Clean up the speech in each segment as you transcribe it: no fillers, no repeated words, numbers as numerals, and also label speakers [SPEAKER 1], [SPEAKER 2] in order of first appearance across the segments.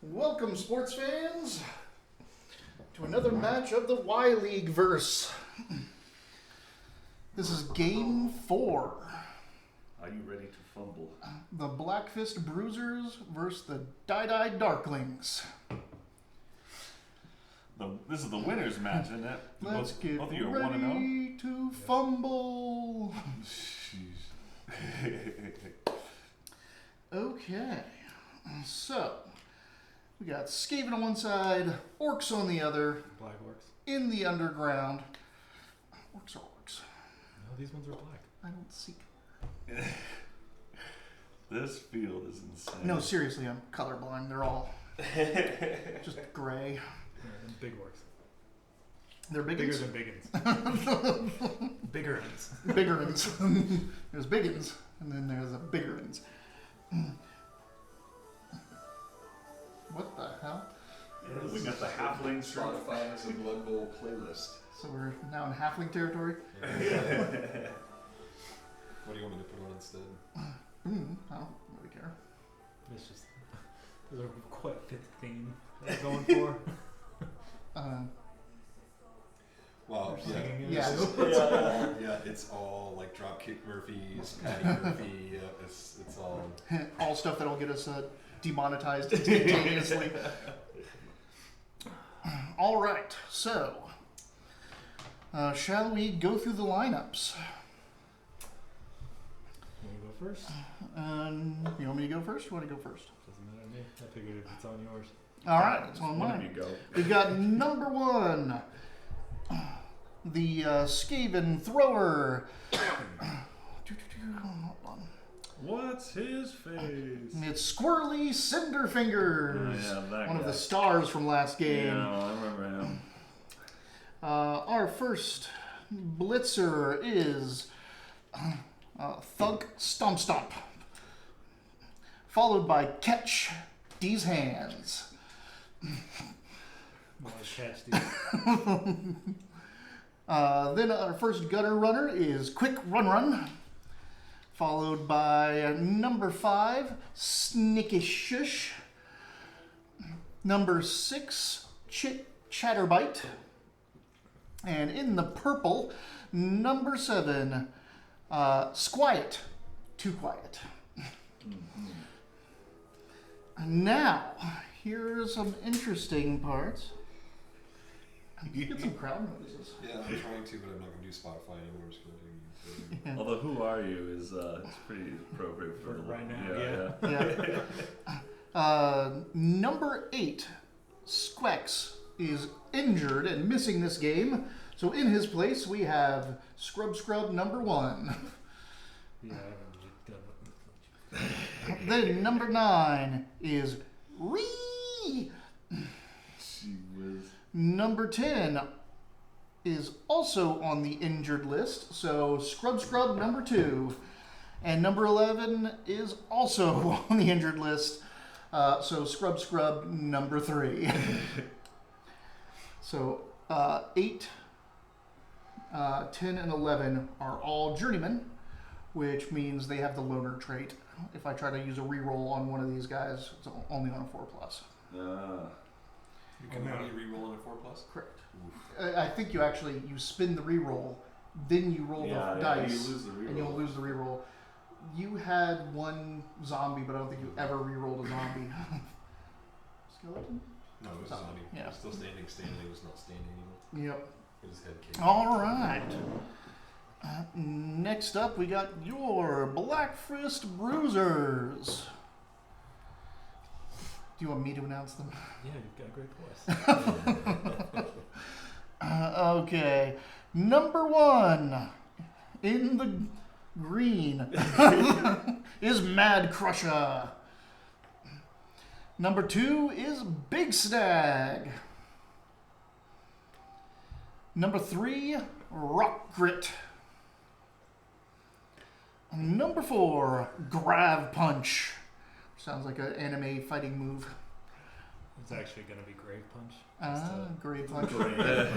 [SPEAKER 1] Welcome, sports fans, to another match of the Y League verse. This is Game 4.
[SPEAKER 2] Are you ready to fumble?
[SPEAKER 1] The Blackfist Broozerz versus the Darklings.
[SPEAKER 2] This is the winner's match, isn't it?
[SPEAKER 1] Let's get
[SPEAKER 2] both of you are
[SPEAKER 1] ready to fumble. Okay, so we got Skaven on one side, Orcs on the other.
[SPEAKER 3] Black orcs.
[SPEAKER 1] In the underground. Orcs are orcs.
[SPEAKER 3] No, these ones are black.
[SPEAKER 1] I don't see.
[SPEAKER 2] This field is insane.
[SPEAKER 1] No, seriously, I'm colorblind. They're all just gray.
[SPEAKER 3] Yeah, and big orcs.
[SPEAKER 1] They're
[SPEAKER 3] Bigger
[SPEAKER 1] biggins?
[SPEAKER 3] than biggins. Bigger uns.
[SPEAKER 1] Biggerins. There's biggins, and then there's a biggerins. What the hell?
[SPEAKER 2] Yeah, we got the halflings.
[SPEAKER 4] Spotify has a Blood Bowl playlist.
[SPEAKER 1] So we're now in halfling territory?
[SPEAKER 4] What do you want me to put on instead?
[SPEAKER 1] I don't really care.
[SPEAKER 3] It's just there's a quite fit theme that we're going for.
[SPEAKER 4] Well,
[SPEAKER 3] We're singing it.
[SPEAKER 1] Yeah.
[SPEAKER 4] it's all like Dropkick Murphys, Patty Murphy. It's all.
[SPEAKER 1] All stuff that'll get us demonetized instantaneously. All right, so shall we go through the lineups?
[SPEAKER 3] You want to go first?
[SPEAKER 1] You want me to go first? Or want to go first?
[SPEAKER 3] Doesn't matter to me. I figured it's on yours.
[SPEAKER 1] All right, it's on
[SPEAKER 2] One of
[SPEAKER 1] mine.
[SPEAKER 2] you go.
[SPEAKER 1] We've got number 1, the Skaven thrower. Hold on.
[SPEAKER 2] What's his face?
[SPEAKER 1] It's Squirrely Cinderfingers.
[SPEAKER 2] Oh, yeah, that
[SPEAKER 1] One of
[SPEAKER 2] guy.
[SPEAKER 1] the stars from last game.
[SPEAKER 2] Yeah, I remember him.
[SPEAKER 1] Our first blitzer is Thug Stomp Stomp, followed by Catch These Hands.
[SPEAKER 3] Well, catch these.
[SPEAKER 1] Then our first gutter runner is Quick Run Run, followed by number 5, Snicky Shush, number 6, Chatterbite, and in the purple, number 7, Squiet, Too Quiet. Now, here's some interesting parts. Get some crowd noises.
[SPEAKER 4] Yeah, I'm trying to, but I'm not going to do Spotify anymore. I'm just going to do.
[SPEAKER 1] Yeah.
[SPEAKER 2] Although, who are you is it's pretty appropriate for
[SPEAKER 3] Right now,
[SPEAKER 2] yeah.
[SPEAKER 1] Yeah. Number 8, Squex, is injured and missing this game. So in his place, we have Scrub number 1.
[SPEAKER 3] Yeah, I haven't
[SPEAKER 1] Then number 9 is Ree.
[SPEAKER 2] She was.
[SPEAKER 1] Number 10 is also on the injured list. So Scrub number 2. And number 11 is also on the injured list. So Scrub number 3. So 8, 10, and 11 are all journeymen, which means they have the loner trait. If I try to use a reroll on one of these guys, it's only on a 4+.
[SPEAKER 4] You can only reroll on a 4+.
[SPEAKER 1] Correct. I think you spin the reroll, then you roll the dice,
[SPEAKER 2] you lose the reroll.
[SPEAKER 1] and you'll lose the reroll. You had one zombie, but I don't think you ever rerolled a zombie. Skeleton?
[SPEAKER 4] No, it was
[SPEAKER 1] Zombie,
[SPEAKER 4] zombie.
[SPEAKER 1] yeah.
[SPEAKER 4] It was still standing. Stanley was not standing anymore.
[SPEAKER 1] Yep.
[SPEAKER 4] His head caved.
[SPEAKER 1] All right. Next up, we got your Blackfist Broozerz. Do you want me to announce them?
[SPEAKER 3] Yeah, you've got a great voice.
[SPEAKER 1] Okay. Number 1 in the green is Mad Crusher. Number 2 is Big Snag. Number 3, Rock Grit. Number 4, Grav Punch. Sounds like an anime fighting move.
[SPEAKER 3] It's actually going to be Grave Punch.
[SPEAKER 1] Grave Punch.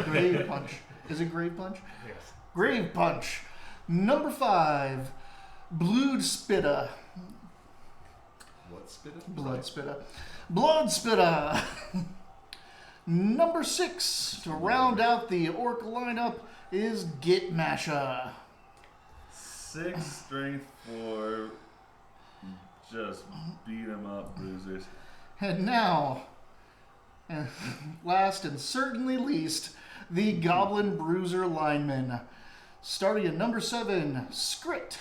[SPEAKER 1] Grave Punch. Is it Grave Punch?
[SPEAKER 3] Yes.
[SPEAKER 1] Grave Punch. Number 5, Blood Spitter.
[SPEAKER 4] What spitter?
[SPEAKER 1] Blood Spitter. Blood Spitter. Number 6 to round out the orc lineup is Git Masha.
[SPEAKER 2] 6 strength 4. Just beat him up, Broozerz.
[SPEAKER 1] And now, last and certainly least, the Goblin Bruiser lineman. Starting at number 7, Skrit.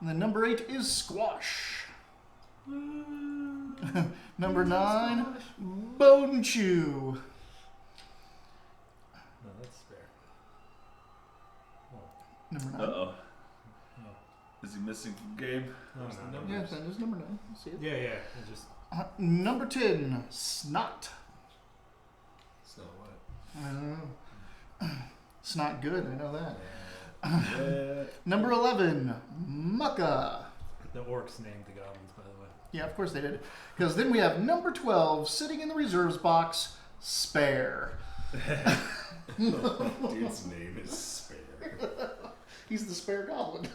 [SPEAKER 1] And then number 8 is Squash. Number 9, Bone Chew.
[SPEAKER 3] No, that's fair.
[SPEAKER 1] Number 9.
[SPEAKER 2] Uh-oh.
[SPEAKER 3] No.
[SPEAKER 2] Is he missing from game?
[SPEAKER 3] No,
[SPEAKER 4] What's the
[SPEAKER 3] no,
[SPEAKER 4] number?
[SPEAKER 3] no.
[SPEAKER 1] Yes, that is number 9. You see it?
[SPEAKER 3] Yeah, yeah. It just
[SPEAKER 1] Number 10, Snot.
[SPEAKER 4] So what?
[SPEAKER 1] I don't know. It's not good, I know that.
[SPEAKER 2] Yeah.
[SPEAKER 1] Number 11, Mucka.
[SPEAKER 3] the orcs named the goblins, by the way.
[SPEAKER 1] Yeah, of course they did. Because then we have number 12, sitting in the reserves box, Spare.
[SPEAKER 4] Dude's name is Spare.
[SPEAKER 1] He's the spare goblin.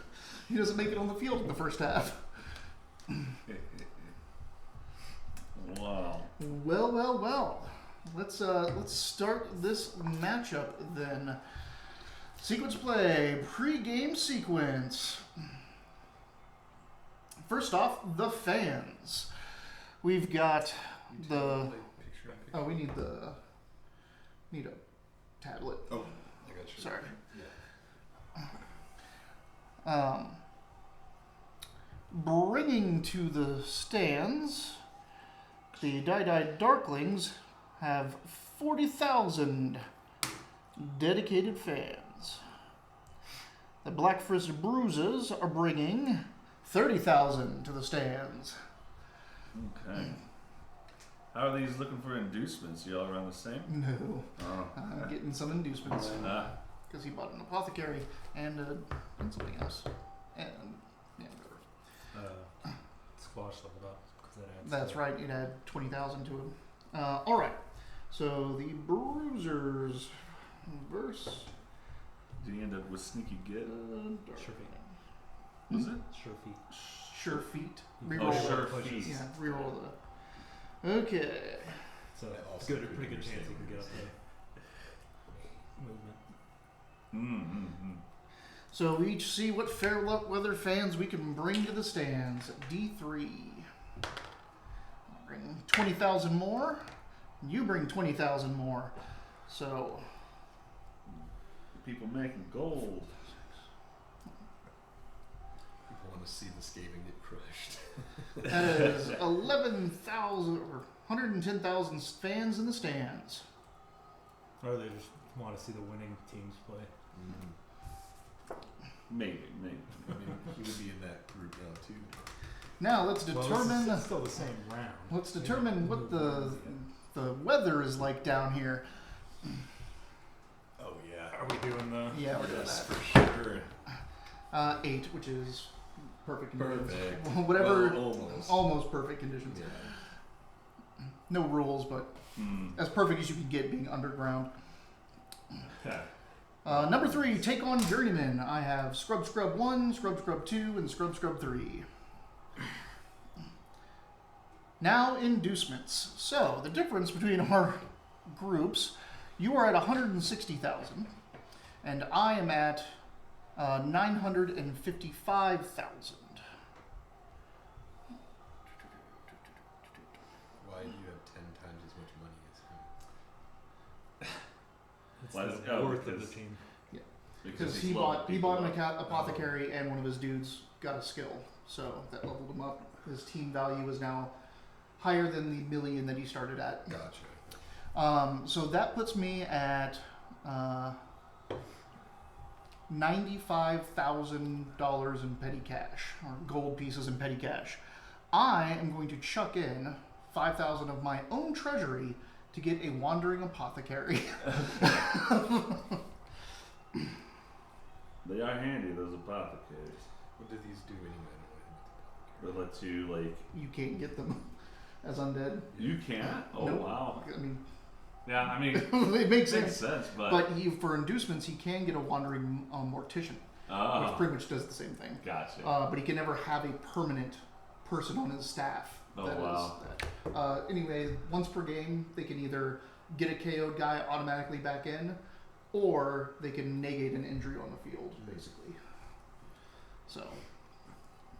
[SPEAKER 1] He doesn't make it on the field in the first half.
[SPEAKER 2] Wow.
[SPEAKER 1] Well, well, well. Let's start this matchup then. Sequence play, pre-game sequence. First off, the fans. We've got the. Oh, we need a tablet.
[SPEAKER 4] Oh, I got you.
[SPEAKER 1] Sorry.
[SPEAKER 4] Yeah.
[SPEAKER 1] Bringing to the stands, the Darklings have 40,000 dedicated fans. The Blackfist Broozerz are bringing 30,000 to the stands.
[SPEAKER 2] Okay. How are these looking for inducements? You all around the same?
[SPEAKER 1] No,
[SPEAKER 2] Oh.
[SPEAKER 1] I'm getting some inducements
[SPEAKER 2] Ah.
[SPEAKER 1] because he bought an apothecary and something else. And yeah, whatever.
[SPEAKER 3] Squash leveled up. 'Cause that adds
[SPEAKER 1] That's
[SPEAKER 3] to it.
[SPEAKER 1] right, it had 20,000 to him. All right, so the Broozerz versus
[SPEAKER 2] Did he end up with Sneaky Git?
[SPEAKER 3] Sure feet.
[SPEAKER 2] Was it?
[SPEAKER 3] Sure feet.
[SPEAKER 1] Sure Feet.
[SPEAKER 3] You
[SPEAKER 1] Reroll
[SPEAKER 3] can
[SPEAKER 2] Oh,
[SPEAKER 3] roll
[SPEAKER 2] Sure
[SPEAKER 3] the pushes.
[SPEAKER 2] Feet.
[SPEAKER 1] Yeah, reroll the. Okay.
[SPEAKER 3] So
[SPEAKER 4] That also
[SPEAKER 3] good,
[SPEAKER 4] could
[SPEAKER 3] pretty
[SPEAKER 4] be
[SPEAKER 3] good chance you can get up
[SPEAKER 4] understandable.
[SPEAKER 3] there. Movement.
[SPEAKER 1] So we each see what fair luck weather fans we can bring to the stands. D3. Bring 20,000 more. You bring 20,000 more. So
[SPEAKER 2] People making gold.
[SPEAKER 4] People want to see the Skaven get crushed.
[SPEAKER 1] that is 11,000 or 110,000 fans in the stands.
[SPEAKER 3] Or they just want to see the winning teams play.
[SPEAKER 2] Maybe.
[SPEAKER 4] I mean, he would be in that group now too.
[SPEAKER 1] Now let's determine.
[SPEAKER 3] Well, it's still the same round.
[SPEAKER 1] Let's determine what the weather is like down here.
[SPEAKER 4] Oh yeah.
[SPEAKER 3] Are we doing the?
[SPEAKER 1] Yeah, we're doing
[SPEAKER 4] Yes,
[SPEAKER 1] that.
[SPEAKER 4] for sure.
[SPEAKER 1] 8, which is perfect conditions.
[SPEAKER 4] Perfect.
[SPEAKER 1] Whatever,
[SPEAKER 4] Well,
[SPEAKER 1] almost perfect conditions.
[SPEAKER 4] Yeah.
[SPEAKER 1] No rules, but as perfect as you can get being underground. Number 3, take on Journeyman. I have Scrub 1, Scrub 2, and Scrub 3. Now, inducements. So, the difference between our groups, you are at 160,000, and I am at 955,000.
[SPEAKER 4] Why do you have 10 times as much money as him?
[SPEAKER 3] It's
[SPEAKER 2] Why
[SPEAKER 3] the
[SPEAKER 2] is- oh,
[SPEAKER 3] worth of
[SPEAKER 2] because-
[SPEAKER 3] the team.
[SPEAKER 1] Because
[SPEAKER 2] he's
[SPEAKER 1] he
[SPEAKER 2] leveled
[SPEAKER 1] bought
[SPEAKER 2] people
[SPEAKER 1] an
[SPEAKER 2] up.
[SPEAKER 1] apothecary and one of his dudes got a skill, so that leveled him up. His team value is now higher than the million that he started at.
[SPEAKER 4] Gotcha.
[SPEAKER 1] So that puts me at $95,000 in petty cash, or gold pieces in petty cash. I am going to chuck in 5,000 of my own treasury to get a wandering apothecary.
[SPEAKER 2] They are handy, those apothecaries.
[SPEAKER 4] What do these do anyway?
[SPEAKER 2] That lets you, like,
[SPEAKER 1] You can't get them as undead.
[SPEAKER 2] you can't? Oh,
[SPEAKER 1] Nope.
[SPEAKER 2] wow.
[SPEAKER 1] I mean,
[SPEAKER 2] Yeah, I mean,
[SPEAKER 1] it makes
[SPEAKER 2] makes
[SPEAKER 1] sense.
[SPEAKER 2] sense, but.
[SPEAKER 1] But for inducements, he can get a wandering mortician, which pretty much does the same thing.
[SPEAKER 2] Gotcha.
[SPEAKER 1] But he can never have a permanent person on his staff
[SPEAKER 2] Oh,
[SPEAKER 1] That is
[SPEAKER 2] wow.
[SPEAKER 1] that. Anyway, once per game, they can either get a KO'd guy automatically back in, or they can negate an injury on the field, basically. So,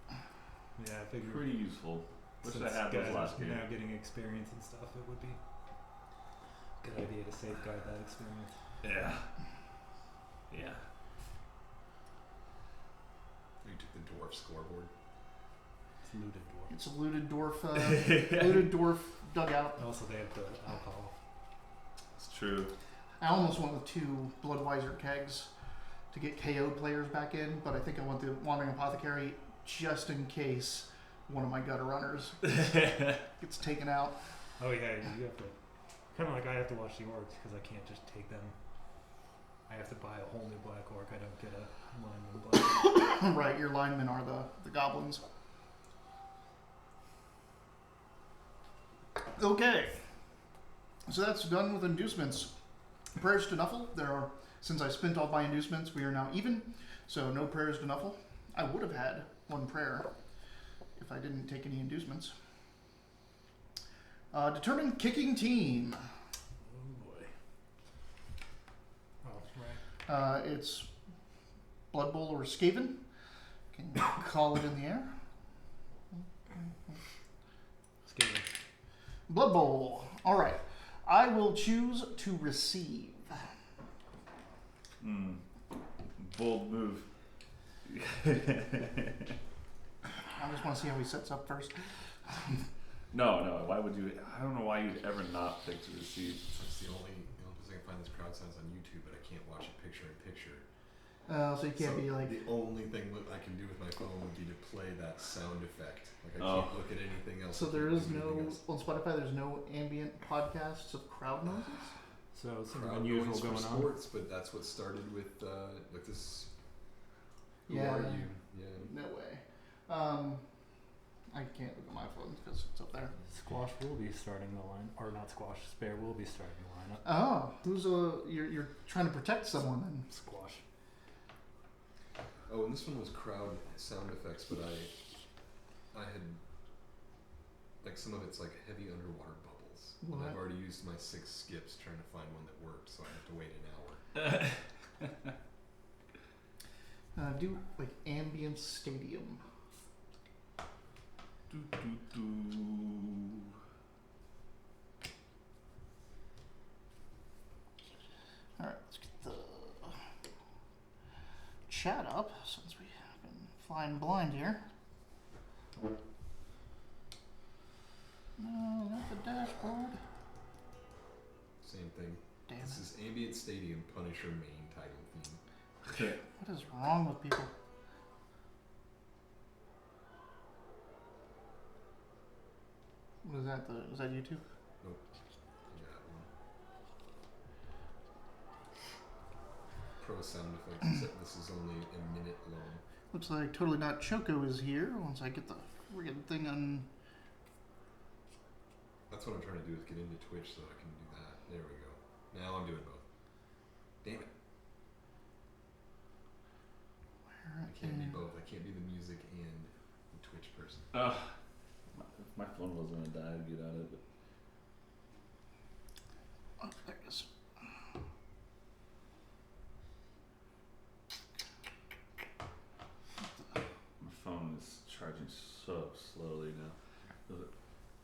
[SPEAKER 3] Yeah, I figured.
[SPEAKER 2] Pretty useful. Wish
[SPEAKER 3] Since
[SPEAKER 2] I had those
[SPEAKER 3] guys
[SPEAKER 2] last
[SPEAKER 3] are
[SPEAKER 2] game.
[SPEAKER 3] now getting experience and stuff, it would be a good idea to safeguard that experience.
[SPEAKER 2] Yeah. Yeah.
[SPEAKER 4] You took the dwarf scoreboard.
[SPEAKER 3] It's looted dwarf.
[SPEAKER 1] it's a looted dwarf dugout.
[SPEAKER 3] Also, they have the alcohol.
[SPEAKER 2] It's true.
[SPEAKER 1] I almost went with 2 Bloodweiser kegs to get KO'd players back in, but I think I went the Wandering Apothecary just in case one of my gutter runners gets taken out.
[SPEAKER 3] Oh yeah, you have to. Kind of like I have to watch the orcs because I can't just take them. I have to buy a whole new black orc. I don't get a lineman black.
[SPEAKER 1] Right, your linemen are the goblins. Okay. So that's done with inducements. Prayers to Nuffle. Since I spent all my inducements, we are now even. So no prayers to Nuffle. I would have had 1 prayer if I didn't take any inducements. Determine kicking team.
[SPEAKER 3] Oh boy. Oh right.
[SPEAKER 1] It's Blood Bowl or Skaven. Can call it in the air.
[SPEAKER 3] Skaven.
[SPEAKER 1] Blood Bowl. All right. I will choose to receive.
[SPEAKER 2] Bold move.
[SPEAKER 1] I just want to see how he sets up first.
[SPEAKER 2] No. Why would you? I don't know why you'd ever not pick to receive.
[SPEAKER 4] That's the only place I can find this crowd sounds on YouTube, but I can't watch it picture in picture.
[SPEAKER 1] So you can't be like.
[SPEAKER 4] The only thing that I can do with my phone would be to play that sound effect. Like I
[SPEAKER 2] Oh.
[SPEAKER 4] can't look at anything else.
[SPEAKER 1] So
[SPEAKER 4] I
[SPEAKER 1] there
[SPEAKER 4] can't
[SPEAKER 1] is
[SPEAKER 4] do anything
[SPEAKER 1] no
[SPEAKER 4] else.
[SPEAKER 1] on Spotify. There's no ambient podcasts of crowd noises.
[SPEAKER 3] So something
[SPEAKER 4] Crowd
[SPEAKER 3] unusual
[SPEAKER 4] noise for
[SPEAKER 3] going on.
[SPEAKER 4] sports, but that's what started with like this. Who
[SPEAKER 1] Yeah.
[SPEAKER 4] are you? Yeah.
[SPEAKER 1] No way. I can't look at my phone because it's up there.
[SPEAKER 3] Squash will be starting the line, or not Squash. Spare will be starting the lineup.
[SPEAKER 1] Oh, you're trying to protect someone then?
[SPEAKER 3] Squash.
[SPEAKER 4] Oh, and this one was crowd sound effects, but I had like some of it's like heavy underwater bubbles. And
[SPEAKER 1] What?
[SPEAKER 4] I've already used my 6 skips trying to find one that worked, so I have to wait an hour.
[SPEAKER 1] Do like ambient stadium.
[SPEAKER 2] Do.
[SPEAKER 1] All right, let's get the chat up since we have been flying blind here. No, not the dashboard.
[SPEAKER 4] Same thing.
[SPEAKER 1] Damn
[SPEAKER 4] This
[SPEAKER 1] it.
[SPEAKER 4] is Ambient Stadium Punisher main title theme.
[SPEAKER 1] What is wrong with people? Was that is that YouTube?
[SPEAKER 4] Nope. That one. Pro sound effects, except this is only a minute long.
[SPEAKER 1] Looks like Totally Not Choco is here once I get the friggin' thing on.
[SPEAKER 4] That's what I'm trying to do is get into Twitch so I can do that. There we go. Now I'm doing both. Damn it.
[SPEAKER 1] Where
[SPEAKER 4] I can't be
[SPEAKER 1] is-
[SPEAKER 4] both. I can't be the music and the Twitch person.
[SPEAKER 2] Ugh. If my phone wasn't gonna die, I'd get out of it.
[SPEAKER 1] Oh, there it is.
[SPEAKER 2] My phone is charging so slowly now.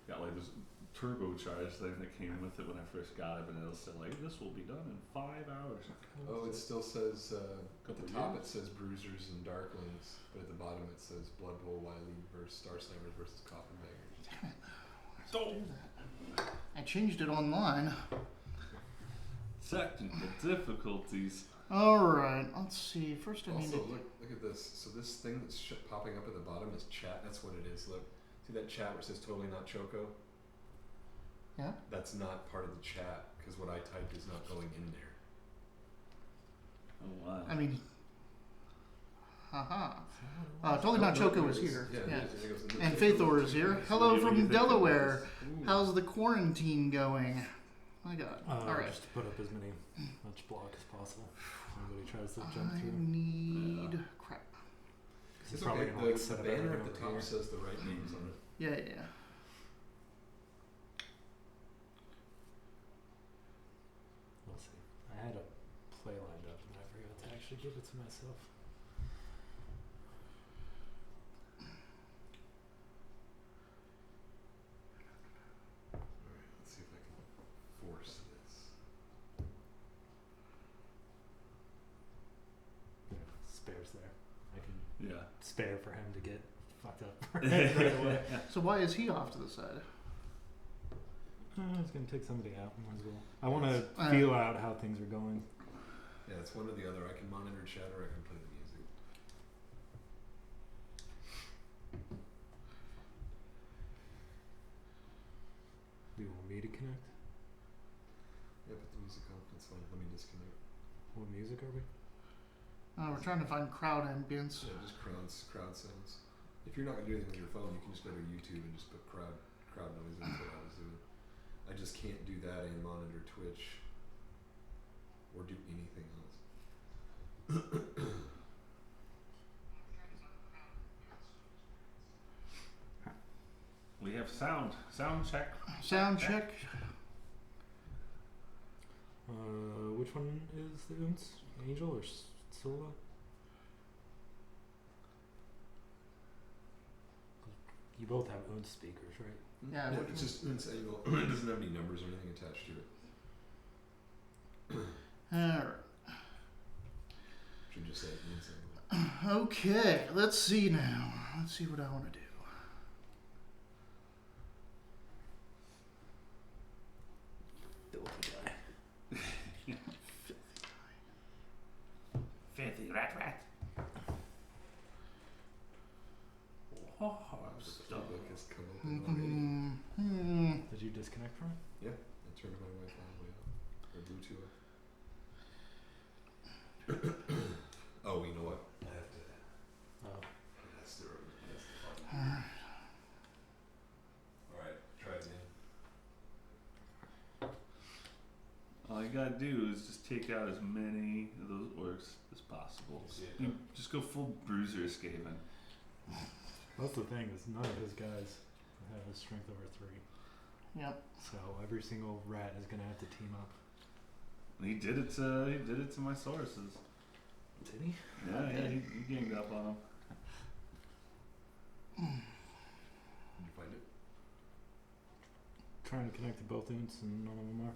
[SPEAKER 2] Got like this turbocharged thing that came with it when I first got it, and it'll say like, "This will be done in 5 hours."
[SPEAKER 4] Oh, it still says, at
[SPEAKER 2] Couple
[SPEAKER 4] the top
[SPEAKER 2] years.
[SPEAKER 4] it says Broozerz and Darklings, but at the bottom it says Blood Bowl Wily versus Star Slammers versus Coffin Baggers.
[SPEAKER 1] Damn it. Why did I do that? I changed it online.
[SPEAKER 2] Technical difficulties.
[SPEAKER 1] Alright, let's see. First I need
[SPEAKER 4] Also,
[SPEAKER 1] to.
[SPEAKER 4] look at this. So this thing that's popping up at the bottom is chat. That's what it is. Look, see that chat where it says Totally Not Choco?
[SPEAKER 1] Yeah?
[SPEAKER 4] That's not part of the chat because what I typed is not going in there.
[SPEAKER 2] Oh wow.
[SPEAKER 1] I mean. Haha. Totally Not Choco is here.
[SPEAKER 4] Yeah.
[SPEAKER 1] Yeah.
[SPEAKER 4] It goes in the
[SPEAKER 1] And
[SPEAKER 4] Choco
[SPEAKER 1] Faithor is here.
[SPEAKER 4] chat.
[SPEAKER 1] Hello
[SPEAKER 2] What do you
[SPEAKER 1] from
[SPEAKER 2] think of
[SPEAKER 1] Delaware.
[SPEAKER 2] this? Ooh.
[SPEAKER 1] How's the quarantine going? My god. Alright.
[SPEAKER 3] Just to put up as much block as possible. Somebody tries to jump
[SPEAKER 1] I
[SPEAKER 3] through.
[SPEAKER 1] need crap.
[SPEAKER 3] He's
[SPEAKER 4] It's
[SPEAKER 3] probably
[SPEAKER 4] okay.
[SPEAKER 3] gonna like
[SPEAKER 4] The
[SPEAKER 3] set up
[SPEAKER 4] banner
[SPEAKER 3] everything
[SPEAKER 4] at the
[SPEAKER 3] over
[SPEAKER 4] top
[SPEAKER 3] here.
[SPEAKER 4] says the right names on it.
[SPEAKER 1] Yeah.
[SPEAKER 3] should give it to myself.
[SPEAKER 4] Alright, let's see if I can force this.
[SPEAKER 3] Spares there. I can
[SPEAKER 2] Yeah.
[SPEAKER 3] spare for him to get fucked up right away.
[SPEAKER 1] So why is he off to the side?
[SPEAKER 3] It's gonna take somebody out. Might as well. I want to feel out how things are going.
[SPEAKER 4] Yeah, it's one or the other. I can monitor chat or I can play the music.
[SPEAKER 3] Do you want me to connect?
[SPEAKER 4] Yeah, put the music on. That's fine. Let me disconnect.
[SPEAKER 3] What music are we?
[SPEAKER 1] We're trying to find crowd ambience.
[SPEAKER 4] Yeah, just crowd sounds. If you're not gonna do anything with your phone, you can just go to YouTube and just put crowd noise. That's what I was doing. I just can't do that and monitor Twitch or do anything else.
[SPEAKER 2] We have sound. Sound check.
[SPEAKER 1] Sound check.
[SPEAKER 3] Which one is the Unz? Angel or Sola? You both have Unz speakers, right?
[SPEAKER 1] Yeah,
[SPEAKER 4] Yeah,
[SPEAKER 1] which
[SPEAKER 4] it's just it's angle. It doesn't have any numbers or anything attached to it.
[SPEAKER 1] Alright.
[SPEAKER 4] Should just say angle.
[SPEAKER 1] Okay, let's see now. Let's see what I want to do.
[SPEAKER 3] Filthy guy.
[SPEAKER 2] Filthy rat. Oh, I'm
[SPEAKER 4] The
[SPEAKER 2] stuck.
[SPEAKER 4] book has come open already.
[SPEAKER 3] Did you disconnect from it?
[SPEAKER 4] Yeah, I turned my Wi-Fi all the way up. Or Bluetooth. Oh, you know what? I have to.
[SPEAKER 3] Oh.
[SPEAKER 4] That's the fun. All right, try it again.
[SPEAKER 2] All you gotta do is just take out as many of those orcs as possible.
[SPEAKER 4] See it
[SPEAKER 2] You
[SPEAKER 4] now?
[SPEAKER 2] just go full Broozerz Skaven.
[SPEAKER 3] That's the thing, is none of his guys have a strength over 3.
[SPEAKER 1] Yep.
[SPEAKER 3] So every single rat is gonna have to team up.
[SPEAKER 2] He did it to my sources.
[SPEAKER 3] Did he?
[SPEAKER 2] Yeah, he ganged up on him.
[SPEAKER 4] Did you find it?
[SPEAKER 3] Trying to connect to both Unz and none of them are.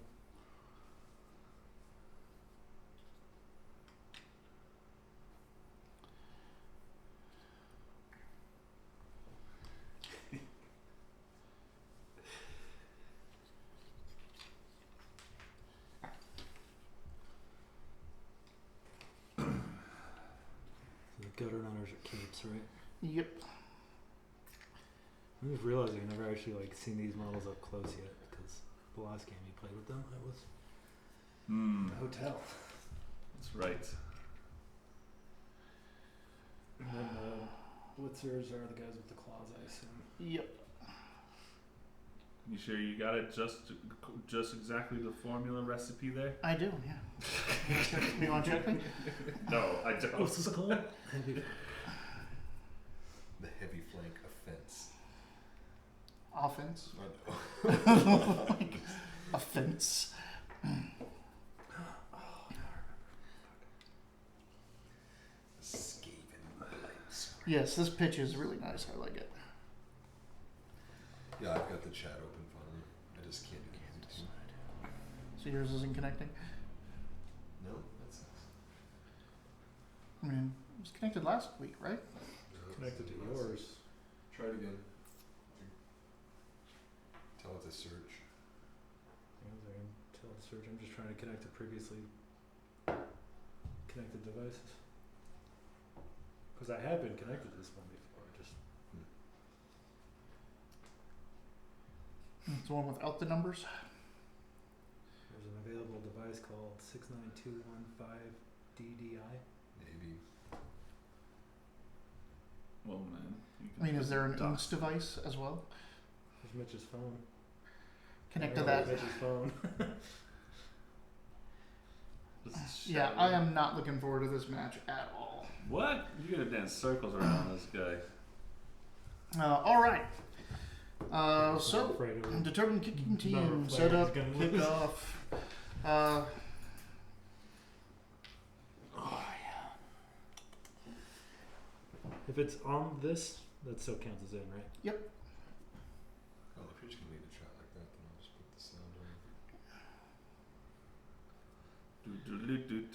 [SPEAKER 3] The gutter runners are capes, right?
[SPEAKER 1] Yep.
[SPEAKER 3] I'm just realizing I've never actually seen these models up close yet, because the last game you played with them, it was the hotel.
[SPEAKER 2] That's right.
[SPEAKER 3] And then the Blitzers are the guys with the claws, I assume.
[SPEAKER 1] Yep.
[SPEAKER 2] You sure you got it just exactly the formula recipe there?
[SPEAKER 1] I do, yeah. You want to check me?
[SPEAKER 2] No, I don't.
[SPEAKER 3] What's this called?
[SPEAKER 4] The heavy flank offense.
[SPEAKER 1] Offense.
[SPEAKER 4] I know.
[SPEAKER 1] Offense.
[SPEAKER 4] Skaven blades.
[SPEAKER 1] Yes, this pitch is really nice. I like it.
[SPEAKER 4] Yeah, I've got the chat open finally. I just can't do anything.
[SPEAKER 1] So yours isn't connecting?
[SPEAKER 4] No, that sucks.
[SPEAKER 1] I mean, it was connected last week, right?
[SPEAKER 3] Connected to yours.
[SPEAKER 4] Try it again. Tell it to search.
[SPEAKER 3] Tell it to search. I'm just trying to connect to previously connected devices. Because I have been connected to this one before.
[SPEAKER 1] It's the one without the numbers.
[SPEAKER 3] There's an available device called 69215DDI.
[SPEAKER 4] Maybe.
[SPEAKER 2] Well, man. You
[SPEAKER 1] I mean, is there an
[SPEAKER 2] dust.
[SPEAKER 1] Unz device as well?
[SPEAKER 3] There's Mitch's phone.
[SPEAKER 1] Connect to
[SPEAKER 3] There
[SPEAKER 1] that.
[SPEAKER 3] goes Mitch's phone.
[SPEAKER 2] This is
[SPEAKER 1] Yeah,
[SPEAKER 2] shabby.
[SPEAKER 1] I am not looking forward to this match at all.
[SPEAKER 2] What? You gotta dance circles around this guy.
[SPEAKER 1] All right.
[SPEAKER 3] I'm
[SPEAKER 1] So,
[SPEAKER 3] afraid it would-
[SPEAKER 1] determined kicking team,
[SPEAKER 3] Number
[SPEAKER 1] set
[SPEAKER 3] player is
[SPEAKER 1] up,
[SPEAKER 3] gonna
[SPEAKER 1] kick
[SPEAKER 3] lose.
[SPEAKER 1] off.
[SPEAKER 3] Oh yeah. If it's on this, that still counts as in, right?
[SPEAKER 4] Oh, if you're just gonna leave the chat like that, then I'll just put the sound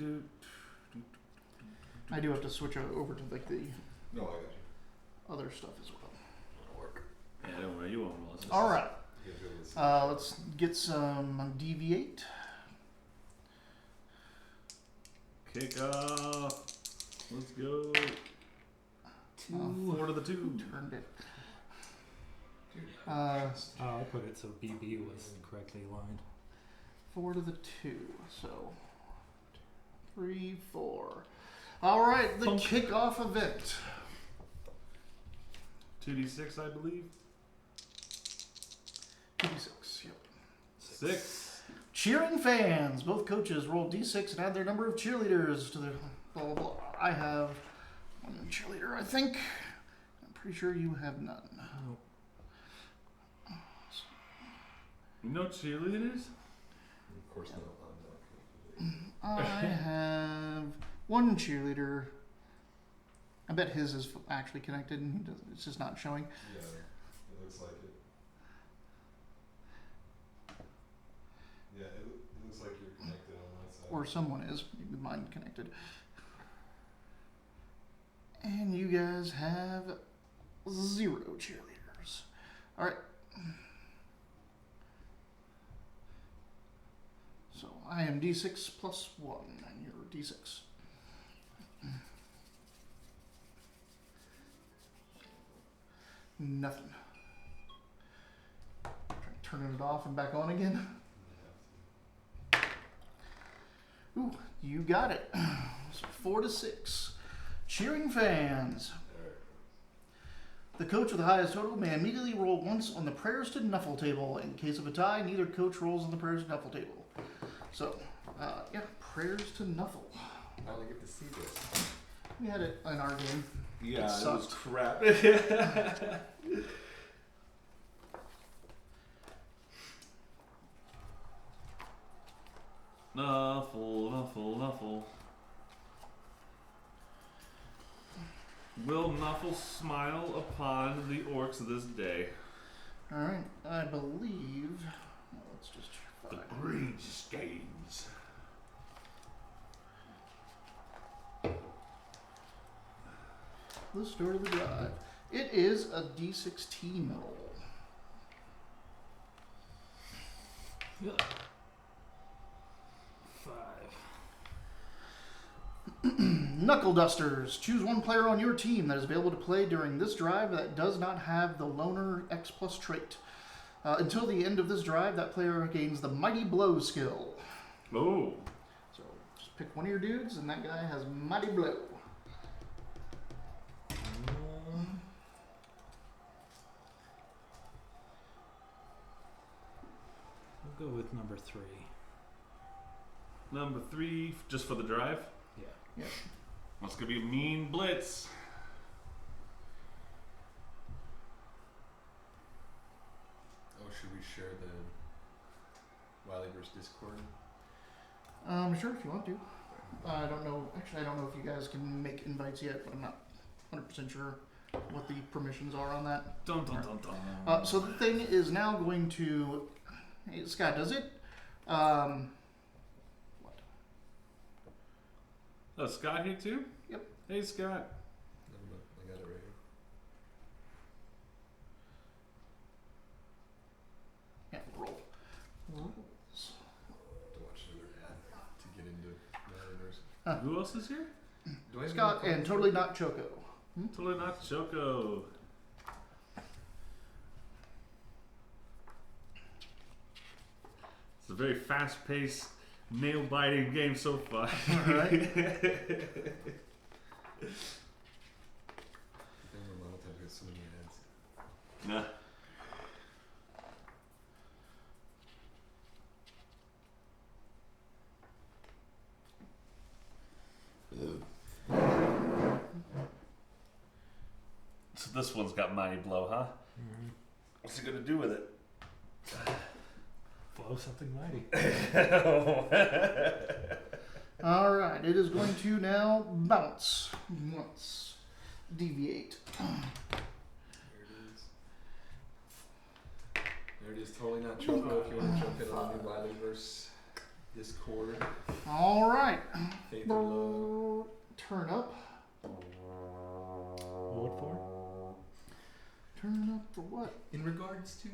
[SPEAKER 4] on.
[SPEAKER 1] I do have to switch over to like the
[SPEAKER 4] No, I got you.
[SPEAKER 1] other stuff as well.
[SPEAKER 4] That'll work.
[SPEAKER 2] Yeah, don't worry, you won't molest us.
[SPEAKER 1] All right.
[SPEAKER 4] You gotta be able to see.
[SPEAKER 1] Let's get some deviate.
[SPEAKER 2] Kick off. Let's go. 4 to the 2.
[SPEAKER 1] Turned it.
[SPEAKER 4] Dude,
[SPEAKER 1] Uh,
[SPEAKER 3] Oh, I put it so BB was correctly aligned.
[SPEAKER 1] 4 to the 2. So 3, 4. All right, the
[SPEAKER 2] Thump.
[SPEAKER 1] kickoff event.
[SPEAKER 2] 2d6, I believe.
[SPEAKER 1] 2d6. Yep.
[SPEAKER 2] 6.
[SPEAKER 1] Cheering fans. Both coaches roll d6 and add their number of cheerleaders to their blah blah blah. I have 1 cheerleader, I think. I'm pretty sure you have none.
[SPEAKER 3] Nope.
[SPEAKER 2] No cheerleaders?
[SPEAKER 4] Of course not. I'm not.
[SPEAKER 1] I have 1 cheerleader. I bet his is actually connected and he does, it's just not showing.
[SPEAKER 4] Yeah, it looks like it. Yeah, it looks like you're connected on my side.
[SPEAKER 1] Or someone is. Maybe mine connected. And you guys have 0 cheerleaders. Alright. So I am d6 plus 1 and you're d6. Nothing. Turning it off and back on again. Ooh, you got it. So 4 to 6. Cheering fans. The coach with the highest total may immediately roll once on the prayers to Nuffle table. In case of a tie, neither coach rolls on the prayers to Nuffle table. So, yeah, prayers to Nuffle.
[SPEAKER 4] I only get to see this.
[SPEAKER 1] We had it in our game.
[SPEAKER 2] Yeah,
[SPEAKER 1] It
[SPEAKER 2] it was
[SPEAKER 1] sucked.
[SPEAKER 2] crap. Nuffle. Will Nuffle smile upon the orcs this day?
[SPEAKER 1] Alright, I believe. Well, let's just
[SPEAKER 2] The
[SPEAKER 1] try.
[SPEAKER 2] Greenscanes.
[SPEAKER 1] The start of the drive. It is a d16 roll.
[SPEAKER 3] Yeah. 5.
[SPEAKER 1] Knuckle Dusters. Choose 1 player on your team that is available to play during this drive that does not have the Loner X Plus trait. Until the end of this drive, that player gains the Mighty Blow skill.
[SPEAKER 2] Oh.
[SPEAKER 1] So just pick one of your dudes, and that guy has Mighty Blow.
[SPEAKER 3] We'll go with number 3.
[SPEAKER 2] Number 3, just for the drive.
[SPEAKER 3] Yeah.
[SPEAKER 1] Yep.
[SPEAKER 2] That's gonna be a mean blitz.
[SPEAKER 4] Oh, should we share the Wileyverse Discord?
[SPEAKER 1] Sure, if you want to. I don't know. Actually, I don't know if you guys can make invites yet, but I'm not 100% sure what the permissions are on that.
[SPEAKER 2] Dun dun dun dun.
[SPEAKER 1] So the thing is now going to. Hey, Scott, does it? What?
[SPEAKER 2] Oh, Scott here too?
[SPEAKER 1] Yep.
[SPEAKER 2] Hey, Scott.
[SPEAKER 4] I got it right here.
[SPEAKER 1] Yeah, roll. Rolls.
[SPEAKER 4] To watch another ad to get into Wileyverse.
[SPEAKER 2] Who else is here?
[SPEAKER 4] Do I have
[SPEAKER 1] Scott
[SPEAKER 4] any
[SPEAKER 1] and totally not Choco.
[SPEAKER 2] Totally not Choco. It's a very fast-paced, nail-biting game so far.
[SPEAKER 1] Alright.
[SPEAKER 4] Depends on a lot of times I get so many ads.
[SPEAKER 2] Nah. So this one's got Mighty Blow, huh?
[SPEAKER 3] Mm-hmm.
[SPEAKER 2] What's he gonna do with it?
[SPEAKER 3] Blow something mighty.
[SPEAKER 1] Alright, it is going to now bounce once. deviate.
[SPEAKER 4] There it is. There it is. Totally not Choco. If you want to jump in on the Wilyverse Discord.
[SPEAKER 1] All right.
[SPEAKER 4] Faith and love.
[SPEAKER 1] Turn up.
[SPEAKER 3] What for?
[SPEAKER 1] Turn up for what?
[SPEAKER 4] In regards to.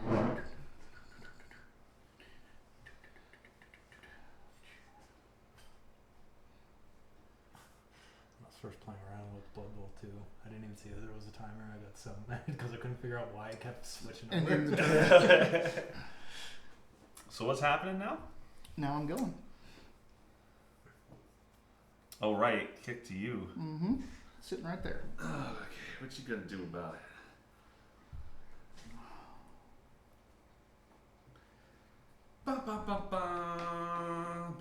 [SPEAKER 3] When I was first playing around with Blood Bowl 2, I didn't even see that there was a timer. I got so mad because I couldn't figure out why I kept switching
[SPEAKER 1] And
[SPEAKER 3] over.
[SPEAKER 1] then
[SPEAKER 2] So what's happening now?
[SPEAKER 1] now I'm going.
[SPEAKER 2] Oh right, kick to you.
[SPEAKER 1] Mm-hmm. Sitting right there.
[SPEAKER 2] Okay, what you gonna do about it? Ba ba ba ba.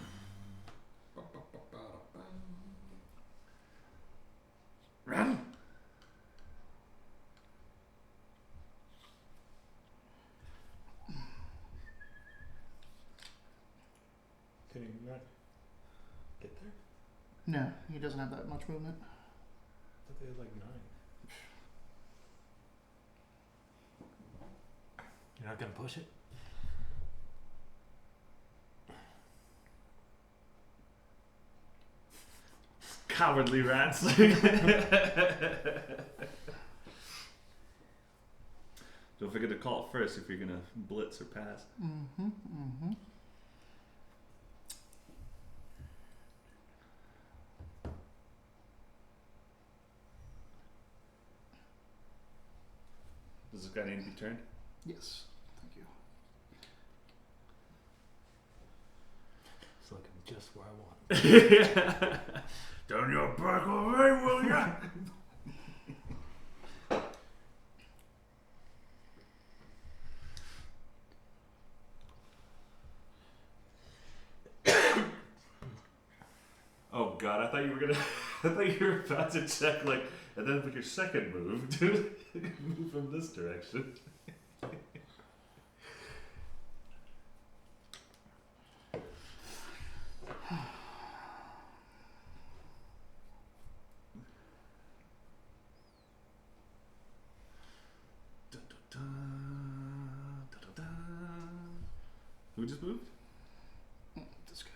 [SPEAKER 2] Run.
[SPEAKER 3] Can you not get there?
[SPEAKER 1] No, he doesn't have that much movement.
[SPEAKER 3] I thought they had like 9. You're not gonna push it?
[SPEAKER 2] Cowardly rats. Don't forget to call it first if you're gonna blitz or pass.
[SPEAKER 1] Mm-hmm. Mm-hmm.
[SPEAKER 2] Does this guy need to be turned?
[SPEAKER 1] Yes. Thank you.
[SPEAKER 3] It's looking just where I want it.
[SPEAKER 2] Turn your back away, will ya? Oh god, I thought you were gonna I thought you were about to check like and then with your second move, dude. Move from this direction. Who just moved?
[SPEAKER 1] This guy.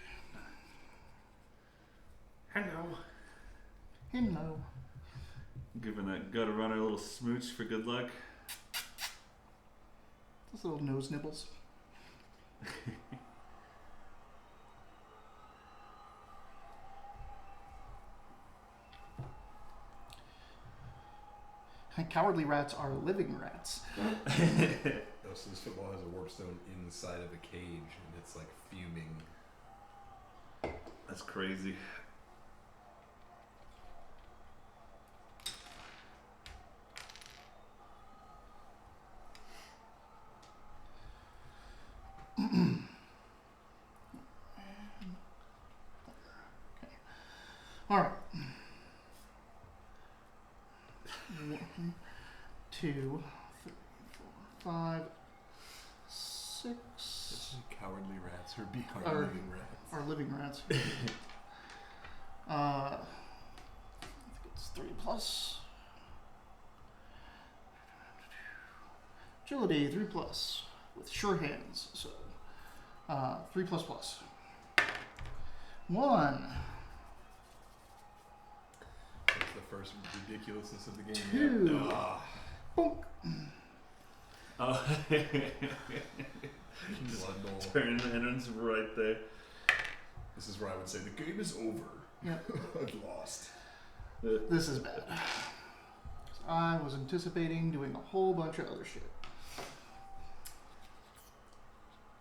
[SPEAKER 2] Hello.
[SPEAKER 1] Hello.
[SPEAKER 2] Giving that gutter runner a little smooch for good luck.
[SPEAKER 1] Those little nose nibbles. Cowardly rats are living rats.
[SPEAKER 4] Oh, so this football has a warp stone inside of a cage, and it's like fuming.
[SPEAKER 2] That's crazy.
[SPEAKER 1] All right. 1, 2, 3, 4, 5, 6.
[SPEAKER 4] Cowardly rats or beyond
[SPEAKER 1] Or-
[SPEAKER 4] living rats.
[SPEAKER 1] Are living rats. I think it's 3 plus. Agility 3 plus with sure hands. So 3 plus plus. 1,
[SPEAKER 4] That's the first ridiculousness of the game.
[SPEAKER 1] 2.
[SPEAKER 4] Yeah. Ah,
[SPEAKER 1] Bonk.
[SPEAKER 2] Oh.
[SPEAKER 4] Blood Bowl.
[SPEAKER 2] Turn the entrance right there.
[SPEAKER 4] This is where I would say the game is over.
[SPEAKER 1] Yep.
[SPEAKER 4] I've lost.
[SPEAKER 1] This is bad. I was anticipating doing a whole bunch of other shit.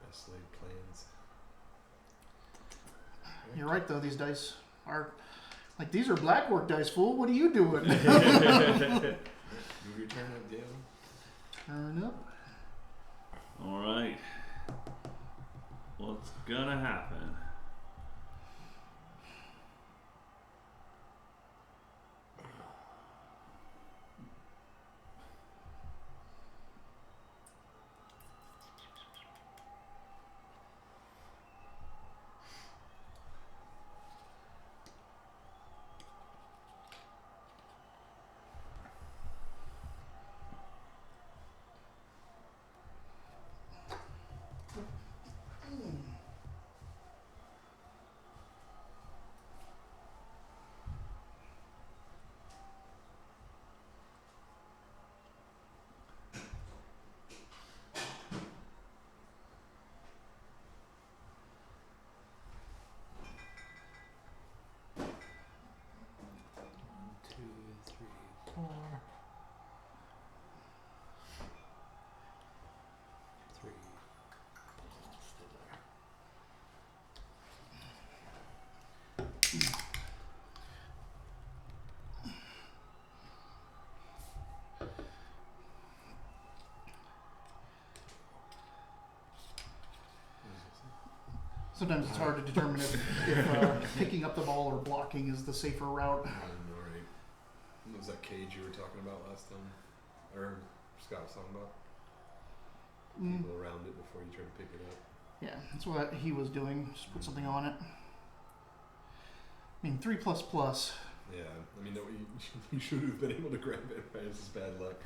[SPEAKER 4] Best laid plans.
[SPEAKER 1] You're right though, these dice are like these are blackwork dice, fool. What are you doing?
[SPEAKER 4] Move your turn up, Dale.
[SPEAKER 1] Turn up.
[SPEAKER 2] Alright. What's gonna happen?
[SPEAKER 1] Sometimes it's hard to determine if picking up the ball or blocking is the safer route.
[SPEAKER 4] Alright. What was that cage you were talking about last time? Or Scott was talking about?
[SPEAKER 1] Mm,
[SPEAKER 4] People around it before you try to pick it up.
[SPEAKER 1] yeah, that's what he was doing. Just put something on it. I mean, 3++.
[SPEAKER 4] Yeah, I mean, no, you should have been able to grab it, right? It's just bad luck.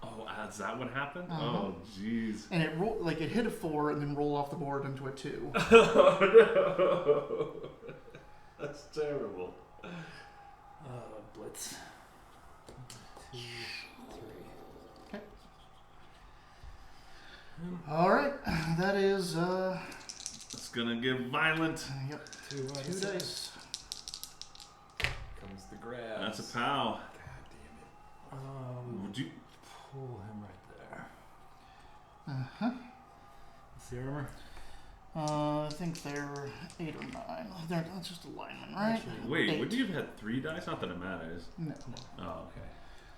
[SPEAKER 2] Oh, is that what happened?
[SPEAKER 1] Uh-huh.
[SPEAKER 2] Oh, jeez.
[SPEAKER 1] And it it hit a 4 and then rolled off the board into a 2.
[SPEAKER 2] Oh no! That's terrible.
[SPEAKER 3] Blitz. 2, 3.
[SPEAKER 1] All right, that is
[SPEAKER 2] It's gonna get violent.
[SPEAKER 1] yep,
[SPEAKER 3] 2 out of
[SPEAKER 1] 2
[SPEAKER 3] 6.
[SPEAKER 1] dice.
[SPEAKER 4] Comes the grab.
[SPEAKER 2] That's a pow.
[SPEAKER 4] God damn it.
[SPEAKER 2] Would you?
[SPEAKER 3] Pull him right there.
[SPEAKER 1] Uh-huh.
[SPEAKER 3] What's the armor?
[SPEAKER 1] I think they're 8 or 9. That's just a lineman, right?
[SPEAKER 3] Actually,
[SPEAKER 2] Wait,
[SPEAKER 1] 8.
[SPEAKER 2] would you have had 3 dice? Not that it matters.
[SPEAKER 1] No,
[SPEAKER 2] Oh, okay.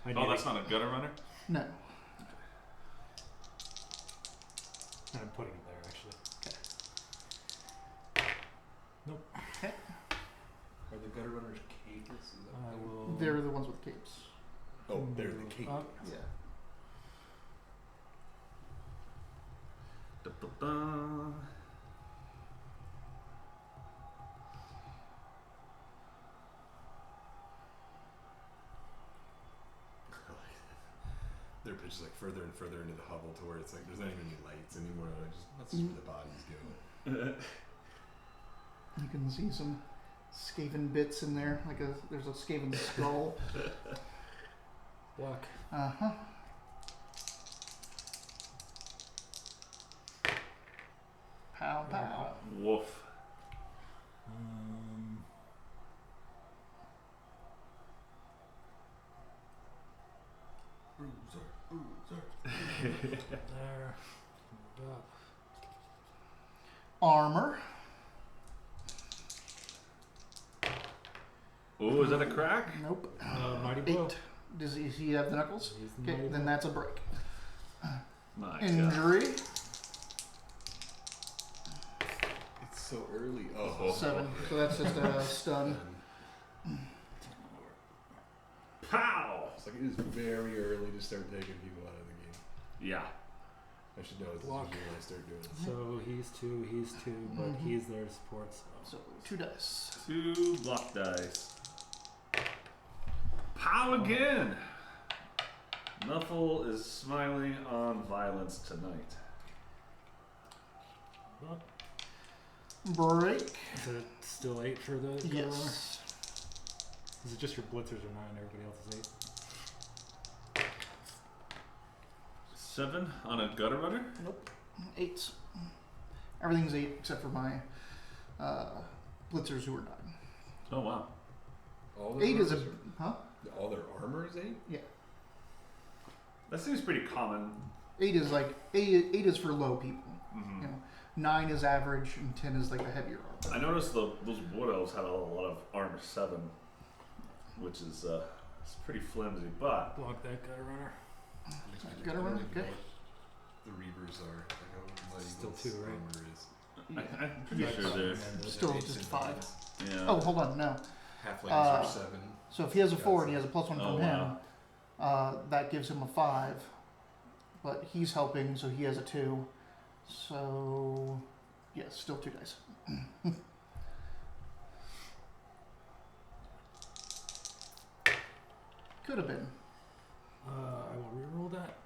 [SPEAKER 3] I
[SPEAKER 2] Oh, that's not a gutter runner?
[SPEAKER 1] no.
[SPEAKER 3] I'm putting him there, actually.
[SPEAKER 4] Are the gutter runners capeless? Is that
[SPEAKER 3] I
[SPEAKER 4] what
[SPEAKER 3] will.
[SPEAKER 1] They're the ones with capes.
[SPEAKER 4] Oh, they're the
[SPEAKER 3] move
[SPEAKER 4] cape.
[SPEAKER 3] up.
[SPEAKER 1] Yeah.
[SPEAKER 2] Da-da-da.
[SPEAKER 4] Their pitch is like further and further into the hovel to where it's like there's not even any lights anymore. That's just where the bodies go.
[SPEAKER 1] You can see some Skaven bits in there. There's a Skaven skull.
[SPEAKER 3] Block.
[SPEAKER 1] Uh-huh. Pow, pow.
[SPEAKER 2] Woof.
[SPEAKER 4] Broozerz.
[SPEAKER 3] There. Move up.
[SPEAKER 1] Armor.
[SPEAKER 2] Oh, is that a crack?
[SPEAKER 1] Nope.
[SPEAKER 3] Mighty blow.
[SPEAKER 1] 8. Does he have the knuckles?
[SPEAKER 3] He's the
[SPEAKER 1] Okay,
[SPEAKER 3] mighty
[SPEAKER 1] then
[SPEAKER 3] blow.
[SPEAKER 1] that's a break.
[SPEAKER 2] My God.
[SPEAKER 1] Injury.
[SPEAKER 4] It's so early. Oh,
[SPEAKER 1] 7. So that's just a stun.
[SPEAKER 2] Pow!
[SPEAKER 4] It's like it is very early to start taking people out of the game.
[SPEAKER 2] Yeah.
[SPEAKER 4] I should know this
[SPEAKER 3] Block.
[SPEAKER 4] usually when I start doing it.
[SPEAKER 3] So he's 2, but
[SPEAKER 1] Mhm.
[SPEAKER 3] he's there to support. So.
[SPEAKER 1] So 2 dice.
[SPEAKER 2] 2 block dice. Pow again! Nuffle is smiling on violence tonight.
[SPEAKER 3] Well,
[SPEAKER 1] Break.
[SPEAKER 3] is it still 8 for the gutter runner?
[SPEAKER 1] Yes.
[SPEAKER 3] Is it just your blitzers or 9? Everybody else is 8.
[SPEAKER 2] 7 on a gutter runner?
[SPEAKER 1] Nope. 8. Everything's 8 except for my blitzers who are 9.
[SPEAKER 2] Oh, wow.
[SPEAKER 4] All their
[SPEAKER 1] 8 is a...
[SPEAKER 4] armors
[SPEAKER 1] Huh?
[SPEAKER 4] all their armor is 8?
[SPEAKER 1] Yeah.
[SPEAKER 2] That seems pretty common.
[SPEAKER 1] 8 is like... 8 is for low people.
[SPEAKER 2] Mm-hmm.
[SPEAKER 1] You know, 9 is average and 10 is like the heavier armor.
[SPEAKER 2] I noticed those wood elves had a lot of armor 7, which is it's pretty flimsy, but
[SPEAKER 3] Block that gutter runner.
[SPEAKER 1] Gutter runner? Okay.
[SPEAKER 4] The Reavers are. Like how Mighty
[SPEAKER 3] Still
[SPEAKER 4] Wolf's
[SPEAKER 3] 2, right?
[SPEAKER 4] armor is.
[SPEAKER 2] I'm pretty
[SPEAKER 1] Yeah.
[SPEAKER 2] sure they're.
[SPEAKER 1] Still
[SPEAKER 4] Eights
[SPEAKER 1] just
[SPEAKER 4] and
[SPEAKER 1] 5.
[SPEAKER 4] nines.
[SPEAKER 2] Yeah.
[SPEAKER 1] Oh, hold on. No.
[SPEAKER 4] Halflings
[SPEAKER 1] Uh,
[SPEAKER 4] are 7.
[SPEAKER 1] So if he has a 4 and he has a +1 from
[SPEAKER 2] Oh,
[SPEAKER 1] him, that gives him a 5. But he's helping, so he has a 2. So, yes, still 2 dice. Could have been.
[SPEAKER 3] I will reroll that.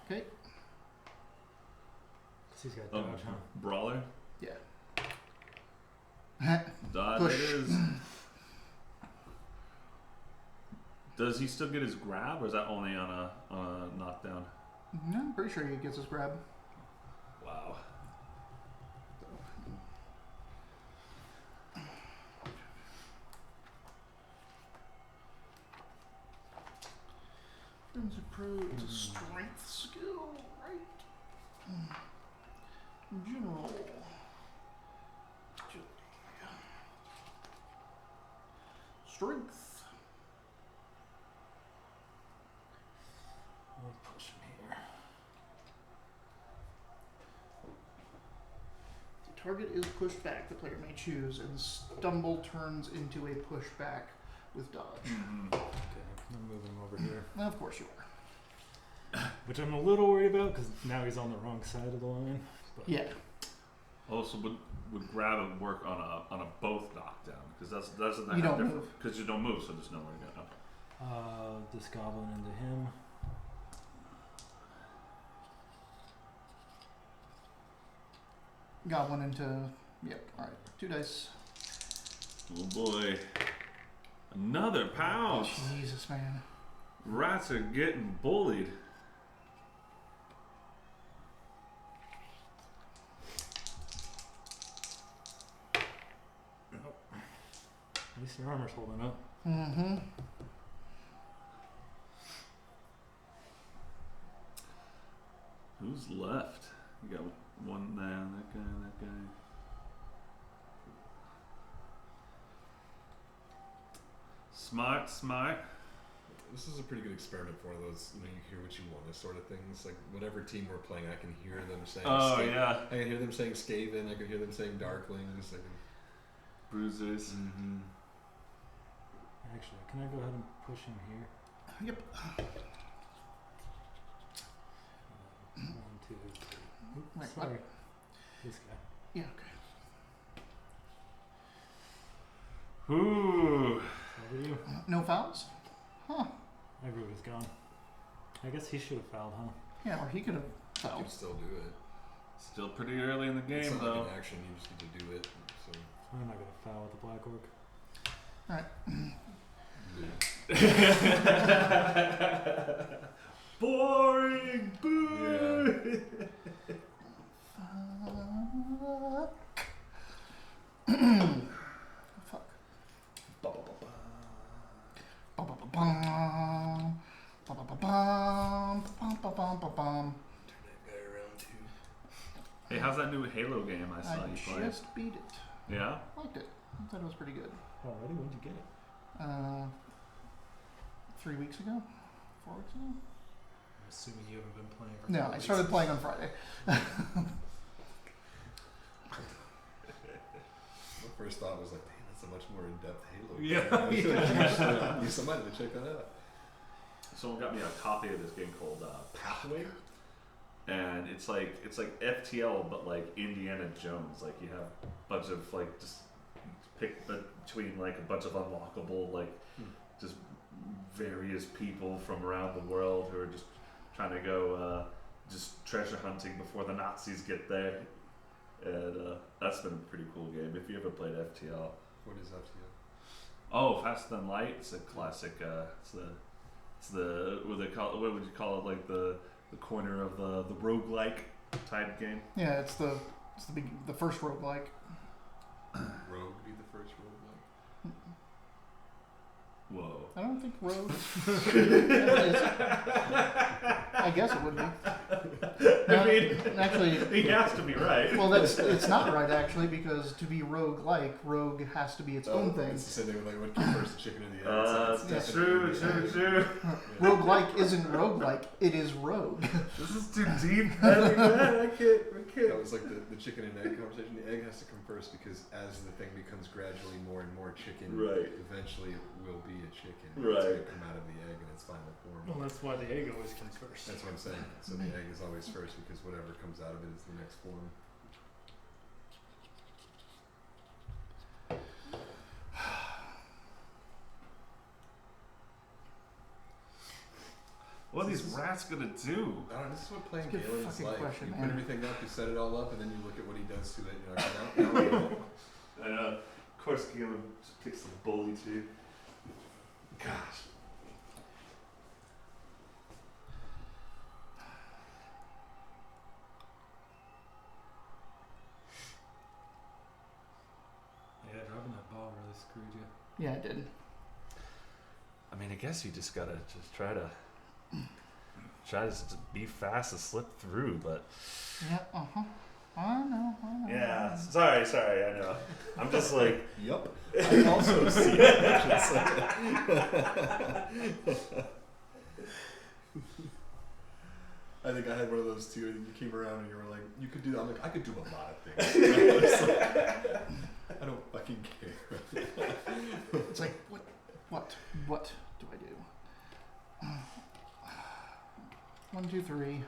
[SPEAKER 1] Okay.
[SPEAKER 3] Because he's got
[SPEAKER 2] Oh,
[SPEAKER 3] dodge, huh?
[SPEAKER 2] brawler.
[SPEAKER 1] Yeah.
[SPEAKER 2] Dodge
[SPEAKER 1] Push.
[SPEAKER 2] it is. Does he still get his grab, or is that only on a knockdown?
[SPEAKER 1] No, I'm pretty sure he gets his grab.
[SPEAKER 2] Wow.
[SPEAKER 1] It's a strength skill, right? General. Strength.
[SPEAKER 3] We'll push him here.
[SPEAKER 1] target is pushed back, the player may choose, and stumble turns into a pushback with dodge.
[SPEAKER 2] Mm-hmm.
[SPEAKER 3] Okay, I'm moving him over here.
[SPEAKER 1] Well, of course you are.
[SPEAKER 3] Which I'm a little worried about because now he's on the wrong side of the line. But
[SPEAKER 1] Yeah.
[SPEAKER 2] Also, would grab and work on a both knockdown because that's
[SPEAKER 1] You don't move.
[SPEAKER 2] because you don't move, so there's nowhere to go.
[SPEAKER 3] this goblin into him.
[SPEAKER 1] Goblin into. Yep. All right. 2 dice.
[SPEAKER 2] Oh boy, another pounce.
[SPEAKER 1] Jesus, man.
[SPEAKER 2] Rats are getting bullied.
[SPEAKER 3] At least your armor's holding up.
[SPEAKER 1] Mm-hmm.
[SPEAKER 2] Who's left? You got one there, that guy. Smart.
[SPEAKER 4] This is a pretty good experiment for one of those, you hear what you want, sort of things. Like whatever team we're playing, I can hear them saying.
[SPEAKER 2] Oh yeah.
[SPEAKER 4] I can hear them saying Skaven. I can hear them saying Darklings.
[SPEAKER 2] Bruisers.
[SPEAKER 4] Mm-hmm.
[SPEAKER 3] Actually, can I go ahead and push him here?
[SPEAKER 1] Yep.
[SPEAKER 3] 1, 2, 3. Oops,
[SPEAKER 1] Wait,
[SPEAKER 3] sorry. This guy.
[SPEAKER 1] Yeah. Okay.
[SPEAKER 2] Ooh.
[SPEAKER 3] Over you.
[SPEAKER 1] No fouls? Huh.
[SPEAKER 3] Everybody's gone. I guess he should have fouled, huh?
[SPEAKER 1] Yeah, or he could have
[SPEAKER 4] You
[SPEAKER 1] fouled.
[SPEAKER 4] can still do it.
[SPEAKER 2] Still pretty early in the
[SPEAKER 4] It's
[SPEAKER 2] game
[SPEAKER 4] not
[SPEAKER 2] though.
[SPEAKER 4] like an action. You just need to do it. So.
[SPEAKER 3] I'm not gonna foul with the black orc.
[SPEAKER 2] Boring. Boo.
[SPEAKER 1] Fuck.
[SPEAKER 4] Turn that guy around too.
[SPEAKER 2] Hey, how's that new Halo game I saw
[SPEAKER 1] I
[SPEAKER 2] you play?
[SPEAKER 1] just beat it.
[SPEAKER 2] Yeah.
[SPEAKER 1] Liked it. I thought it was pretty good.
[SPEAKER 3] Already? When'd you get it?
[SPEAKER 1] 3 weeks ago? 4 weeks ago?
[SPEAKER 3] I'm assuming you haven't been playing for
[SPEAKER 1] No,
[SPEAKER 3] 4
[SPEAKER 1] I
[SPEAKER 3] weeks.
[SPEAKER 1] started playing on Friday.
[SPEAKER 4] My first thought was like, damn, that's a much more in-depth Halo.
[SPEAKER 3] Yeah.
[SPEAKER 4] Yeah. Need somebody to check that out.
[SPEAKER 2] Someone got me a copy of this game called Pathway, and it's like FTL but like Indiana Jones. Like you have a bunch of like just pick between like a bunch of unlockable like just various people from around the world who are just trying to go just treasure hunting before the Nazis get there. And that's been a pretty cool game if you ever played FTL.
[SPEAKER 4] What is FTL?
[SPEAKER 2] Oh, Faster Than Light. It's a classic. It's the what would you call it? Like the corner of the roguelike type game.
[SPEAKER 1] Yeah, it's the first roguelike.
[SPEAKER 4] Rogue be the first roguelike?
[SPEAKER 2] Whoa.
[SPEAKER 1] I don't think Rogue. I guess it would be.
[SPEAKER 2] I mean,
[SPEAKER 1] actually,
[SPEAKER 2] he has to be right.
[SPEAKER 1] well, it's not right actually, because to be rogue-like, rogue has to be its own thing.
[SPEAKER 4] It's the same thing with like what came first, the chicken or the egg. So it's
[SPEAKER 2] That's
[SPEAKER 4] definitely-
[SPEAKER 2] true.
[SPEAKER 1] Rogue-like isn't roguelike; it is rogue.
[SPEAKER 2] This is too deep. I can't.
[SPEAKER 4] That was like the chicken and egg conversation. The egg has to come first because as the thing becomes gradually more and more chicken,
[SPEAKER 2] Right.
[SPEAKER 4] eventually it will be a chicken.
[SPEAKER 2] Right.
[SPEAKER 4] It's going to come out of the egg in its final form.
[SPEAKER 3] Well, that's why the egg always comes first.
[SPEAKER 4] That's what I'm saying. So the egg is always first because whatever comes out of it is the next form.
[SPEAKER 2] What are these rats gonna do?
[SPEAKER 4] I don't know, this is what playing
[SPEAKER 1] That's a good
[SPEAKER 4] Galen is
[SPEAKER 1] fucking
[SPEAKER 4] like.
[SPEAKER 1] question,
[SPEAKER 4] You
[SPEAKER 1] man.
[SPEAKER 4] put everything up, you set it all up, and then you look at what he does to it. And you're like, no.
[SPEAKER 2] And of course, Galen just picks the bully too. Gosh.
[SPEAKER 3] Yeah, dropping that ball really screwed you.
[SPEAKER 1] Yeah, it did.
[SPEAKER 2] I mean, I guess you just gotta just try to just be fast and slip through, but
[SPEAKER 1] Yeah. I know.
[SPEAKER 2] yeah. Sorry, I know. I'm just like,
[SPEAKER 4] Yup. I also see it. I think I had one of those too. And you came around and you were like, you could do that. I'm like, I could do a lot of things. I don't fucking care.
[SPEAKER 1] It's like, what do I do? 1, 2, 3,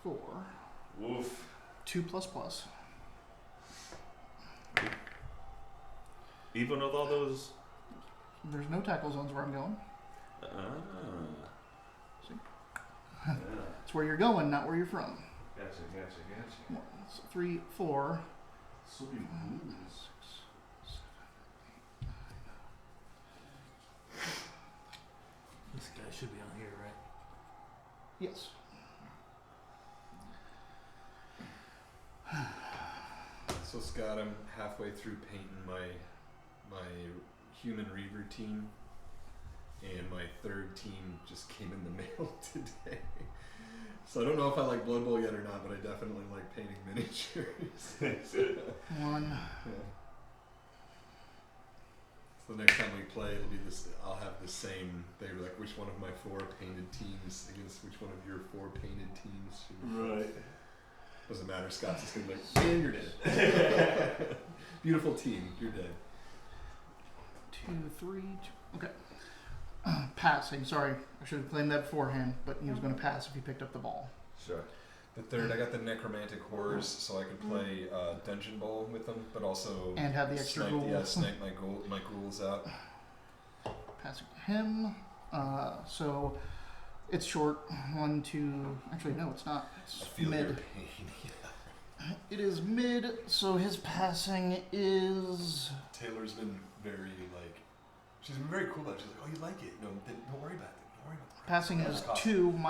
[SPEAKER 1] 4.
[SPEAKER 2] Woof.
[SPEAKER 1] 2 plus.
[SPEAKER 2] Even with all those.
[SPEAKER 1] There's no tackle zones where I'm going. See?
[SPEAKER 2] Yeah.
[SPEAKER 1] It's where you're going, not where you're from.
[SPEAKER 2] Gotcha.
[SPEAKER 1] 1, 3, 4.
[SPEAKER 2] So many moves.
[SPEAKER 1] 6, 7, 8, 9.
[SPEAKER 3] This guy should be on here, right?
[SPEAKER 1] Yes.
[SPEAKER 4] So Scott, I'm halfway through painting my human reaver team, and my third team just came in the mail today. So I don't know if I like Blood Bowl yet or not, but I definitely like painting miniatures.
[SPEAKER 1] 1.
[SPEAKER 4] Yeah. So the next time we play, it'll be this. I'll have the same. They were like, which one of my 4 painted teams against which one of your 4 painted teams?
[SPEAKER 2] Right.
[SPEAKER 4] Doesn't matter. Scott's just gonna be like, and you're dead. Beautiful team, you're dead.
[SPEAKER 1] 2, 3, 2. Okay. Passing. Sorry, I should have claimed that beforehand, but he was going to pass if he picked up the ball.
[SPEAKER 2] Sure.
[SPEAKER 4] The third, I got the necromantic horrors, so I could play dungeon bowl with them, but also
[SPEAKER 1] And have the extra
[SPEAKER 4] snipe,
[SPEAKER 1] goal.
[SPEAKER 4] yeah, snipe my ghouls out.
[SPEAKER 1] Passing to him. So it's short. 1, 2. Actually, no, it's not. It's
[SPEAKER 4] I feel
[SPEAKER 1] mid.
[SPEAKER 4] your pain.
[SPEAKER 1] It is mid, so his passing is.
[SPEAKER 4] Taylor's been very she's been very cool about it. She's like, oh, you like it? No, then don't worry about it. Don't worry about the
[SPEAKER 1] Passing is
[SPEAKER 4] cost.
[SPEAKER 1] 2 -1
[SPEAKER 4] And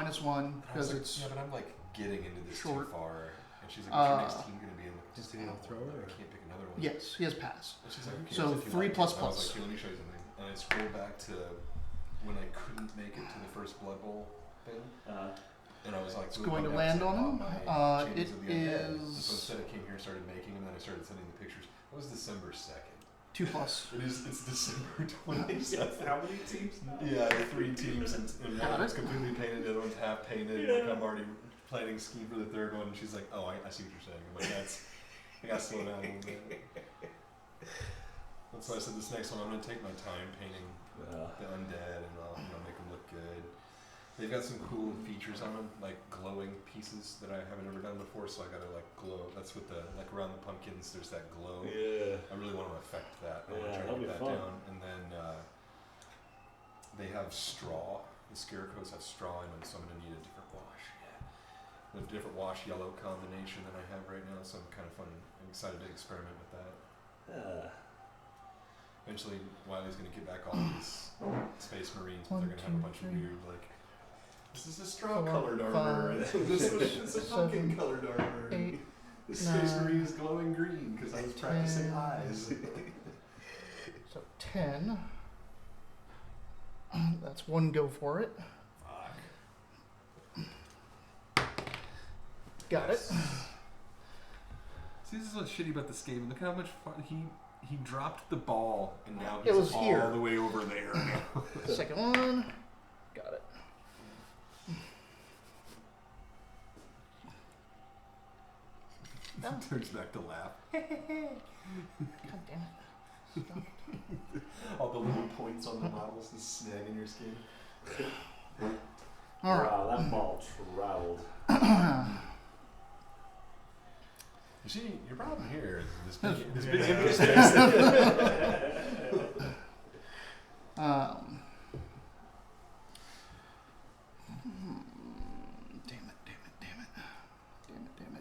[SPEAKER 4] I was
[SPEAKER 1] because
[SPEAKER 4] like,
[SPEAKER 1] it's.
[SPEAKER 4] yeah, but I'm like getting into this
[SPEAKER 1] short.
[SPEAKER 4] too far. And she's like, what's your next team gonna be? I'm like,
[SPEAKER 3] Just did he not throw it,
[SPEAKER 4] I
[SPEAKER 3] or-
[SPEAKER 4] can't pick another one.
[SPEAKER 1] Yes, he has pass.
[SPEAKER 4] And she's like, okay,
[SPEAKER 1] So
[SPEAKER 4] if you
[SPEAKER 1] 3
[SPEAKER 4] like
[SPEAKER 1] plus
[SPEAKER 4] it. And I was
[SPEAKER 1] plus.
[SPEAKER 4] like, here, let me show you something. And I scrolled back to when I couldn't make it to the first Blood Bowl thing. And I was like,
[SPEAKER 1] It's going to land on him. It
[SPEAKER 4] And so
[SPEAKER 1] is
[SPEAKER 4] instead, I came here, started making them, and then I started sending the pictures. It was December 2nd.
[SPEAKER 1] 2 plus.
[SPEAKER 4] It's December 27th.
[SPEAKER 2] How many teams?
[SPEAKER 4] Yeah, 3 teams, and one was completely painted, the other one's half painted.
[SPEAKER 2] Yeah.
[SPEAKER 4] Like I'm already planning a scheme for the third one, and she's like, "Oh, I see what you're saying." I'm like, I gotta slow down a little bit. That's why I said this next one, I'm gonna take my time painting the undead, and I'll make them look good. They've got some cool features on them, like glowing pieces that I haven't ever done before. So I gotta glow. That's with the around the pumpkins. There's that glow.
[SPEAKER 2] Yeah.
[SPEAKER 4] I really want to affect that. I want
[SPEAKER 2] Yeah,
[SPEAKER 4] to try
[SPEAKER 2] that'll
[SPEAKER 4] to
[SPEAKER 2] be
[SPEAKER 4] get that
[SPEAKER 2] fun.
[SPEAKER 4] down. And then they have straw. The scarecrows have straw in them, so I'm going to need a different wash. Yeah. A different wash yellow combination than I have right now, so I'm kind of fun. I'm excited to experiment with that. Eventually, Wiley's going to get back all these Space Marines, but they're going to have a bunch of weird, this is a straw
[SPEAKER 1] 4,
[SPEAKER 4] colored armor.
[SPEAKER 1] 5,
[SPEAKER 4] This is a pumpkin
[SPEAKER 1] 7,
[SPEAKER 4] colored armor.
[SPEAKER 1] 8,
[SPEAKER 4] The Space
[SPEAKER 1] 9,
[SPEAKER 4] Marine is glowing green because I was practicing
[SPEAKER 1] 10.
[SPEAKER 4] eyes.
[SPEAKER 1] So 10. That's 1 go for it.
[SPEAKER 4] Fuck.
[SPEAKER 1] Got it.
[SPEAKER 4] See, this is what's shitty about this game. Look how much fun he dropped the ball, and now
[SPEAKER 1] It
[SPEAKER 4] he's
[SPEAKER 1] was
[SPEAKER 4] all
[SPEAKER 1] here.
[SPEAKER 4] the way over there.
[SPEAKER 1] Second one. Got it. Oh.
[SPEAKER 4] Turns back to laugh.
[SPEAKER 1] God damn it. Stop.
[SPEAKER 4] All the little points on the models just snag in your skin.
[SPEAKER 1] All right.
[SPEAKER 2] Wow, that ball traveled.
[SPEAKER 4] You see, your problem here is this big
[SPEAKER 3] Yeah.
[SPEAKER 4] empty space.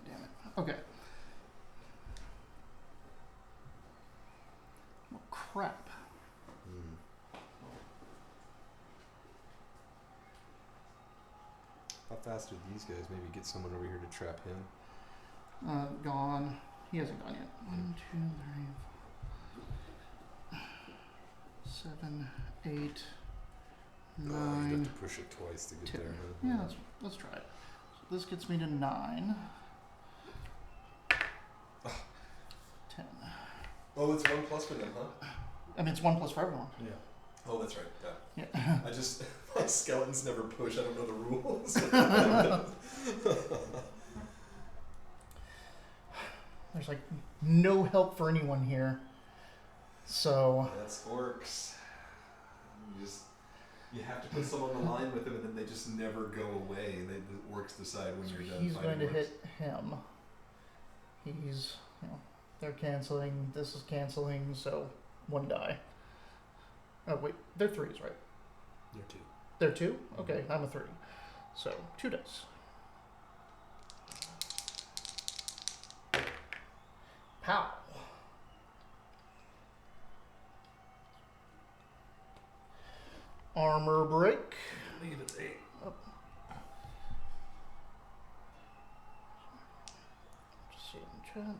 [SPEAKER 1] Damn it. Okay. Well, crap.
[SPEAKER 4] How fast are these guys? Maybe get someone over here to trap him.
[SPEAKER 1] Gone. He hasn't gone yet. 1, 2, 3, 7, 8, 9.
[SPEAKER 4] you have to push it twice to get
[SPEAKER 1] 10.
[SPEAKER 4] there.
[SPEAKER 1] Yeah, let's try it. So this gets me to 9. 10.
[SPEAKER 4] Oh, it's 1+ for them, huh?
[SPEAKER 1] I mean, it's 1+ for everyone.
[SPEAKER 3] Yeah.
[SPEAKER 4] Oh, that's right. Yeah.
[SPEAKER 1] Yeah.
[SPEAKER 4] I just Skeletons never push. I don't know the rules.
[SPEAKER 1] There's like no help for anyone here. So
[SPEAKER 4] That's orcs. You have to put someone on the line with them, and then they just never go away. The orcs decide when you're done.
[SPEAKER 1] he's going to
[SPEAKER 4] orcs.
[SPEAKER 1] hit him. He's, they're canceling. This is canceling. So 1 die. Oh wait, they're 3s, right?
[SPEAKER 3] You're 2.
[SPEAKER 1] They're 2. Okay, I'm a 3. So 2 dice. Pow. Armor break.
[SPEAKER 3] Leave it 8.
[SPEAKER 1] Just see it in chat.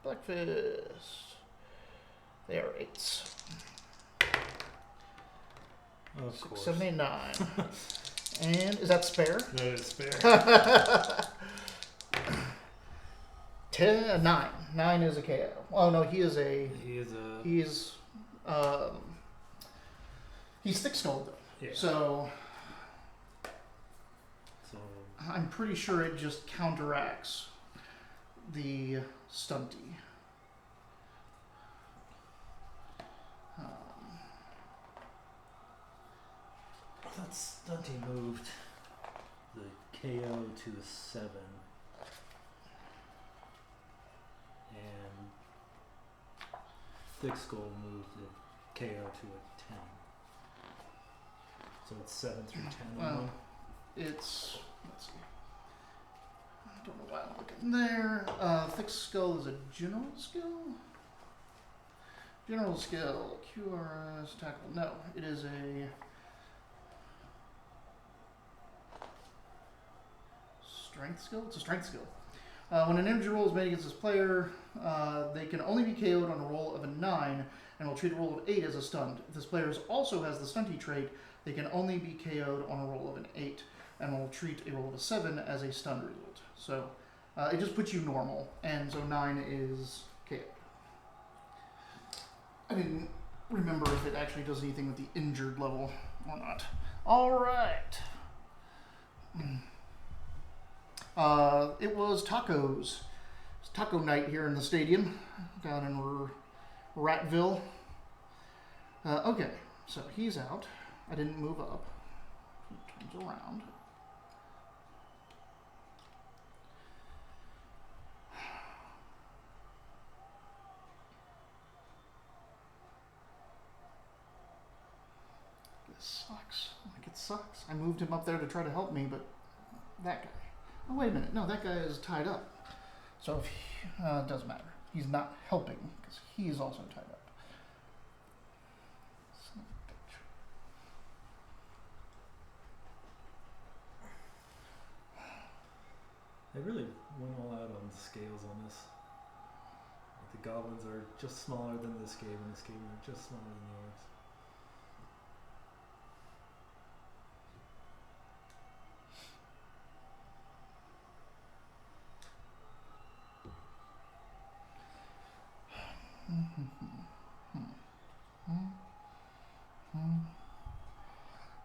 [SPEAKER 1] Black Fist. They are 8s.
[SPEAKER 3] Of
[SPEAKER 1] 6,
[SPEAKER 3] course.
[SPEAKER 1] 7, 8, 9. And is that spare?
[SPEAKER 3] That is spare.
[SPEAKER 1] 9. 9 is a KO. Oh no, he is a.
[SPEAKER 3] He is a.
[SPEAKER 1] He's thick skulled though.
[SPEAKER 3] Yeah.
[SPEAKER 1] So
[SPEAKER 3] So
[SPEAKER 1] I'm pretty sure it just counteracts the stunty.
[SPEAKER 3] I thought Stunty moved the KO to a 7. And Thick Skull moved the KO to a 10. So it's 7 through 10.
[SPEAKER 1] Well, it's, let's see. I don't know why I'm looking there. Thick Skull is a general skill. General skill, QRS tackle. No, it is a strength skill. It's a strength skill. When an energy roll is made against this player, they can only be KO'd on a roll of a 9 and will treat a roll of 8 as a stunned. If this player also has the stunty trait, they can only be KO'd on a roll of an 8 and will treat a roll of a 7 as a stunned result. So it just puts you normal, and so 9 is KO'd. I didn't remember if it actually does anything with the injured level or not. All right. It was tacos. It's taco night here in the stadium down in Ratville. Okay, so he's out. I didn't move up. He turns around. This sucks. Like, it sucks. I moved him up there to try to help me, but that guy. Oh, wait a minute. No, that guy is tied up. So if he, it doesn't matter. He's not helping because he is also tied up. Son of a bitch.
[SPEAKER 3] They really went all out on the scales on this. Like the goblins are just smaller than this game, and this game are just smaller than the orcs.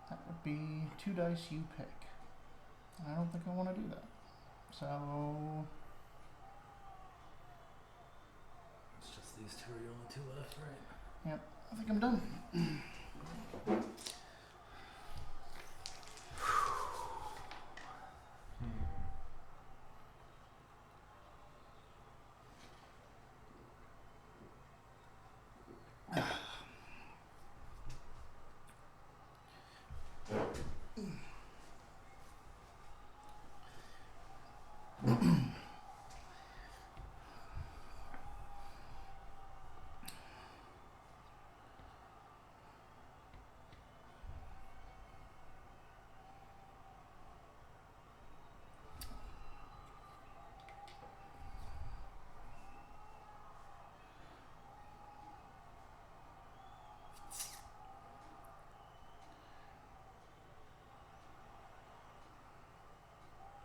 [SPEAKER 1] That would be 2 dice you pick. I don't think I want to do that. So
[SPEAKER 3] It's just these 2 are the only 2 left, right?
[SPEAKER 1] I think I'm done.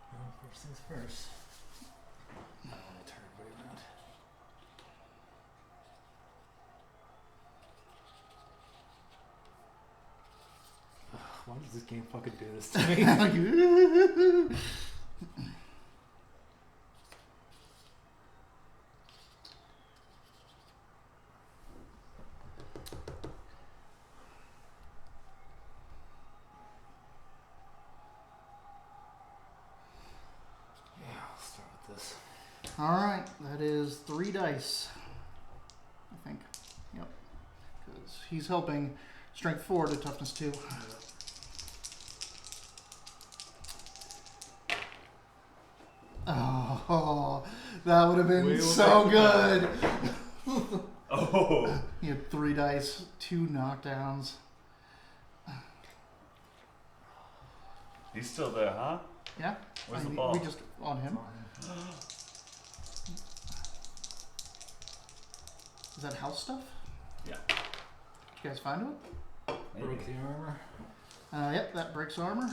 [SPEAKER 3] Well, first things first. I don't want to turn everybody around. Why does this game fucking do this to me? Yeah, I'll start with this.
[SPEAKER 1] All right, that is 3 dice. I think. Yep. Because he's helping strength 4 to toughness 2. Oh, that would have been so good.
[SPEAKER 2] Oh,
[SPEAKER 1] He had 3 dice, 2 knockdowns.
[SPEAKER 2] he's still there, huh?
[SPEAKER 1] Yeah.
[SPEAKER 2] Where's the
[SPEAKER 1] We
[SPEAKER 2] ball?
[SPEAKER 1] just on him. Is that house stuff?
[SPEAKER 2] Yeah.
[SPEAKER 1] Did you guys find it?
[SPEAKER 3] Broke the armor.
[SPEAKER 1] Yep, that breaks armor.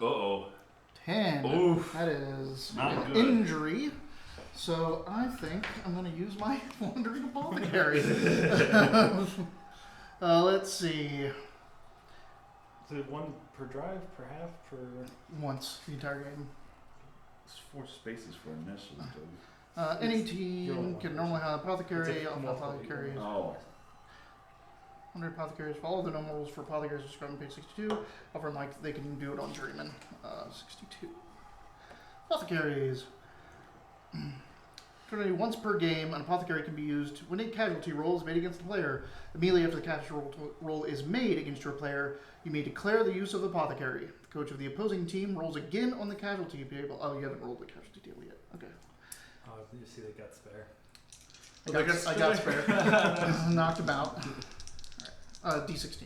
[SPEAKER 2] Uh-oh.
[SPEAKER 1] 10.
[SPEAKER 2] Oof.
[SPEAKER 1] That is
[SPEAKER 2] Not
[SPEAKER 1] an
[SPEAKER 2] good.
[SPEAKER 1] injury. So I think I'm going to use my Wandering Apothecary. Let's see.
[SPEAKER 3] Is it 1 per drive, per half, per...
[SPEAKER 1] Once the entire game.
[SPEAKER 2] It's 4 spaces for initials, dude.
[SPEAKER 1] Any
[SPEAKER 3] You're
[SPEAKER 1] team
[SPEAKER 3] only
[SPEAKER 1] can
[SPEAKER 3] one
[SPEAKER 1] normally have
[SPEAKER 3] It's
[SPEAKER 1] apothecary.
[SPEAKER 3] a multiple
[SPEAKER 1] Apothecaries.
[SPEAKER 2] Oh.
[SPEAKER 1] 100 apothecaries. Follow the normal rules for apothecaries described on page 62. However, like they can do it on Journeyman. 62. Apothecaries. Turn once per game, an apothecary can be used when a casualty roll is made against the player. Immediately after the casualty roll is made against your player, you may declare the use of the apothecary. The coach of the opposing team rolls again on the casualty table. Oh, you haven't rolled the casualty table yet. Okay.
[SPEAKER 3] Oh, you see they got spare.
[SPEAKER 1] I got spare. Knocked him out. Alright. D16.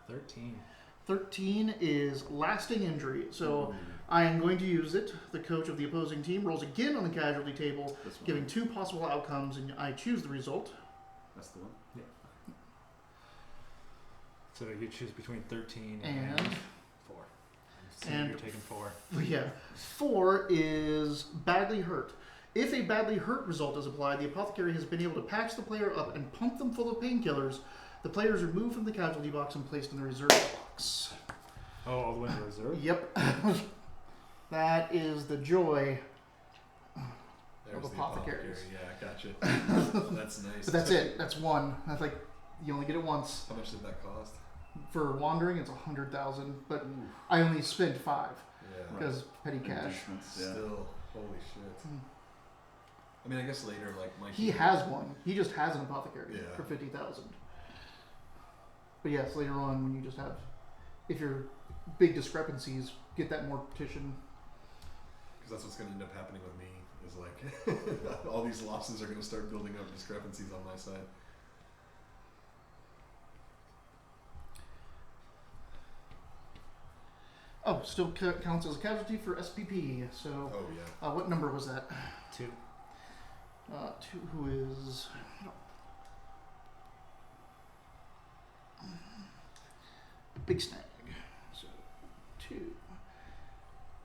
[SPEAKER 3] 13.
[SPEAKER 1] 13 is lasting injury. So I am going to use it. The coach of the opposing team rolls again on the casualty table,
[SPEAKER 2] This one.
[SPEAKER 1] giving 2 possible outcomes, and I choose the result.
[SPEAKER 2] That's the one.
[SPEAKER 3] So you choose between 13
[SPEAKER 1] And
[SPEAKER 3] 4. So
[SPEAKER 1] and-
[SPEAKER 3] you're taking 4.
[SPEAKER 1] Yeah. 4 is badly hurt. If a badly hurt result is applied, the apothecary has been able to patch the player up and pump them full of painkillers. The player is removed from the casualty box and placed in the reserve box.
[SPEAKER 3] Oh, all the way to reserve?
[SPEAKER 1] Yep. That is the joy.
[SPEAKER 4] There's the
[SPEAKER 1] apothecaries.
[SPEAKER 4] Yeah, gotcha. That's nice.
[SPEAKER 1] But that's it. That's 1. That's like, you only get it once.
[SPEAKER 4] How much did that cost?
[SPEAKER 1] For wandering, it's 100,000, but I only spent 5
[SPEAKER 4] Yeah.
[SPEAKER 1] because petty cash.
[SPEAKER 2] Inducements, yeah.
[SPEAKER 4] Still, holy shit. I mean, I guess later, like my
[SPEAKER 1] He has one. He just has an apothecary
[SPEAKER 4] Yeah.
[SPEAKER 1] for 50,000. But yes, later on when you just have, if you're big discrepancies, get that mortician.
[SPEAKER 4] Because that's what's going to end up happening with me. Is like all these losses are going to start building up discrepancies on my side.
[SPEAKER 1] Oh, still counts as a casualty for SPP. So,
[SPEAKER 4] Oh yeah.
[SPEAKER 1] what number was that?
[SPEAKER 3] 2.
[SPEAKER 1] 2, who is Big Snag. So 2,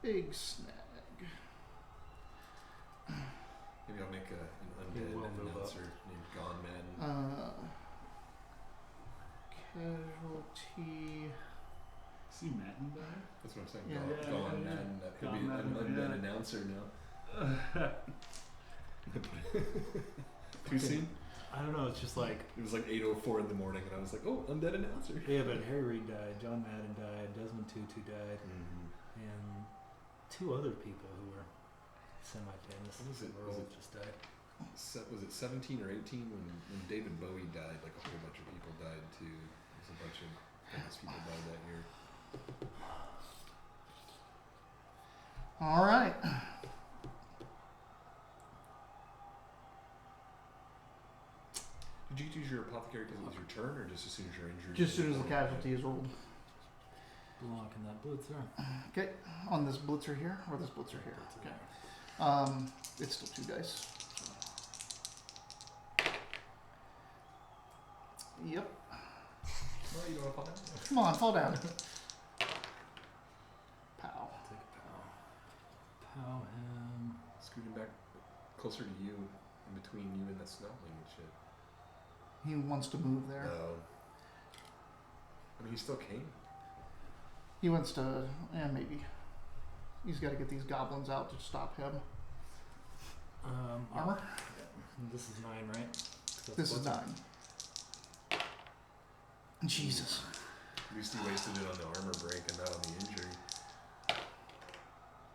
[SPEAKER 1] Big Snag.
[SPEAKER 4] Maybe I'll make an
[SPEAKER 3] He will
[SPEAKER 4] undead
[SPEAKER 3] move
[SPEAKER 4] announcer named Gone Madden.
[SPEAKER 1] Casualty.
[SPEAKER 2] See Madden die?
[SPEAKER 4] That's what I'm saying.
[SPEAKER 1] Yeah.
[SPEAKER 2] Yeah,
[SPEAKER 4] Gone
[SPEAKER 2] yeah,
[SPEAKER 4] Madden. That could
[SPEAKER 2] Gone
[SPEAKER 4] be
[SPEAKER 2] Madden,
[SPEAKER 4] an undead
[SPEAKER 2] yeah.
[SPEAKER 4] announcer now. Too soon?
[SPEAKER 3] I don't know, it's just like,
[SPEAKER 4] It was like 8:04 in the morning, and I was like, "Oh, undead announcer."
[SPEAKER 3] yeah, but Harry Reid died, John Madden died, Desmond Tutu died, and 2 other people who were semi-famous
[SPEAKER 4] What was
[SPEAKER 3] in
[SPEAKER 4] it?
[SPEAKER 3] the
[SPEAKER 4] Was
[SPEAKER 3] world
[SPEAKER 4] it-
[SPEAKER 3] just died.
[SPEAKER 4] Was it 17 or 18 when David Bowie died? Like a whole bunch of people died too. There's a bunch of famous people died that year.
[SPEAKER 1] All right.
[SPEAKER 4] Did you use your apothecary because it was your turn, or just as soon as you're injured?
[SPEAKER 1] Just as soon as the casualty is rolled.
[SPEAKER 3] Blocking that blitzer.
[SPEAKER 1] Okay, on this blitzer here, or this blitzer here. Okay. It's still 2 dice. Yep.
[SPEAKER 4] No, you don't have to.
[SPEAKER 1] Come on, fall down. Pow.
[SPEAKER 3] Take a pow. Pow him.
[SPEAKER 4] Scoot him back closer to you, in between you and that snowling and shit.
[SPEAKER 1] He wants to move there.
[SPEAKER 4] No. I mean, he still came.
[SPEAKER 1] He wants to, maybe. He's got to get these goblins out to stop him. Armor?
[SPEAKER 3] This is 9, right?
[SPEAKER 1] This is 9. Jesus.
[SPEAKER 4] At least he wasted it on the armor break and not on the injury.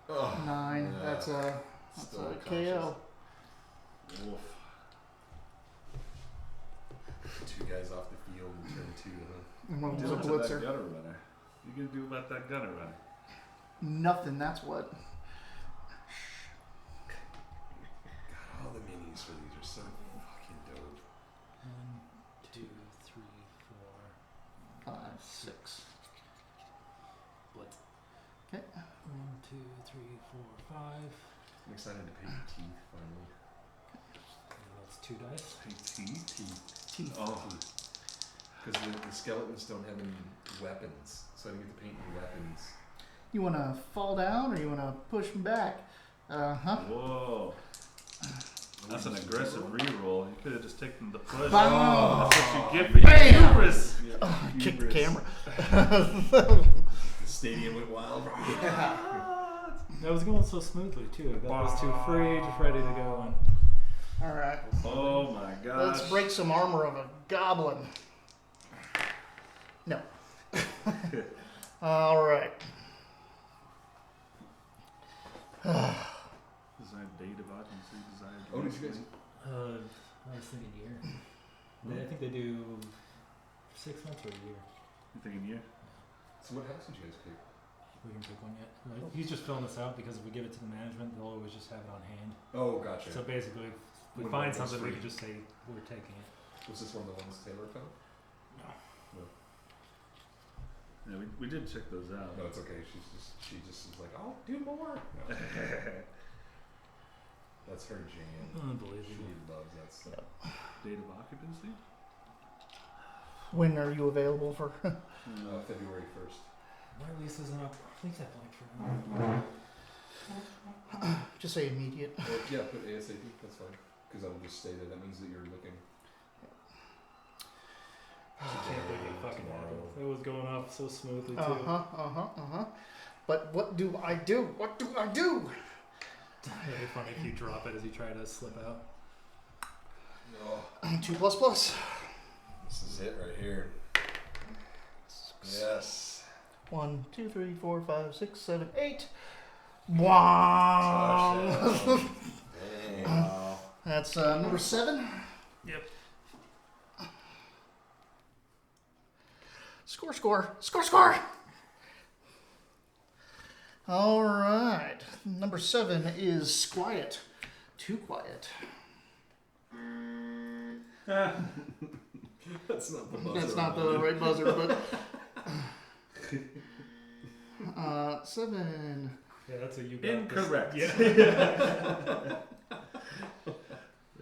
[SPEAKER 4] Oh,
[SPEAKER 1] 9.
[SPEAKER 4] yeah.
[SPEAKER 1] That's a
[SPEAKER 4] Still
[SPEAKER 1] KO.
[SPEAKER 2] Wolf.
[SPEAKER 4] 2 guys off the field in turn 2, huh?
[SPEAKER 1] And one
[SPEAKER 2] What
[SPEAKER 1] was a
[SPEAKER 2] do to that
[SPEAKER 1] blitzer.
[SPEAKER 2] gutter runner? You gonna do about that gutter runner?
[SPEAKER 1] Nothing, that's what.
[SPEAKER 4] God, all the minis for these are so fucking dope.
[SPEAKER 3] 1, 2, 3, 4,
[SPEAKER 1] 5, 6.
[SPEAKER 3] Blitz.
[SPEAKER 1] Okay.
[SPEAKER 3] 1, 2, 3, 4, 5.
[SPEAKER 4] I'm excited to paint teeth finally.
[SPEAKER 3] That's 2 dice.
[SPEAKER 2] Paint teeth?
[SPEAKER 1] Teeth.
[SPEAKER 2] Oh.
[SPEAKER 4] Because the skeletons don't have any weapons, so I didn't get to paint any weapons.
[SPEAKER 1] You want to fall down or you want to push him back?
[SPEAKER 2] Whoa. That's an aggressive reroll. You could have just taken the push.
[SPEAKER 1] Bam!
[SPEAKER 2] That's what you get for your
[SPEAKER 1] Bam!
[SPEAKER 2] hubris.
[SPEAKER 4] Yeah,
[SPEAKER 1] Oh, I kicked the
[SPEAKER 4] hubris.
[SPEAKER 1] camera.
[SPEAKER 4] The stadium went wild. Yeah.
[SPEAKER 3] That was going so smoothly too. I got those 2 free, just ready to go.
[SPEAKER 1] All right.
[SPEAKER 2] Oh my gosh.
[SPEAKER 1] Let's break some armor of a goblin. No. All right.
[SPEAKER 2] Desired date of occupancy, desired.
[SPEAKER 4] Oh, did you guys?
[SPEAKER 3] I was thinking year. I think they do 6 months or a year.
[SPEAKER 2] You thinking year?
[SPEAKER 4] So what house did you guys pick?
[SPEAKER 3] We can pick one yet. Right? He's just filling this out because if we give it to the management, they'll always just have it on hand.
[SPEAKER 4] Oh, gotcha.
[SPEAKER 3] So basically, if we
[SPEAKER 4] When
[SPEAKER 3] find
[SPEAKER 4] one goes
[SPEAKER 3] something, we
[SPEAKER 4] free.
[SPEAKER 3] can just say we're taking it.
[SPEAKER 4] Was this one of the ones Taylor found?
[SPEAKER 2] Yeah, we did check those out.
[SPEAKER 4] No, it's okay. She just is like, I'll do more. No. That's her jam. She
[SPEAKER 3] Unbelievable.
[SPEAKER 4] loves that stuff.
[SPEAKER 2] Date of occupancy?
[SPEAKER 1] When are you available for?
[SPEAKER 4] February 1st.
[SPEAKER 3] My lease isn't up. Leave that blank for now.
[SPEAKER 1] Just say immediate.
[SPEAKER 4] Well, yeah, put ASAP. That's fine. Because I'll just say that means that you're looking.
[SPEAKER 3] I can't believe it fucking happened. It was going off so smoothly too.
[SPEAKER 1] But what do I do? What do I do?
[SPEAKER 3] It'd be funny if you drop it as you try to slip out.
[SPEAKER 4] No.
[SPEAKER 1] 2++.
[SPEAKER 4] This is it right here. Yes.
[SPEAKER 1] 1, 2, 3, 4, 5, 6, 7, 8. Wow.
[SPEAKER 4] Touchdown. Dang.
[SPEAKER 2] Wow.
[SPEAKER 1] That's number 7.
[SPEAKER 3] Yep.
[SPEAKER 1] Score. All right. Number 7 is quiet. Too quiet.
[SPEAKER 4] That's not the buzzer.
[SPEAKER 1] That's not the right buzzer, but 7.
[SPEAKER 3] Yeah, that's what you got.
[SPEAKER 2] Incorrect.
[SPEAKER 3] Yeah.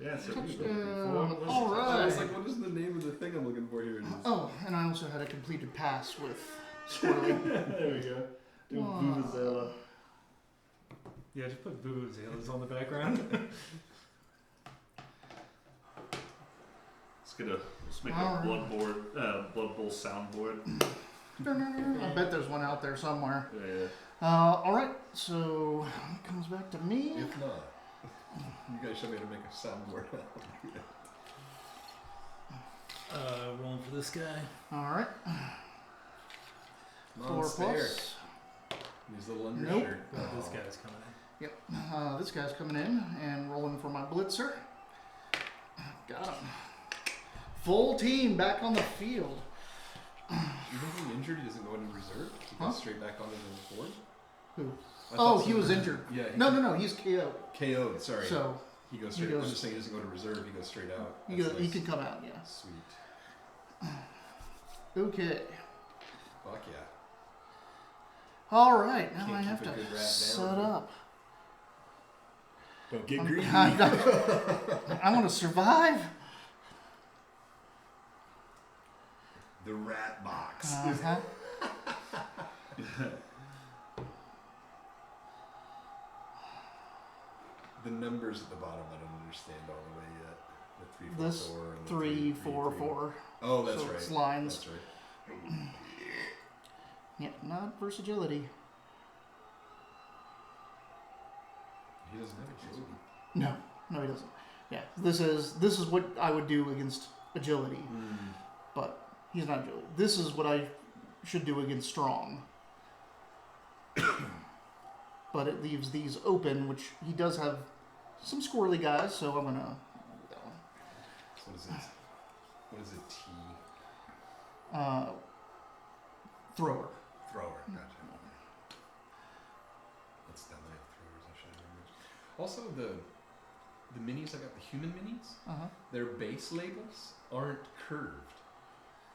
[SPEAKER 2] Yeah, so
[SPEAKER 1] Touchdown.
[SPEAKER 2] we
[SPEAKER 1] All
[SPEAKER 4] I was
[SPEAKER 1] right.
[SPEAKER 4] like, what is the name of the thing I'm looking for here? It is.
[SPEAKER 1] Oh, and I also had a completed pass with Squirrely.
[SPEAKER 2] There we go. Do
[SPEAKER 1] Wow.
[SPEAKER 2] Vuvuzela.
[SPEAKER 3] Yeah, just put Broozerz on the background.
[SPEAKER 2] Let's make
[SPEAKER 1] All
[SPEAKER 2] a
[SPEAKER 1] right.
[SPEAKER 2] Blood Bowl soundboard.
[SPEAKER 1] I bet there's one out there somewhere.
[SPEAKER 2] Yeah.
[SPEAKER 1] All right, so it comes back to me.
[SPEAKER 4] If not, you guys show me how to make a soundboard.
[SPEAKER 3] Rolling for this guy.
[SPEAKER 1] All right,
[SPEAKER 4] Come on,
[SPEAKER 1] 4+.
[SPEAKER 4] spare. Use the undershirt.
[SPEAKER 1] Nope.
[SPEAKER 3] This guy's coming in.
[SPEAKER 1] This guy's coming in and rolling for my blitzer. Got him. Full team back on the field.
[SPEAKER 4] Even if he's injured, he doesn't go into reserve. He goes straight back onto the board.
[SPEAKER 1] Who?
[SPEAKER 4] I
[SPEAKER 1] Oh,
[SPEAKER 4] thought
[SPEAKER 1] he was
[SPEAKER 4] some-
[SPEAKER 1] injured.
[SPEAKER 4] Yeah.
[SPEAKER 1] No, he's KO.
[SPEAKER 4] KO'd. Sorry.
[SPEAKER 1] So
[SPEAKER 4] he goes
[SPEAKER 1] he
[SPEAKER 4] straight.
[SPEAKER 1] goes-
[SPEAKER 4] I'm just saying he doesn't go to reserve. He goes straight out.
[SPEAKER 1] he
[SPEAKER 4] That's
[SPEAKER 1] he
[SPEAKER 4] nice.
[SPEAKER 1] can come out. Yeah.
[SPEAKER 4] Sweet.
[SPEAKER 1] Okay.
[SPEAKER 4] Fuck yeah.
[SPEAKER 1] All right. Now
[SPEAKER 4] Can't
[SPEAKER 1] I have
[SPEAKER 4] keep a
[SPEAKER 1] to
[SPEAKER 4] good rat down.
[SPEAKER 1] set up.
[SPEAKER 4] Don't get
[SPEAKER 1] I'm-
[SPEAKER 4] greedy.
[SPEAKER 1] I want to survive.
[SPEAKER 4] The rat box.
[SPEAKER 1] Uh-huh.
[SPEAKER 4] The numbers at the bottom I don't understand all the way yet. The 3, 4,
[SPEAKER 1] This
[SPEAKER 4] 4 and the
[SPEAKER 1] 3,
[SPEAKER 4] 3,
[SPEAKER 1] 4,
[SPEAKER 4] 3.
[SPEAKER 1] 4.
[SPEAKER 4] Oh, that's
[SPEAKER 1] So
[SPEAKER 4] right.
[SPEAKER 1] it's lines.
[SPEAKER 4] That's right.
[SPEAKER 1] Yeah, not versus agility.
[SPEAKER 4] He doesn't have agility.
[SPEAKER 1] No, he doesn't. Yeah, this is what I would do against agility, but he's not agility. This is what I should do against strong. But it leaves these open, which he does have some squirrely guys, so I'm gonna do that one.
[SPEAKER 4] So what is it? What is a T?
[SPEAKER 1] Thrower.
[SPEAKER 4] Thrower. Gotcha. That's dumb. I have throwers. I should have remembered. Also, the minis I got, the human minis, their base labels aren't curved.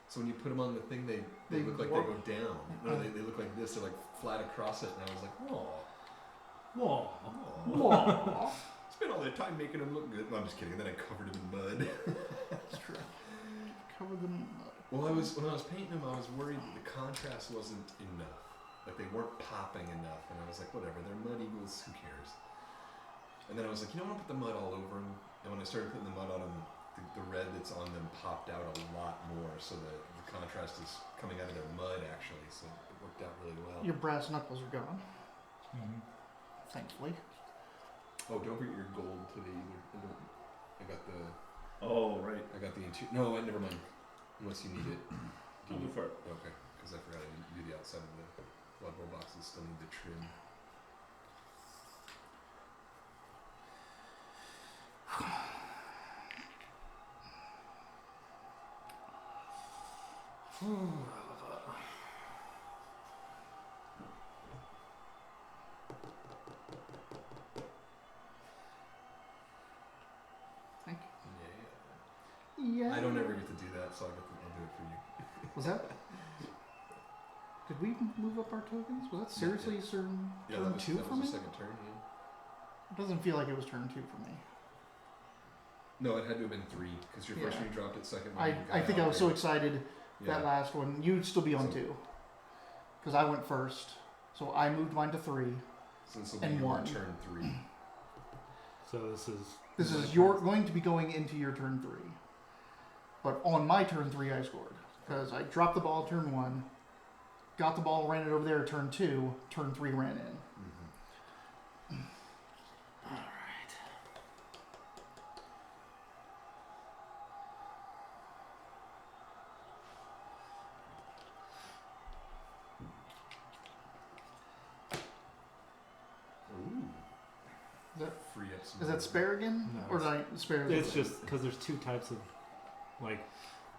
[SPEAKER 4] So when you put them on the thing, they look like
[SPEAKER 1] warp.
[SPEAKER 4] they go down. No, they look like this. They're like flat across it, and I was like, oh.
[SPEAKER 3] Whoa.
[SPEAKER 1] Whoa.
[SPEAKER 4] Spent all that time making them look good. No, I'm just kidding. And then I covered them in mud.
[SPEAKER 1] That's true. Cover them in mud.
[SPEAKER 4] Well, when I was painting them, I was worried that the contrast wasn't enough. Like they weren't popping enough, and I was like, whatever. They're mud eagles. Who cares? And then I was like, you know what? I'll put the mud all over them. And when I started putting the mud on them, the red that's on them popped out a lot more, so that the contrast is coming out of their mud actually. So it worked out really well.
[SPEAKER 1] Your brass knuckles are gone,
[SPEAKER 3] Mm-hmm.
[SPEAKER 1] thankfully.
[SPEAKER 4] Oh, don't forget your gold today either. I got the.
[SPEAKER 2] Oh, right.
[SPEAKER 4] I got the interior. No, never mind. Unless you need it.
[SPEAKER 2] I'll go for it.
[SPEAKER 4] Okay, because I forgot I didn't do the outside of the blood bowl boxes. Still need the trim.
[SPEAKER 1] Thank
[SPEAKER 4] Yeah.
[SPEAKER 1] you. Yeah.
[SPEAKER 4] I don't ever get to do that, so I'll do it for you.
[SPEAKER 1] Was that? Did we move up our tokens? Was that seriously turn
[SPEAKER 4] that was,
[SPEAKER 1] 2
[SPEAKER 4] that
[SPEAKER 1] for
[SPEAKER 4] was
[SPEAKER 1] me?
[SPEAKER 4] the second turn. Yeah.
[SPEAKER 1] It doesn't feel like it was turn 2 for me.
[SPEAKER 4] No, it had to have been 3 because your first
[SPEAKER 1] Yeah.
[SPEAKER 4] one you dropped it, second one
[SPEAKER 1] I
[SPEAKER 4] you got
[SPEAKER 1] think I was so
[SPEAKER 4] outbreak.
[SPEAKER 1] excited that
[SPEAKER 4] Yeah.
[SPEAKER 1] last one. You'd still be on
[SPEAKER 4] So-
[SPEAKER 1] 2. Because I went first. So I moved mine to 3.
[SPEAKER 4] So this will be
[SPEAKER 1] and
[SPEAKER 4] your
[SPEAKER 1] 1.
[SPEAKER 4] turn 3.
[SPEAKER 3] So this is.
[SPEAKER 1] This
[SPEAKER 3] my
[SPEAKER 1] is
[SPEAKER 3] turn.
[SPEAKER 1] your going to be going into your turn 3. But on my turn 3 I scored. Because I dropped the ball turn 1. Got the ball, ran it over there turn 2. Turn 3 ran in.
[SPEAKER 4] Mm-hmm.
[SPEAKER 1] Alright.
[SPEAKER 4] Ooh.
[SPEAKER 1] Is that
[SPEAKER 4] Free up some.
[SPEAKER 1] Is that spare again?
[SPEAKER 3] No,
[SPEAKER 1] Or did I spare?
[SPEAKER 3] It's just because there's 2 types of, like,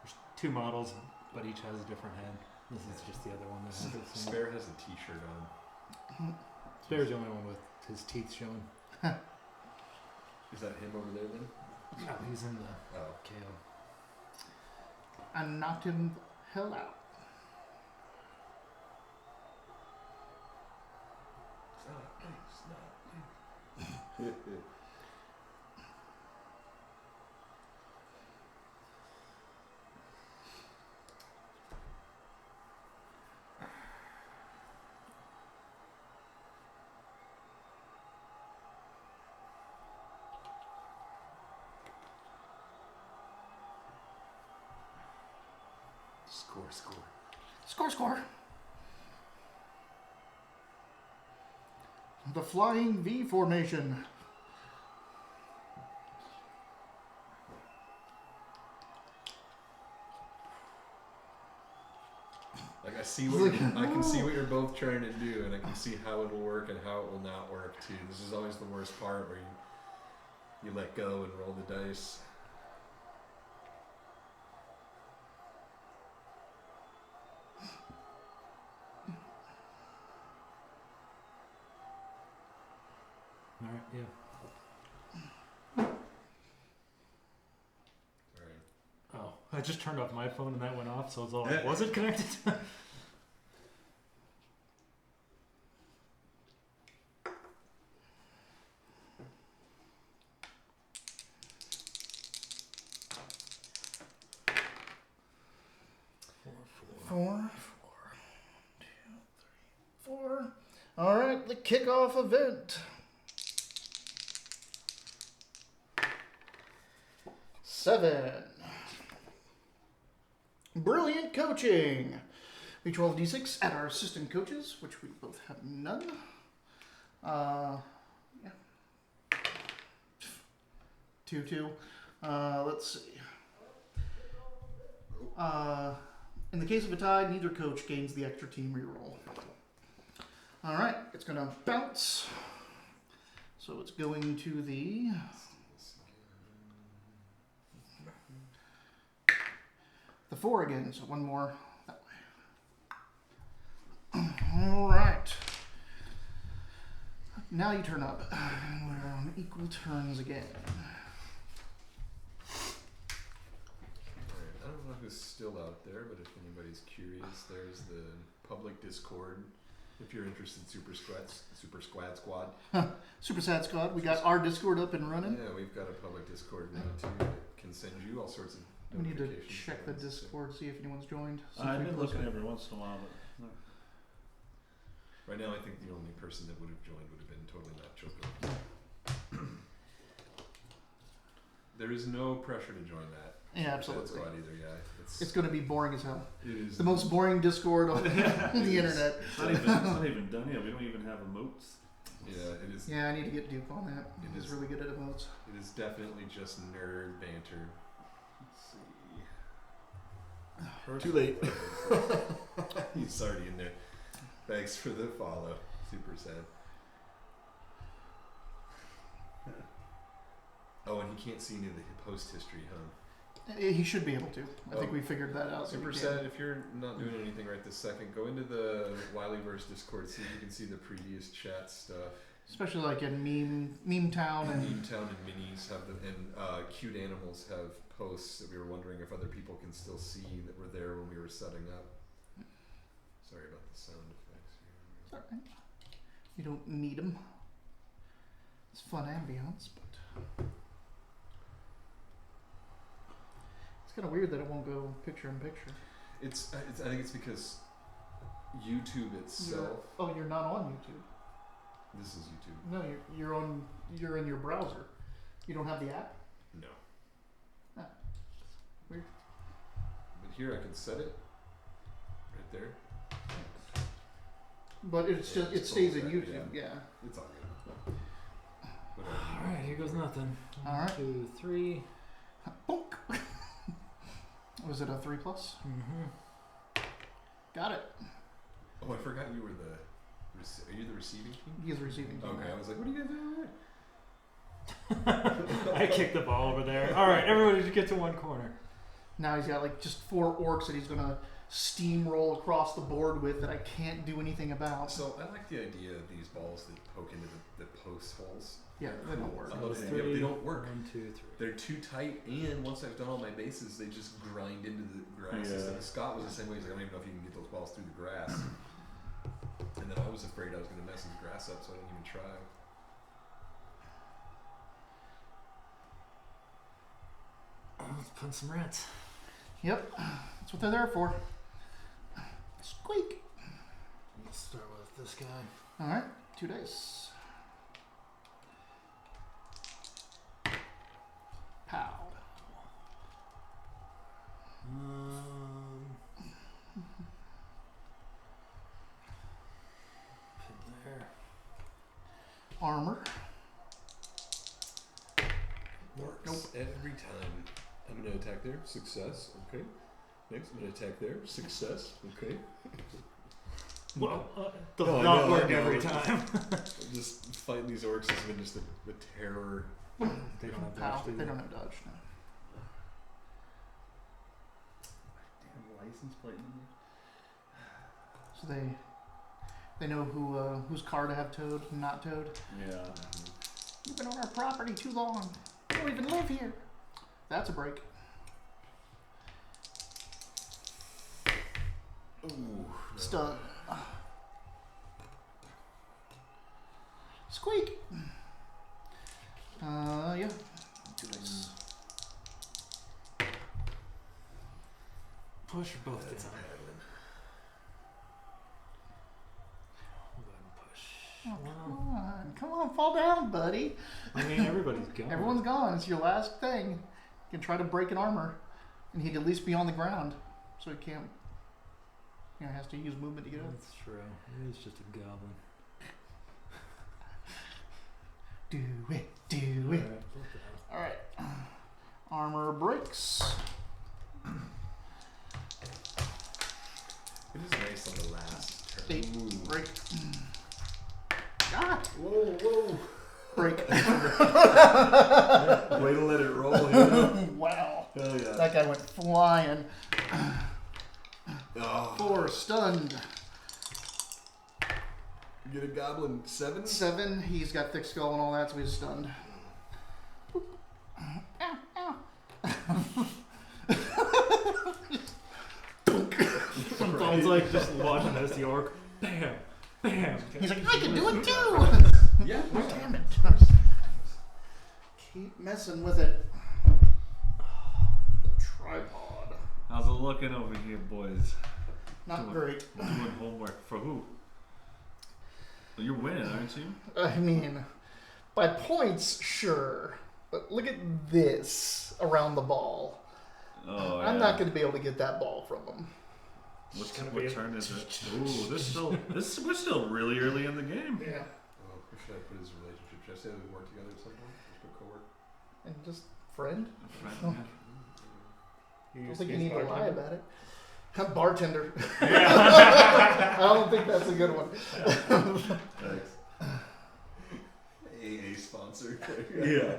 [SPEAKER 3] there's 2 models, but each has a different head. This is just the other one that has it.
[SPEAKER 4] Spare has a T-shirt on.
[SPEAKER 3] Spare's the only one with his teeth showing.
[SPEAKER 4] Is that him over there then?
[SPEAKER 3] No, he's in the
[SPEAKER 4] Oh.
[SPEAKER 3] KO.
[SPEAKER 1] I knocked him the hell out.
[SPEAKER 4] Score.
[SPEAKER 1] Score. The flying V formation.
[SPEAKER 4] Like I see what I can see what you're both trying to do, and I can see how it'll work and how it will not work too. This is always the worst part where you let go and roll the dice.
[SPEAKER 3] Alright, yeah.
[SPEAKER 4] All right.
[SPEAKER 3] Oh, I just turned off my phone and that went off, so it's all like, was it connected?
[SPEAKER 1] Four. 2, 3, 4. All right, the kickoff event. 7. Brilliant coaching. We roll d6 at our assistant coaches, which we both have none. Yeah. 2-2. Let's see. In the case of a tie, neither coach gains the extra team reroll. All right, it's going to bounce. So it's going to the the 4 again, so one more that way. All right. Now you turn up. We're on equal turns again.
[SPEAKER 4] Alright, I don't know who's still out there, but if anybody's curious, there's the public Discord. If you're interested, Super Squad Squad.
[SPEAKER 1] Super Sad Squad. We got our Discord up and running.
[SPEAKER 4] Yeah, we've got a public Discord now too that can send you all sorts of
[SPEAKER 1] We need to
[SPEAKER 4] notifications.
[SPEAKER 1] check the Discord, see if anyone's joined. since
[SPEAKER 2] I've
[SPEAKER 1] we
[SPEAKER 2] been
[SPEAKER 1] posted.
[SPEAKER 2] looking every once in a while, but no.
[SPEAKER 4] Right now, I think the only person that would have joined would have been totally not Choco. There is no pressure to join that.
[SPEAKER 1] Yeah,
[SPEAKER 4] Super Sad
[SPEAKER 1] absolutely.
[SPEAKER 4] Squad either, yeah.
[SPEAKER 1] It's going to be boring as hell.
[SPEAKER 4] It is
[SPEAKER 1] The most boring Discord on the internet.
[SPEAKER 2] It's not even done yet. We don't even have emotes.
[SPEAKER 4] Yeah, it is.
[SPEAKER 1] Yeah, I need to get Duke on that.
[SPEAKER 4] It
[SPEAKER 1] He's
[SPEAKER 4] is.
[SPEAKER 1] really good at emotes.
[SPEAKER 4] It is definitely just nerd banter.
[SPEAKER 2] Let's see.
[SPEAKER 1] Too late.
[SPEAKER 4] He's already in there. Thanks for the follow. Super sad. Oh, and he can't see any of the post history, huh?
[SPEAKER 1] He should be able to. I think
[SPEAKER 4] Oh.
[SPEAKER 1] we figured that out.
[SPEAKER 4] Super sad. If you're not doing anything right this second, go into the Wileyverse Discord, see if you can see the previous chat stuff.
[SPEAKER 1] Especially like in Meme Town and
[SPEAKER 4] Meme Town and Minis have them, and Cute Animals have posts that we were wondering if other people can still see that were there when we were setting up. Sorry about the sound effects here.
[SPEAKER 1] It's alright. You don't need them. It's fun ambience, but it's kind of weird that it won't go picture in picture.
[SPEAKER 4] It's I think it's because YouTube itself.
[SPEAKER 1] You're not on YouTube.
[SPEAKER 4] This is YouTube.
[SPEAKER 1] No, you're in your browser. You don't have the app.
[SPEAKER 4] No.
[SPEAKER 1] Ah, weird.
[SPEAKER 4] But here I can set it right there.
[SPEAKER 1] But it's
[SPEAKER 4] Yeah,
[SPEAKER 1] just
[SPEAKER 4] it's
[SPEAKER 1] it stays in
[SPEAKER 4] full effect,
[SPEAKER 1] YouTube. Yeah.
[SPEAKER 4] It's all good. Whatever.
[SPEAKER 3] Alright, here goes nothing.
[SPEAKER 1] All right.
[SPEAKER 3] 1, 2, 3.
[SPEAKER 1] Bonk. Was it a 3+?
[SPEAKER 3] Mm-hmm.
[SPEAKER 1] Got it.
[SPEAKER 4] Oh, I forgot you were the. Are you the receiving team?
[SPEAKER 1] He is receiving.
[SPEAKER 4] Okay, I was like, what are you guys doing over there?
[SPEAKER 3] I kicked the ball over there. Alright, everybody just get to one corner.
[SPEAKER 1] Now he's got like just 4 orcs that he's gonna steamroll across the board with that I can't do anything about.
[SPEAKER 4] So I like the idea of these balls that poke into the post holes.
[SPEAKER 1] Yeah, they don't work.
[SPEAKER 4] I love
[SPEAKER 3] That's
[SPEAKER 4] the idea, but they don't work.
[SPEAKER 3] 1, 2, 3.
[SPEAKER 4] They're too tight, and once I've done all my bases, they just grind into the grass.
[SPEAKER 2] Yeah.
[SPEAKER 4] And Scott was the same way. He's like, I don't even know if you can get those balls through the grass. And then I was afraid I was going to mess his grass up, so I didn't even try.
[SPEAKER 3] Let's put some reds.
[SPEAKER 1] Yep, that's what they're there for. Squeak.
[SPEAKER 3] Let's start with this guy.
[SPEAKER 1] All right, 2 dice. Pow.
[SPEAKER 3] Put there.
[SPEAKER 1] Armor.
[SPEAKER 4] Works
[SPEAKER 1] Nope.
[SPEAKER 4] every time. I'm going to attack there. Success. Okay. Next, I'm going to attack there. Success. Okay.
[SPEAKER 3] Well, does
[SPEAKER 4] No, I
[SPEAKER 3] not
[SPEAKER 4] know,
[SPEAKER 3] work
[SPEAKER 4] I know.
[SPEAKER 3] every time.
[SPEAKER 4] Just fighting these orcs has been just a terror.
[SPEAKER 3] They don't have
[SPEAKER 1] Pow.
[SPEAKER 3] dash, do
[SPEAKER 1] They don't have dodge. No.
[SPEAKER 2] Damn license plate number.
[SPEAKER 1] So they know whose car to have towed and not towed.
[SPEAKER 2] Yeah.
[SPEAKER 1] You've been on our property too long. You don't even live here. That's a break.
[SPEAKER 4] Ooh.
[SPEAKER 1] Stun. Squeak. Yeah. 2 dice.
[SPEAKER 3] Push or both
[SPEAKER 4] That's
[SPEAKER 3] the time.
[SPEAKER 4] paddling.
[SPEAKER 3] We'll go ahead and push.
[SPEAKER 1] Oh, come on, fall down, buddy.
[SPEAKER 3] I mean, everybody's going.
[SPEAKER 1] Everyone's gone. It's your last thing. can try to break an armor, and he'd at least be on the ground, so he can't. Has to use movement to get up.
[SPEAKER 3] That's true. It is just a goblin.
[SPEAKER 1] Do it. All right. Armor breaks.
[SPEAKER 4] It is nice on the last turn.
[SPEAKER 1] 8 break. Ah!
[SPEAKER 4] Whoa.
[SPEAKER 1] Break.
[SPEAKER 2] Way to let it roll, you know?
[SPEAKER 1] Wow.
[SPEAKER 2] Hell yeah.
[SPEAKER 1] That guy went flying.
[SPEAKER 4] Oh.
[SPEAKER 1] 4 stunned.
[SPEAKER 4] You get a goblin 7?
[SPEAKER 1] 7. He's got thick skull and all that, so he's stunned.
[SPEAKER 3] Sometimes like just watching this the orc. Bam. Bam.
[SPEAKER 1] He's like, I can do it too.
[SPEAKER 4] Yeah.
[SPEAKER 1] Damn it. Keep messing with it. The tripod.
[SPEAKER 2] How's it looking over here, boys?
[SPEAKER 1] Not great.
[SPEAKER 2] Doing homework for who? Well, you're winning, aren't you?
[SPEAKER 1] I mean, by points, sure. But look at this around the ball.
[SPEAKER 2] Oh,
[SPEAKER 1] I'm not going to be able to get that ball from him.
[SPEAKER 2] What turn is it? Ooh, we're still really early in the game.
[SPEAKER 1] Yeah.
[SPEAKER 4] Oh, where should I put his relationship? Should I say that we work together at some point? Just put co-work?
[SPEAKER 1] And just friend.
[SPEAKER 2] Right.
[SPEAKER 1] I don't think you need to lie about it. Bartender.
[SPEAKER 3] Yeah.
[SPEAKER 1] I don't think that's a good one.
[SPEAKER 2] Thanks.
[SPEAKER 4] AA sponsor.
[SPEAKER 2] Yeah.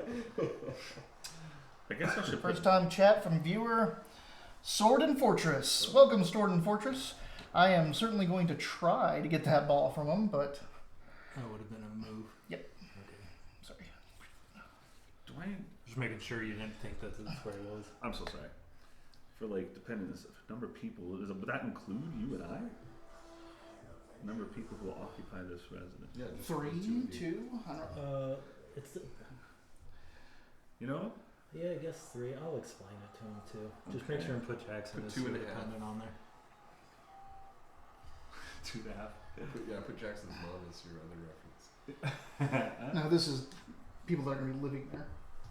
[SPEAKER 2] I guess I should
[SPEAKER 1] First time chat from viewer Sword and Fortress. Welcome, Sword and Fortress. I am certainly going to try to get that ball from him, but
[SPEAKER 3] That would have been a move.
[SPEAKER 1] Yep.
[SPEAKER 3] Okay.
[SPEAKER 1] sorry.
[SPEAKER 2] Do I?
[SPEAKER 3] Just making sure you didn't think that that's where it was.
[SPEAKER 2] I'm so sorry. For like, depending on the number of people, would that include you and I? Number of people who will occupy this residence.
[SPEAKER 4] Yeah, just
[SPEAKER 1] 3,
[SPEAKER 4] put
[SPEAKER 1] 2, I don't know.
[SPEAKER 5] It's
[SPEAKER 2] You know?
[SPEAKER 5] yeah, I guess 3. I'll explain it to him too.
[SPEAKER 3] Just
[SPEAKER 2] Okay.
[SPEAKER 3] make sure and put Jackson
[SPEAKER 4] Put
[SPEAKER 3] as
[SPEAKER 4] 2 and a
[SPEAKER 3] your
[SPEAKER 4] half.
[SPEAKER 3] dependent on there.
[SPEAKER 2] 2.5.
[SPEAKER 4] Put Jackson's mom as your other reference.
[SPEAKER 1] No, this is people that are going to be living there.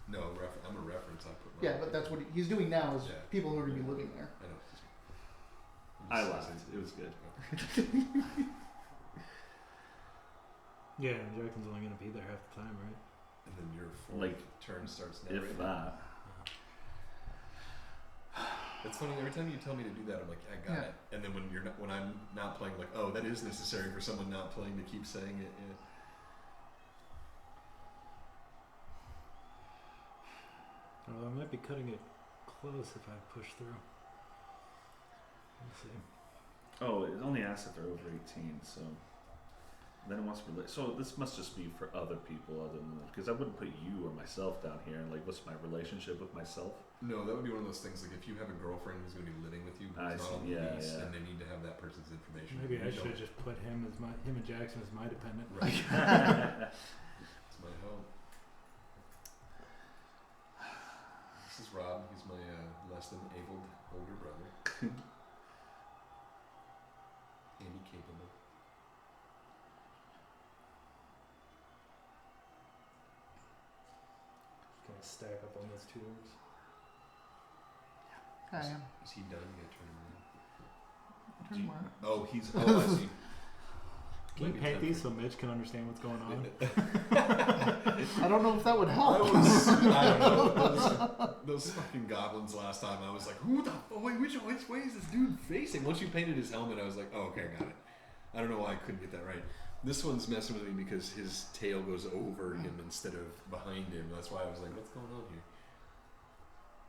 [SPEAKER 4] No, I'm a reference. I put.
[SPEAKER 1] Yeah, but that's what he's doing now is
[SPEAKER 4] Yeah.
[SPEAKER 1] people who are going to be living there.
[SPEAKER 4] I know.
[SPEAKER 2] I laughed. It was good.
[SPEAKER 3] Yeah, and Jackson's only going to be there half the time, right?
[SPEAKER 4] And then your full
[SPEAKER 2] Like,
[SPEAKER 4] turn starts
[SPEAKER 2] If
[SPEAKER 4] narrating.
[SPEAKER 2] that.
[SPEAKER 4] It's funny every time you tell me to do that, I'm like, I got
[SPEAKER 1] Yeah.
[SPEAKER 4] it. And then when I'm not playing, like, oh, that is necessary for someone not playing to keep saying it. Yeah.
[SPEAKER 3] Although I might be cutting it close if I push through. Let's see.
[SPEAKER 2] Oh, it only asks if they're over 18, so. Then it wants to relate. So this must just be for other people other than. Because I wouldn't put you or myself down here. Like, what's my relationship with myself?
[SPEAKER 4] No, that would be one of those things. Like if you have a girlfriend who's going to be living with you,
[SPEAKER 2] I
[SPEAKER 4] who's not on
[SPEAKER 2] see,
[SPEAKER 4] the
[SPEAKER 2] yeah,
[SPEAKER 4] lease,
[SPEAKER 2] yeah.
[SPEAKER 4] and they need to have that person's information.
[SPEAKER 3] Maybe
[SPEAKER 4] You
[SPEAKER 3] I should
[SPEAKER 4] don't.
[SPEAKER 3] just put him and Jackson as my dependent.
[SPEAKER 4] Right. That's my hope. This is Rob. He's my less than abled older brother. Handy capable.
[SPEAKER 3] Gonna stack up on those 2 words.
[SPEAKER 1] I am.
[SPEAKER 4] Is he done? You gotta turn him
[SPEAKER 1] Turn
[SPEAKER 2] Do you-
[SPEAKER 1] around.
[SPEAKER 4] around. Oh, he's. Oh, I see.
[SPEAKER 3] Can you
[SPEAKER 4] Maybe
[SPEAKER 3] paint
[SPEAKER 4] it's
[SPEAKER 3] these so Mitch can understand what's going on?
[SPEAKER 1] I don't know if that would
[SPEAKER 4] I
[SPEAKER 1] help.
[SPEAKER 4] don't know. Those fucking goblins last time, I was like, who the? Oh, wait, which way is this dude facing? Once you painted his helmet, I was like, oh, okay, I got it. I don't know why I couldn't get that right. This one's messing with me because his tail goes over him instead of behind him. That's why I was like, what's going on here?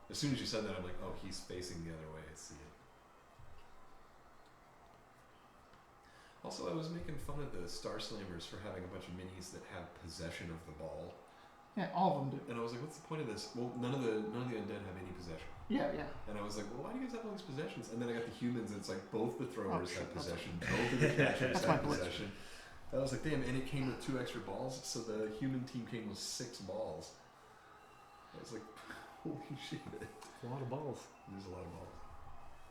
[SPEAKER 4] As soon as you said that, I'm like, oh, he's facing the other way. I see it. Also, I was making fun of the Star Slammers for having a bunch of minis that have possession of the ball.
[SPEAKER 1] Yeah, all of them do.
[SPEAKER 4] And I was like, what's the point of this? Well, none of the undead have any possession.
[SPEAKER 1] Yeah, yeah.
[SPEAKER 4] And I was like, well, why do you guys have all these possessions? And then I got the humans, and it's like both the throwers
[SPEAKER 1] shit,
[SPEAKER 4] have
[SPEAKER 1] that's
[SPEAKER 4] possession, both of the catchers
[SPEAKER 1] That's my
[SPEAKER 4] have
[SPEAKER 1] glitch.
[SPEAKER 4] possession. And I was like, damn, and it came with 2 extra balls, so the human team came with 6 balls. I was like, holy shit.
[SPEAKER 3] It's a lot of balls.
[SPEAKER 4] There's a lot of balls.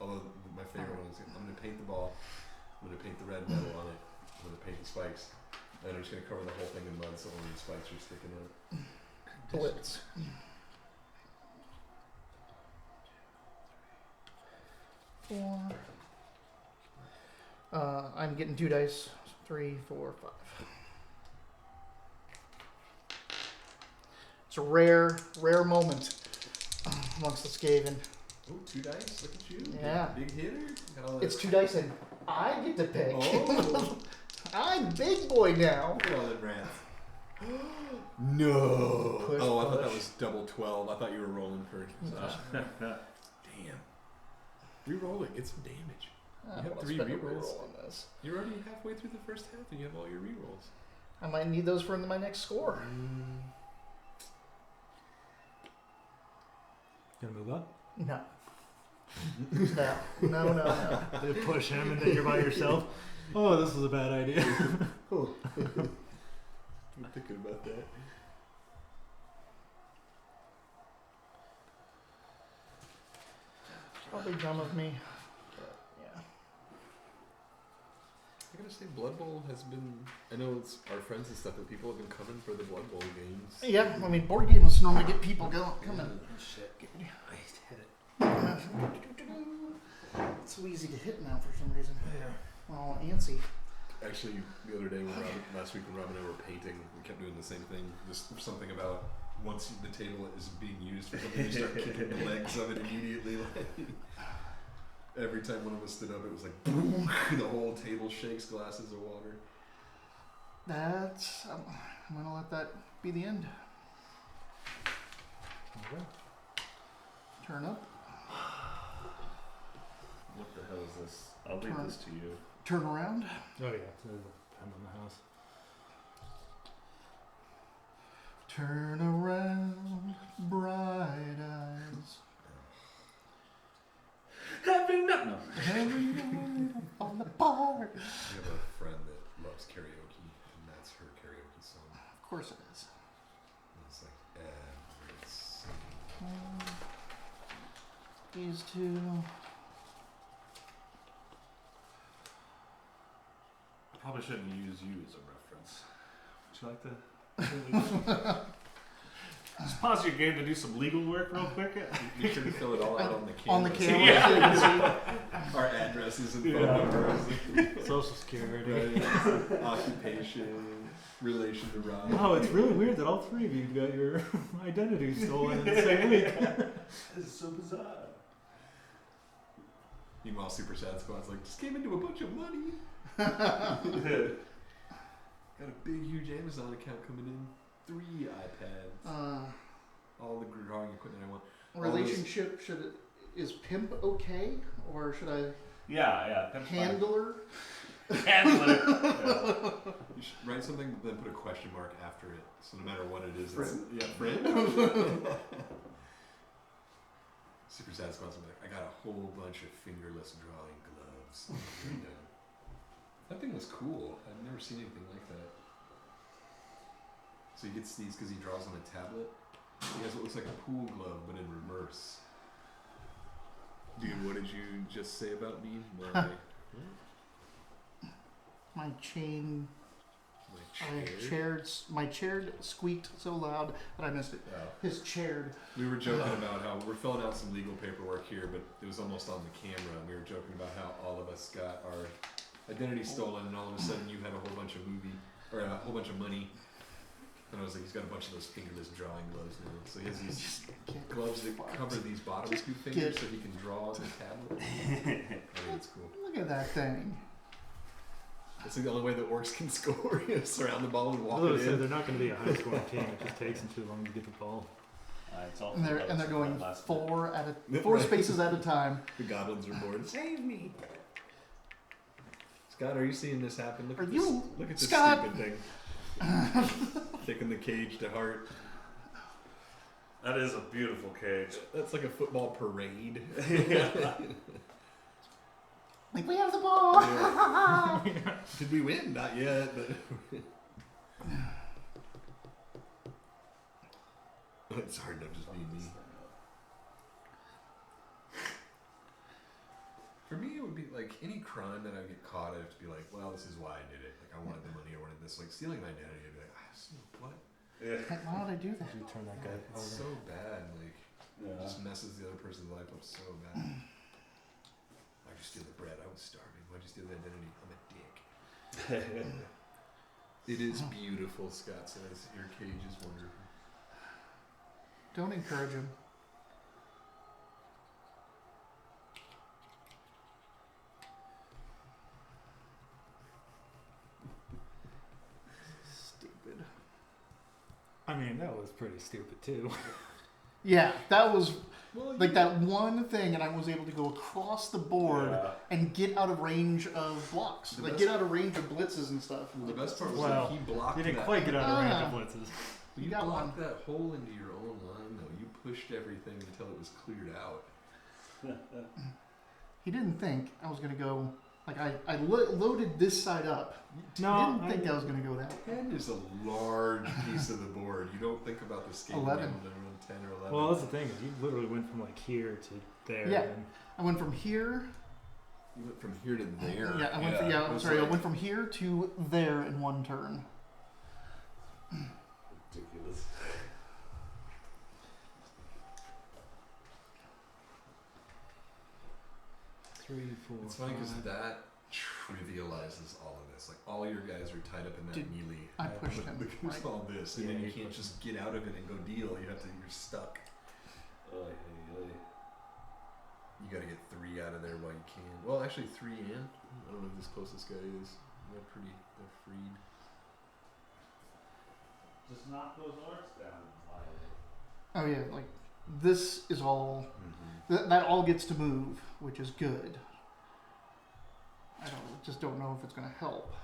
[SPEAKER 4] Although my favorite one is, I'm going to paint the ball, I'm going to paint the red metal on it, I'm going to paint the spikes, and I'm just going to cover the whole thing in mud so only the spikes are sticking out.
[SPEAKER 1] Blitz. 4. I'm getting 2 dice. 3, 4, 5. It's a rare moment amongst the Skaven.
[SPEAKER 4] Oh, 2 dice. Look at you.
[SPEAKER 1] Yeah.
[SPEAKER 4] Big hitter. Got all that
[SPEAKER 1] It's 2 dice and I get to pick.
[SPEAKER 4] Oh.
[SPEAKER 1] I'm big boy now.
[SPEAKER 4] Look at all that rats. No.
[SPEAKER 1] Push,
[SPEAKER 4] I thought that
[SPEAKER 1] push.
[SPEAKER 4] was double 12. I thought you were rolling for. Damn. Reroll it. Get some damage. You have
[SPEAKER 1] I'll
[SPEAKER 4] 3
[SPEAKER 1] spend a
[SPEAKER 4] rerolls.
[SPEAKER 1] reroll on this.
[SPEAKER 4] You're already halfway through the first half, and you have all your rerolls.
[SPEAKER 1] I might need those for my next score.
[SPEAKER 3] Gonna move up?
[SPEAKER 1] No. No.
[SPEAKER 3] They push him and then you're by yourself. Oh, this was a bad idea.
[SPEAKER 4] I'm thinking about that.
[SPEAKER 1] Probably dumb of me. But, yeah.
[SPEAKER 4] I gotta say, Blood Bowl has been. I know it's our friends and stuff, but people have been coming for the Blood Bowl games.
[SPEAKER 1] Yeah, I mean, board games normally get people coming.
[SPEAKER 3] Shit. I hit it.
[SPEAKER 1] It's so easy to hit now for some reason.
[SPEAKER 3] Yeah.
[SPEAKER 1] We're all antsy.
[SPEAKER 4] Actually, the other day, last week when Rob and I were painting, we kept doing the same thing. Just something about once the table is being used for something, you start kicking the legs of it immediately. Every time one of us stood up, it was like boom, the whole table shakes, glasses of water.
[SPEAKER 1] That's. I'm gonna let that be the end.
[SPEAKER 3] Okay.
[SPEAKER 1] Turn up.
[SPEAKER 2] What the hell is this? I'll leave this to you.
[SPEAKER 1] Turn around.
[SPEAKER 3] Oh yeah, there's a pen on the house.
[SPEAKER 1] Turn around, bright eyes.
[SPEAKER 2] Having no.
[SPEAKER 1] Everyone on the bar.
[SPEAKER 4] We have a friend that loves karaoke, and that's her karaoke song.
[SPEAKER 1] Of course it is.
[SPEAKER 4] And it's like every single.
[SPEAKER 1] These two.
[SPEAKER 2] Probably shouldn't use you as a reference. Would you like to? Just pause your game to do some legal work real quick.
[SPEAKER 4] Be sure to fill it all out on the camera.
[SPEAKER 1] On the
[SPEAKER 4] so
[SPEAKER 1] camera.
[SPEAKER 4] you can see our addresses and phone numbers,
[SPEAKER 3] Social security.
[SPEAKER 4] right? Occupation, relation to Rob.
[SPEAKER 3] Wow, it's really weird that all 3 of you got your identity stolen in the same week.
[SPEAKER 2] This is so bizarre.
[SPEAKER 4] Meanwhile, Super Sad Squad's like, just came into a bunch of money. Got a big, huge Amazon account coming in. 3 iPads. All the drawing equipment I want.
[SPEAKER 1] Relationship is pimp okay, or should I
[SPEAKER 2] Yeah. Pimp
[SPEAKER 1] handler?
[SPEAKER 2] Handler.
[SPEAKER 4] You should write something, then put a question mark after it. So no matter what it is,
[SPEAKER 1] Friend?
[SPEAKER 4] it's friend. Super Sad Squad's like, I got a whole bunch of fingerless drawing gloves. That thing was cool. I've never seen anything like that. So he gets these because he draws on a tablet. He has what looks like a pool glove, but in reverse. Dude, what did you just say about me?
[SPEAKER 1] My chain.
[SPEAKER 4] chair?
[SPEAKER 1] My chair squeaked so loud that I missed it.
[SPEAKER 4] Oh.
[SPEAKER 1] His chaired.
[SPEAKER 4] We were joking about how we're filling out some legal paperwork here, but it was almost on the camera. And we were joking about how all of us got our identity stolen, and all of a sudden you had a whole bunch of money. And I was like, he's got a bunch of those fingerless drawing gloves now. So he has these gloves that cover these bottom 2 fingers so he can draw on the tablet. I think it's cool.
[SPEAKER 1] Look at that thing.
[SPEAKER 4] It's like the only way that orcs can score is surround the ball and walk
[SPEAKER 3] I
[SPEAKER 4] it
[SPEAKER 3] was
[SPEAKER 4] in.
[SPEAKER 3] they're not going to be a high scoring team. It just takes them too long to get the ball.
[SPEAKER 2] It's all
[SPEAKER 1] And they're going
[SPEAKER 2] last
[SPEAKER 1] 4 spaces at a time.
[SPEAKER 4] The goblins are bored. Save me! Scott, are you seeing this happen? Look at this
[SPEAKER 1] Scott?
[SPEAKER 4] stupid thing. Taking the cage to heart.
[SPEAKER 2] That is a beautiful cage.
[SPEAKER 4] That's like a football parade.
[SPEAKER 1] Like, we have the ball!
[SPEAKER 4] Yeah. Did we win? Not yet, but it's hard enough just being me. For me, it would be like any crime that I get caught, I'd have to be like, well, this is why I did it. Like, I wanted the money, I wanted this. Like, stealing my identity, I'd be like, what?
[SPEAKER 2] Yeah.
[SPEAKER 1] Like, why would I do that?
[SPEAKER 3] You turn that guy
[SPEAKER 4] It's so
[SPEAKER 3] over.
[SPEAKER 4] bad. Like, it just messes the other person's life up so bad. you steal the bread? I was starving. Why'd you steal the identity? I'm a dick. It is beautiful, Scott says. Your cage is wonderful.
[SPEAKER 1] Don't encourage him. Stupid.
[SPEAKER 3] I mean, that was pretty stupid too.
[SPEAKER 1] Yeah, that was
[SPEAKER 4] Well,
[SPEAKER 1] like that one thing, and I was able to go across the board
[SPEAKER 2] Yeah.
[SPEAKER 1] and get out of range of blocks.
[SPEAKER 4] The
[SPEAKER 1] Like,
[SPEAKER 4] best-
[SPEAKER 1] get out of range of blitzes and stuff.
[SPEAKER 4] Well, the best part was
[SPEAKER 3] Well,
[SPEAKER 4] that he blocked
[SPEAKER 3] You didn't
[SPEAKER 4] that.
[SPEAKER 3] quite get out of range
[SPEAKER 1] Ah.
[SPEAKER 3] of blitzes.
[SPEAKER 4] You
[SPEAKER 1] You got
[SPEAKER 4] blocked that hole into your own line, though. You pushed everything until it was cleared out.
[SPEAKER 1] He didn't think I was going to go. Like, I loaded this side up.
[SPEAKER 3] No,
[SPEAKER 1] He didn't think I was going to go that way.
[SPEAKER 4] 10 is a large piece of the board. You don't think about the skate
[SPEAKER 1] 11.
[SPEAKER 4] being able to run 10 or 11.
[SPEAKER 3] Well, that's the thing is you literally went from like here to there.
[SPEAKER 1] Yeah.
[SPEAKER 3] And
[SPEAKER 1] I went from here.
[SPEAKER 4] You went from here to there.
[SPEAKER 1] Yeah, I went.
[SPEAKER 4] it
[SPEAKER 1] I'm
[SPEAKER 4] was
[SPEAKER 1] sorry. I
[SPEAKER 4] like-
[SPEAKER 1] went from here to there in one turn.
[SPEAKER 2] Ridiculous.
[SPEAKER 3] Three, four.
[SPEAKER 4] It's funny because
[SPEAKER 3] five.
[SPEAKER 4] that trivializes all of this. Like, all your guys are tied up in that
[SPEAKER 1] Dude,
[SPEAKER 4] melee.
[SPEAKER 1] I
[SPEAKER 3] Yeah,
[SPEAKER 1] pushed
[SPEAKER 4] Look
[SPEAKER 1] him.
[SPEAKER 4] who's
[SPEAKER 1] Right?
[SPEAKER 4] all this, and
[SPEAKER 3] Yeah,
[SPEAKER 4] then you
[SPEAKER 3] you
[SPEAKER 4] can't
[SPEAKER 3] pushed
[SPEAKER 4] just get out of it and go deal. You have to. You're stuck.
[SPEAKER 2] Oy, oy, oy.
[SPEAKER 4] You got to get 3 out of there while you can. Well, actually, 3 in. I don't know who this closest guy is. They're pretty. They're freed.
[SPEAKER 2] Just knock those orcs down.
[SPEAKER 1] Oh yeah, like this is all.
[SPEAKER 4] Mm-hmm.
[SPEAKER 1] That all gets to move, which is good. I just don't know if it's going to help.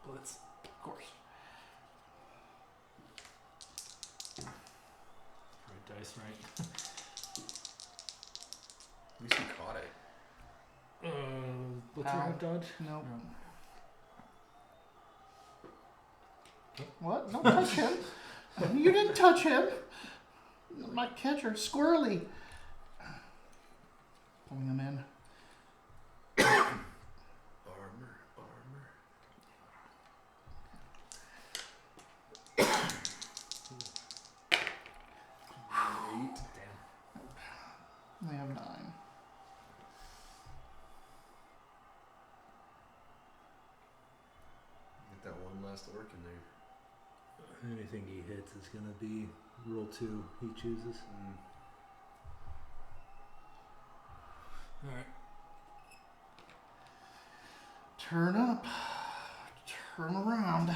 [SPEAKER 3] Blitz.
[SPEAKER 1] Of course.
[SPEAKER 3] Right dice, right?
[SPEAKER 4] At least you caught it.
[SPEAKER 3] What's
[SPEAKER 1] Ow.
[SPEAKER 3] your half dodge?
[SPEAKER 1] No.
[SPEAKER 3] No.
[SPEAKER 1] What? Don't touch him. You didn't touch him. My catcher, squirrely. Pulling him in.
[SPEAKER 4] Armor, armor. Eight.
[SPEAKER 3] Damn.
[SPEAKER 1] They have 9.
[SPEAKER 4] Get that one last orc in there.
[SPEAKER 3] Anything he hits is gonna be roll 2. He chooses. All right.
[SPEAKER 1] Turn up. Turn around.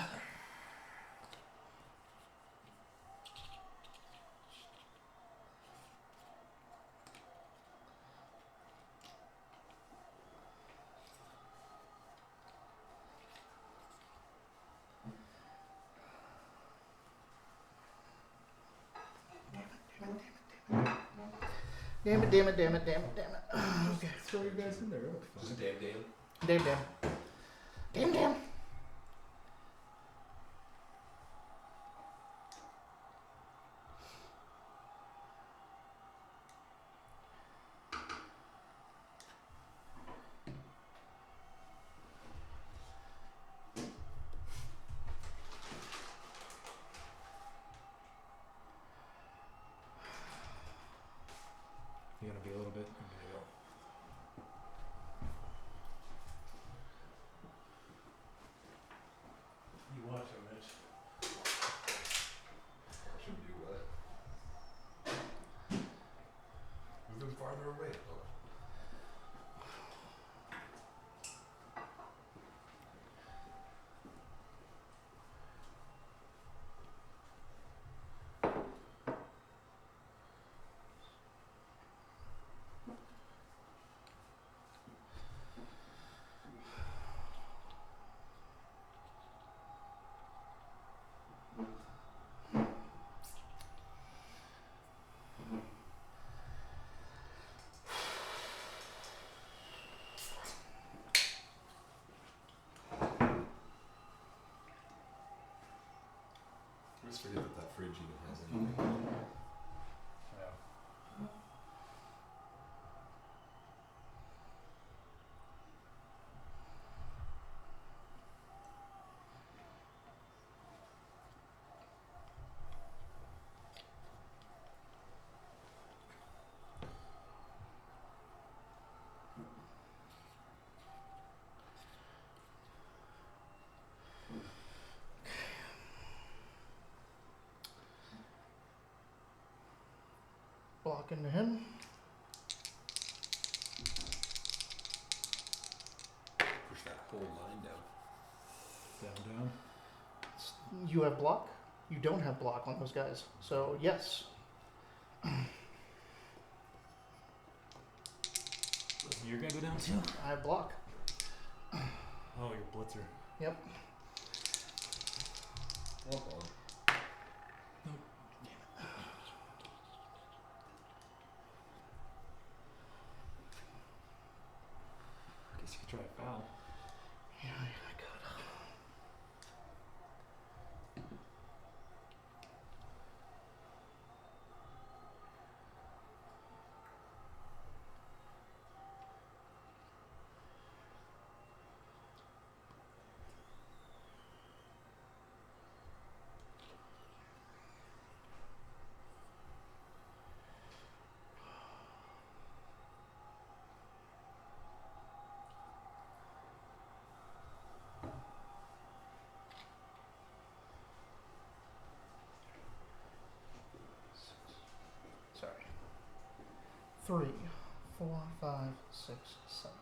[SPEAKER 1] Damn it, damn it, damn it, damn it, damn it. Okay.
[SPEAKER 3] Throw your guys in there. It'll be
[SPEAKER 4] Just
[SPEAKER 3] fine.
[SPEAKER 4] damn.
[SPEAKER 1] Damn, damn. Damn, damn.
[SPEAKER 3] You're gonna be a little bit. I'm gonna go. You watch him, Mitch.
[SPEAKER 4] Should do what? Move him farther away. Oh. I just forget that fridge even has anything.
[SPEAKER 1] block into him.
[SPEAKER 4] Push that whole line down.
[SPEAKER 3] Down.
[SPEAKER 1] You have block. You don't have block on those guys. So yes.
[SPEAKER 3] You're gonna go down too?
[SPEAKER 1] I have block.
[SPEAKER 3] Oh, you're Blitzer.
[SPEAKER 1] Yep.
[SPEAKER 4] Walk on.
[SPEAKER 3] I guess you could try a foul.
[SPEAKER 1] Yeah, I could. Sorry. 3, 4, 5, 6, 7.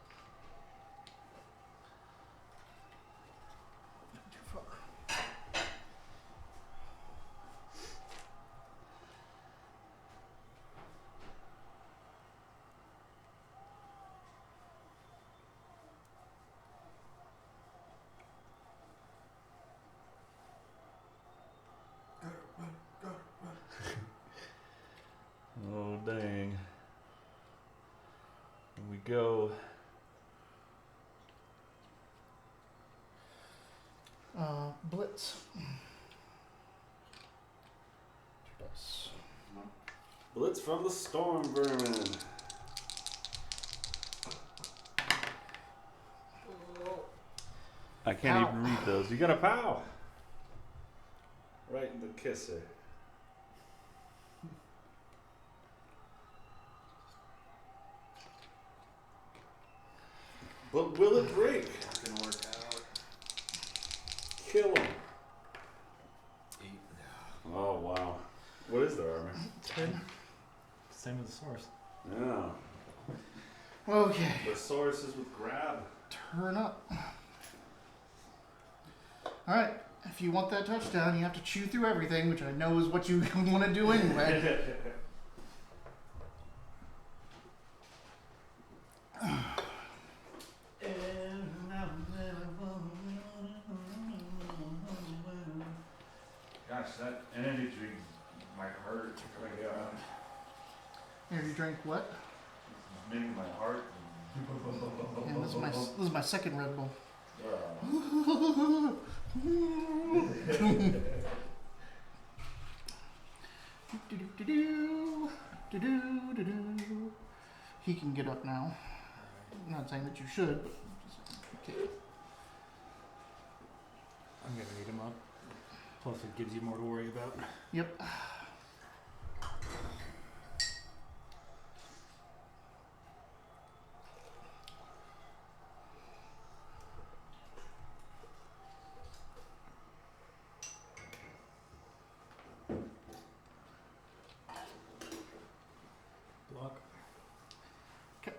[SPEAKER 1] Too far.
[SPEAKER 2] Oh dang. Here we go.
[SPEAKER 1] Blitz. 2 dice.
[SPEAKER 2] Blitz from the storm vermin. I can't
[SPEAKER 1] Pow.
[SPEAKER 2] even read those. You got a pow. Right in the kisser. But will it break?
[SPEAKER 4] Can work out.
[SPEAKER 2] Kill him.
[SPEAKER 4] 8.
[SPEAKER 2] Oh wow. What is their armor?
[SPEAKER 1] 10.
[SPEAKER 3] Same as the source.
[SPEAKER 2] Yeah.
[SPEAKER 1] Okay.
[SPEAKER 2] The source is with grab.
[SPEAKER 1] Turn up. Alright. If you want that touchdown, you have to chew through everything, which I know is what you want to do anyway.
[SPEAKER 2] Gosh, that energy drink might hurt. Oh my god.
[SPEAKER 1] Energy drink what?
[SPEAKER 2] It's making my heart.
[SPEAKER 1] And this is my second Red Bull. He can get up now. I'm not saying that you should, but okay.
[SPEAKER 3] I'm gonna need him up. Plus, it gives you more to worry about.
[SPEAKER 1] Yep.
[SPEAKER 3] Block.
[SPEAKER 1] Okay.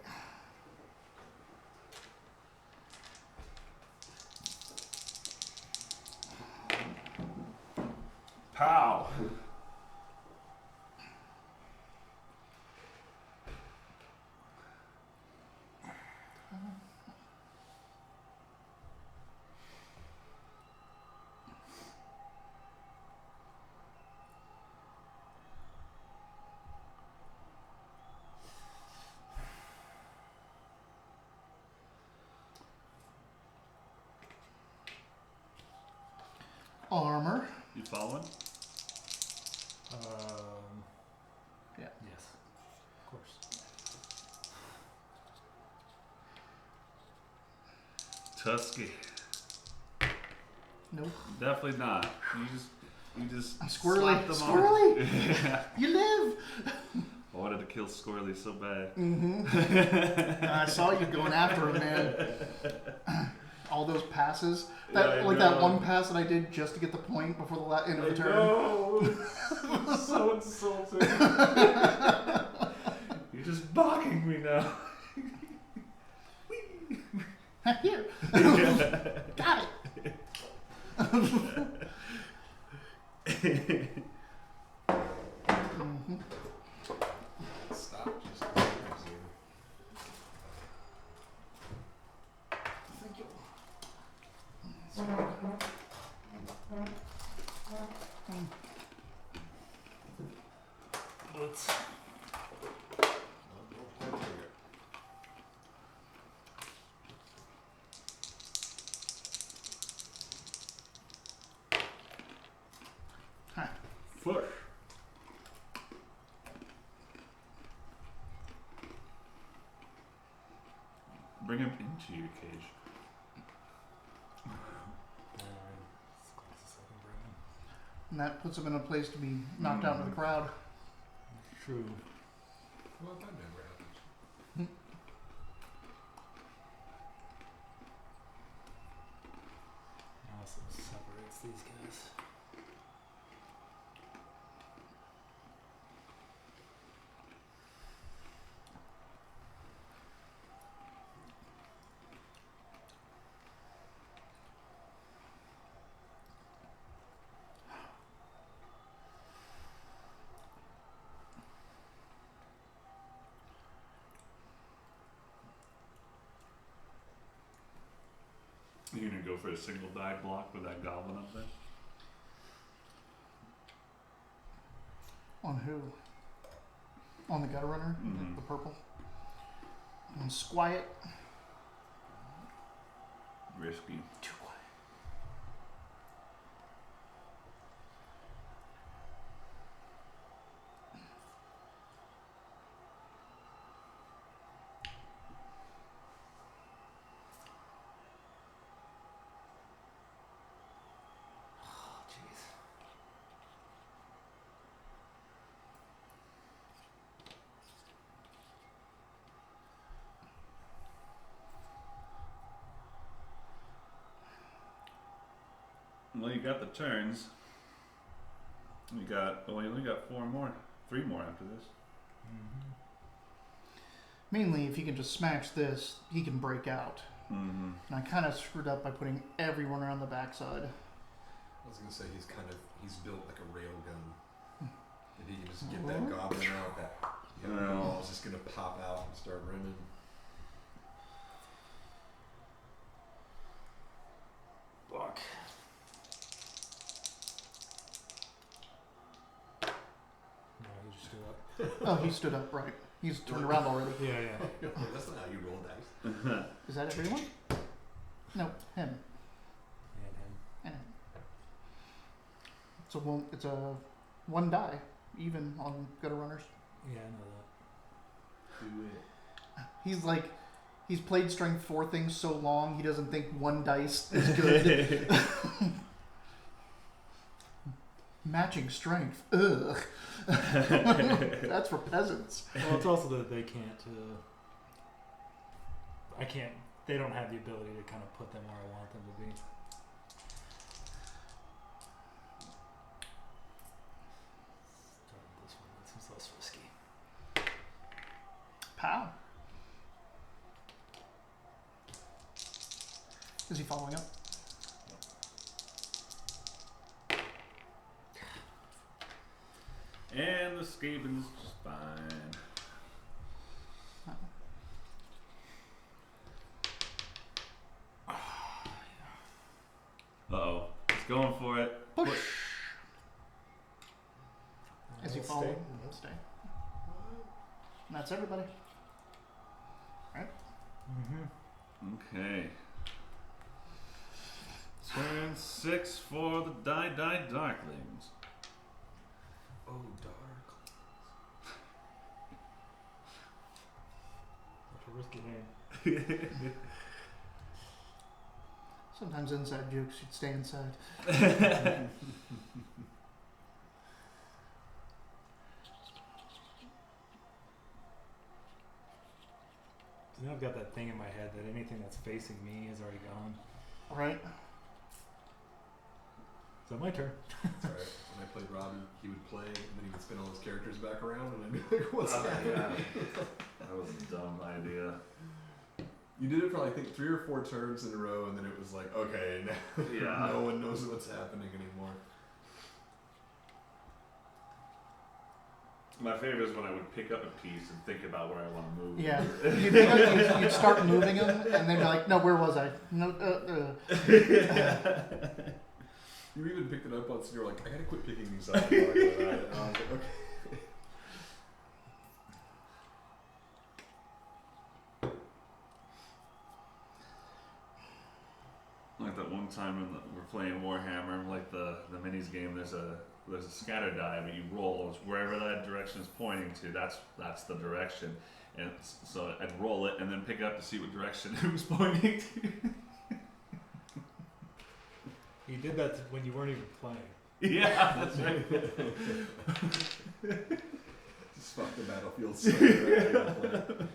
[SPEAKER 2] Pow!
[SPEAKER 1] Armor.
[SPEAKER 2] You following?
[SPEAKER 1] Yeah.
[SPEAKER 3] Yes. Of course.
[SPEAKER 2] Tusky.
[SPEAKER 1] Nope.
[SPEAKER 2] Definitely not. You just
[SPEAKER 1] Squirrely.
[SPEAKER 2] slapped them
[SPEAKER 1] Squirrely.
[SPEAKER 2] yeah.
[SPEAKER 1] You live.
[SPEAKER 2] I wanted to kill Squirrely so bad.
[SPEAKER 1] Mm-hmm. I saw you going after him, man. All those passes.
[SPEAKER 2] Yeah, I
[SPEAKER 1] That
[SPEAKER 2] know.
[SPEAKER 1] one pass that I did just to get the point before the end of the turn.
[SPEAKER 2] No, so insulting. just barking me now.
[SPEAKER 1] Here. Got it. Mhm.
[SPEAKER 4] Stop. Just
[SPEAKER 1] Thank you.
[SPEAKER 3] Let's.
[SPEAKER 1] Huh.
[SPEAKER 2] Push. Bring him into your cage.
[SPEAKER 1] And that puts him in a place to be knocked out into the crowd.
[SPEAKER 3] True.
[SPEAKER 4] well, that never happens.
[SPEAKER 3] Also separates these guys.
[SPEAKER 2] You gonna go for a single die block with that goblin up there?
[SPEAKER 1] On who? On the gutter runner?
[SPEAKER 2] Mhm.
[SPEAKER 1] The purple? On Squiet?
[SPEAKER 2] Risky.
[SPEAKER 1] Too quiet.
[SPEAKER 3] Oh, jeez.
[SPEAKER 2] Well, you got the turns. You got. Oh, you only got 3 more after this.
[SPEAKER 3] Mm-hmm.
[SPEAKER 1] Mainly, if he can just smash this, he can break out.
[SPEAKER 2] Mm-hmm.
[SPEAKER 1] And I kind of screwed up by putting everyone around the backside.
[SPEAKER 4] I was gonna say he's built like a rail gun. If he can just get that goblin out, that ball's just gonna pop out and start running.
[SPEAKER 3] Block. No, he just stood up.
[SPEAKER 1] Oh, he stood up, right. He's turned around already.
[SPEAKER 3] Yeah, yeah.
[SPEAKER 4] That's not how you roll dice.
[SPEAKER 1] Is that everyone? No, him.
[SPEAKER 3] And him.
[SPEAKER 1] And him. It's a 1 die, even on gutter runners.
[SPEAKER 3] Yeah, I know that.
[SPEAKER 2] Do it.
[SPEAKER 1] He's played strength 4 things so long, he doesn't think 1 dice is good. Matching strength. Ugh. That's for peasants.
[SPEAKER 3] Well, it's also that they can't. I can't. They don't have the ability to kind of put them where I want them to be. Start with this one. That seems less risky.
[SPEAKER 1] Pow. Is he following up?
[SPEAKER 2] And the escaping's just fine. Uh-oh. He's going for it.
[SPEAKER 1] Push.
[SPEAKER 2] Push.
[SPEAKER 1] Is he
[SPEAKER 3] I'll
[SPEAKER 1] following?
[SPEAKER 3] stay.
[SPEAKER 1] He'll stay. And that's everybody.
[SPEAKER 3] Mm-hmm.
[SPEAKER 2] Okay. Turn 6 for the Darklings.
[SPEAKER 4] Oh, dark.
[SPEAKER 3] Such a risky name.
[SPEAKER 1] Sometimes inside jokes should stay inside.
[SPEAKER 3] So now I've got that thing in my head that anything that's facing me is already gone.
[SPEAKER 1] Right?
[SPEAKER 3] So my turn.
[SPEAKER 4] It's alright. When I played Robbie, he would play, and then he would spin all his characters back around, and I'd be like, what's happening?
[SPEAKER 2] Yeah. That was a dumb idea.
[SPEAKER 4] You did it for, I think, 3 or 4 turns in a row, and then it was like, okay, now
[SPEAKER 2] Yeah.
[SPEAKER 4] no one knows what's happening anymore.
[SPEAKER 2] My favorite is when I would pick up a piece and think about where I want to move.
[SPEAKER 1] Yeah. You'd start moving them, and then you're like, no, where was I? No,
[SPEAKER 4] You even picked it up once, and you were like, I gotta quit picking these up. And I was like, okay.
[SPEAKER 2] Like that one time when we're playing Warhammer, and like the minis game, there's a scatter die, but you roll it's wherever that direction is pointing to. That's the direction, and so I'd roll it and then pick it up to see what direction it was pointing to.
[SPEAKER 3] You did that when you weren't even playing.
[SPEAKER 2] Yeah, that's right.
[SPEAKER 4] Just fuck the battlefield so right, I gotta play.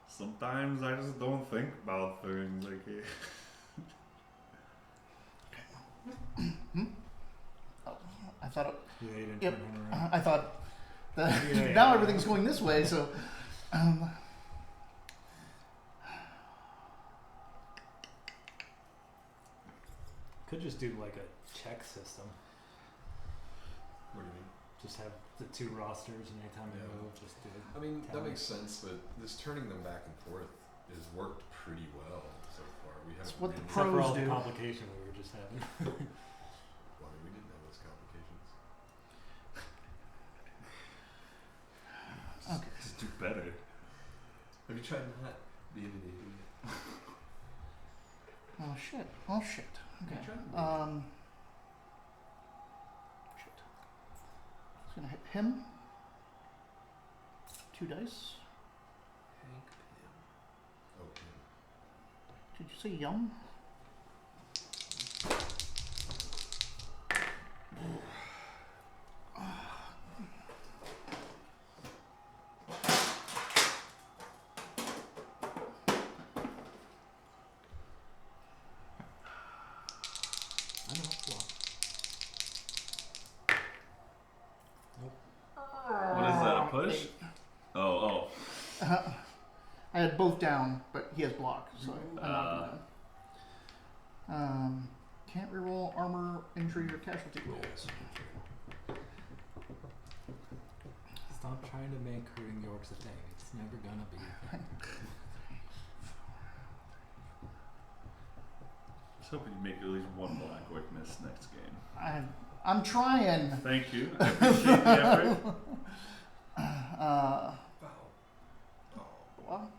[SPEAKER 2] Sometimes I just don't think about things like it.
[SPEAKER 1] Oh, I thought it,
[SPEAKER 3] Yeah, you didn't
[SPEAKER 1] Yep.
[SPEAKER 3] turn him around.
[SPEAKER 1] I thought that
[SPEAKER 3] Yeah.
[SPEAKER 1] now everything's going this way, so
[SPEAKER 3] Could just do like a check system.
[SPEAKER 4] What do you mean?
[SPEAKER 3] Just have the 2 rosters, and anytime you
[SPEAKER 4] Yeah.
[SPEAKER 3] move, just do it.
[SPEAKER 4] I mean, that
[SPEAKER 3] Tally.
[SPEAKER 4] makes sense, but this turning them back and forth has worked pretty well so far. We haven't
[SPEAKER 1] It's what the
[SPEAKER 4] really-
[SPEAKER 3] Except for all
[SPEAKER 1] Pros
[SPEAKER 3] the
[SPEAKER 1] do.
[SPEAKER 3] complication we were just having.
[SPEAKER 4] Well, we didn't have those complications.
[SPEAKER 1] okay.
[SPEAKER 2] Just do better.
[SPEAKER 4] Have you tried not being an idiot?
[SPEAKER 1] Oh shit! Oh shit! Okay.
[SPEAKER 4] You tried to be.
[SPEAKER 1] Shit. It's gonna hit him. 2 dice.
[SPEAKER 4] Hank Pym. Oh, Pym.
[SPEAKER 1] Did you say yum?
[SPEAKER 3] I know. Well,
[SPEAKER 2] What is that? A push? Oh.
[SPEAKER 1] I had both down, but he has block, so I knocked him down. Can't reroll armor, injury, or casualty rolls.
[SPEAKER 3] stop trying to make hurting York's a thing. It's never gonna be a thing.
[SPEAKER 2] I was hoping you'd make at least one black orc miss next game.
[SPEAKER 1] I'm trying.
[SPEAKER 2] Thank you. I appreciate the effort.
[SPEAKER 4] Foul. Oh.
[SPEAKER 1] Block.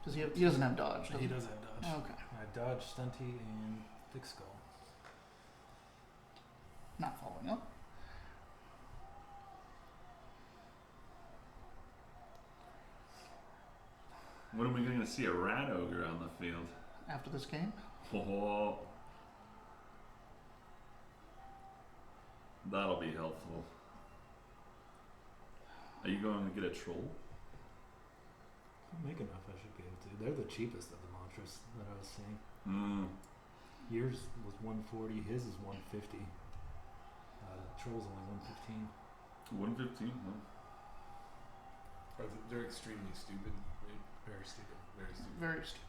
[SPEAKER 1] Does he have? He doesn't have dodge. Does
[SPEAKER 3] He does have dodge.
[SPEAKER 1] Okay.
[SPEAKER 3] Dodge, stunty, and thick skull.
[SPEAKER 1] Not following up.
[SPEAKER 2] When are we going to see a rat ogre on the field?
[SPEAKER 1] After this game.
[SPEAKER 2] Oh, that'll be helpful. Are you going to get a troll?
[SPEAKER 3] If I make enough, I should be able to. They're the cheapest of the mantras that I was seeing. Yours was 140. His is 150. Troll's only 115.
[SPEAKER 2] 115, huh?
[SPEAKER 4] They're extremely stupid. Right?
[SPEAKER 3] Very stupid.
[SPEAKER 4] Very stupid.
[SPEAKER 1] Very stupid.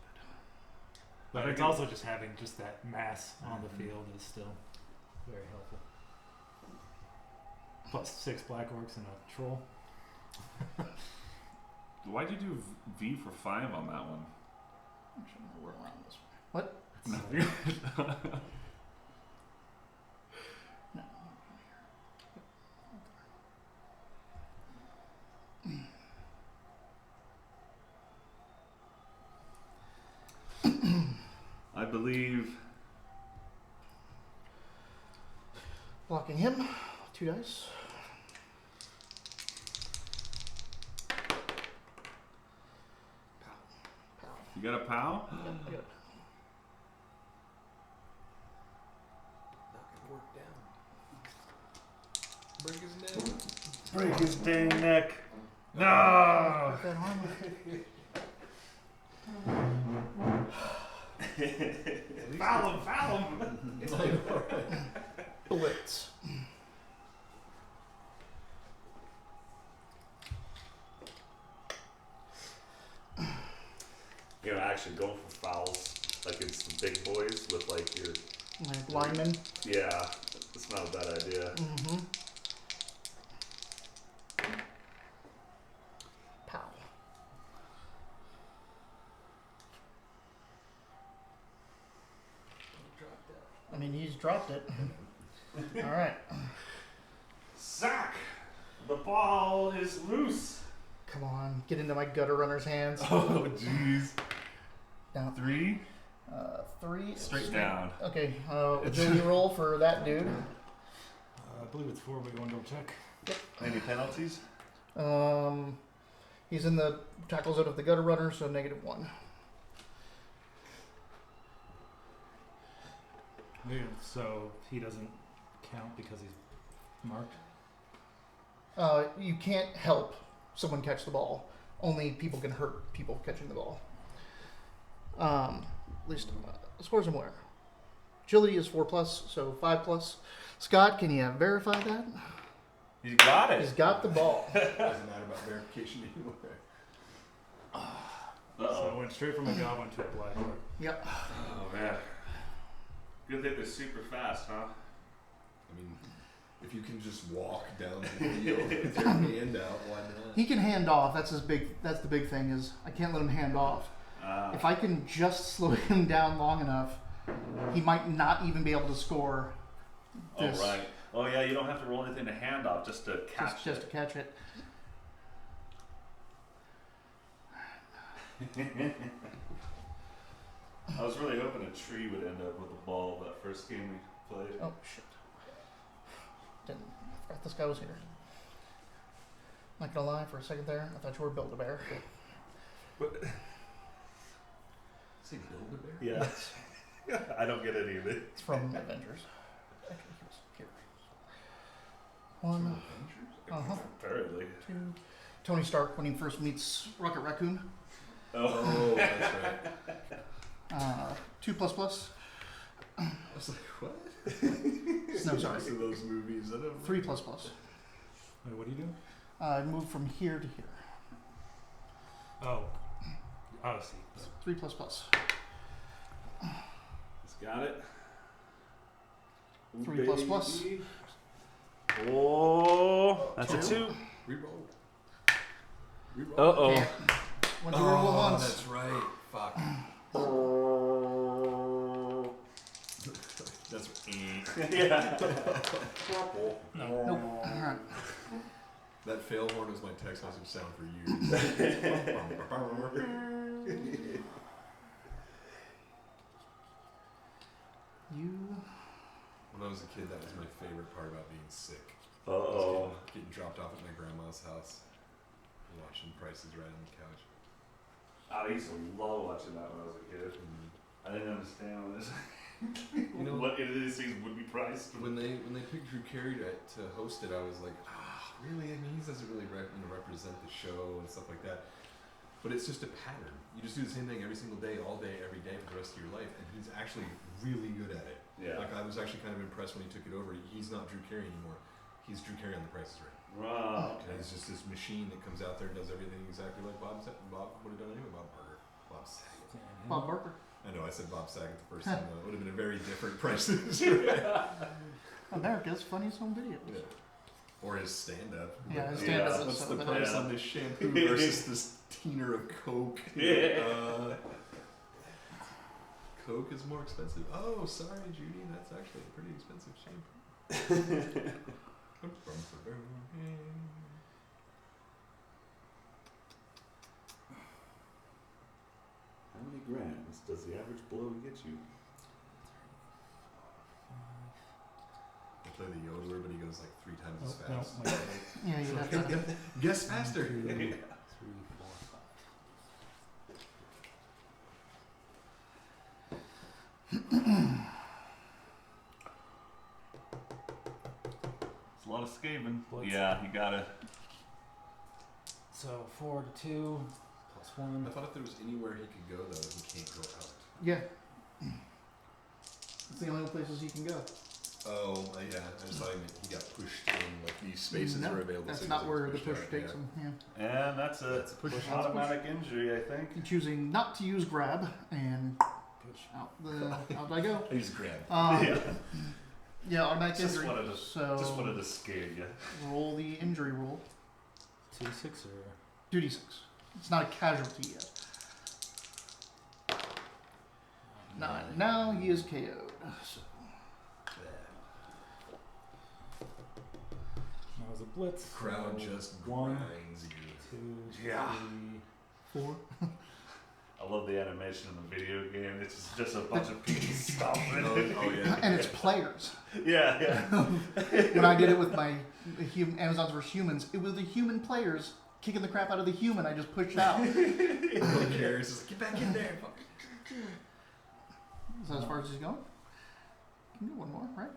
[SPEAKER 3] But
[SPEAKER 2] I
[SPEAKER 3] it's
[SPEAKER 2] think-
[SPEAKER 3] also just having just that mass on the field is still very helpful. Plus 6 black orcs and a troll.
[SPEAKER 2] Why'd you do V for 5 on that one?
[SPEAKER 1] Actually, I'm gonna work around this way. What?
[SPEAKER 2] Nothing.
[SPEAKER 1] No.
[SPEAKER 2] I believe
[SPEAKER 1] Blocking him. 2 dice. Pow.
[SPEAKER 2] you got a POW.
[SPEAKER 1] Yep, I got it.
[SPEAKER 4] Break his neck.
[SPEAKER 2] Break his dang neck. No.
[SPEAKER 1] That armor.
[SPEAKER 2] Foul him! Foul him!
[SPEAKER 1] Blitz.
[SPEAKER 2] You know, actually going for fouls like it's the big boys with like your
[SPEAKER 1] Like lineman.
[SPEAKER 2] yeah, it's not a bad idea.
[SPEAKER 1] Mm-hmm. Pow. I mean, he's dropped it. All right.
[SPEAKER 2] Sack! The ball is loose.
[SPEAKER 1] Come on, get into my gutter runner's hands.
[SPEAKER 2] Oh jeez.
[SPEAKER 1] Down.
[SPEAKER 2] 3
[SPEAKER 1] 3.
[SPEAKER 2] straight down.
[SPEAKER 1] Okay, agility roll for that dude.
[SPEAKER 3] I believe it's 4, but go and double check.
[SPEAKER 2] Any penalties?
[SPEAKER 1] He's in the tackle zone of the gutter runner, so -1.
[SPEAKER 3] Yeah, so he doesn't count because he's marked.
[SPEAKER 1] You can't help someone catch the ball. Only people can hurt people catching the ball. At least as far as I'm aware. Agility is 4+, so 5+. Scott, can you verify that?
[SPEAKER 2] You got it.
[SPEAKER 1] He's got the ball.
[SPEAKER 4] Doesn't matter about verification anymore.
[SPEAKER 3] So it went straight from a goblin to a black orc.
[SPEAKER 1] Yep.
[SPEAKER 2] Oh man. Good thing they're super fast, huh?
[SPEAKER 4] I mean, if you can just walk down the field with your hand out, why not?
[SPEAKER 1] He can hand off. That's the big thing is I can't let him hand off. If I can just slow him down long enough, he might not even be able to score. This.
[SPEAKER 2] Oh right. Oh yeah, you don't have to roll anything to hand off, just to catch
[SPEAKER 1] Just
[SPEAKER 2] it.
[SPEAKER 1] to catch it.
[SPEAKER 2] I was really hoping a tree would end up with the ball that first game we played.
[SPEAKER 1] Oh shit! I forgot this guy was here. Not gonna lie, for a second there, I thought you were Build-A-Bear.
[SPEAKER 4] Say Build-A-Bear?
[SPEAKER 2] Yeah. I don't get any of it.
[SPEAKER 1] It's from Avengers. Actually, he was here.
[SPEAKER 4] From
[SPEAKER 1] 1,
[SPEAKER 4] Avengers?
[SPEAKER 2] Apparently.
[SPEAKER 1] 2. Tony Stark when he first meets Rocket Raccoon.
[SPEAKER 4] Oh, that's right.
[SPEAKER 1] 2++.
[SPEAKER 4] I was like, what?
[SPEAKER 1] No, sorry.
[SPEAKER 4] Most of those movies. I don't
[SPEAKER 1] 3++.
[SPEAKER 3] Wait, what do you do?
[SPEAKER 1] I moved from here to here.
[SPEAKER 3] Oh. Oh, see.
[SPEAKER 1] 3++.
[SPEAKER 2] He's got it.
[SPEAKER 1] 3++.
[SPEAKER 2] Baby. Oh, that's a 2.
[SPEAKER 4] Reroll. Reroll.
[SPEAKER 2] Uh-oh.
[SPEAKER 1] Can't. Once you roll once.
[SPEAKER 4] That's right. Fuck. That's
[SPEAKER 2] Yeah.
[SPEAKER 1] Nope. Alright.
[SPEAKER 4] that fail horn was my text message sound for years. When I was a kid, that was my favorite part about being sick.
[SPEAKER 2] Uh-oh.
[SPEAKER 4] Getting dropped off at my grandma's house, watching Price is Right on the couch.
[SPEAKER 2] I used to love watching that when I was a kid. I didn't understand what this.
[SPEAKER 4] You know,
[SPEAKER 2] what any of these things would be priced.
[SPEAKER 4] when they picked Drew Carey to host it, I was like, really? I mean, he doesn't really represent the show and stuff like that. But it's just a pattern. You just do the same thing every single day, all day, every day for the rest of your life, and he's actually really good at it.
[SPEAKER 2] Yeah.
[SPEAKER 4] Like I was actually kind of impressed when he took it over. He's not Drew Carey anymore. He's Drew Carey on The Price is Right.
[SPEAKER 2] Wow.
[SPEAKER 4] And he's just this machine that comes out there and does everything exactly like Bob would have done anyway. Bob Barker. Bob Saget.
[SPEAKER 1] Bob Barker.
[SPEAKER 4] I know I said Bob Saget the first time. It would have been a very different Price is Right.
[SPEAKER 1] America's Funniest Home Videos.
[SPEAKER 4] Yeah. Or his stand-up.
[SPEAKER 1] Yeah, his
[SPEAKER 2] stand-up
[SPEAKER 1] is
[SPEAKER 4] What's
[SPEAKER 1] so
[SPEAKER 4] the
[SPEAKER 1] bad.
[SPEAKER 4] price on this shampoo versus this teener of Coke?
[SPEAKER 2] Yeah.
[SPEAKER 4] Coke is more expensive. Oh, sorry, Judy. That's actually a pretty expensive shampoo.
[SPEAKER 2] How many grams does the average blow get you?
[SPEAKER 4] I play the yodeler, but he goes like 3 times as
[SPEAKER 3] No,
[SPEAKER 4] fast.
[SPEAKER 3] wait.
[SPEAKER 1] Yeah, you have to.
[SPEAKER 4] Guess faster.
[SPEAKER 3] 1, 2, 3, 4, 5.
[SPEAKER 2] It's a lot of scaving.
[SPEAKER 3] Blitz.
[SPEAKER 2] Yeah, you gotta.
[SPEAKER 3] So 4 to 2 plus 1.
[SPEAKER 4] I thought if there was anywhere he could go, though, he can't go out.
[SPEAKER 1] Yeah. It's the only places he can go.
[SPEAKER 4] Oh, yeah. I just thought he meant he got pushed in, like these spaces
[SPEAKER 1] No,
[SPEAKER 4] were available.
[SPEAKER 1] that's
[SPEAKER 4] so he
[SPEAKER 1] not
[SPEAKER 4] was
[SPEAKER 1] where the
[SPEAKER 4] pushed
[SPEAKER 1] push
[SPEAKER 4] out,
[SPEAKER 1] takes
[SPEAKER 4] yeah.
[SPEAKER 1] him. Yeah.
[SPEAKER 2] And that's a
[SPEAKER 4] That's a push.
[SPEAKER 2] automatic injury, I think.
[SPEAKER 1] I'm choosing not to use grab and
[SPEAKER 3] Push.
[SPEAKER 1] out I go.
[SPEAKER 4] I just grabbed.
[SPEAKER 2] Yeah.
[SPEAKER 1] Yeah, automatic
[SPEAKER 2] Just
[SPEAKER 1] injury.
[SPEAKER 2] wanted to,
[SPEAKER 1] So
[SPEAKER 2] just wanted to scare you.
[SPEAKER 1] roll the injury roll.
[SPEAKER 3] 2d6 or
[SPEAKER 1] 2d6. It's not a casualty yet. 9. Now he is KO'd. So
[SPEAKER 3] that was a blitz.
[SPEAKER 4] Crowd
[SPEAKER 3] so
[SPEAKER 4] just
[SPEAKER 3] 1,
[SPEAKER 4] grinds you.
[SPEAKER 3] 2,
[SPEAKER 2] Yeah.
[SPEAKER 3] 3.
[SPEAKER 1] 4.
[SPEAKER 2] I love the animation in the video game. It's just a bunch of people stomping.
[SPEAKER 4] Oh, yeah.
[SPEAKER 1] And it's players.
[SPEAKER 2] Yeah.
[SPEAKER 1] When I did it with my Amazons vs. Humans, it was the human players kicking the crap out of the human I just pushed out.
[SPEAKER 4] Nobody cares. Just like, get back in there. Fuck.
[SPEAKER 1] Is that as far as he's going? Can do one more, right?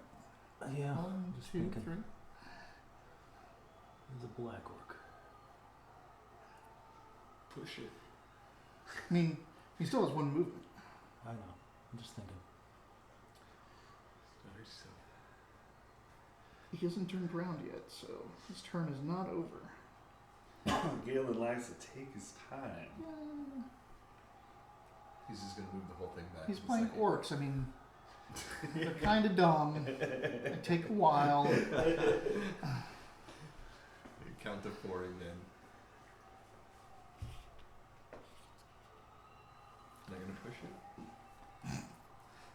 [SPEAKER 3] Yeah.
[SPEAKER 1] 1,
[SPEAKER 3] just
[SPEAKER 1] 2,
[SPEAKER 3] thinking.
[SPEAKER 1] 3.
[SPEAKER 3] There's a black orc.
[SPEAKER 4] Push it.
[SPEAKER 1] I mean, he still has one movement.
[SPEAKER 3] I know. I'm just thinking.
[SPEAKER 1] He hasn't turned around yet, so his turn is not over.
[SPEAKER 2] Galen likes to take his time.
[SPEAKER 4] He's just gonna move the whole thing back.
[SPEAKER 1] He's
[SPEAKER 4] in a
[SPEAKER 1] playing
[SPEAKER 4] second.
[SPEAKER 1] orcs. I mean, they're kind of dumb. They take a while.
[SPEAKER 4] Count to 4 and then. Not gonna push it.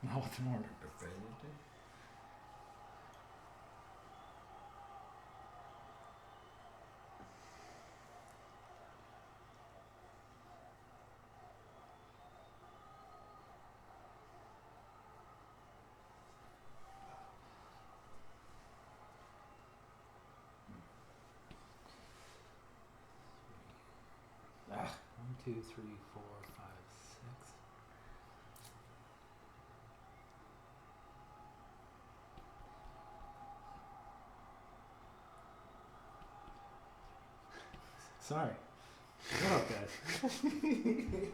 [SPEAKER 3] Not with an order.
[SPEAKER 4] Profanity.
[SPEAKER 3] Ah. 1, 2, 3, 4, 5, 6. Sorry. Shut up, guys.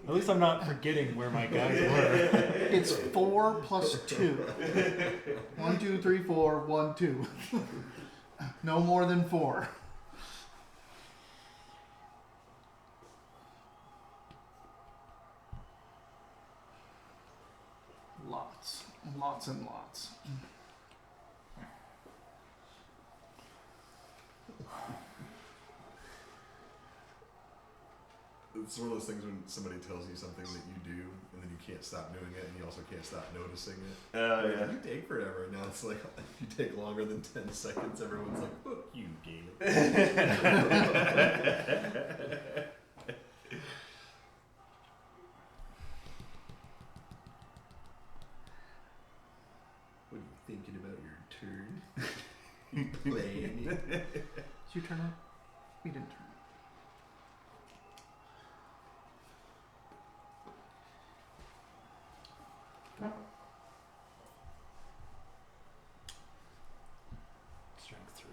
[SPEAKER 3] At least I'm not forgetting where my guys were.
[SPEAKER 1] It's 4 plus 2. 1, 2, 3, 4, 1, 2. No more than 4. Lots. Lots and lots.
[SPEAKER 4] It's one of those things when somebody tells you something that you do, and then you can't stop doing it, and you also can't stop noticing it.
[SPEAKER 2] Yeah.
[SPEAKER 4] You take forever. Now it's like, if you take longer than 10 seconds, everyone's like, "Fuck you, Galen." What are you thinking about your turn? You playing it?
[SPEAKER 1] Is your turn up? We didn't turn up.
[SPEAKER 3] Strength 3.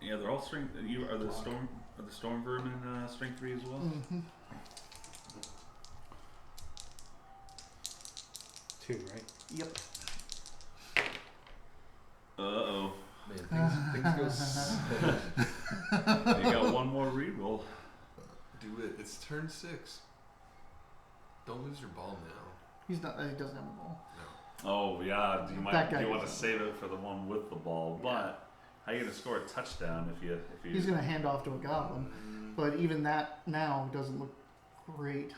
[SPEAKER 2] Yeah, they're all strength. You are the storm vermin strength 3 as well.
[SPEAKER 1] Mm-hmm.
[SPEAKER 3] 2, right?
[SPEAKER 1] Yep.
[SPEAKER 2] Uh-oh.
[SPEAKER 4] Man, things go slow.
[SPEAKER 2] You got one more reroll.
[SPEAKER 4] Do it. It's turn 6. Don't lose your ball now.
[SPEAKER 1] He's not. He doesn't have a ball.
[SPEAKER 4] No.
[SPEAKER 2] Oh yeah, you
[SPEAKER 1] That guy
[SPEAKER 2] want to
[SPEAKER 1] doesn't.
[SPEAKER 2] save it for the one with the ball, but how are you gonna score a touchdown if you
[SPEAKER 1] He's gonna hand off to a goblin, but even that now doesn't look great.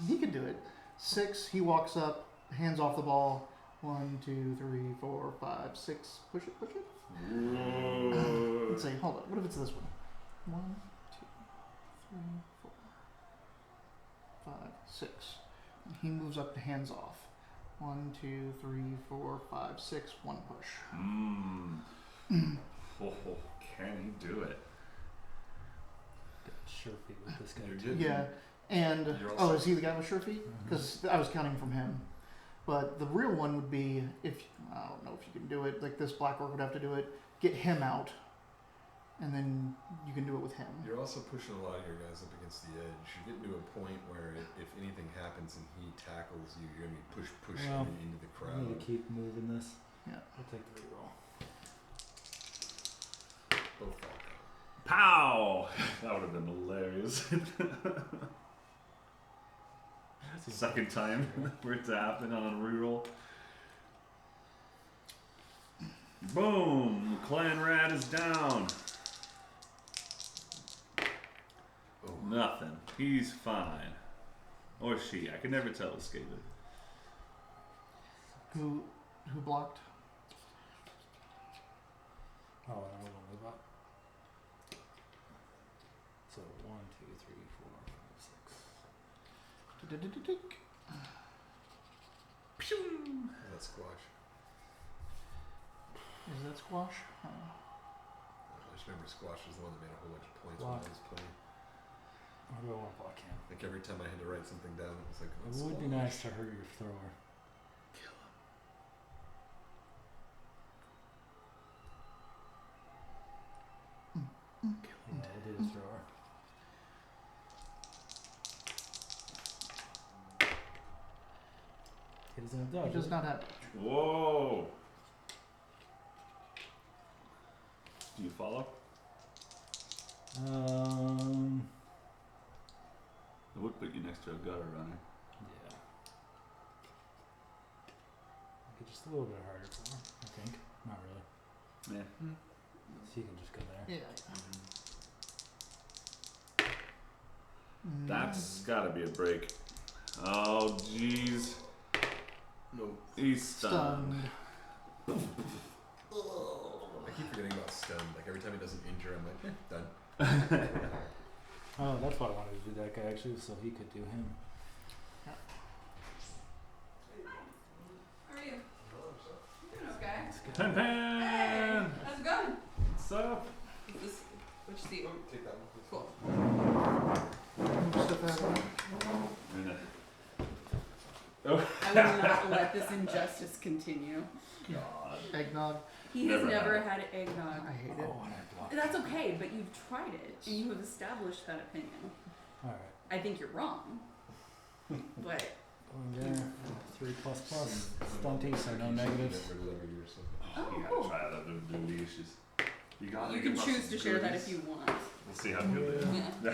[SPEAKER 1] He could do it. 6. He walks up, hands off the ball. 1, 2, 3, 4, 5, 6. Push it. Push it. Let's say, hold on. What if it's this one? 1, 2, 3, 4, 5, 6. And he moves up to hands off. 1, 2, 3, 4, 5, 6. 1 push.
[SPEAKER 2] Oh, can he do it?
[SPEAKER 3] Got sure feet with this guy
[SPEAKER 4] You're
[SPEAKER 3] too.
[SPEAKER 4] good.
[SPEAKER 1] Yeah, And
[SPEAKER 4] You're
[SPEAKER 1] oh,
[SPEAKER 4] also-
[SPEAKER 1] is he the guy with sure feet? Because I was counting from him. But the real one would be if I don't know if you can do it. Like this black orc would have to do it. Get him out, and then you can do it with him.
[SPEAKER 4] You're also pushing a lot of your guys up against the edge. You're getting to a point where if anything happens and he tackles you, you're gonna be pushing
[SPEAKER 3] Well,
[SPEAKER 4] him into the
[SPEAKER 3] I need
[SPEAKER 4] crowd.
[SPEAKER 3] to keep moving this.
[SPEAKER 1] Yeah.
[SPEAKER 3] I'll take the reroll.
[SPEAKER 4] Both fall down.
[SPEAKER 2] Pow! That would have been hilarious. Second time for it to happen on a reroll. Boom! Clan Rat is down.
[SPEAKER 4] Oh.
[SPEAKER 2] Nothing. He's fine. Or she. I can never tell with Skaven.
[SPEAKER 1] Who blocked?
[SPEAKER 3] Oh, I don't move up. So 1, 2, 3, 4, 5, 6.
[SPEAKER 4] That's squash.
[SPEAKER 1] Is that squash?
[SPEAKER 4] I just remember squash was the one that made a whole bunch of points
[SPEAKER 3] Block.
[SPEAKER 4] when I was playing.
[SPEAKER 3] Or do I want to block him?
[SPEAKER 4] Like every time I had to write something down, it was like,
[SPEAKER 3] It
[SPEAKER 4] oh,
[SPEAKER 3] would be
[SPEAKER 4] squash.
[SPEAKER 3] nice to hurt your thrower. Yeah, I did a thrower. He doesn't have dodge.
[SPEAKER 1] He does not have.
[SPEAKER 2] Whoa! Do you follow? It would put you next to a gutter runner.
[SPEAKER 3] Yeah. Make it just a little bit harder for him, I think. Not really.
[SPEAKER 2] Yeah.
[SPEAKER 3] So you can just go there.
[SPEAKER 1] Yeah.
[SPEAKER 2] That's gotta be a break. Oh, jeez.
[SPEAKER 4] No.
[SPEAKER 2] He's stunned.
[SPEAKER 4] I keep forgetting about stun. Like every time he doesn't injure, I'm like, done.
[SPEAKER 3] Oh, that's why I wanted to do that guy actually, so he could do him.
[SPEAKER 6] How are you? Doing okay.
[SPEAKER 3] That's good.
[SPEAKER 2] Pan Pan!
[SPEAKER 6] How's it going?
[SPEAKER 2] What's up?
[SPEAKER 6] Is this which seat?
[SPEAKER 4] Take that one, please.
[SPEAKER 6] Cool.
[SPEAKER 1] Move stuff out.
[SPEAKER 2] You're in
[SPEAKER 6] I will not let this injustice continue.
[SPEAKER 2] God.
[SPEAKER 1] Eggnog.
[SPEAKER 6] He has
[SPEAKER 2] Never
[SPEAKER 6] never
[SPEAKER 2] had
[SPEAKER 6] had eggnog.
[SPEAKER 1] I hate it.
[SPEAKER 3] Oh, and I blocked.
[SPEAKER 6] That's okay, but you've tried it and you have established that opinion.
[SPEAKER 3] Alright.
[SPEAKER 6] I think you're wrong. But
[SPEAKER 3] Going there. 3++. Stunty, so no negatives.
[SPEAKER 4] Never delivered you or something.
[SPEAKER 2] Oh, you
[SPEAKER 6] cool.
[SPEAKER 2] gotta try that with the issues. You gotta
[SPEAKER 6] you
[SPEAKER 2] give
[SPEAKER 6] can
[SPEAKER 2] us
[SPEAKER 6] choose
[SPEAKER 2] some
[SPEAKER 6] to share that
[SPEAKER 2] goodies.
[SPEAKER 6] if you want.
[SPEAKER 2] We'll see how good they are.
[SPEAKER 6] Yeah.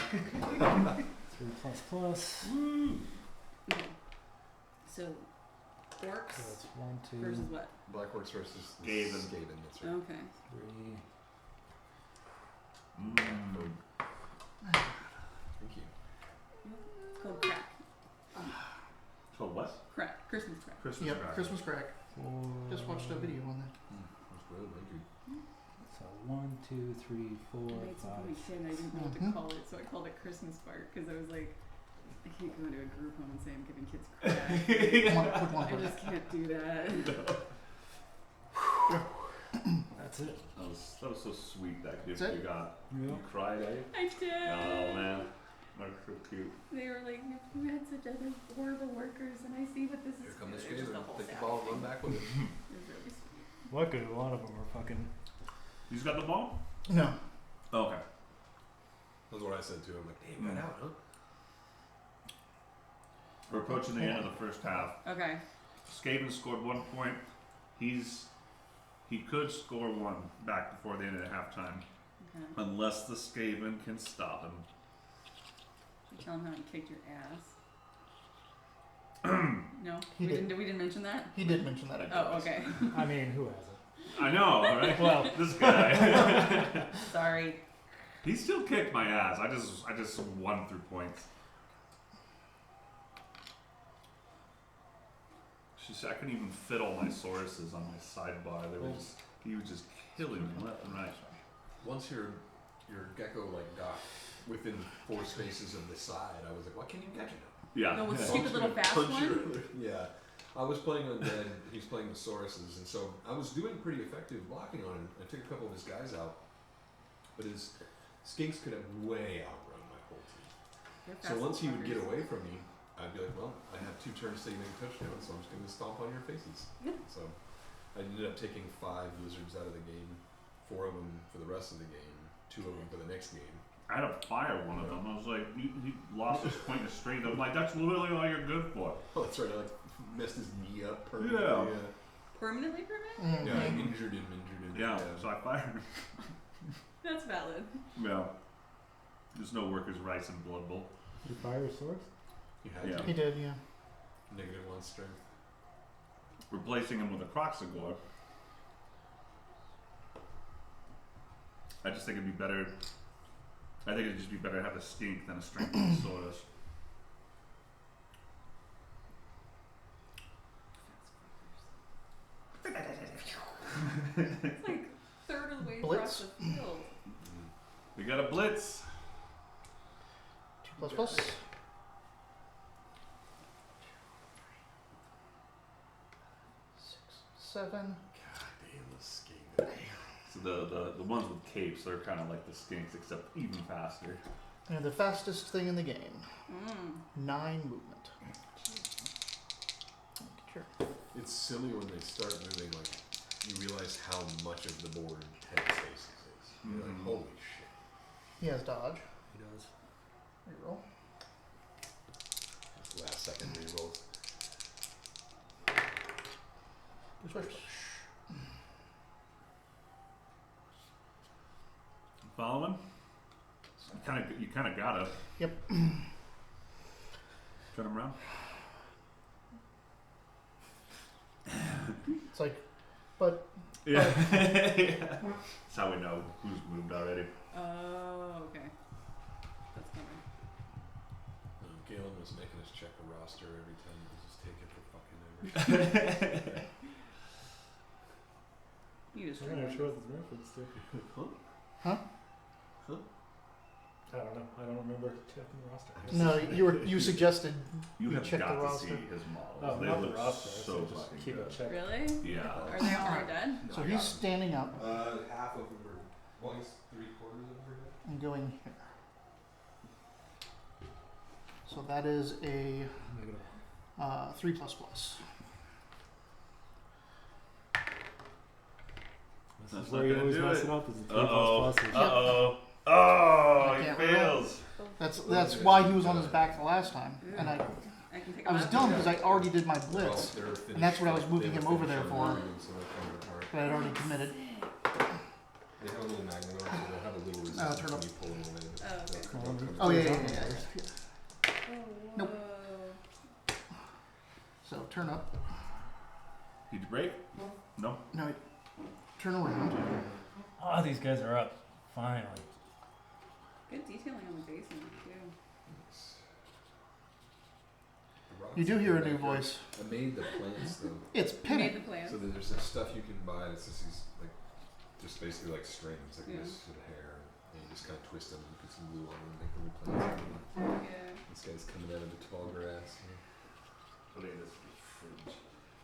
[SPEAKER 3] 3++.
[SPEAKER 2] Woo!
[SPEAKER 6] Okay. So
[SPEAKER 3] So
[SPEAKER 6] orcs
[SPEAKER 3] it's 1, 2,
[SPEAKER 6] versus what?
[SPEAKER 4] Black Horse versus
[SPEAKER 2] Skaven.
[SPEAKER 4] Skaven, that's right.
[SPEAKER 6] Okay.
[SPEAKER 3] 3.
[SPEAKER 4] Thank you.
[SPEAKER 6] It's called crack.
[SPEAKER 2] So what?
[SPEAKER 6] Crack. Christmas crack.
[SPEAKER 2] Christmas
[SPEAKER 1] Yep.
[SPEAKER 2] cracker.
[SPEAKER 1] Christmas crack.
[SPEAKER 3] 4.
[SPEAKER 1] Just watched a video on that.
[SPEAKER 4] That's good, thank you.
[SPEAKER 3] So 1, 2, 3, 4,
[SPEAKER 6] I made some
[SPEAKER 3] 5.
[SPEAKER 6] funny shit and I didn't know what to call it, so I called it Christmas fart because I was like, I can't go into a group home and say I'm giving kids crack.
[SPEAKER 1] Put one
[SPEAKER 6] I
[SPEAKER 1] foot.
[SPEAKER 6] just can't do that.
[SPEAKER 3] That's it.
[SPEAKER 2] That was so sweet, that gift
[SPEAKER 1] That's it?
[SPEAKER 2] you got.
[SPEAKER 3] Yeah.
[SPEAKER 2] You cried, eh?
[SPEAKER 6] I did.
[SPEAKER 2] Oh, man. That's so cute.
[SPEAKER 6] They were like, you had such other horrible workers, and I see what this
[SPEAKER 4] Here
[SPEAKER 6] is.
[SPEAKER 4] come the
[SPEAKER 6] It was just
[SPEAKER 4] Skaven.
[SPEAKER 6] a whole
[SPEAKER 4] Take the
[SPEAKER 6] sad
[SPEAKER 4] ball,
[SPEAKER 6] thing.
[SPEAKER 4] run back with it.
[SPEAKER 6] It was really sweet.
[SPEAKER 3] Luckily, a lot of them are fucking.
[SPEAKER 2] He's got the ball?
[SPEAKER 1] No.
[SPEAKER 2] Oh, okay.
[SPEAKER 4] That's what I said too. I'm like, damn, got out, huh?
[SPEAKER 2] We're approaching the end of the first half.
[SPEAKER 6] Okay.
[SPEAKER 2] Skaven scored 1 point. He could score 1 back before the end of halftime,
[SPEAKER 6] Okay.
[SPEAKER 2] unless the Skaven can stop him.
[SPEAKER 6] You tell him how he kicked your ass. No,
[SPEAKER 1] He
[SPEAKER 6] we
[SPEAKER 1] did.
[SPEAKER 6] didn't. We didn't mention that.
[SPEAKER 1] He did mention that.
[SPEAKER 6] Oh, okay.
[SPEAKER 3] I mean, who hasn't?
[SPEAKER 2] I know, right?
[SPEAKER 3] Well,
[SPEAKER 2] This guy.
[SPEAKER 6] Sorry.
[SPEAKER 2] He still kicked my ass. I just won through points. I couldn't even fit all my sources on my sidebar. He was just killing me left and right.
[SPEAKER 4] Once your gecko like got within 4 spaces of the side, I was like, why can't you catch it now?
[SPEAKER 2] Yeah.
[SPEAKER 6] No, with
[SPEAKER 2] yeah.
[SPEAKER 6] stupid little fast
[SPEAKER 4] Punch
[SPEAKER 6] one?
[SPEAKER 4] you. Yeah. I was playing undead, he's playing with Sauruses, and so I was doing pretty effective blocking on him. I took a couple of his guys out, but his skinks could have way outrun my whole team.
[SPEAKER 6] They're
[SPEAKER 4] So
[SPEAKER 6] fast
[SPEAKER 4] once he would get
[SPEAKER 6] fuckers.
[SPEAKER 4] away from me, I'd be like, well, I have 2 turns to make a touchdown, so I'm just going to stomp on your faces. So I ended up taking 5 lizards out of the game, 4 of them for the rest of the game, 2 of them for the next game.
[SPEAKER 2] I had to fire one of them. I was like, he lost his point of strength. I'm like, that's literally all you're good for.
[SPEAKER 4] Oh, that's right. I like messed his knee up permanently.
[SPEAKER 2] Yeah.
[SPEAKER 6] Permanently permanent?
[SPEAKER 4] Yeah, I injured him.
[SPEAKER 2] Yeah, so I fired him.
[SPEAKER 6] That's valid.
[SPEAKER 2] Yeah. There's no workers' rights in Blood Bowl.
[SPEAKER 3] You fire a source?
[SPEAKER 4] You had
[SPEAKER 2] Yeah.
[SPEAKER 4] to.
[SPEAKER 1] He did, yeah.
[SPEAKER 4] -1 strength.
[SPEAKER 2] Replacing him with a Croxagore. I just think it'd be better. I think it'd just be better to have a skink than a strength Saurus.
[SPEAKER 6] It's like third of the way
[SPEAKER 1] Blitz.
[SPEAKER 6] across the field.
[SPEAKER 2] We got a blitz.
[SPEAKER 1] 2++. 6, 7.
[SPEAKER 4] God damn, the skate.
[SPEAKER 2] So the ones with capes, they're kind of like the skinks, except even faster.
[SPEAKER 1] And the fastest thing in the game.
[SPEAKER 6] Mm.
[SPEAKER 1] 9 movement. Sure.
[SPEAKER 4] It's silly when they start moving, like, you realize how much of the board head spaces is. You're like,
[SPEAKER 2] Mhm.
[SPEAKER 4] holy shit.
[SPEAKER 1] He has dodge.
[SPEAKER 3] He does.
[SPEAKER 1] Reroll.
[SPEAKER 4] That's last second rerolls.
[SPEAKER 1] Switch.
[SPEAKER 2] Following? You kind of gotta.
[SPEAKER 1] Yep.
[SPEAKER 2] Turn him around.
[SPEAKER 1] It's like, but
[SPEAKER 2] Yeah. That's how we know who's moved already.
[SPEAKER 6] Oh, okay. That's coming.
[SPEAKER 4] Galen was making us check the roster every time. We just take it for fucking ever.
[SPEAKER 6] You just
[SPEAKER 3] I'm
[SPEAKER 6] turned
[SPEAKER 3] not
[SPEAKER 6] on.
[SPEAKER 3] sure what the reference to.
[SPEAKER 1] Huh?
[SPEAKER 3] I don't know. I don't remember checking the roster.
[SPEAKER 1] no, you suggested
[SPEAKER 2] You
[SPEAKER 1] we
[SPEAKER 2] have
[SPEAKER 1] check
[SPEAKER 2] got
[SPEAKER 1] the
[SPEAKER 2] to
[SPEAKER 1] roster.
[SPEAKER 2] see his models.
[SPEAKER 3] Oh,
[SPEAKER 2] They
[SPEAKER 3] not the
[SPEAKER 2] look
[SPEAKER 3] roster.
[SPEAKER 2] so
[SPEAKER 3] just
[SPEAKER 2] fucking
[SPEAKER 3] keep
[SPEAKER 2] good.
[SPEAKER 3] it checked.
[SPEAKER 6] Really?
[SPEAKER 2] Yeah.
[SPEAKER 6] Are they all dead?
[SPEAKER 1] So he's standing up
[SPEAKER 4] Half of them are, well, I guess 3/4 of them are dead.
[SPEAKER 1] and going here. So that is a
[SPEAKER 3] Negative.
[SPEAKER 1] 3++.
[SPEAKER 3] This
[SPEAKER 2] That's
[SPEAKER 3] is
[SPEAKER 2] not
[SPEAKER 3] where you
[SPEAKER 2] gonna
[SPEAKER 3] always
[SPEAKER 2] do
[SPEAKER 3] mess
[SPEAKER 2] it.
[SPEAKER 3] it up. Is the 3++.
[SPEAKER 2] Uh-oh. Oh,
[SPEAKER 1] I
[SPEAKER 2] he
[SPEAKER 1] can't
[SPEAKER 2] fails.
[SPEAKER 1] That's why he was on his back the last time, and
[SPEAKER 6] I can take
[SPEAKER 1] I was
[SPEAKER 6] them
[SPEAKER 1] dumb
[SPEAKER 6] out.
[SPEAKER 1] because I already did my blitz,
[SPEAKER 4] They're finished,
[SPEAKER 1] and that's what I was
[SPEAKER 4] like,
[SPEAKER 1] moving
[SPEAKER 4] they
[SPEAKER 1] him
[SPEAKER 4] have
[SPEAKER 1] over
[SPEAKER 4] finished
[SPEAKER 1] there
[SPEAKER 4] on
[SPEAKER 1] for,
[SPEAKER 4] moving, so they're coming apart.
[SPEAKER 1] but I'd already committed.
[SPEAKER 4] They have a little magnet on, so they'll have a little
[SPEAKER 1] turn
[SPEAKER 4] resistance
[SPEAKER 1] up.
[SPEAKER 4] when you pull them away.
[SPEAKER 6] Oh, okay.
[SPEAKER 4] They'll come
[SPEAKER 1] Oh yeah,
[SPEAKER 4] apart.
[SPEAKER 1] yeah, yeah, yeah.
[SPEAKER 6] Oh,
[SPEAKER 1] Nope.
[SPEAKER 6] whoa.
[SPEAKER 1] So turn up.
[SPEAKER 2] Did you break? No.
[SPEAKER 1] No, turn around.
[SPEAKER 3] Oh, these guys are up. Finally.
[SPEAKER 6] Good detailing on the basement too.
[SPEAKER 4] The rocks
[SPEAKER 1] You do
[SPEAKER 4] are
[SPEAKER 1] hear a
[SPEAKER 4] back
[SPEAKER 1] new
[SPEAKER 4] there.
[SPEAKER 1] voice.
[SPEAKER 4] I made the plants though.
[SPEAKER 1] It's
[SPEAKER 6] You made
[SPEAKER 1] pinning.
[SPEAKER 6] the plan.
[SPEAKER 4] So there's this stuff you can buy. It's just these like, just basically like strings, like
[SPEAKER 6] Yeah.
[SPEAKER 4] this sort of hair, and you just kind of twist them and put some glue on them and make the new plants.
[SPEAKER 6] Yeah.
[SPEAKER 4] This guy's coming out of the tall grass.
[SPEAKER 2] Putting this in the fridge.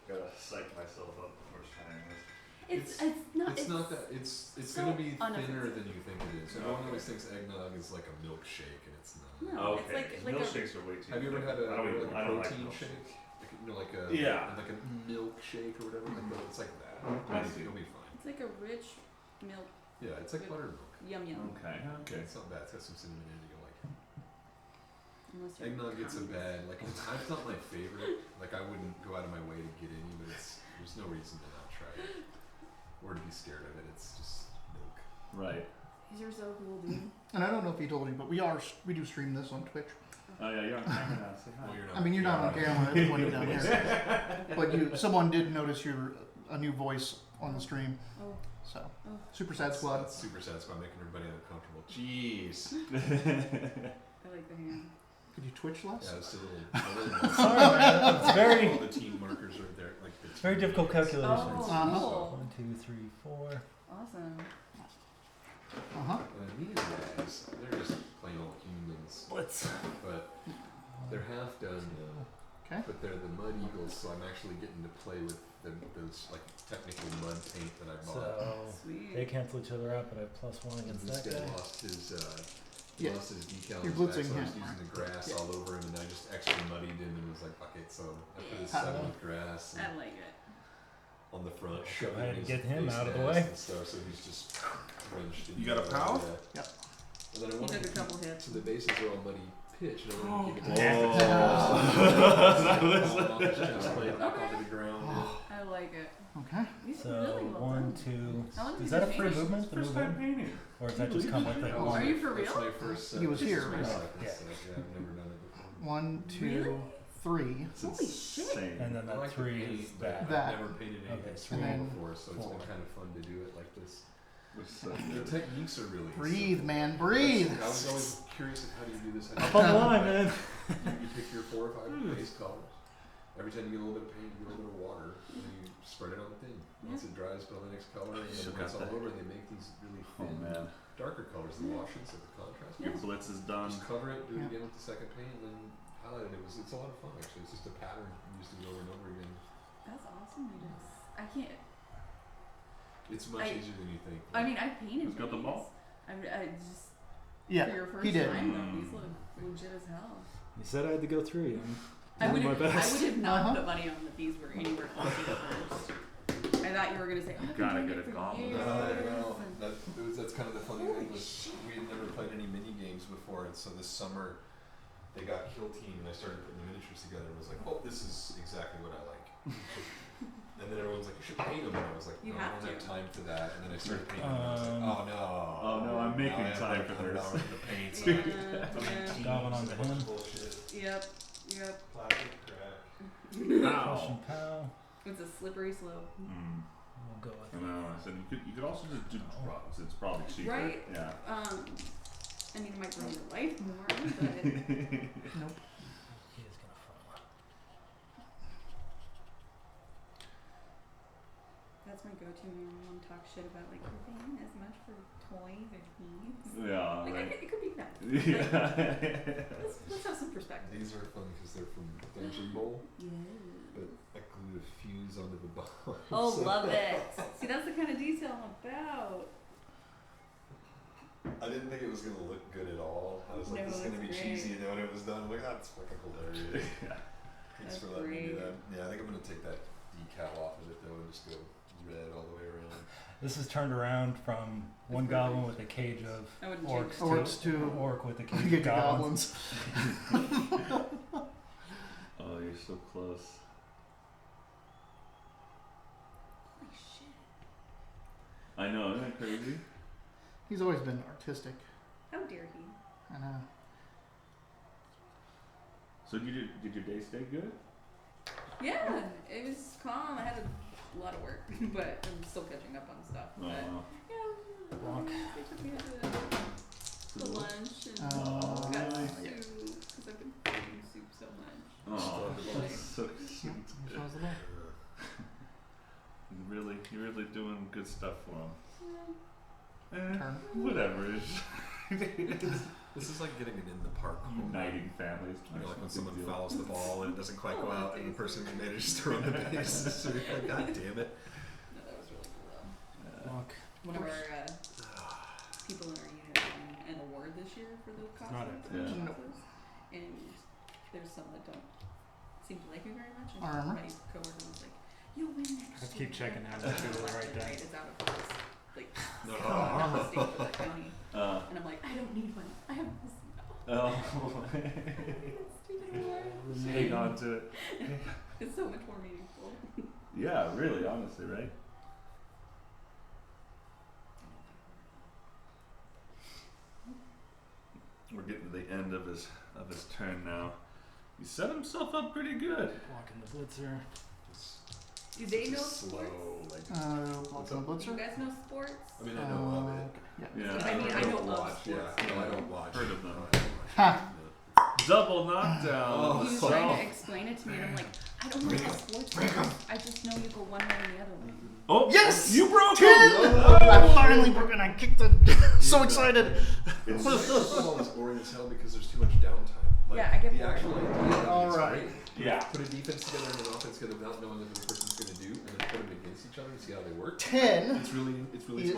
[SPEAKER 2] Gotta psych myself up before trying this.
[SPEAKER 6] It's
[SPEAKER 4] not that it's
[SPEAKER 6] so
[SPEAKER 4] gonna be thinner
[SPEAKER 6] unoffensive.
[SPEAKER 4] than you think it is. Everyone always thinks eggnog is like a milkshake, and it's not.
[SPEAKER 6] No, it's
[SPEAKER 2] Okay.
[SPEAKER 6] like a
[SPEAKER 2] Milkshakes are way too.
[SPEAKER 4] Have you ever had a,
[SPEAKER 2] I don't even.
[SPEAKER 4] like
[SPEAKER 2] I
[SPEAKER 4] a
[SPEAKER 2] don't like
[SPEAKER 4] protein
[SPEAKER 2] milkshakes.
[SPEAKER 4] shake? Like, you know, like a
[SPEAKER 2] Yeah.
[SPEAKER 4] like a milkshake or whatever. Like it's like that.
[SPEAKER 2] I see.
[SPEAKER 4] You'll be fine.
[SPEAKER 6] it's like a rich milk.
[SPEAKER 4] Yeah, it's like
[SPEAKER 6] Good.
[SPEAKER 4] buttermilk.
[SPEAKER 6] Yum yum.
[SPEAKER 2] Okay. Okay.
[SPEAKER 4] It's not bad. It's got some cinnamon in it. You like.
[SPEAKER 6] Unless you're
[SPEAKER 4] Eggnog gets a
[SPEAKER 6] Chinese.
[SPEAKER 4] bad. Like it's not my favorite. Like I wouldn't go out of my way to get any, but there's no reason to not try it or to be scared of it. It's just milk.
[SPEAKER 2] Right.
[SPEAKER 6] These are so cool, dude.
[SPEAKER 1] And I don't know if he told you, but we do stream this on Twitch.
[SPEAKER 2] Oh yeah, you're on camera now. Say hi.
[SPEAKER 4] Well, you're not.
[SPEAKER 1] I mean, you're not on
[SPEAKER 4] yeah.
[SPEAKER 1] camera. It's pointed down here. But someone did notice a new voice on the stream.
[SPEAKER 6] Oh,
[SPEAKER 1] So,
[SPEAKER 6] Oh.
[SPEAKER 1] Super Sad Squad.
[SPEAKER 4] That's super sad squad making everybody uncomfortable. Jeez.
[SPEAKER 6] I like the hand.
[SPEAKER 1] Could you twitch less?
[SPEAKER 4] Yeah, it's a little
[SPEAKER 3] Sorry, man. It's very,
[SPEAKER 4] all the team markers are there. Like the
[SPEAKER 3] very
[SPEAKER 4] team
[SPEAKER 3] difficult
[SPEAKER 4] markers.
[SPEAKER 3] calculations.
[SPEAKER 6] Oh,
[SPEAKER 1] Uh-huh.
[SPEAKER 6] cool.
[SPEAKER 3] 1, 2, 3, 4.
[SPEAKER 6] Awesome.
[SPEAKER 1] Uh-huh.
[SPEAKER 4] These guys, they're just plain old humans,
[SPEAKER 3] Blitz.
[SPEAKER 4] but they're half done.
[SPEAKER 1] Okay.
[SPEAKER 4] But they're the mud eagles, so I'm actually getting to play with those like technical mud paint that I bought.
[SPEAKER 3] So
[SPEAKER 6] Sweet.
[SPEAKER 3] they cancel each other out, but I have +1
[SPEAKER 4] And
[SPEAKER 3] against
[SPEAKER 4] this
[SPEAKER 3] that
[SPEAKER 4] guy
[SPEAKER 3] guy.
[SPEAKER 4] lost
[SPEAKER 1] Yeah.
[SPEAKER 4] lost his decal on
[SPEAKER 1] You're
[SPEAKER 4] his back,
[SPEAKER 1] blitzing
[SPEAKER 4] so I was
[SPEAKER 1] him.
[SPEAKER 4] using the grass
[SPEAKER 1] Yeah.
[SPEAKER 4] all over him, and I just extra muddied him and was like, fuck it. So I put his
[SPEAKER 1] Yeah.
[SPEAKER 4] 7 with grass
[SPEAKER 6] I
[SPEAKER 4] and
[SPEAKER 6] like it.
[SPEAKER 4] on the front,
[SPEAKER 3] Go
[SPEAKER 4] shoving
[SPEAKER 3] ahead and
[SPEAKER 4] his
[SPEAKER 3] get him
[SPEAKER 4] face
[SPEAKER 3] out of the
[SPEAKER 4] nest
[SPEAKER 3] way.
[SPEAKER 4] and stuff, so he's just drenched in
[SPEAKER 7] You got a
[SPEAKER 4] mud,
[SPEAKER 7] POW?
[SPEAKER 4] yeah.
[SPEAKER 1] Yep.
[SPEAKER 4] And then I
[SPEAKER 6] He
[SPEAKER 4] wanted
[SPEAKER 6] took
[SPEAKER 4] to
[SPEAKER 6] a couple hits.
[SPEAKER 4] so the bases are all muddy pitch, and I wanted to keep it back onto the ground.
[SPEAKER 6] I like it.
[SPEAKER 1] Okay.
[SPEAKER 6] These are
[SPEAKER 3] So
[SPEAKER 6] really well
[SPEAKER 3] 1,
[SPEAKER 6] done.
[SPEAKER 3] 2.
[SPEAKER 6] How long
[SPEAKER 3] Is
[SPEAKER 6] did
[SPEAKER 3] that
[SPEAKER 6] you
[SPEAKER 3] a
[SPEAKER 6] paint
[SPEAKER 3] free
[SPEAKER 6] it?
[SPEAKER 3] movement? The
[SPEAKER 2] First
[SPEAKER 3] move
[SPEAKER 2] time
[SPEAKER 3] in?
[SPEAKER 2] painting.
[SPEAKER 3] Or does that just come with it?
[SPEAKER 6] Are you for
[SPEAKER 4] That's
[SPEAKER 6] real?
[SPEAKER 4] my first set.
[SPEAKER 1] He was
[SPEAKER 4] This is
[SPEAKER 1] here,
[SPEAKER 4] my
[SPEAKER 1] right?
[SPEAKER 4] second
[SPEAKER 3] Yeah.
[SPEAKER 4] set. Yeah, I've never done it before.
[SPEAKER 1] 1, 2,
[SPEAKER 6] Really?
[SPEAKER 1] 3.
[SPEAKER 2] It's
[SPEAKER 6] Holy shit.
[SPEAKER 2] insane.
[SPEAKER 3] And then
[SPEAKER 4] I
[SPEAKER 3] that
[SPEAKER 4] like
[SPEAKER 3] 3
[SPEAKER 4] the
[SPEAKER 3] is
[SPEAKER 4] paint, but
[SPEAKER 3] that.
[SPEAKER 1] That.
[SPEAKER 4] I've never painted
[SPEAKER 3] Okay,
[SPEAKER 4] anything
[SPEAKER 3] so
[SPEAKER 4] small
[SPEAKER 1] then
[SPEAKER 4] before, so it's
[SPEAKER 3] 4.
[SPEAKER 4] been kind of fun to do it like this.
[SPEAKER 2] Which is so
[SPEAKER 4] The
[SPEAKER 2] good.
[SPEAKER 4] techniques are really
[SPEAKER 1] Breathe,
[SPEAKER 4] simple.
[SPEAKER 1] man, breathe.
[SPEAKER 4] I was always curious of how do you do this. How do
[SPEAKER 3] Up on the line, man.
[SPEAKER 4] You pick your 4 or 5 base colors. Every time you get a little bit of paint, you get a little bit of water, and you spread it on the thing. Once it dries, put on the next color, and
[SPEAKER 2] Still
[SPEAKER 4] then when it's
[SPEAKER 2] got
[SPEAKER 4] all
[SPEAKER 2] that.
[SPEAKER 4] over, they make these really
[SPEAKER 2] Oh
[SPEAKER 4] thin,
[SPEAKER 2] man.
[SPEAKER 4] darker colors, the washes of the contrast.
[SPEAKER 2] Your blitz is done.
[SPEAKER 4] Just cover it, do
[SPEAKER 1] Yeah.
[SPEAKER 4] it again with the second paint, and then highlight it. It's a lot of fun actually. It's just a pattern you just do it over and over again.
[SPEAKER 6] That's awesome. You just. I can't.
[SPEAKER 4] It's much easier than you think.
[SPEAKER 6] I mean, I painted.
[SPEAKER 2] Who's got the
[SPEAKER 6] these.
[SPEAKER 2] ball?
[SPEAKER 6] I just.
[SPEAKER 1] Yeah,
[SPEAKER 6] For your first
[SPEAKER 1] he did.
[SPEAKER 6] time, though,
[SPEAKER 2] Mm.
[SPEAKER 6] these look legit as hell.
[SPEAKER 3] You said I had to go 3.
[SPEAKER 6] I
[SPEAKER 3] I'm
[SPEAKER 6] would
[SPEAKER 3] doing my
[SPEAKER 6] have. I
[SPEAKER 3] best.
[SPEAKER 6] would have not
[SPEAKER 1] Uh-huh.
[SPEAKER 6] put money on that these were anywhere close to the first. I thought you were gonna say, "Oh, I've
[SPEAKER 2] gotta
[SPEAKER 6] been
[SPEAKER 2] get
[SPEAKER 6] doing
[SPEAKER 2] a
[SPEAKER 6] it for
[SPEAKER 2] goblet.
[SPEAKER 6] years." and-
[SPEAKER 4] That's kind of the funny
[SPEAKER 6] Holy
[SPEAKER 4] thing was
[SPEAKER 6] shit.
[SPEAKER 4] we had never played any mini games before, and so this summer they got Kill Team, and I started putting the miniatures together, and was like, oh, this is exactly what I like. And then everyone's like, you should paint them, and I was like,
[SPEAKER 6] You
[SPEAKER 4] no,
[SPEAKER 6] have
[SPEAKER 4] I don't have
[SPEAKER 6] to.
[SPEAKER 4] time for that. And then I started painting them, and I was like, oh no.
[SPEAKER 2] Oh, no, I'm making
[SPEAKER 4] Now I have
[SPEAKER 2] time
[SPEAKER 4] like
[SPEAKER 2] for this.
[SPEAKER 4] $100 to paint. So
[SPEAKER 6] Yeah.
[SPEAKER 3] Goblin on
[SPEAKER 4] a
[SPEAKER 3] the
[SPEAKER 4] bunch
[SPEAKER 3] him.
[SPEAKER 4] of bullshit.
[SPEAKER 6] Yep. Yep.
[SPEAKER 4] Plastic crap.
[SPEAKER 3] Push and pow.
[SPEAKER 6] It's a slippery slope.
[SPEAKER 2] Mm.
[SPEAKER 3] We'll go with
[SPEAKER 2] I
[SPEAKER 3] it.
[SPEAKER 2] know. I said you could also just do drugs. It's probably cheaper.
[SPEAKER 6] Right.
[SPEAKER 2] Yeah.
[SPEAKER 6] I mean, it might ruin your life more, but
[SPEAKER 1] Nope.
[SPEAKER 3] He is gonna fall.
[SPEAKER 6] that's my go-to when everyone talks shit about like you're paying as much for toys or things.
[SPEAKER 2] Yeah.
[SPEAKER 6] Like
[SPEAKER 2] Right.
[SPEAKER 6] it could be that.
[SPEAKER 2] Yeah.
[SPEAKER 6] Let's have some perspective.
[SPEAKER 4] These are fun because they're from Dungeon Bowl,
[SPEAKER 6] Yeah.
[SPEAKER 4] but I glued a fuse onto the bottom.
[SPEAKER 6] Oh, love it. See, that's the kind of detail I'm about.
[SPEAKER 4] I didn't think it was gonna look good at all. I was like,
[SPEAKER 6] No,
[SPEAKER 4] this is gonna be
[SPEAKER 6] it's
[SPEAKER 4] cheesy,
[SPEAKER 6] great.
[SPEAKER 4] and then when it was done, I'm like, that's fucking hilarious.
[SPEAKER 2] Yeah.
[SPEAKER 4] Thanks
[SPEAKER 6] That's
[SPEAKER 4] for letting me do
[SPEAKER 6] great.
[SPEAKER 4] that. Yeah, I think I'm gonna take that decal off of it though and just go red all the way around.
[SPEAKER 3] This is turned around from one goblin with a cage of
[SPEAKER 6] I wouldn't
[SPEAKER 3] orcs
[SPEAKER 6] change
[SPEAKER 1] Orcs
[SPEAKER 3] to
[SPEAKER 1] to
[SPEAKER 3] orc with a
[SPEAKER 1] You
[SPEAKER 3] cage
[SPEAKER 1] get
[SPEAKER 3] of
[SPEAKER 1] the
[SPEAKER 3] goblins.
[SPEAKER 1] goblins.
[SPEAKER 2] Oh, you're so close.
[SPEAKER 6] Holy shit.
[SPEAKER 2] I know. Isn't that crazy?
[SPEAKER 1] He's always been artistic.
[SPEAKER 6] How dare he?
[SPEAKER 1] I know.
[SPEAKER 2] So did your day stay good?
[SPEAKER 6] Yeah, it was calm. I had a lot of work, but I'm still catching up on stuff. But yeah,
[SPEAKER 3] Walk.
[SPEAKER 6] they took me to lunch and
[SPEAKER 1] Oh,
[SPEAKER 6] got
[SPEAKER 2] nice.
[SPEAKER 6] soup because I've been craving soup so much.
[SPEAKER 2] Oh,
[SPEAKER 6] Really?
[SPEAKER 2] that's so sweet.
[SPEAKER 1] How's the ball?
[SPEAKER 2] You're really doing good stuff for him.
[SPEAKER 1] Turn.
[SPEAKER 2] Whatever.
[SPEAKER 4] This is like getting it in the park.
[SPEAKER 2] Uniting families.
[SPEAKER 4] You know, like when
[SPEAKER 2] Big
[SPEAKER 4] someone
[SPEAKER 2] deal.
[SPEAKER 4] fouls the ball and it doesn't quite go
[SPEAKER 6] Oh,
[SPEAKER 4] out, and the
[SPEAKER 6] days.
[SPEAKER 4] person manages to run the bases. So you're like, God damn it.
[SPEAKER 6] No, that was really cool though.
[SPEAKER 2] Yeah.
[SPEAKER 3] Walk.
[SPEAKER 6] One of our people in our unit won an award this year for the
[SPEAKER 3] Not
[SPEAKER 6] costumes.
[SPEAKER 3] it.
[SPEAKER 2] Yeah.
[SPEAKER 6] and classes. And there's some that don't seem to like you very much. And
[SPEAKER 1] Armor.
[SPEAKER 6] my coworker was like, "You'll win next
[SPEAKER 3] Let's
[SPEAKER 6] year."
[SPEAKER 3] keep checking that.
[SPEAKER 6] And
[SPEAKER 3] Make sure
[SPEAKER 6] I'm
[SPEAKER 3] we're
[SPEAKER 6] like,
[SPEAKER 3] right there.
[SPEAKER 6] "Right, it's out of class. Like,
[SPEAKER 4] No.
[SPEAKER 6] not the state for that county." And I'm like, "I don't need one. I have this now."
[SPEAKER 2] Oh.
[SPEAKER 6] Stupid award.
[SPEAKER 2] Hang on to it.
[SPEAKER 6] It's so much more meaningful.
[SPEAKER 2] Yeah, really, honestly, right? We're getting to the end of his turn now. He set himself up pretty good.
[SPEAKER 3] Walking the blitzer.
[SPEAKER 6] Do they know
[SPEAKER 4] slow,
[SPEAKER 6] sports?
[SPEAKER 4] like.
[SPEAKER 1] Blocking the
[SPEAKER 6] Do you
[SPEAKER 1] blitzer.
[SPEAKER 6] guys know sports?
[SPEAKER 4] I mean, I know of it.
[SPEAKER 1] Yeah.
[SPEAKER 2] Yeah.
[SPEAKER 6] I mean, I
[SPEAKER 4] don't
[SPEAKER 6] know of
[SPEAKER 4] watch.
[SPEAKER 6] sports.
[SPEAKER 4] Yeah, no, I don't watch.
[SPEAKER 2] Heard of them.
[SPEAKER 4] No, I don't watch.
[SPEAKER 1] Ha.
[SPEAKER 2] Double knockdown.
[SPEAKER 4] Oh,
[SPEAKER 6] He was
[SPEAKER 2] So-
[SPEAKER 6] trying to explain it to me, and I'm like, I don't know how sports works. I just know you go one way or the other way.
[SPEAKER 2] Oh
[SPEAKER 1] Yes!
[SPEAKER 2] You broke
[SPEAKER 1] 10!
[SPEAKER 2] him.
[SPEAKER 1] I finally broke and I kicked the. So excited.
[SPEAKER 4] Football is boring as hell because there's too much downtime. Like,
[SPEAKER 6] Yeah, I get
[SPEAKER 4] the
[SPEAKER 6] bored.
[SPEAKER 4] actual idea
[SPEAKER 1] All
[SPEAKER 4] is
[SPEAKER 1] right.
[SPEAKER 4] great.
[SPEAKER 2] Yeah.
[SPEAKER 4] Put a defense together and an offense together without knowing what the person's going to do, and then put them against each other and see how they work.
[SPEAKER 1] 10.
[SPEAKER 4] It's really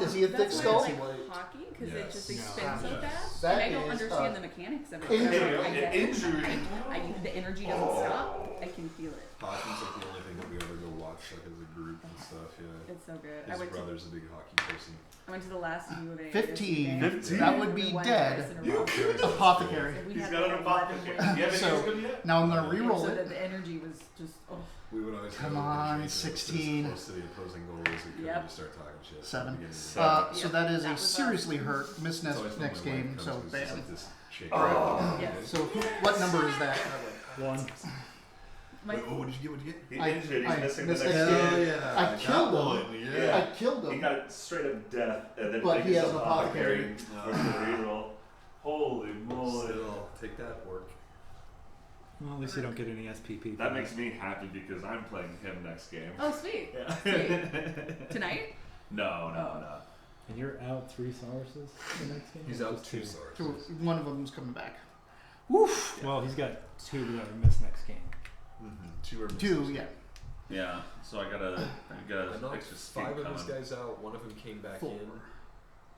[SPEAKER 1] Is he a thick
[SPEAKER 6] That's
[SPEAKER 1] skull?
[SPEAKER 6] why I like hockey, because it just
[SPEAKER 4] Yes.
[SPEAKER 6] spins so
[SPEAKER 4] Yes.
[SPEAKER 6] fast.
[SPEAKER 1] That
[SPEAKER 6] And I don't
[SPEAKER 1] is,
[SPEAKER 6] understand the mechanics of it.
[SPEAKER 1] injury.
[SPEAKER 6] I get it.
[SPEAKER 2] Injury.
[SPEAKER 6] The energy doesn't stop. I can feel it.
[SPEAKER 4] Hockey's like the only thing that we ever go watch like as a group and stuff. Yeah.
[SPEAKER 6] It's so good.
[SPEAKER 4] His brother's a big hockey person.
[SPEAKER 6] I went to the last U of A.
[SPEAKER 1] 15.
[SPEAKER 2] 15?
[SPEAKER 1] That would be dead. Apothecary.
[SPEAKER 2] He's got an apothecary. Yeah, but
[SPEAKER 1] So-
[SPEAKER 2] he's good yet?
[SPEAKER 1] Now I'm gonna re-roll
[SPEAKER 6] So
[SPEAKER 1] it.
[SPEAKER 6] that the energy was just, oh.
[SPEAKER 4] We would always
[SPEAKER 1] Come
[SPEAKER 4] go to the
[SPEAKER 1] on,
[SPEAKER 4] drink and
[SPEAKER 1] 16.
[SPEAKER 4] As close to the opposing goal as we could
[SPEAKER 6] Yep.
[SPEAKER 4] just start talking shit.
[SPEAKER 1] 7.
[SPEAKER 4] Beginning of
[SPEAKER 1] So
[SPEAKER 6] Yep.
[SPEAKER 1] that is
[SPEAKER 6] That
[SPEAKER 1] a
[SPEAKER 6] was
[SPEAKER 1] seriously hurt. Miss
[SPEAKER 4] It's always
[SPEAKER 1] next
[SPEAKER 4] when my wife
[SPEAKER 1] game.
[SPEAKER 4] comes
[SPEAKER 1] So
[SPEAKER 4] 'cause it's
[SPEAKER 1] bam.
[SPEAKER 4] like this chick.
[SPEAKER 6] Yes.
[SPEAKER 1] So what number is that?
[SPEAKER 3] 1.
[SPEAKER 6] My,
[SPEAKER 4] what did you get? What did you get?
[SPEAKER 2] He
[SPEAKER 1] I-
[SPEAKER 2] injured. He's
[SPEAKER 1] I
[SPEAKER 2] missing the
[SPEAKER 1] missed
[SPEAKER 2] next
[SPEAKER 1] it.
[SPEAKER 2] game.
[SPEAKER 4] yeah.
[SPEAKER 1] I killed him.
[SPEAKER 2] Yeah.
[SPEAKER 1] I killed
[SPEAKER 2] He
[SPEAKER 1] him.
[SPEAKER 2] got straight up death, and then
[SPEAKER 1] But
[SPEAKER 2] picked
[SPEAKER 1] he
[SPEAKER 2] his
[SPEAKER 1] has an apothecary.
[SPEAKER 2] for the reroll. Holy moly!
[SPEAKER 4] Still, take that work.
[SPEAKER 3] Well, at least you don't get any SPP.
[SPEAKER 2] That makes me happy because I'm playing him next game.
[SPEAKER 6] oh, sweet.
[SPEAKER 2] Yeah.
[SPEAKER 6] Sweet. Tonight?
[SPEAKER 2] No.
[SPEAKER 3] And you're out 3 Sauruses the next game?
[SPEAKER 4] He's
[SPEAKER 3] Or
[SPEAKER 4] out
[SPEAKER 3] just
[SPEAKER 4] 2
[SPEAKER 3] 2?
[SPEAKER 4] stars.
[SPEAKER 1] So one of them's coming back. Woof.
[SPEAKER 3] Well, he's got 2 that are missed next game.
[SPEAKER 4] 2 are
[SPEAKER 1] 2.
[SPEAKER 4] misses.
[SPEAKER 1] Yeah.
[SPEAKER 2] Yeah. So I got
[SPEAKER 4] I
[SPEAKER 2] an
[SPEAKER 4] knocked
[SPEAKER 2] extra skink
[SPEAKER 4] 5 of
[SPEAKER 2] coming.
[SPEAKER 4] his guys out. One of them came back
[SPEAKER 1] 4.
[SPEAKER 4] in.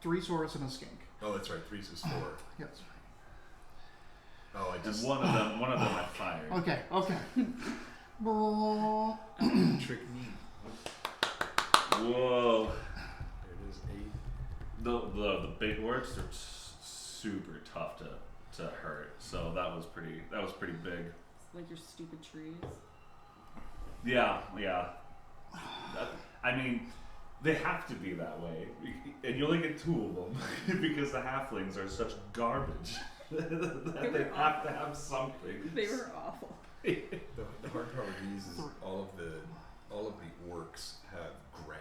[SPEAKER 1] 3 Saurus and a skink.
[SPEAKER 4] Oh, that's right. 3 is 4.
[SPEAKER 1] Yes.
[SPEAKER 4] Oh, I just
[SPEAKER 2] And one of them I fired.
[SPEAKER 1] Okay. Okay.
[SPEAKER 4] trick me.
[SPEAKER 2] Whoa.
[SPEAKER 4] There it is. 8.
[SPEAKER 2] The big words are super tough to hurt. So that was pretty big.
[SPEAKER 6] Like your stupid trees.
[SPEAKER 2] Yeah. I mean, they have to be that way, and you only get 2 of them because the halflings are such garbage that they have to have something.
[SPEAKER 6] They were awful.
[SPEAKER 4] The hard part with these is all of the orcs have grab.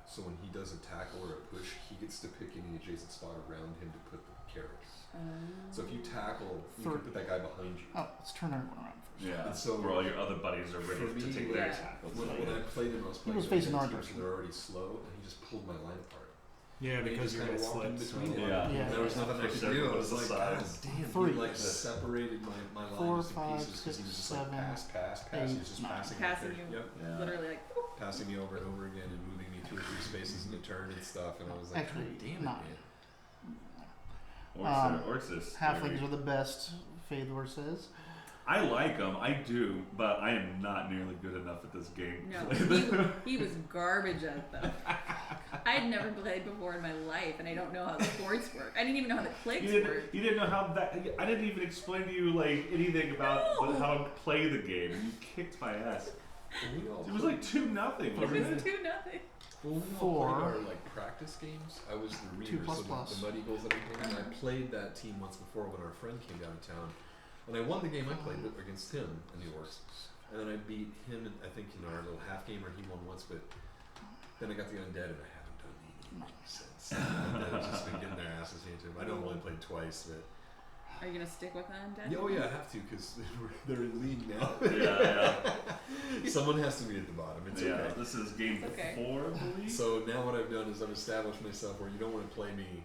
[SPEAKER 4] So when he does a tackle or a push, he gets to pick any adjacent spot around him to put the carrot. So if you tackle, you can put that guy behind you.
[SPEAKER 1] Oh, let's turn everyone around first.
[SPEAKER 2] Yeah.
[SPEAKER 4] And so
[SPEAKER 2] where all your other buddies are ready
[SPEAKER 4] for
[SPEAKER 2] to
[SPEAKER 4] me,
[SPEAKER 2] take their
[SPEAKER 6] yeah.
[SPEAKER 2] tackles.
[SPEAKER 4] when I played him, I was playing
[SPEAKER 1] was
[SPEAKER 4] against
[SPEAKER 1] facing our
[SPEAKER 4] teams,
[SPEAKER 1] direction.
[SPEAKER 4] so they're already slow, and he just pulled my line apart.
[SPEAKER 3] Yeah,
[SPEAKER 4] And he
[SPEAKER 3] because
[SPEAKER 4] just
[SPEAKER 3] you
[SPEAKER 4] kind of
[SPEAKER 3] guys
[SPEAKER 4] walked in
[SPEAKER 3] slipped. So
[SPEAKER 4] between it.
[SPEAKER 1] Yeah.
[SPEAKER 4] And there was nothing I
[SPEAKER 2] Pushed
[SPEAKER 4] could do. I
[SPEAKER 2] everyone
[SPEAKER 4] was
[SPEAKER 2] to the
[SPEAKER 4] like,
[SPEAKER 2] side.
[SPEAKER 4] God damn,
[SPEAKER 1] 3.
[SPEAKER 4] he like separated my line
[SPEAKER 1] 4,
[SPEAKER 4] just in
[SPEAKER 1] 5,
[SPEAKER 4] pieces because he was just
[SPEAKER 1] 6,
[SPEAKER 4] like pass. He
[SPEAKER 1] 8,
[SPEAKER 4] was just
[SPEAKER 1] 9.
[SPEAKER 4] passing.
[SPEAKER 6] Passing
[SPEAKER 4] right
[SPEAKER 6] you.
[SPEAKER 4] there. Yep.
[SPEAKER 2] Yeah.
[SPEAKER 6] Literally like,
[SPEAKER 4] Passing me over and over again and moving me 2 or 3 spaces in a turn and stuff, and I was like,
[SPEAKER 1] Actually,
[SPEAKER 4] God damn it,
[SPEAKER 1] 9.
[SPEAKER 4] man.
[SPEAKER 2] Orcs are
[SPEAKER 1] Halflings
[SPEAKER 2] scary.
[SPEAKER 1] are the best. Fedor says.
[SPEAKER 2] I like them, I do, but I am not nearly good enough at this game.
[SPEAKER 6] no, he was garbage at them. I had never played before in my life, and I don't know how the sports work. I didn't even know how the clicks work.
[SPEAKER 2] You didn't know how that. I didn't even explain to you like anything about
[SPEAKER 6] No.
[SPEAKER 2] how to play the game, and you kicked my ass.
[SPEAKER 4] We all
[SPEAKER 2] It was
[SPEAKER 4] played-
[SPEAKER 2] like 2-0.
[SPEAKER 6] It
[SPEAKER 2] wasn't
[SPEAKER 6] was
[SPEAKER 2] it?
[SPEAKER 6] 2-0.
[SPEAKER 4] When we all
[SPEAKER 1] 4.
[SPEAKER 4] played our like practice games, I was the
[SPEAKER 1] 2
[SPEAKER 4] reader,
[SPEAKER 1] plus
[SPEAKER 4] so
[SPEAKER 1] plus.
[SPEAKER 4] the Mud Eagles and everything. And I played that team once before when our friend came down to town, and I won the game I played against him and the Orcs, and then I beat him. I think in our little half game, or he won once, but then I got the Undead, and I haven't done anything since. Undead has just been getting their asses handed to him. I know I've only played twice, but
[SPEAKER 6] Are you gonna stick with Undead?
[SPEAKER 4] yeah, oh yeah, I have to because they're in league now.
[SPEAKER 2] Yeah.
[SPEAKER 4] Someone has to be at the bottom. It's
[SPEAKER 2] Yeah.
[SPEAKER 4] okay.
[SPEAKER 2] This is game
[SPEAKER 6] It's okay.
[SPEAKER 2] 4, I believe.
[SPEAKER 4] So now what I've done is I've established myself where you don't want to play me,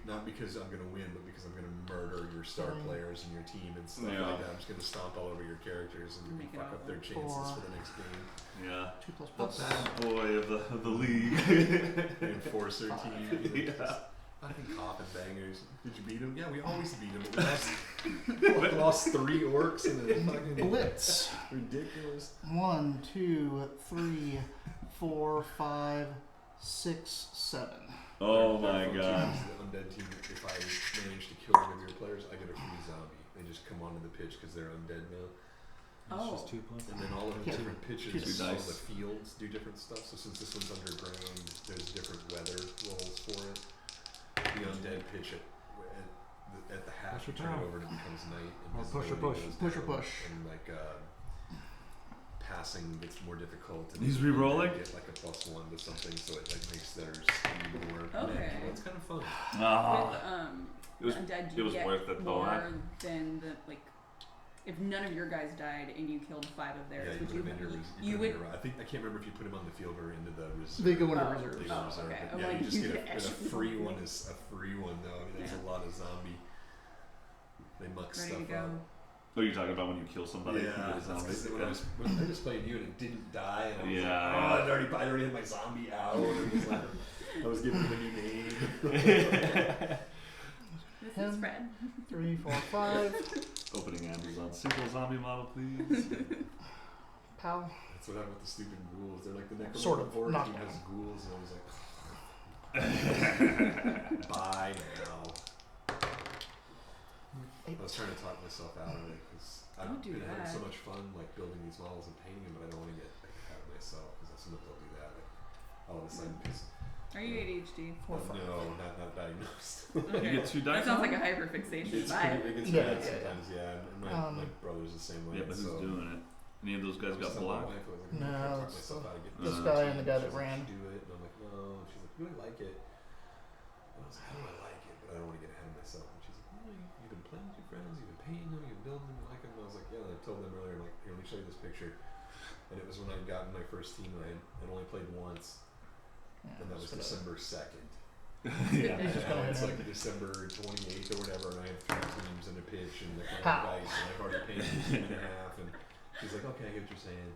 [SPEAKER 4] not because I'm going to win, but because I'm going to murder your star players and your team and stuff
[SPEAKER 2] Yeah.
[SPEAKER 4] like that. I'm just going to stomp all over your characters and
[SPEAKER 6] Make it
[SPEAKER 4] fuck up
[SPEAKER 6] awful.
[SPEAKER 4] their chances
[SPEAKER 1] 4.
[SPEAKER 4] for the next game.
[SPEAKER 2] Yeah.
[SPEAKER 1] 2 plus
[SPEAKER 2] The
[SPEAKER 1] plus.
[SPEAKER 2] bad boy of the league.
[SPEAKER 4] The enforcer team.
[SPEAKER 2] Yeah.
[SPEAKER 4] Fucking coffin bangers. Did you beat them? Yeah, we always beat them. We lost 3 orcs and a fucking
[SPEAKER 1] Blitz.
[SPEAKER 4] ridiculous.
[SPEAKER 1] 1, 2, 3, 4, 5, 6, 7.
[SPEAKER 2] Oh
[SPEAKER 4] Our
[SPEAKER 2] my
[SPEAKER 4] fun team
[SPEAKER 2] god.
[SPEAKER 4] is the undead team. If I manage to kill one of your players, I get a free zombie. They just come onto the pitch because they're undead now.
[SPEAKER 3] It's
[SPEAKER 6] Oh.
[SPEAKER 3] just 2 plus.
[SPEAKER 4] And then all of the
[SPEAKER 1] Yeah.
[SPEAKER 4] different pitches,
[SPEAKER 1] Two
[SPEAKER 4] all
[SPEAKER 2] dice.
[SPEAKER 4] the fields do different stuff. So since this one's underground, there's different weather rolls for it. The undead pitch at the half,
[SPEAKER 3] Push
[SPEAKER 4] you
[SPEAKER 3] or
[SPEAKER 4] turn it
[SPEAKER 3] pull?
[SPEAKER 4] over and it becomes night. And
[SPEAKER 3] Or push or
[SPEAKER 4] visibility
[SPEAKER 3] push?
[SPEAKER 4] goes
[SPEAKER 1] Push or
[SPEAKER 4] down,
[SPEAKER 1] push?
[SPEAKER 4] And like passing gets more difficult. And
[SPEAKER 2] He's
[SPEAKER 4] then
[SPEAKER 2] re-rolling?
[SPEAKER 4] they get like a +1 to something, so it like makes their speed more.
[SPEAKER 6] Okay.
[SPEAKER 4] manageable. It's kind of fun.
[SPEAKER 2] Ah.
[SPEAKER 6] With
[SPEAKER 2] It was-
[SPEAKER 6] Undead,
[SPEAKER 2] it
[SPEAKER 6] do you
[SPEAKER 2] was
[SPEAKER 6] get
[SPEAKER 2] worth it, though,
[SPEAKER 6] more
[SPEAKER 2] huh?
[SPEAKER 6] than the like. If none of your guys died and you killed 5 of theirs,
[SPEAKER 4] Yeah, you
[SPEAKER 6] would
[SPEAKER 4] put
[SPEAKER 6] you?
[SPEAKER 4] him into
[SPEAKER 6] You
[SPEAKER 4] put
[SPEAKER 6] would.
[SPEAKER 4] him into, I think I can't remember if you put him on the field or into the reserve.
[SPEAKER 1] They go into
[SPEAKER 6] Oh.
[SPEAKER 1] reserves.
[SPEAKER 4] They go
[SPEAKER 6] Oh,
[SPEAKER 4] reserve,
[SPEAKER 6] okay.
[SPEAKER 4] but
[SPEAKER 6] I'm
[SPEAKER 4] yeah,
[SPEAKER 6] like,
[SPEAKER 4] you just
[SPEAKER 6] you
[SPEAKER 4] get
[SPEAKER 6] could
[SPEAKER 4] a
[SPEAKER 6] actually
[SPEAKER 4] free
[SPEAKER 6] roll
[SPEAKER 4] one.
[SPEAKER 6] it.
[SPEAKER 4] Is a free one though. I mean, there's
[SPEAKER 6] Yeah.
[SPEAKER 4] a lot of zombie. They muck
[SPEAKER 6] Ready
[SPEAKER 4] stuff
[SPEAKER 6] to go.
[SPEAKER 4] up.
[SPEAKER 2] Oh, you're talking about when you kill somebody?
[SPEAKER 4] Yeah,
[SPEAKER 2] You get a
[SPEAKER 4] that's
[SPEAKER 2] zombie?
[SPEAKER 4] 'cause when I just played you and it didn't die, and I was
[SPEAKER 2] Yeah.
[SPEAKER 4] like, oh, I'd already had my zombie out. It was like, I was giving him a new name.
[SPEAKER 6] This is Fred.
[SPEAKER 1] 3, 4, 5.
[SPEAKER 2] Opening Amazon single zombie model, please.
[SPEAKER 1] Pow.
[SPEAKER 4] That's what happened with the stupid ghouls. They're like the necromancer
[SPEAKER 1] Sort of,
[SPEAKER 4] board
[SPEAKER 1] not
[SPEAKER 4] game
[SPEAKER 1] now.
[SPEAKER 4] has ghouls, and I was like, bye now. I was trying to talk myself out of it because I've
[SPEAKER 6] Don't do
[SPEAKER 4] been having so
[SPEAKER 6] that.
[SPEAKER 4] much fun like building these models and painting them, but I don't want to get ahead of myself because sometimes I'll do that. Like all of a sudden, because
[SPEAKER 6] Are you ADHD?
[SPEAKER 4] no, not diagnosed.
[SPEAKER 2] You get 2 dice.
[SPEAKER 6] That sounds
[SPEAKER 2] on
[SPEAKER 6] like a
[SPEAKER 2] it?
[SPEAKER 6] hyperfixation.
[SPEAKER 4] It's
[SPEAKER 6] Bye.
[SPEAKER 4] pretty, it gets
[SPEAKER 1] Yeah,
[SPEAKER 4] bad
[SPEAKER 1] yeah,
[SPEAKER 4] sometimes, yeah. And my brother's the same way.
[SPEAKER 2] Yeah, but who's
[SPEAKER 4] so
[SPEAKER 2] doing it? Any of those guys got blocked?
[SPEAKER 1] No,
[SPEAKER 4] talk
[SPEAKER 1] it's
[SPEAKER 4] myself out of getting
[SPEAKER 1] this
[SPEAKER 4] it.
[SPEAKER 1] guy and the guy
[SPEAKER 4] She's
[SPEAKER 1] that
[SPEAKER 4] like,
[SPEAKER 1] ran.
[SPEAKER 4] "You should do it," and I'm like, no. And she's like, you really like it. And I was like, how do I like it? But I don't want to get ahead of myself. And she's like, well, you've been playing with your friends, you've been painting them, you've been building them, you like them. And I was like, yeah. And I told them earlier, like, here, let me show you this picture. And it was when I'd gotten my first team, and I had only played once, and that was December 2nd.
[SPEAKER 2] Yeah.
[SPEAKER 1] He's just
[SPEAKER 4] And now
[SPEAKER 1] gonna
[SPEAKER 4] it's
[SPEAKER 1] hit
[SPEAKER 4] like December 28th or whatever, and I have 3 teams in a pitch, and they're
[SPEAKER 1] How?
[SPEAKER 4] playing dice, and I've already painted a team and a half, and she's like, okay, I get what you're saying.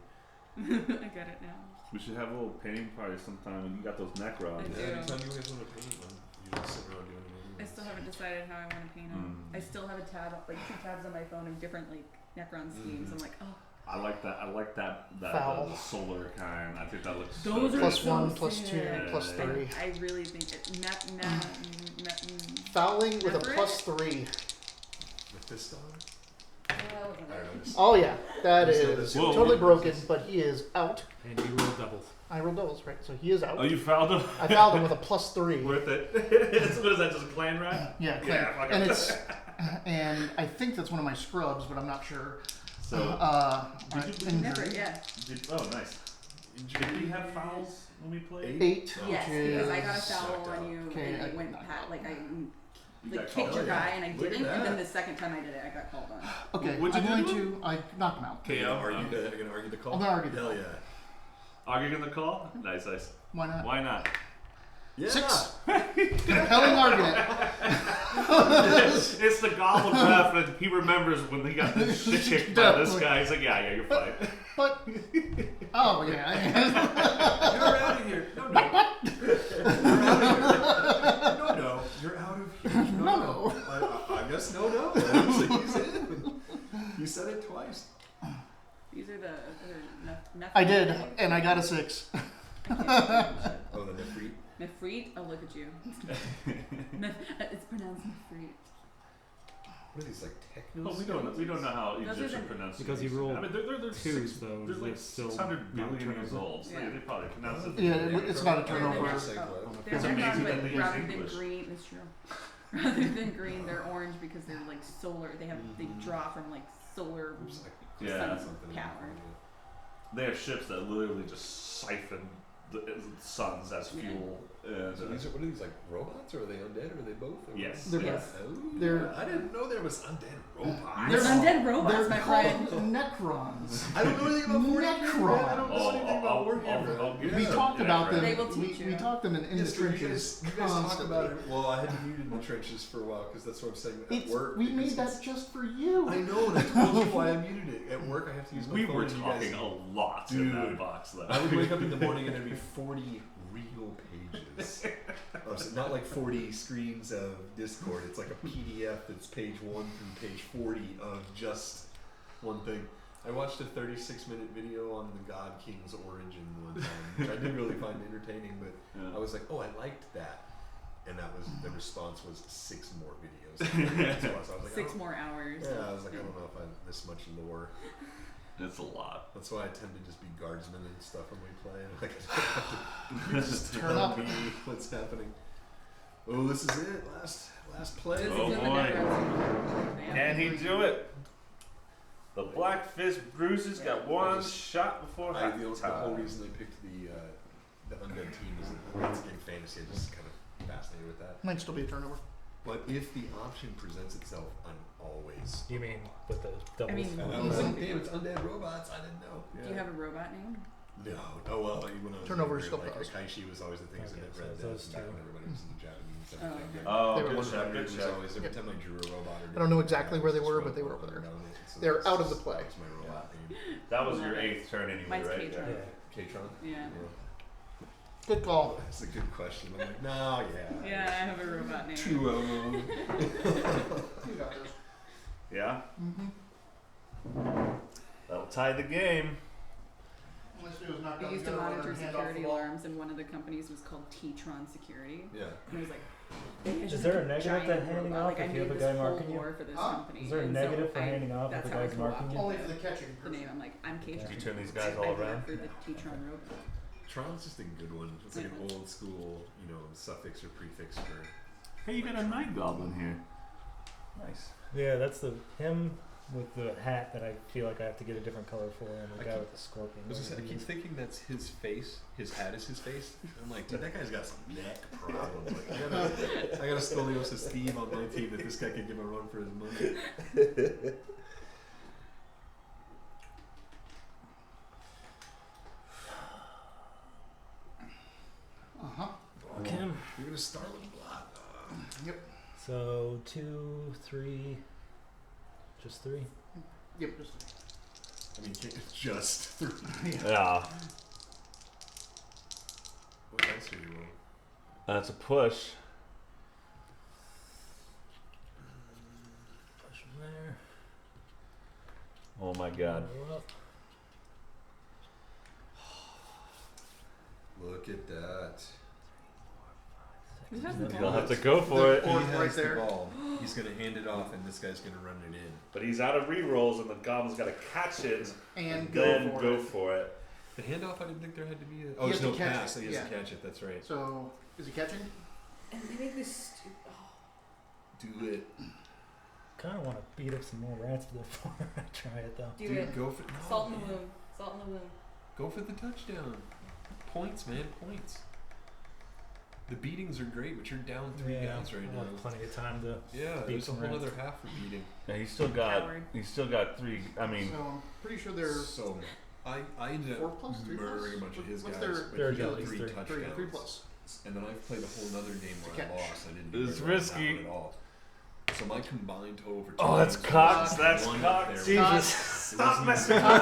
[SPEAKER 6] I get it now.
[SPEAKER 2] We should have a little painting party sometime, and you got those Necrons.
[SPEAKER 6] I do.
[SPEAKER 4] Yeah, anytime you guys want to paint, I'm usually sitting around doing it.
[SPEAKER 6] I still haven't decided how I want to paint them.
[SPEAKER 2] Mm.
[SPEAKER 6] I still have a tab, like 2 tabs on my phone of different like Necron schemes. I'm like, oh,
[SPEAKER 2] I like that. I like that.
[SPEAKER 1] Foul.
[SPEAKER 2] The solar kind. I think that looks.
[SPEAKER 6] Those
[SPEAKER 2] so
[SPEAKER 6] are
[SPEAKER 2] great.
[SPEAKER 1] Plus
[SPEAKER 6] so
[SPEAKER 1] 1, plus 2,
[SPEAKER 6] sick.
[SPEAKER 1] plus
[SPEAKER 2] Yeah.
[SPEAKER 1] 3.
[SPEAKER 6] I really think it.
[SPEAKER 1] Fouling with a
[SPEAKER 6] Everett?
[SPEAKER 1] plus 3.
[SPEAKER 4] Mephisto?
[SPEAKER 6] I
[SPEAKER 4] I don't know. Just,
[SPEAKER 1] Oh yeah, that
[SPEAKER 4] Just
[SPEAKER 1] is
[SPEAKER 2] Whoa.
[SPEAKER 1] totally broken, but he is out.
[SPEAKER 3] And you roll doubles.
[SPEAKER 1] I rolled doubles, right? So he is out.
[SPEAKER 2] Oh, you fouled him.
[SPEAKER 1] I fouled him with a plus 3.
[SPEAKER 2] Worth it. What is that? Just a clan rat?
[SPEAKER 1] Yeah,
[SPEAKER 2] Yeah, fuck
[SPEAKER 1] and
[SPEAKER 2] it.
[SPEAKER 1] it's and I think that's one of my scrubs, but I'm not sure.
[SPEAKER 2] So.
[SPEAKER 6] Never,
[SPEAKER 1] Injury.
[SPEAKER 6] yeah.
[SPEAKER 2] Oh, nice. Did we have fouls when we played?
[SPEAKER 1] 8.
[SPEAKER 6] Yes,
[SPEAKER 1] which
[SPEAKER 6] because I
[SPEAKER 1] is-
[SPEAKER 6] got a foul
[SPEAKER 4] sucked
[SPEAKER 6] on
[SPEAKER 4] out.
[SPEAKER 6] you,
[SPEAKER 1] Okay,
[SPEAKER 6] and
[SPEAKER 1] I
[SPEAKER 6] it went
[SPEAKER 1] knocked
[SPEAKER 6] pat,
[SPEAKER 1] out.
[SPEAKER 6] like I
[SPEAKER 2] got
[SPEAKER 6] kicked
[SPEAKER 2] called
[SPEAKER 6] your
[SPEAKER 4] on.
[SPEAKER 6] guy, and I
[SPEAKER 4] Look at
[SPEAKER 6] didn't, and then
[SPEAKER 4] that.
[SPEAKER 6] the second time I did it, I got called on.
[SPEAKER 1] Okay,
[SPEAKER 2] What'd you
[SPEAKER 1] I'm
[SPEAKER 2] do
[SPEAKER 1] going
[SPEAKER 2] to him?
[SPEAKER 1] I knocked him out.
[SPEAKER 2] KO.
[SPEAKER 4] Are you gonna argue the call?
[SPEAKER 1] I'm gonna argue the
[SPEAKER 4] Hell
[SPEAKER 1] call.
[SPEAKER 4] yeah.
[SPEAKER 2] Arguing the call? Nice, nice.
[SPEAKER 1] Why not?
[SPEAKER 2] Why not?
[SPEAKER 4] Yeah.
[SPEAKER 1] 6. Compelling argument.
[SPEAKER 2] It's the gobble breath, and he remembers when he got this shit kicked by this guy. He's like, yeah, you're fine.
[SPEAKER 1] But oh yeah.
[SPEAKER 4] You're out of here. No, no. You're out of here. No, no. You're out of here.
[SPEAKER 1] No.
[SPEAKER 4] I guess no, no. So he's in. You said it twice.
[SPEAKER 6] These are the
[SPEAKER 1] I did, and I got a 6.
[SPEAKER 4] Oh, the Nefreet.
[SPEAKER 6] Nefreet? Oh, look at you. It's pronounced Nefreet.
[SPEAKER 4] What are these, like, techno?
[SPEAKER 2] Well, we don't know how
[SPEAKER 6] Those are
[SPEAKER 2] Egyptian
[SPEAKER 6] the-
[SPEAKER 2] pronunciation.
[SPEAKER 3] Because he rolled
[SPEAKER 2] I mean, they're
[SPEAKER 3] twos, though,
[SPEAKER 2] They're like
[SPEAKER 3] that's still
[SPEAKER 2] 600
[SPEAKER 3] not
[SPEAKER 2] billion years
[SPEAKER 3] turnover.
[SPEAKER 2] old. So
[SPEAKER 6] Yeah.
[SPEAKER 2] they probably pronounce it.
[SPEAKER 1] Yeah, it's not a
[SPEAKER 6] They're
[SPEAKER 1] turnover.
[SPEAKER 6] Necron-
[SPEAKER 4] Segue.
[SPEAKER 6] They're
[SPEAKER 2] It's
[SPEAKER 6] Necron,
[SPEAKER 2] amazing
[SPEAKER 6] but
[SPEAKER 2] that they use
[SPEAKER 6] rather than
[SPEAKER 2] English.
[SPEAKER 6] green, it's true. Rather than green, they're orange because they're like solar. They draw from like solar.
[SPEAKER 4] Oops,
[SPEAKER 2] Yeah.
[SPEAKER 4] something in
[SPEAKER 6] Power.
[SPEAKER 2] They have ships that literally just siphon the suns as
[SPEAKER 6] Yeah.
[SPEAKER 2] fuel. And,
[SPEAKER 4] So these are, what are these, like, robots, or are they undead, or are they both? Or
[SPEAKER 2] Yes.
[SPEAKER 1] They're
[SPEAKER 6] Yes.
[SPEAKER 4] Oh,
[SPEAKER 1] They're-
[SPEAKER 4] I didn't know there was undead robots.
[SPEAKER 6] They're undead robots,
[SPEAKER 1] They're
[SPEAKER 6] my
[SPEAKER 1] called
[SPEAKER 6] friend.
[SPEAKER 1] Necrons.
[SPEAKER 4] I don't know anything about Warhammer.
[SPEAKER 1] Necron.
[SPEAKER 4] I don't know anything about Warhammer.
[SPEAKER 2] I'll give
[SPEAKER 1] We
[SPEAKER 2] you
[SPEAKER 1] talked
[SPEAKER 2] some
[SPEAKER 1] about them.
[SPEAKER 6] They will teach
[SPEAKER 1] we
[SPEAKER 6] you.
[SPEAKER 1] talked them in
[SPEAKER 4] Yes,
[SPEAKER 1] the
[SPEAKER 4] but
[SPEAKER 1] trenches.
[SPEAKER 4] You guys talk
[SPEAKER 1] constantly.
[SPEAKER 4] about it. Well, I had to mute in the trenches for a while because that's what I'm saying at
[SPEAKER 1] It's,
[SPEAKER 4] work.
[SPEAKER 1] we made
[SPEAKER 4] because
[SPEAKER 1] that just for you.
[SPEAKER 4] I know, and I told you why I muted it. At work, I have to use my
[SPEAKER 2] We
[SPEAKER 4] phone.
[SPEAKER 2] were
[SPEAKER 4] and you
[SPEAKER 2] talking
[SPEAKER 4] guys,
[SPEAKER 2] a lot in that
[SPEAKER 4] Dude.
[SPEAKER 2] box, though.
[SPEAKER 4] I would wake up in the morning and there'd be 40 real pages. So not like 40 screens of Discord. It's like a PDF that's page 1 through page 40 of just one thing. I watched a 36-minute video on the God King's origin one time, which I did really find entertaining, but
[SPEAKER 2] Yeah.
[SPEAKER 4] I was like, oh, I liked that. And that was the response was 6 more videos. So I was like,
[SPEAKER 6] 6
[SPEAKER 4] oh.
[SPEAKER 6] more hours.
[SPEAKER 4] Yeah, I was like, I don't know if I have this much lore.
[SPEAKER 2] It's a lot.
[SPEAKER 4] That's why I tend to just be guardsman and stuff when we play. Like, I don't have to just
[SPEAKER 1] Turn
[SPEAKER 4] tell
[SPEAKER 1] up.
[SPEAKER 4] me what's happening. Oh, this is it. Last play.
[SPEAKER 6] This is
[SPEAKER 2] Oh,
[SPEAKER 6] in the
[SPEAKER 2] boy.
[SPEAKER 6] Necrons. They have
[SPEAKER 2] Can he
[SPEAKER 6] green.
[SPEAKER 2] do it? The Black Fist Broozerz got one shot before
[SPEAKER 4] The whole
[SPEAKER 2] halftime.
[SPEAKER 4] reason I picked the undead team is that it's game fantasy. I'm just kind of fascinated with that.
[SPEAKER 1] Might still be a turnover.
[SPEAKER 4] But if the option presents itself, I'm always.
[SPEAKER 5] You mean with the doubles?
[SPEAKER 6] I mean,
[SPEAKER 4] And I was like, damn, it's undead robots. I didn't know.
[SPEAKER 6] Do you have a robot name?
[SPEAKER 4] No. Oh well, when I was
[SPEAKER 1] Turnover
[SPEAKER 4] younger,
[SPEAKER 1] still
[SPEAKER 4] like
[SPEAKER 1] does.
[SPEAKER 4] Akaishi was always the things
[SPEAKER 3] Okay,
[SPEAKER 4] that
[SPEAKER 3] so
[SPEAKER 4] read
[SPEAKER 3] those
[SPEAKER 4] back
[SPEAKER 3] two.
[SPEAKER 4] when everybody was in the Japanese.
[SPEAKER 6] Oh,
[SPEAKER 4] Everything.
[SPEAKER 6] okay.
[SPEAKER 2] Oh,
[SPEAKER 1] They were
[SPEAKER 2] good
[SPEAKER 1] one of
[SPEAKER 2] check,
[SPEAKER 4] It
[SPEAKER 2] good
[SPEAKER 4] was
[SPEAKER 2] check.
[SPEAKER 4] always every time I drew a robot. Or
[SPEAKER 1] I don't know
[SPEAKER 4] did
[SPEAKER 1] exactly
[SPEAKER 4] anything,
[SPEAKER 1] where they
[SPEAKER 4] I
[SPEAKER 1] were,
[SPEAKER 4] just
[SPEAKER 1] but they were
[SPEAKER 4] wrote
[SPEAKER 1] over there.
[SPEAKER 4] around it. So
[SPEAKER 1] They're
[SPEAKER 4] that's-
[SPEAKER 1] out of the play.
[SPEAKER 4] That was my robot name.
[SPEAKER 2] That was your
[SPEAKER 6] Love it.
[SPEAKER 2] 8th turn anyway,
[SPEAKER 6] Mine's
[SPEAKER 2] right?
[SPEAKER 6] K-Tron.
[SPEAKER 3] Yeah.
[SPEAKER 4] K-Tron?
[SPEAKER 6] Yeah.
[SPEAKER 1] Good call.
[SPEAKER 4] That's a good question. I'm like, no, yeah.
[SPEAKER 6] Yeah, I have a robot name.
[SPEAKER 4] 2 of them.
[SPEAKER 1] You got this.
[SPEAKER 2] Yeah?
[SPEAKER 1] Mm-hmm.
[SPEAKER 2] That'll tie the game.
[SPEAKER 1] Let's do is knock
[SPEAKER 6] I
[SPEAKER 1] down
[SPEAKER 6] used
[SPEAKER 1] the
[SPEAKER 6] to
[SPEAKER 1] other one
[SPEAKER 6] monitor
[SPEAKER 1] and hand off
[SPEAKER 6] security
[SPEAKER 1] the ball.
[SPEAKER 6] alarms, and one of the companies was called T-Tron Security.
[SPEAKER 4] Yeah.
[SPEAKER 6] And it was like, they had
[SPEAKER 3] Is
[SPEAKER 6] just
[SPEAKER 3] there
[SPEAKER 6] like
[SPEAKER 3] a negative
[SPEAKER 6] giant
[SPEAKER 3] to handing
[SPEAKER 6] robot.
[SPEAKER 3] off
[SPEAKER 6] Like, I
[SPEAKER 3] if you have
[SPEAKER 6] made
[SPEAKER 3] a
[SPEAKER 6] this
[SPEAKER 3] guy
[SPEAKER 6] whole
[SPEAKER 3] marking you?
[SPEAKER 6] lore for this
[SPEAKER 1] Huh?
[SPEAKER 6] company.
[SPEAKER 3] Is there a
[SPEAKER 6] and
[SPEAKER 3] negative for
[SPEAKER 6] I-
[SPEAKER 3] handing off if
[SPEAKER 6] that's
[SPEAKER 3] the
[SPEAKER 6] how I
[SPEAKER 3] guy's marking you?
[SPEAKER 1] Only for the catching
[SPEAKER 6] the
[SPEAKER 1] person.
[SPEAKER 6] name. I'm like, I'm K-Tron.
[SPEAKER 2] Did you turn these guys
[SPEAKER 6] I
[SPEAKER 2] all
[SPEAKER 6] did that
[SPEAKER 2] around?
[SPEAKER 6] for the T-Tron robot.
[SPEAKER 4] Tron's just a good one. It's like an
[SPEAKER 6] Yeah.
[SPEAKER 4] old school, suffix or prefix for.
[SPEAKER 2] Hey, you got a night goblin here. Nice.
[SPEAKER 3] Yeah, that's him with the hat that I feel like I have to get a different color for, and the
[SPEAKER 4] I
[SPEAKER 3] guy
[SPEAKER 4] keep-
[SPEAKER 3] with the scorpion.
[SPEAKER 4] I keep thinking that's his face. His hat is his face. I'm like, dude, that guy's got some neck problems. Like, I got a scoliosis theme on my team that this guy can give a run for his money.
[SPEAKER 1] Uh-huh.
[SPEAKER 3] Okay.
[SPEAKER 4] You're gonna start with blood.
[SPEAKER 1] Yep.
[SPEAKER 3] So 2, 3, just 3.
[SPEAKER 1] Yep. Just
[SPEAKER 4] I mean, it's just three.
[SPEAKER 2] Yeah.
[SPEAKER 4] What else are you rolling?
[SPEAKER 2] That's a push.
[SPEAKER 3] Push him there.
[SPEAKER 2] Oh my god.
[SPEAKER 3] Roll up.
[SPEAKER 4] Look at that.
[SPEAKER 6] Who has the
[SPEAKER 3] You'll
[SPEAKER 2] You'll
[SPEAKER 6] ball?
[SPEAKER 2] have to go for
[SPEAKER 1] The
[SPEAKER 2] it.
[SPEAKER 1] Or
[SPEAKER 4] He
[SPEAKER 1] right
[SPEAKER 4] has the
[SPEAKER 1] there.
[SPEAKER 4] ball. He's gonna hand it off, and this guy's gonna run it in.
[SPEAKER 2] But he's out of rerolls, and the goblin's got to catch it
[SPEAKER 1] and
[SPEAKER 2] then
[SPEAKER 1] go for
[SPEAKER 2] go
[SPEAKER 1] it.
[SPEAKER 2] for it.
[SPEAKER 4] The handoff, I didn't think there had to be a.
[SPEAKER 1] He
[SPEAKER 4] Oh,
[SPEAKER 1] has
[SPEAKER 4] there's
[SPEAKER 1] to
[SPEAKER 4] no
[SPEAKER 1] catch
[SPEAKER 4] pass.
[SPEAKER 1] it,
[SPEAKER 4] He has
[SPEAKER 1] yeah.
[SPEAKER 4] to catch it. That's right.
[SPEAKER 1] So, is he catching?
[SPEAKER 6] And they make this stupid.
[SPEAKER 4] Do it.
[SPEAKER 3] Kind of want to beat up some more rats before I try it though.
[SPEAKER 6] Do
[SPEAKER 4] Dude,
[SPEAKER 6] it.
[SPEAKER 4] go for no,
[SPEAKER 6] Salt in the
[SPEAKER 4] man.
[SPEAKER 6] wound. Salt in the wound.
[SPEAKER 4] Go for the touchdown. Points, man. Points. The beatings are great, but you're down 3 guys right
[SPEAKER 3] I'll have
[SPEAKER 4] now.
[SPEAKER 3] plenty of time to.
[SPEAKER 4] Yeah,
[SPEAKER 3] beat
[SPEAKER 4] there's a
[SPEAKER 3] some
[SPEAKER 4] whole
[SPEAKER 3] rats.
[SPEAKER 4] other half for beating.
[SPEAKER 2] Yeah, he's still got 3. I mean,
[SPEAKER 1] So, I'm pretty sure they're
[SPEAKER 4] So, I ended
[SPEAKER 1] 4
[SPEAKER 4] up
[SPEAKER 1] plus, 3 plus.
[SPEAKER 4] murdering a bunch of his
[SPEAKER 1] What's
[SPEAKER 4] guys,
[SPEAKER 1] their
[SPEAKER 4] but
[SPEAKER 3] They're
[SPEAKER 4] he got
[SPEAKER 3] at least
[SPEAKER 4] 3
[SPEAKER 3] three.
[SPEAKER 4] touchdowns.
[SPEAKER 1] 3 plus?
[SPEAKER 4] And then I've played a whole other game
[SPEAKER 1] To
[SPEAKER 4] where I
[SPEAKER 1] catch.
[SPEAKER 4] lost. I didn't do
[SPEAKER 2] It's
[SPEAKER 4] very well
[SPEAKER 2] risky.
[SPEAKER 4] at all. So my combined total for 2
[SPEAKER 2] oh, that's
[SPEAKER 4] games
[SPEAKER 2] cocked.
[SPEAKER 4] was
[SPEAKER 2] That's
[SPEAKER 4] one
[SPEAKER 2] cocked.
[SPEAKER 4] of their-
[SPEAKER 2] Jesus,
[SPEAKER 4] It
[SPEAKER 2] stop
[SPEAKER 4] wasn't
[SPEAKER 2] messing
[SPEAKER 4] even-
[SPEAKER 2] with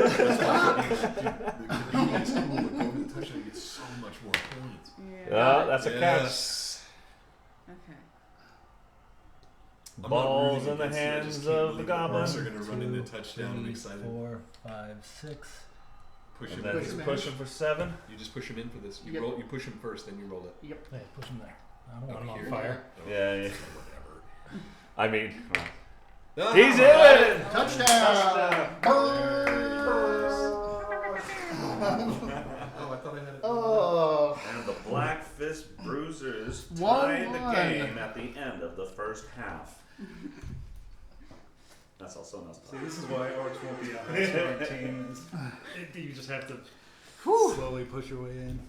[SPEAKER 2] us.
[SPEAKER 4] That's why the beatings cool, but go for the touchdown, you get so much more points.
[SPEAKER 6] Yeah.
[SPEAKER 2] That's a catch.
[SPEAKER 4] Yes.
[SPEAKER 6] Okay.
[SPEAKER 4] I'm not
[SPEAKER 2] Balls
[SPEAKER 4] rooting
[SPEAKER 2] in the
[SPEAKER 4] against you, I
[SPEAKER 2] hands
[SPEAKER 4] just can't
[SPEAKER 2] of the
[SPEAKER 4] believe
[SPEAKER 2] goblin.
[SPEAKER 4] Bucks are gonna run into
[SPEAKER 3] 2,
[SPEAKER 4] touchdown. I'm
[SPEAKER 3] 3,
[SPEAKER 4] excited.
[SPEAKER 3] 4, 5, 6.
[SPEAKER 4] Push
[SPEAKER 2] And
[SPEAKER 4] him.
[SPEAKER 2] then
[SPEAKER 1] Push
[SPEAKER 2] he's
[SPEAKER 1] him in.
[SPEAKER 2] pushing for 7.
[SPEAKER 4] You just push him in for this. You
[SPEAKER 1] Yep.
[SPEAKER 4] roll. You push him first, then you roll it.
[SPEAKER 1] Yep.
[SPEAKER 3] Hey, push him there. I don't
[SPEAKER 4] Up
[SPEAKER 3] want him on
[SPEAKER 4] here.
[SPEAKER 3] fire.
[SPEAKER 4] Oh,
[SPEAKER 2] Yeah, yeah.
[SPEAKER 4] Whatever.
[SPEAKER 2] I mean,
[SPEAKER 4] Ah,
[SPEAKER 2] he's
[SPEAKER 4] got
[SPEAKER 2] in.
[SPEAKER 4] it.
[SPEAKER 1] Touchdown!
[SPEAKER 4] Oh, I thought I had it.
[SPEAKER 1] Oh.
[SPEAKER 2] And the Black Fist Broozerz
[SPEAKER 1] 1-1.
[SPEAKER 2] tied the game at the end of the first half. That's all someone else.
[SPEAKER 3] See, this is why Arch won't be a high-scoring team. You just have to
[SPEAKER 1] Whew.
[SPEAKER 3] slowly push your way in.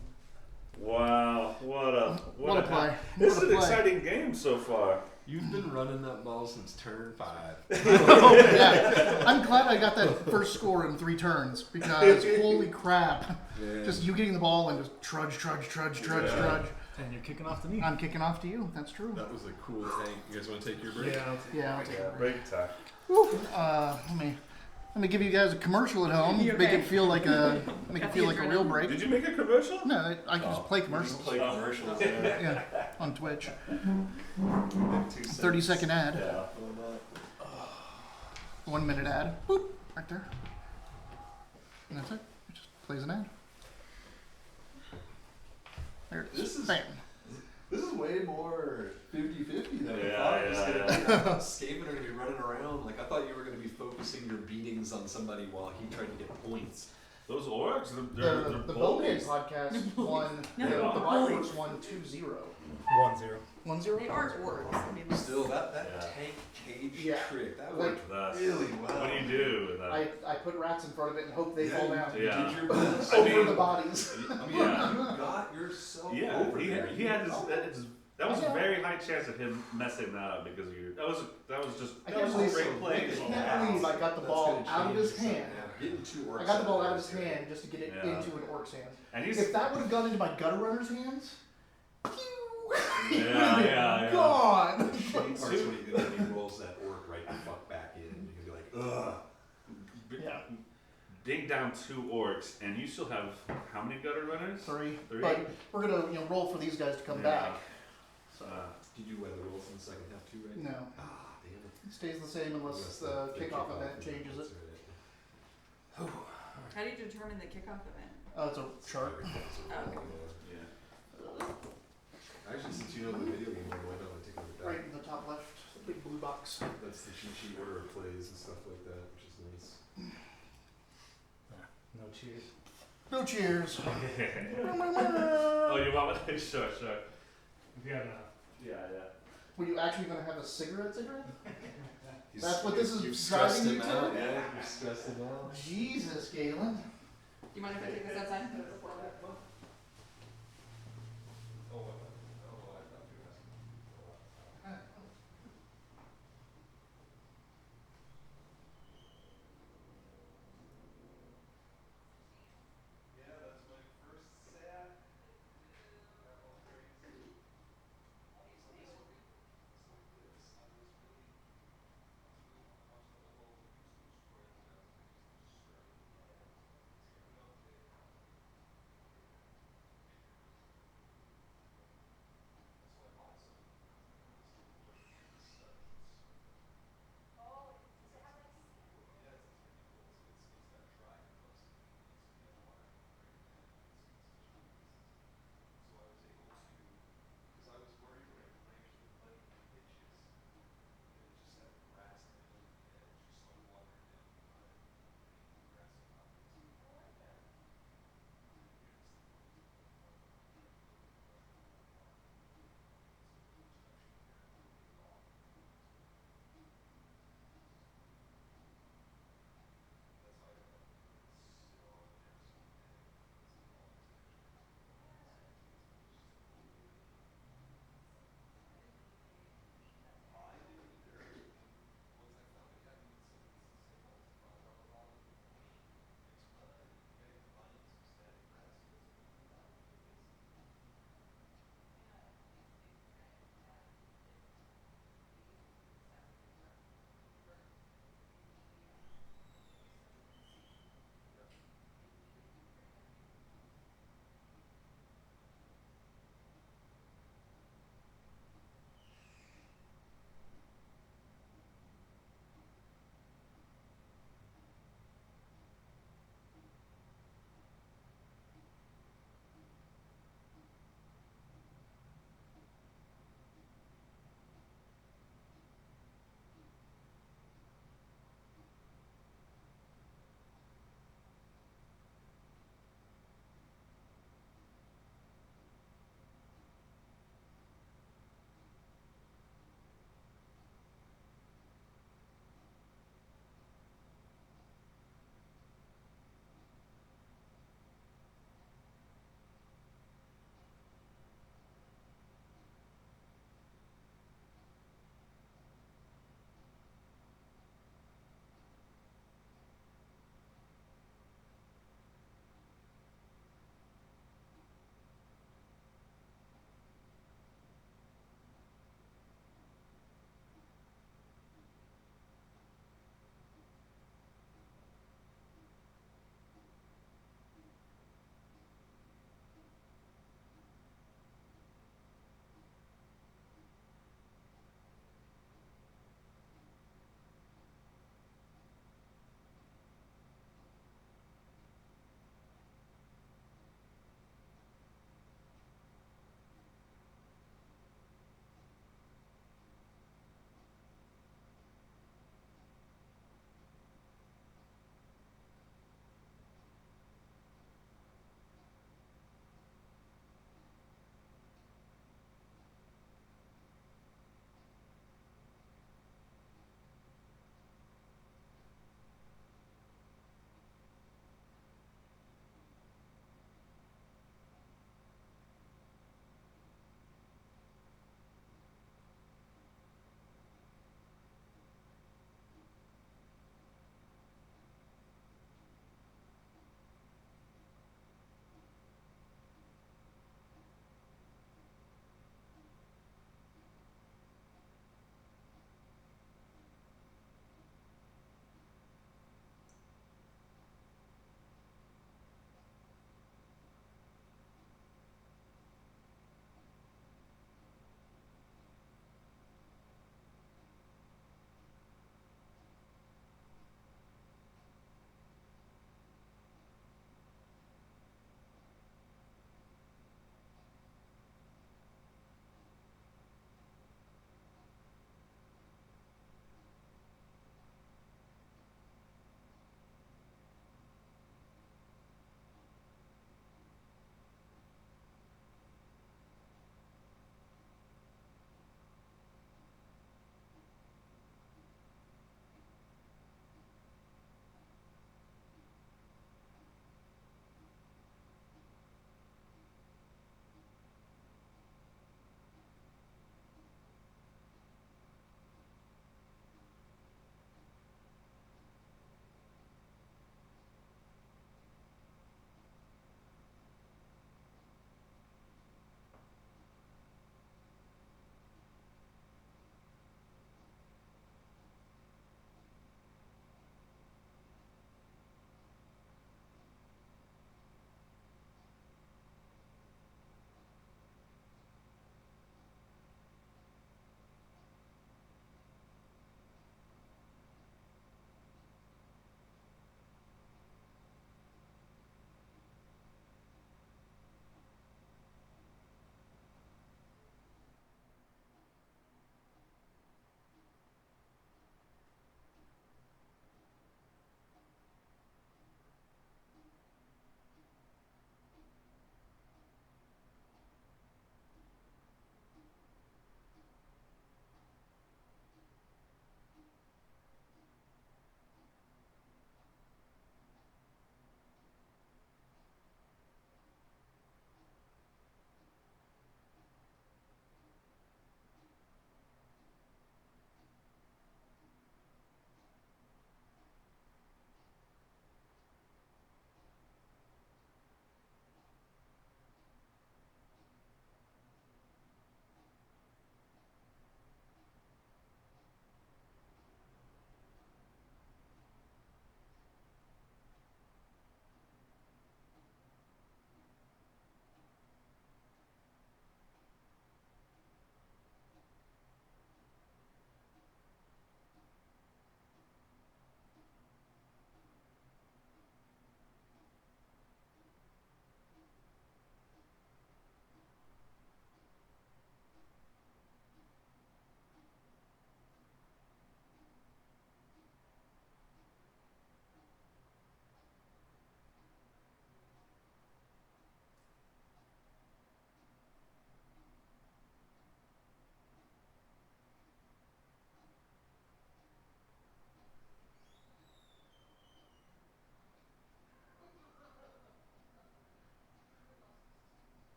[SPEAKER 2] Wow, what a
[SPEAKER 1] play.
[SPEAKER 2] This
[SPEAKER 1] What
[SPEAKER 2] is
[SPEAKER 1] a
[SPEAKER 2] an
[SPEAKER 1] play.
[SPEAKER 2] exciting game so far.
[SPEAKER 4] You've been running that ball since turn 5.
[SPEAKER 1] Oh, yeah. I'm glad I got that first score in 3 turns because holy crap.
[SPEAKER 4] Yeah.
[SPEAKER 1] Just you getting the ball and just trudge.
[SPEAKER 2] Yeah.
[SPEAKER 3] And you're kicking off to me.
[SPEAKER 1] I'm kicking off to you. That's true.
[SPEAKER 4] That was a cool thing. You guys want to take your break?
[SPEAKER 3] Yeah.
[SPEAKER 1] Yeah, I'll take
[SPEAKER 2] Yeah,
[SPEAKER 1] a break.
[SPEAKER 2] break time.
[SPEAKER 1] Whew. Let me give you guys a commercial at home.
[SPEAKER 6] You
[SPEAKER 1] Make
[SPEAKER 6] okay?
[SPEAKER 1] it feel like a real break.
[SPEAKER 2] Did you make a commercial?
[SPEAKER 1] No, I can just play commercials.
[SPEAKER 4] Play commercials.
[SPEAKER 1] Yeah, on Twitch.
[SPEAKER 2] 2 cents.
[SPEAKER 1] 30-second ad.
[SPEAKER 2] Yeah.
[SPEAKER 1] 1 minute ad. Boop, right there. And that's it. It just plays an ad. There it is.
[SPEAKER 4] This is-
[SPEAKER 1] Bam.
[SPEAKER 4] This is way more 50-50 than
[SPEAKER 2] Yeah,
[SPEAKER 4] I thought it was
[SPEAKER 2] yeah,
[SPEAKER 4] going
[SPEAKER 2] yeah.
[SPEAKER 4] to be. I thought Skaven are going to be running around. Like, I thought you were going to be focusing your beatings on somebody while he tried to get points.
[SPEAKER 2] Those orcs, they're
[SPEAKER 1] The Bowman
[SPEAKER 2] bullies.
[SPEAKER 1] podcast won.
[SPEAKER 6] No,
[SPEAKER 1] the
[SPEAKER 6] they're
[SPEAKER 1] Vikings won 2-0.
[SPEAKER 3] 1-0.
[SPEAKER 1] 1-0?
[SPEAKER 6] They are orcs. I mean,
[SPEAKER 4] Still, that
[SPEAKER 2] Yeah.
[SPEAKER 4] tank cage
[SPEAKER 1] Yeah.
[SPEAKER 4] trick, that
[SPEAKER 1] Like,
[SPEAKER 4] worked
[SPEAKER 2] That's,
[SPEAKER 4] really well.
[SPEAKER 2] what do you do with that?
[SPEAKER 1] I put rats in front of it and hope they
[SPEAKER 4] Yeah,
[SPEAKER 1] fall
[SPEAKER 4] you
[SPEAKER 1] down.
[SPEAKER 2] Yeah.
[SPEAKER 4] did your best.
[SPEAKER 1] Over the bodies.
[SPEAKER 4] I mean,
[SPEAKER 2] Yeah.
[SPEAKER 4] you got yourself
[SPEAKER 2] Yeah,
[SPEAKER 4] over
[SPEAKER 2] he
[SPEAKER 4] there.
[SPEAKER 2] had that was
[SPEAKER 1] Yeah.
[SPEAKER 2] a very high chance of him messing that up because that was just
[SPEAKER 1] I
[SPEAKER 2] that
[SPEAKER 1] can't
[SPEAKER 2] was a
[SPEAKER 1] believe,
[SPEAKER 2] great play.
[SPEAKER 1] I can't believe I got the
[SPEAKER 4] That's
[SPEAKER 1] ball
[SPEAKER 4] gonna
[SPEAKER 1] out of
[SPEAKER 4] change
[SPEAKER 1] his
[SPEAKER 4] something,
[SPEAKER 1] hand.
[SPEAKER 4] yeah. Getting 2 orcs.
[SPEAKER 1] I got the ball out of
[SPEAKER 4] is
[SPEAKER 1] his
[SPEAKER 4] great.
[SPEAKER 1] hand just to get it
[SPEAKER 2] Yeah.
[SPEAKER 1] into an orc's hand.
[SPEAKER 2] And he's
[SPEAKER 1] If that would have gone into my gutter runner's hands, pew,
[SPEAKER 2] yeah.
[SPEAKER 1] gone.
[SPEAKER 4] Shitty part's when he rolls that orc right the fuck back in, and you can be like, ugh.
[SPEAKER 1] Yeah,
[SPEAKER 2] Ding down 2 orcs, and you still have how many gutter runners?
[SPEAKER 1] 3.
[SPEAKER 2] 3?
[SPEAKER 1] But we're gonna roll for these guys to come
[SPEAKER 2] Yeah.
[SPEAKER 1] back.
[SPEAKER 2] So,
[SPEAKER 4] Did you weather rolls in the second half too, right?
[SPEAKER 1] No,
[SPEAKER 4] Ah, damn it.
[SPEAKER 1] it stays the same unless the kickoff event changes it.
[SPEAKER 6] How do you determine the kickoff event?
[SPEAKER 1] Oh, it's a chart.
[SPEAKER 6] Oh, okay.
[SPEAKER 2] yeah.
[SPEAKER 4] Actually, since you know the video game, why not take a look at
[SPEAKER 1] Right
[SPEAKER 4] that?
[SPEAKER 1] in the top left, the big blue box.
[SPEAKER 4] That's the cheat sheet order of plays and stuff like that, which is nice.
[SPEAKER 3] No cheers.
[SPEAKER 1] No cheers.
[SPEAKER 2] Oh, you want one? Sure.
[SPEAKER 3] If you have enough.
[SPEAKER 2] Yeah.
[SPEAKER 1] Were you actually gonna have a cigarette?
[SPEAKER 4] He's-
[SPEAKER 1] That's what this is
[SPEAKER 4] you've stressed
[SPEAKER 1] driving
[SPEAKER 4] him
[SPEAKER 1] you to?
[SPEAKER 4] out, yeah, you've stressed him out.
[SPEAKER 1] Jesus, Galen.
[SPEAKER 6] Do you mind if I take this outside?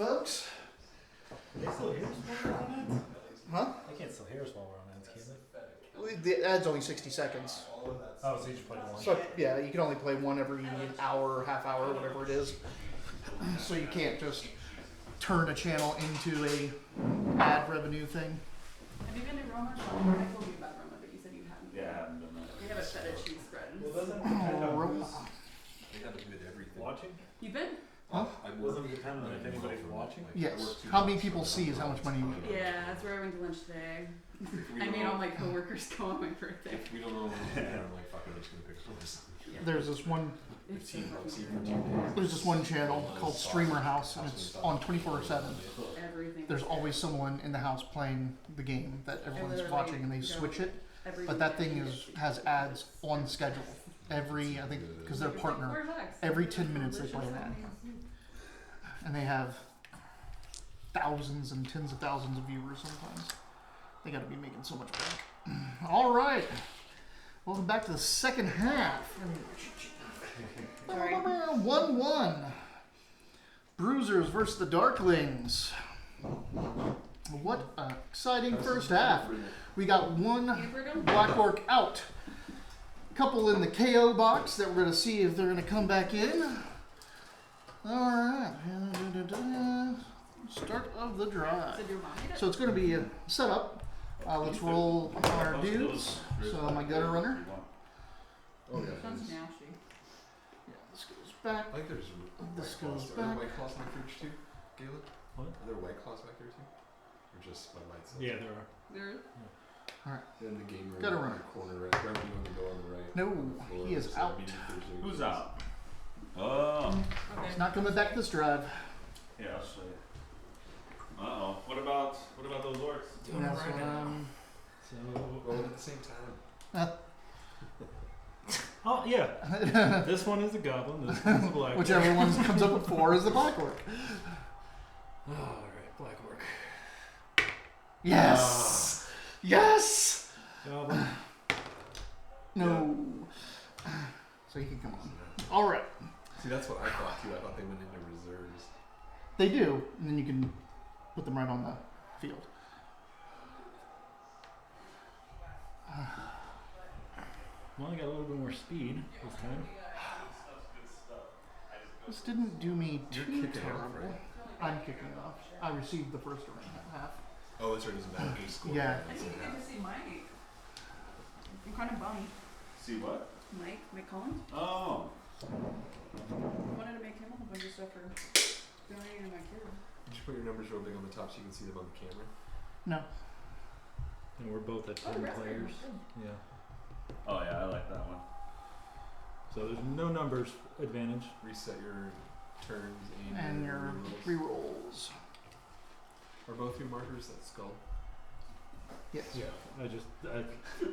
[SPEAKER 1] folks.
[SPEAKER 3] They still hear us while we're on ads?
[SPEAKER 1] Huh?
[SPEAKER 3] They can't still hear us while we're on ads, can they?
[SPEAKER 1] The ad's only 60 seconds.
[SPEAKER 3] Oh, so you just play one.
[SPEAKER 1] So yeah, you can only play one every hour, half hour, whatever it is. So you can't just turn a channel into a ad revenue thing.
[SPEAKER 6] Have you been to Roma? I told you about Roma, but you said you hadn't.
[SPEAKER 2] Yeah, I haven't done that.
[SPEAKER 6] We have a feta cheese spread.
[SPEAKER 3] Well, doesn't it depend on
[SPEAKER 1] Roma.
[SPEAKER 3] who's
[SPEAKER 4] They have to do with everything.
[SPEAKER 3] watching?
[SPEAKER 6] You been?
[SPEAKER 1] Huh?
[SPEAKER 4] I
[SPEAKER 3] Doesn't it depend on if anybody's watching?
[SPEAKER 1] Yes. How many people see is how much money you get.
[SPEAKER 6] Yeah, that's where I went to lunch today.
[SPEAKER 4] We
[SPEAKER 6] I
[SPEAKER 4] don't
[SPEAKER 6] made
[SPEAKER 4] know.
[SPEAKER 6] all my coworkers go on my birthday.
[SPEAKER 4] If we don't know, I'm like, fuck, I'm just gonna pick this.
[SPEAKER 1] There's this one.
[SPEAKER 6] It's so
[SPEAKER 4] 15 bucks
[SPEAKER 6] fucking
[SPEAKER 4] even
[SPEAKER 6] good.
[SPEAKER 4] 2 days.
[SPEAKER 1] There's this one channel called Streamer House, and it's on 24/7.
[SPEAKER 6] Everything.
[SPEAKER 1] There's always someone in the house playing the game that everyone's
[SPEAKER 6] literally
[SPEAKER 1] watching, and they
[SPEAKER 6] go
[SPEAKER 1] switch it.
[SPEAKER 6] Every
[SPEAKER 1] But that
[SPEAKER 6] weekend
[SPEAKER 1] thing
[SPEAKER 6] you
[SPEAKER 1] is
[SPEAKER 6] get
[SPEAKER 1] has
[SPEAKER 6] 60
[SPEAKER 1] ads on schedule. Every I think because they're a
[SPEAKER 6] It's like
[SPEAKER 1] partner,
[SPEAKER 6] $4.
[SPEAKER 1] every 10 minutes they play an
[SPEAKER 6] Delicious.
[SPEAKER 1] ad, and they have thousands and tens of thousands of viewers sometimes. They got to be making so much bank. All right, welcome back to the second half.
[SPEAKER 6] Sorry.
[SPEAKER 1] 1-1. Broozerz versus the Darklings. What an exciting first half. We got one
[SPEAKER 6] Hamburger?
[SPEAKER 1] Black Orc out. Couple in the KO box that we're going to see if they're going to come back in. Alright. Start of the drive.
[SPEAKER 6] So do you want me to?
[SPEAKER 1] So it's going to be a setup. Let's roll our dudes. So my gutter runner.
[SPEAKER 4] Oh yeah.
[SPEAKER 6] Sounds
[SPEAKER 4] there's-
[SPEAKER 6] nasty.
[SPEAKER 1] Yeah, this goes back.
[SPEAKER 4] I think there's
[SPEAKER 1] This
[SPEAKER 4] white
[SPEAKER 1] goes
[SPEAKER 4] claws. Are there
[SPEAKER 1] back.
[SPEAKER 4] white claws in my fridge too, Galen?
[SPEAKER 3] What?
[SPEAKER 4] Are there white claws back there too? Or just my white cells?
[SPEAKER 3] Yeah, there are.
[SPEAKER 6] There.
[SPEAKER 4] In the game room.
[SPEAKER 1] Gotta
[SPEAKER 4] in
[SPEAKER 1] run.
[SPEAKER 4] the corner, right? Right when you open the door on the right.
[SPEAKER 1] No,
[SPEAKER 4] Floor,
[SPEAKER 1] he is
[SPEAKER 4] there's
[SPEAKER 1] out.
[SPEAKER 4] mini fridge there.
[SPEAKER 2] Who's out? Oh.
[SPEAKER 6] Okay.
[SPEAKER 1] He's not coming back this drive.
[SPEAKER 2] Yeah, I'll show you. Uh-oh. What about those orcs?
[SPEAKER 3] Doing it
[SPEAKER 1] That's
[SPEAKER 3] right
[SPEAKER 1] what
[SPEAKER 3] now.
[SPEAKER 1] I'm-
[SPEAKER 3] So,
[SPEAKER 4] Roll it at the same time.
[SPEAKER 3] oh yeah, this one is a goblin. This one's a black.
[SPEAKER 1] Whichever
[SPEAKER 3] orc.
[SPEAKER 1] one comes up with 4 is the Black Orc.
[SPEAKER 3] Oh, all right, black orc.
[SPEAKER 1] Yes! Yes!
[SPEAKER 3] Goblin.
[SPEAKER 1] No. So he can come on. All right.
[SPEAKER 4] See, that's what I thought too. I thought they went into reserves.
[SPEAKER 1] They do, and then you can put them right on the field.
[SPEAKER 3] Well, I got a little bit more speed this time.
[SPEAKER 1] This didn't do me
[SPEAKER 4] You're
[SPEAKER 1] too
[SPEAKER 4] kicking it off,
[SPEAKER 1] terrible.
[SPEAKER 4] right?
[SPEAKER 1] I'm kicking it off. I received the first half.
[SPEAKER 4] Oh, that's right. It doesn't matter who scored.
[SPEAKER 1] Yeah.
[SPEAKER 6] I didn't get to see Mike. I'm kind of bummed.
[SPEAKER 2] See what?
[SPEAKER 6] Mike Collins.
[SPEAKER 2] Oh.
[SPEAKER 6] I wanted to make him a whole bunch of stuff for donating to my kid.
[SPEAKER 4] Did you put your numbers real big on the top so you can see them on the camera?
[SPEAKER 1] No.
[SPEAKER 3] And we're both at 10
[SPEAKER 6] Oh, the rest of them
[SPEAKER 3] players.
[SPEAKER 6] are good.
[SPEAKER 3] Yeah.
[SPEAKER 2] Oh yeah, I like that one.
[SPEAKER 3] So there's no numbers advantage.
[SPEAKER 4] Reset your turns
[SPEAKER 1] And your
[SPEAKER 4] rerolls.
[SPEAKER 1] rerolls.
[SPEAKER 4] Are both your markers that skull?
[SPEAKER 1] Yes.
[SPEAKER 3] Yeah. I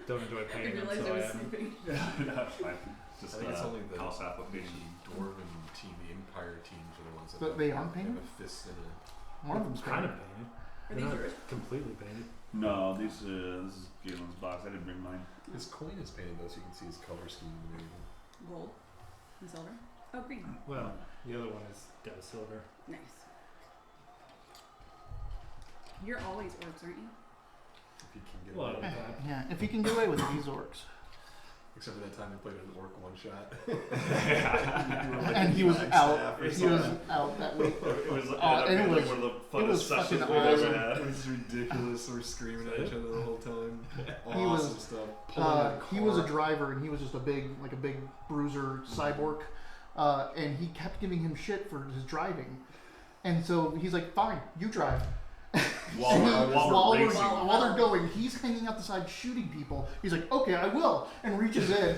[SPEAKER 3] don't enjoy
[SPEAKER 6] I
[SPEAKER 3] painting them,
[SPEAKER 6] realized
[SPEAKER 3] so
[SPEAKER 6] I
[SPEAKER 3] I
[SPEAKER 6] was
[SPEAKER 3] haven't.
[SPEAKER 6] sleeping.
[SPEAKER 2] That's fine.
[SPEAKER 4] I
[SPEAKER 2] Just
[SPEAKER 4] think it's only the
[SPEAKER 2] house application.
[SPEAKER 4] Dwarven team, the Empire teams are the ones that
[SPEAKER 1] But they aren't
[SPEAKER 4] have
[SPEAKER 1] painted?
[SPEAKER 4] a fist and a.
[SPEAKER 1] One of them's
[SPEAKER 3] kind
[SPEAKER 1] painted.
[SPEAKER 3] of painted.
[SPEAKER 6] Are
[SPEAKER 3] They're
[SPEAKER 6] these
[SPEAKER 3] not
[SPEAKER 6] yours?
[SPEAKER 3] completely painted.
[SPEAKER 2] No, this is Galen's box. I didn't bring mine.
[SPEAKER 4] His coin is painted though, so you can see his color scheme and everything.
[SPEAKER 6] Gold. And silver. Oh, green.
[SPEAKER 3] Well, the other one has got a silver.
[SPEAKER 6] Nice. You're always orcs, aren't you?
[SPEAKER 4] If you can get
[SPEAKER 3] Well,
[SPEAKER 4] away with that.
[SPEAKER 1] Yeah, if you can get away with it, he's orcs.
[SPEAKER 4] Except for that time we played an orc one shot.
[SPEAKER 1] And he was out. He was out that week.
[SPEAKER 2] It was,
[SPEAKER 1] and it was-
[SPEAKER 2] one of the
[SPEAKER 1] it was
[SPEAKER 2] funnest sessions
[SPEAKER 1] fucking
[SPEAKER 2] we've ever
[SPEAKER 1] awesome.
[SPEAKER 2] had.
[SPEAKER 4] It was ridiculous. We're screaming at each other the whole time.
[SPEAKER 1] He was-
[SPEAKER 4] Awesome stuff. Pulling a
[SPEAKER 1] He was a
[SPEAKER 4] car.
[SPEAKER 1] driver, and he was just a big bruiser cyborg. And he kept giving him shit for his driving. And so he's like, "Fine, you drive."
[SPEAKER 2] While we're racing.
[SPEAKER 1] While they're going, he's hanging out the side shooting people. He's like, "Okay, I will," and reaches in,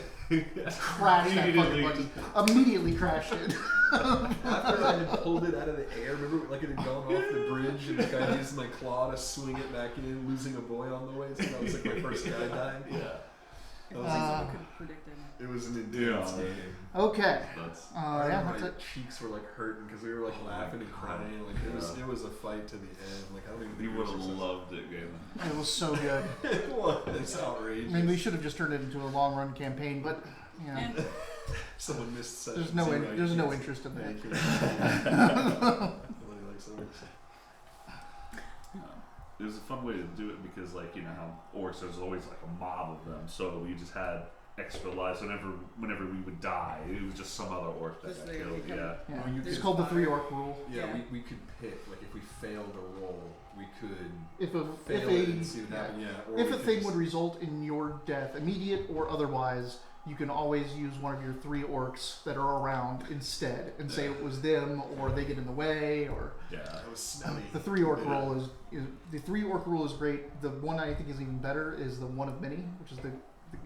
[SPEAKER 1] crashed that fucking button. Immediately crashed it.
[SPEAKER 4] After I had pulled it out of the air, remember like it had gone off the bridge and like I used my claw to swing it back in, losing a boy on the way. So that was like my first guy dying.
[SPEAKER 2] Yeah.
[SPEAKER 6] It
[SPEAKER 4] That
[SPEAKER 6] was
[SPEAKER 4] was
[SPEAKER 6] like
[SPEAKER 1] Uh,
[SPEAKER 6] you could have predicted.
[SPEAKER 4] It was an intense
[SPEAKER 2] Yeah.
[SPEAKER 4] game.
[SPEAKER 1] Okay.
[SPEAKER 2] That's
[SPEAKER 4] I
[SPEAKER 1] Yeah,
[SPEAKER 4] remember
[SPEAKER 1] that's
[SPEAKER 4] my
[SPEAKER 1] it.
[SPEAKER 4] cheeks were like hurting because we were like laughing and crying. Like it was a fight to the end. Like I don't even think
[SPEAKER 2] you
[SPEAKER 4] we
[SPEAKER 2] would
[SPEAKER 4] were
[SPEAKER 2] have
[SPEAKER 4] successful.
[SPEAKER 2] loved it, Galen.
[SPEAKER 1] It was so good.
[SPEAKER 4] It was outrageous.
[SPEAKER 1] I mean, we should have just turned it into a long run campaign, but you know,
[SPEAKER 6] And
[SPEAKER 4] Someone missed session
[SPEAKER 1] there's no
[SPEAKER 4] zero.
[SPEAKER 1] there's no interest in that.
[SPEAKER 4] Thank you. Nobody likes orcs.
[SPEAKER 2] It was a fun way to do it because, like, you know how orcs, there's always like a mob of them, so you just had extra lives whenever we would die. It was just some other orc that
[SPEAKER 6] Just
[SPEAKER 2] got
[SPEAKER 6] they
[SPEAKER 2] killed.
[SPEAKER 6] become-
[SPEAKER 2] Yeah.
[SPEAKER 1] Yeah.
[SPEAKER 4] Well, you
[SPEAKER 1] It's
[SPEAKER 4] could-
[SPEAKER 1] called the 3 orc rule.
[SPEAKER 4] Yeah,
[SPEAKER 6] Yeah.
[SPEAKER 4] we could pick, like, if we failed a roll, we could
[SPEAKER 1] If
[SPEAKER 4] fail it and see what
[SPEAKER 1] yeah.
[SPEAKER 4] happened, yeah. Or
[SPEAKER 1] If
[SPEAKER 4] we
[SPEAKER 1] a
[SPEAKER 4] could
[SPEAKER 1] thing
[SPEAKER 4] just-
[SPEAKER 1] would result in your death, immediate or otherwise, you can always use one of your 3 orcs that are around instead and say it was them, or they get in the way, or
[SPEAKER 2] Yeah.
[SPEAKER 4] That was smelly.
[SPEAKER 1] the 3 orc rule is the 3 orc rule is great. The one I think is even better is the one of many, which is the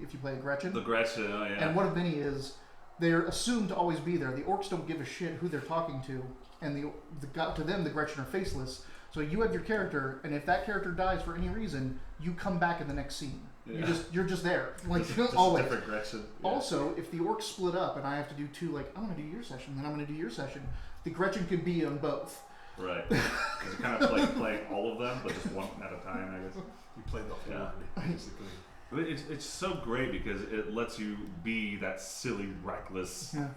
[SPEAKER 1] if you play a Gretchen.
[SPEAKER 2] The Gretchen, oh yeah.
[SPEAKER 1] And one of many is they're assumed to always be there. The orcs don't give a shit who they're talking to, and to them the Gretchen are faceless. So you have your character, and if that character dies for any reason, you come back in the next scene.
[SPEAKER 2] Yeah.
[SPEAKER 1] You're just there, like
[SPEAKER 2] Just
[SPEAKER 1] always.
[SPEAKER 2] different Gretchen. Yeah.
[SPEAKER 1] Also, if the orcs split up and I have to do 2, like I'm going to do your session, then I'm going to do your session, the Gretchen can be on both.
[SPEAKER 2] Right. Because you kind of play all of them, but just one at a time, I guess.
[SPEAKER 4] You played the whole
[SPEAKER 2] Yeah.
[SPEAKER 4] basically.
[SPEAKER 2] But it's so great because it lets you be that silly, reckless
[SPEAKER 1] Yeah.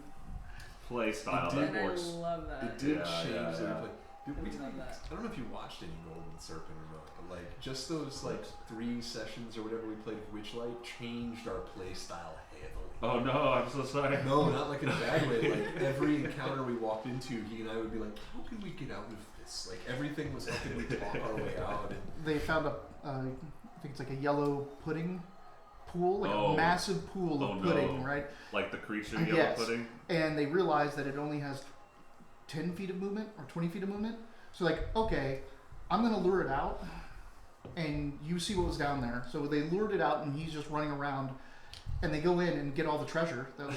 [SPEAKER 2] play style that
[SPEAKER 6] And I
[SPEAKER 2] works.
[SPEAKER 6] love that.
[SPEAKER 4] It did
[SPEAKER 2] Yeah,
[SPEAKER 4] change
[SPEAKER 2] yeah,
[SPEAKER 4] the
[SPEAKER 2] yeah.
[SPEAKER 4] play. Dude,
[SPEAKER 6] I
[SPEAKER 4] we
[SPEAKER 6] love that.
[SPEAKER 4] I don't know if you watched any Golden Serpent or not, but like just those like 3 sessions or whatever we played of Witchlight changed our play style heavily.
[SPEAKER 2] Oh no, I'm so sorry.
[SPEAKER 4] No, not like in a bad way. Like every encounter we walked into, he and I would be like, "How can we get out of this?" Like everything was, "How can we talk our way out?" And
[SPEAKER 1] They found I think it's like a yellow pudding pool, like
[SPEAKER 2] Oh.
[SPEAKER 1] a massive pool of
[SPEAKER 2] Oh,
[SPEAKER 1] pudding,
[SPEAKER 2] no.
[SPEAKER 1] right?
[SPEAKER 2] Like the creature yellow
[SPEAKER 1] Yes.
[SPEAKER 2] pudding.
[SPEAKER 1] And they realized that it only has 10 feet of movement or 20 feet of movement. So like, okay, I'm gonna lure it out, and you see what was down there. So they lured it out, and he's just running around, and they go in and get all the treasure that was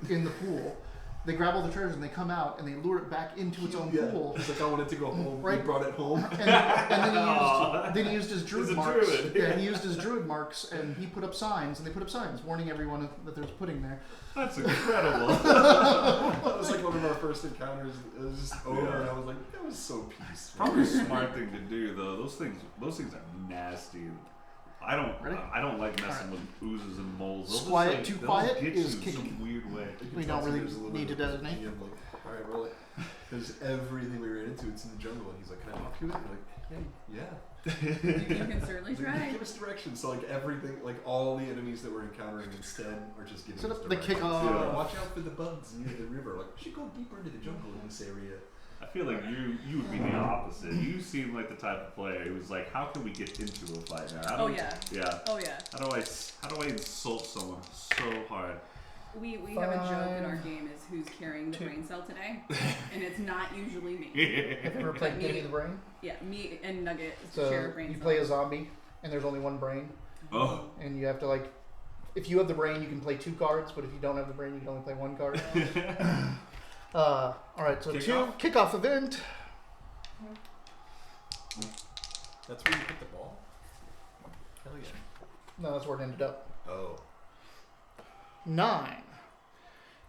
[SPEAKER 1] in the pool. They grab all the treasures and they come out and they lure it back into its own pool.
[SPEAKER 4] he's like, "I wanted to go home."
[SPEAKER 1] Right.
[SPEAKER 4] We brought it home.
[SPEAKER 1] And then he used his druid
[SPEAKER 2] He's a
[SPEAKER 1] marks.
[SPEAKER 2] druid.
[SPEAKER 1] Yeah, he used his druid marks, and he put up signs, and they put up signs warning everyone that there's pudding there.
[SPEAKER 2] That's incredible.
[SPEAKER 4] That was like one of our first encounters. It was just over,
[SPEAKER 2] Yeah.
[SPEAKER 4] and I was like, "That was so peaceful."
[SPEAKER 2] Probably a smart thing to do though. Those things are nasty. I don't like messing with oozes and moles. Those
[SPEAKER 1] Quiet,
[SPEAKER 2] things-
[SPEAKER 1] too
[SPEAKER 2] they'll
[SPEAKER 1] quiet
[SPEAKER 2] get
[SPEAKER 1] is
[SPEAKER 2] you in
[SPEAKER 1] kicking.
[SPEAKER 2] some weird way.
[SPEAKER 1] We don't really need to designate.
[SPEAKER 4] I'm like, "All right, roll it." Because everything we ran into, it's in the jungle, and he's like, "Can I talk to it?" And I'm like, "Hey, yeah."
[SPEAKER 6] You can certainly try.
[SPEAKER 4] Give us directions. So like everything, like all the enemies that we're encountering instead are just giving
[SPEAKER 1] Set
[SPEAKER 4] us
[SPEAKER 1] up the
[SPEAKER 4] directions.
[SPEAKER 1] kickoff.
[SPEAKER 2] Yeah.
[SPEAKER 4] Watch out for the bugs near the river. Like we should go deeper into the jungle in this area.
[SPEAKER 2] I feel like you would be the opposite. You seem like the type of player who's like, how can we get into a fight now?
[SPEAKER 6] Oh yeah.
[SPEAKER 2] Yeah.
[SPEAKER 6] Oh yeah.
[SPEAKER 2] How do I insult someone so hard?
[SPEAKER 6] We have a joke in our
[SPEAKER 1] 5,
[SPEAKER 6] game is who's carrying the
[SPEAKER 1] 2.
[SPEAKER 6] brain cell today, and it's not usually me.
[SPEAKER 1] Have you ever played
[SPEAKER 6] Me-
[SPEAKER 1] Penny the Brain?
[SPEAKER 6] Yeah, me and Nugget share a
[SPEAKER 1] So
[SPEAKER 6] brain
[SPEAKER 1] you
[SPEAKER 6] cell.
[SPEAKER 1] play a zombie, and there's only one brain,
[SPEAKER 2] Oh.
[SPEAKER 1] and you have to like, if you have the brain, you can play 2 cards, but if you don't have the brain, you can only play 1 card. All right, so
[SPEAKER 2] Kickoff?
[SPEAKER 1] kickoff event.
[SPEAKER 4] That's where you hit the ball. Hell yeah.
[SPEAKER 1] No, that's where it ended up.
[SPEAKER 4] Oh.
[SPEAKER 1] 9.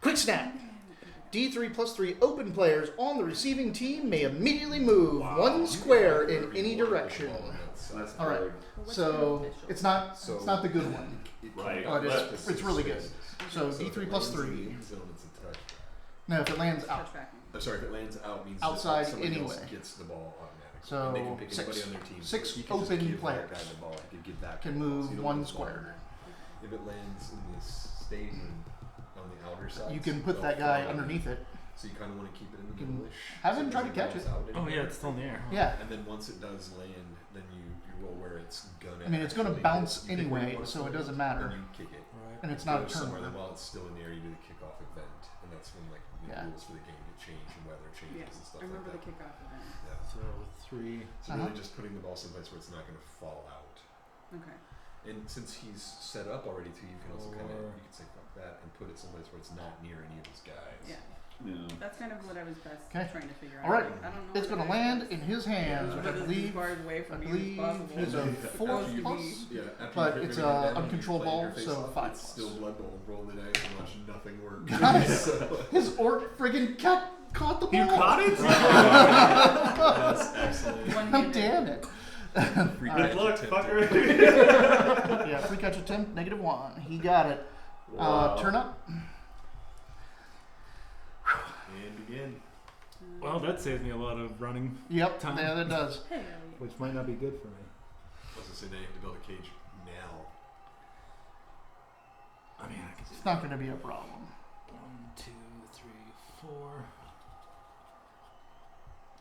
[SPEAKER 1] Quick snap. D3 plus 3 open players on the receiving team may immediately move
[SPEAKER 2] Wow.
[SPEAKER 1] 1 square in any direction.
[SPEAKER 2] That's
[SPEAKER 1] All right.
[SPEAKER 2] big.
[SPEAKER 6] What's
[SPEAKER 1] So
[SPEAKER 6] the official?
[SPEAKER 1] it's not the good one.
[SPEAKER 2] Right.
[SPEAKER 1] Oh, it's really good. So D3 plus 3. No, if it lands out.
[SPEAKER 6] Touchback.
[SPEAKER 4] I'm sorry, if it lands out means
[SPEAKER 1] Outside
[SPEAKER 4] that somebody
[SPEAKER 1] anyway.
[SPEAKER 4] else gets the ball automatically.
[SPEAKER 1] So,
[SPEAKER 4] and they can pick
[SPEAKER 1] 6.
[SPEAKER 4] anybody on their team.
[SPEAKER 1] 6
[SPEAKER 4] He can just
[SPEAKER 1] open
[SPEAKER 4] give
[SPEAKER 1] players
[SPEAKER 4] that guy the ball. He can give that
[SPEAKER 1] can
[SPEAKER 4] guy the ball.
[SPEAKER 1] move
[SPEAKER 4] So you don't
[SPEAKER 1] 1
[SPEAKER 4] lose the ball.
[SPEAKER 1] square.
[SPEAKER 4] If it lands in this stadium on the outer side,
[SPEAKER 1] You can put that guy underneath it.
[SPEAKER 4] So you kind of want to keep it in the
[SPEAKER 1] You can
[SPEAKER 4] middle-ish.
[SPEAKER 1] have
[SPEAKER 4] so
[SPEAKER 1] him
[SPEAKER 4] it
[SPEAKER 1] try to
[SPEAKER 4] doesn't
[SPEAKER 1] catch
[SPEAKER 4] bounce
[SPEAKER 1] it.
[SPEAKER 4] out
[SPEAKER 3] Oh
[SPEAKER 4] anymore.
[SPEAKER 3] yeah, it's still in the air. Huh?
[SPEAKER 1] Yeah.
[SPEAKER 4] And then once it does land, then you roll where it's gonna.
[SPEAKER 1] I mean, it's gonna
[SPEAKER 4] actually
[SPEAKER 1] bounce
[SPEAKER 4] hit. You pick where you
[SPEAKER 1] anyway,
[SPEAKER 4] want
[SPEAKER 1] so it
[SPEAKER 4] to
[SPEAKER 1] doesn't
[SPEAKER 4] land,
[SPEAKER 1] matter.
[SPEAKER 4] Then you kick it.
[SPEAKER 3] Right.
[SPEAKER 1] And it's not a
[SPEAKER 4] Goes somewhere,
[SPEAKER 1] turn.
[SPEAKER 4] then while it's still in the air, you do the kickoff event, and that's when like the
[SPEAKER 1] Yeah.
[SPEAKER 4] rules for the game get changed and weather changes
[SPEAKER 6] Yeah,
[SPEAKER 4] and stuff
[SPEAKER 6] I remember
[SPEAKER 4] like
[SPEAKER 6] the
[SPEAKER 4] that.
[SPEAKER 6] kickoff event.
[SPEAKER 4] Yeah.
[SPEAKER 3] So 3.
[SPEAKER 4] So really just putting the ball someplace where it's not going to fall out.
[SPEAKER 6] Okay.
[SPEAKER 4] And since he's set up already too, you can also kind of,
[SPEAKER 3] Or-
[SPEAKER 4] you can say fuck that and put it someplace where it's not near any of his guys.
[SPEAKER 6] Yeah.
[SPEAKER 2] Yeah.
[SPEAKER 6] That's kind of what I was best
[SPEAKER 1] 'Kay.
[SPEAKER 6] trying to figure out.
[SPEAKER 1] All right.
[SPEAKER 6] I don't know.
[SPEAKER 1] It's
[SPEAKER 6] what
[SPEAKER 1] going to
[SPEAKER 6] it
[SPEAKER 1] land
[SPEAKER 6] is.
[SPEAKER 1] in his hands, which I
[SPEAKER 6] But it's
[SPEAKER 1] believe
[SPEAKER 6] as far away
[SPEAKER 1] I
[SPEAKER 6] from me as
[SPEAKER 1] believe
[SPEAKER 6] possible.
[SPEAKER 1] he's a
[SPEAKER 4] And then
[SPEAKER 1] 4
[SPEAKER 6] after you-
[SPEAKER 1] plus.
[SPEAKER 4] Yeah, after
[SPEAKER 1] But
[SPEAKER 4] you
[SPEAKER 1] it's
[SPEAKER 4] hit
[SPEAKER 1] a
[SPEAKER 4] him down, you
[SPEAKER 1] uncontrolled
[SPEAKER 4] play your
[SPEAKER 1] ball,
[SPEAKER 4] face
[SPEAKER 1] so
[SPEAKER 4] off,
[SPEAKER 1] 5
[SPEAKER 4] it's
[SPEAKER 1] plus.
[SPEAKER 4] still Blood Bowl. Roll the dice and watch nothing work.
[SPEAKER 1] Nice.
[SPEAKER 4] So-
[SPEAKER 1] His orc friggin' caught the ball.
[SPEAKER 2] You caught it?
[SPEAKER 4] That's excellent.
[SPEAKER 1] Oh, damn it.
[SPEAKER 4] Free
[SPEAKER 1] All
[SPEAKER 2] Good
[SPEAKER 4] catch
[SPEAKER 2] luck,
[SPEAKER 4] attempt.
[SPEAKER 2] fucker.
[SPEAKER 1] Yeah, free catch attempt, -1. He got it.
[SPEAKER 2] Wow.
[SPEAKER 1] Turn up.
[SPEAKER 4] And begin.
[SPEAKER 3] Well, that saves me a lot of running,
[SPEAKER 1] Yep,
[SPEAKER 3] Time.
[SPEAKER 1] yeah, that does.
[SPEAKER 6] Hey, Elliot.
[SPEAKER 3] which might not be good for me.
[SPEAKER 4] I was gonna say now you have to build a cage now.
[SPEAKER 3] I mean, I could
[SPEAKER 1] It's not going to be a problem.
[SPEAKER 3] 1, 2, 3, 4.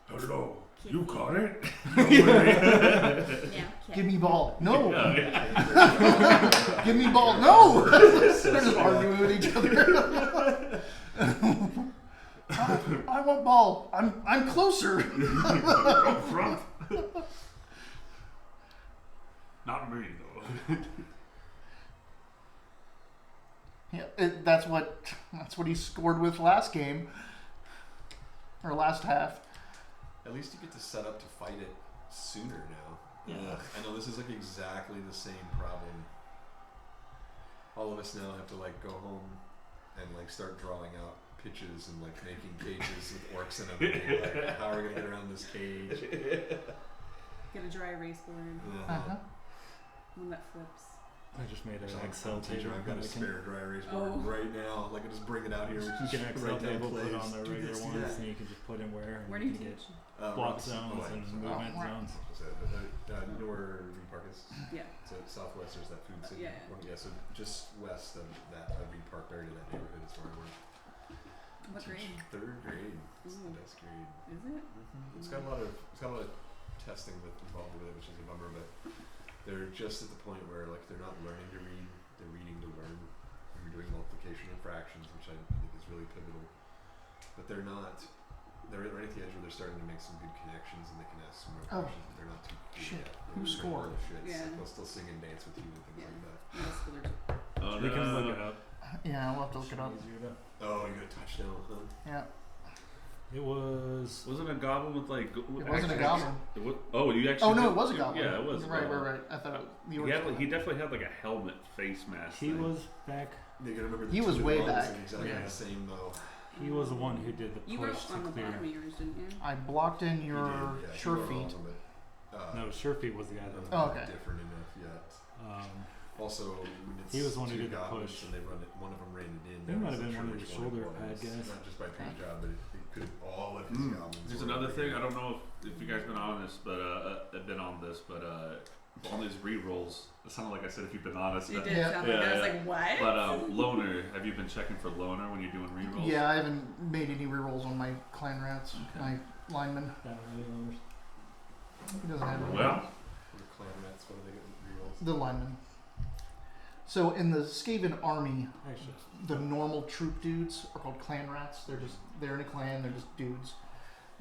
[SPEAKER 2] Hello.
[SPEAKER 6] Kitty.
[SPEAKER 2] You caught it?
[SPEAKER 6] Yeah.
[SPEAKER 1] Give me ball. No.
[SPEAKER 2] Yeah.
[SPEAKER 1] Give me ball. No. They're just arguing with each other. I want ball. I'm closer.
[SPEAKER 2] Up front. Not me though.
[SPEAKER 1] Yeah, that's what he scored with last game or last half.
[SPEAKER 4] At least you get to set up to fight it sooner now.
[SPEAKER 1] Yeah.
[SPEAKER 4] I know this is like exactly the same problem. All of us now have to like go home and like start drawing out pitches and like making cages with orcs and everything. Like, how are we gonna get around this cage?
[SPEAKER 6] Get a dry erase board.
[SPEAKER 1] Uh-huh.
[SPEAKER 6] One that flips.
[SPEAKER 3] I just made an
[SPEAKER 4] So
[SPEAKER 3] Excel
[SPEAKER 4] teacher,
[SPEAKER 3] table.
[SPEAKER 4] I've got a
[SPEAKER 3] that I can-
[SPEAKER 4] spare dry erase board
[SPEAKER 6] Oh.
[SPEAKER 4] right now. Like I just bring it out here.
[SPEAKER 3] You can Excel
[SPEAKER 4] write down
[SPEAKER 3] table, put
[SPEAKER 4] plays.
[SPEAKER 3] on the
[SPEAKER 4] Do
[SPEAKER 3] regular
[SPEAKER 4] this, do
[SPEAKER 3] ones,
[SPEAKER 4] that.
[SPEAKER 3] and you can just put in where.
[SPEAKER 6] Where do you
[SPEAKER 3] can
[SPEAKER 6] teach?
[SPEAKER 3] Block
[SPEAKER 4] Robinson-
[SPEAKER 3] zones
[SPEAKER 4] yeah,
[SPEAKER 3] and
[SPEAKER 4] so-
[SPEAKER 3] movement
[SPEAKER 1] right.
[SPEAKER 3] zones.
[SPEAKER 4] You know where Reed Park is?
[SPEAKER 6] Yeah.
[SPEAKER 4] So southwest, there's that food city.
[SPEAKER 6] Yeah.
[SPEAKER 4] Yeah, so just west of that Reed Park area, that neighborhood is where I work.
[SPEAKER 6] What grade?
[SPEAKER 4] Third grade. It's
[SPEAKER 6] Ooh.
[SPEAKER 4] the best grade.
[SPEAKER 6] Is it?
[SPEAKER 4] It's got a lot of testing involved with it, which is a bummer. But they're just at the point where like they're not learning to read; they're reading to learn. They're doing multiplication and fractions, which I think is really pivotal. But they're not. They're right at the edge where they're starting to make some good connections, and they can ask some more
[SPEAKER 1] Oh.
[SPEAKER 4] questions. But they're not too cool
[SPEAKER 1] Shit.
[SPEAKER 4] yet.
[SPEAKER 1] Who
[SPEAKER 4] They're
[SPEAKER 1] scored?
[SPEAKER 4] little shits.
[SPEAKER 6] Yeah.
[SPEAKER 4] Like, they'll still sing and dance with you and things
[SPEAKER 6] Yeah.
[SPEAKER 4] like that.
[SPEAKER 6] Middle schoolers.
[SPEAKER 2] Oh
[SPEAKER 3] We can look
[SPEAKER 2] no.
[SPEAKER 3] it up.
[SPEAKER 1] Yeah, we'll have to look it up.
[SPEAKER 3] Easier to-
[SPEAKER 4] Oh, you got a touchdown, huh?
[SPEAKER 1] Yeah,
[SPEAKER 3] It was.
[SPEAKER 2] Wasn't a goblin with like?
[SPEAKER 1] it wasn't a goblin.
[SPEAKER 2] It was, oh, you actually.
[SPEAKER 1] Oh no,
[SPEAKER 2] did-
[SPEAKER 1] it was a goblin.
[SPEAKER 2] Yeah, it was. a
[SPEAKER 1] Right,
[SPEAKER 2] goblin.
[SPEAKER 1] right. I thought
[SPEAKER 2] He definitely had like a helmet face mask.
[SPEAKER 3] He
[SPEAKER 2] thing.
[SPEAKER 3] was back.
[SPEAKER 4] You gotta remember
[SPEAKER 1] He
[SPEAKER 4] the
[SPEAKER 1] was
[SPEAKER 4] two
[SPEAKER 1] way
[SPEAKER 4] ones
[SPEAKER 1] back.
[SPEAKER 4] are exactly
[SPEAKER 3] Yeah.
[SPEAKER 4] the same though.
[SPEAKER 3] He was the one who did the
[SPEAKER 6] You
[SPEAKER 3] push
[SPEAKER 6] wrote
[SPEAKER 3] to
[SPEAKER 6] on the
[SPEAKER 3] clear.
[SPEAKER 6] bottom of yours, didn't you?
[SPEAKER 1] I blocked in your
[SPEAKER 4] He did, yeah, he
[SPEAKER 1] sure
[SPEAKER 4] wrote all
[SPEAKER 1] feet.
[SPEAKER 4] of them, but,
[SPEAKER 3] No, Sherfy was the guy that.
[SPEAKER 1] Oh, okay.
[SPEAKER 4] Different enough yet.
[SPEAKER 3] Um,
[SPEAKER 4] Also, when it's
[SPEAKER 3] He was the one who
[SPEAKER 4] two
[SPEAKER 3] did the
[SPEAKER 4] goblins
[SPEAKER 3] push.
[SPEAKER 4] and they run it, one of them ran it in.
[SPEAKER 3] He
[SPEAKER 4] I
[SPEAKER 3] might have
[SPEAKER 4] wasn't
[SPEAKER 3] been
[SPEAKER 4] sure
[SPEAKER 3] one of
[SPEAKER 4] which
[SPEAKER 3] the
[SPEAKER 4] one it
[SPEAKER 3] shoulder
[SPEAKER 4] was.
[SPEAKER 3] pad guys.
[SPEAKER 4] Not just by paint job, but it could have all of his goblins.
[SPEAKER 2] There's
[SPEAKER 4] were
[SPEAKER 2] another
[SPEAKER 4] like-
[SPEAKER 2] thing. I don't know if you guys been on this, but have been on this, but on these re-rolls, it sounded like I said if you've been honest.
[SPEAKER 6] You
[SPEAKER 2] but-
[SPEAKER 6] did
[SPEAKER 1] Yeah.
[SPEAKER 6] sound like I was
[SPEAKER 2] Yeah.
[SPEAKER 6] like, what?
[SPEAKER 2] But loner, have you been checking for loner when you're doing re-rolls?
[SPEAKER 1] Yeah, I haven't made any rerolls on my clan rats, my lineman.
[SPEAKER 3] that really owners.
[SPEAKER 1] He doesn't have any.
[SPEAKER 2] Well,
[SPEAKER 4] What are clan rats? What are they getting rerolls?
[SPEAKER 1] The lineman. So in the Skaven army,
[SPEAKER 3] Actually,
[SPEAKER 1] the normal troop dudes are called clan rats. They're in a clan. They're just dudes.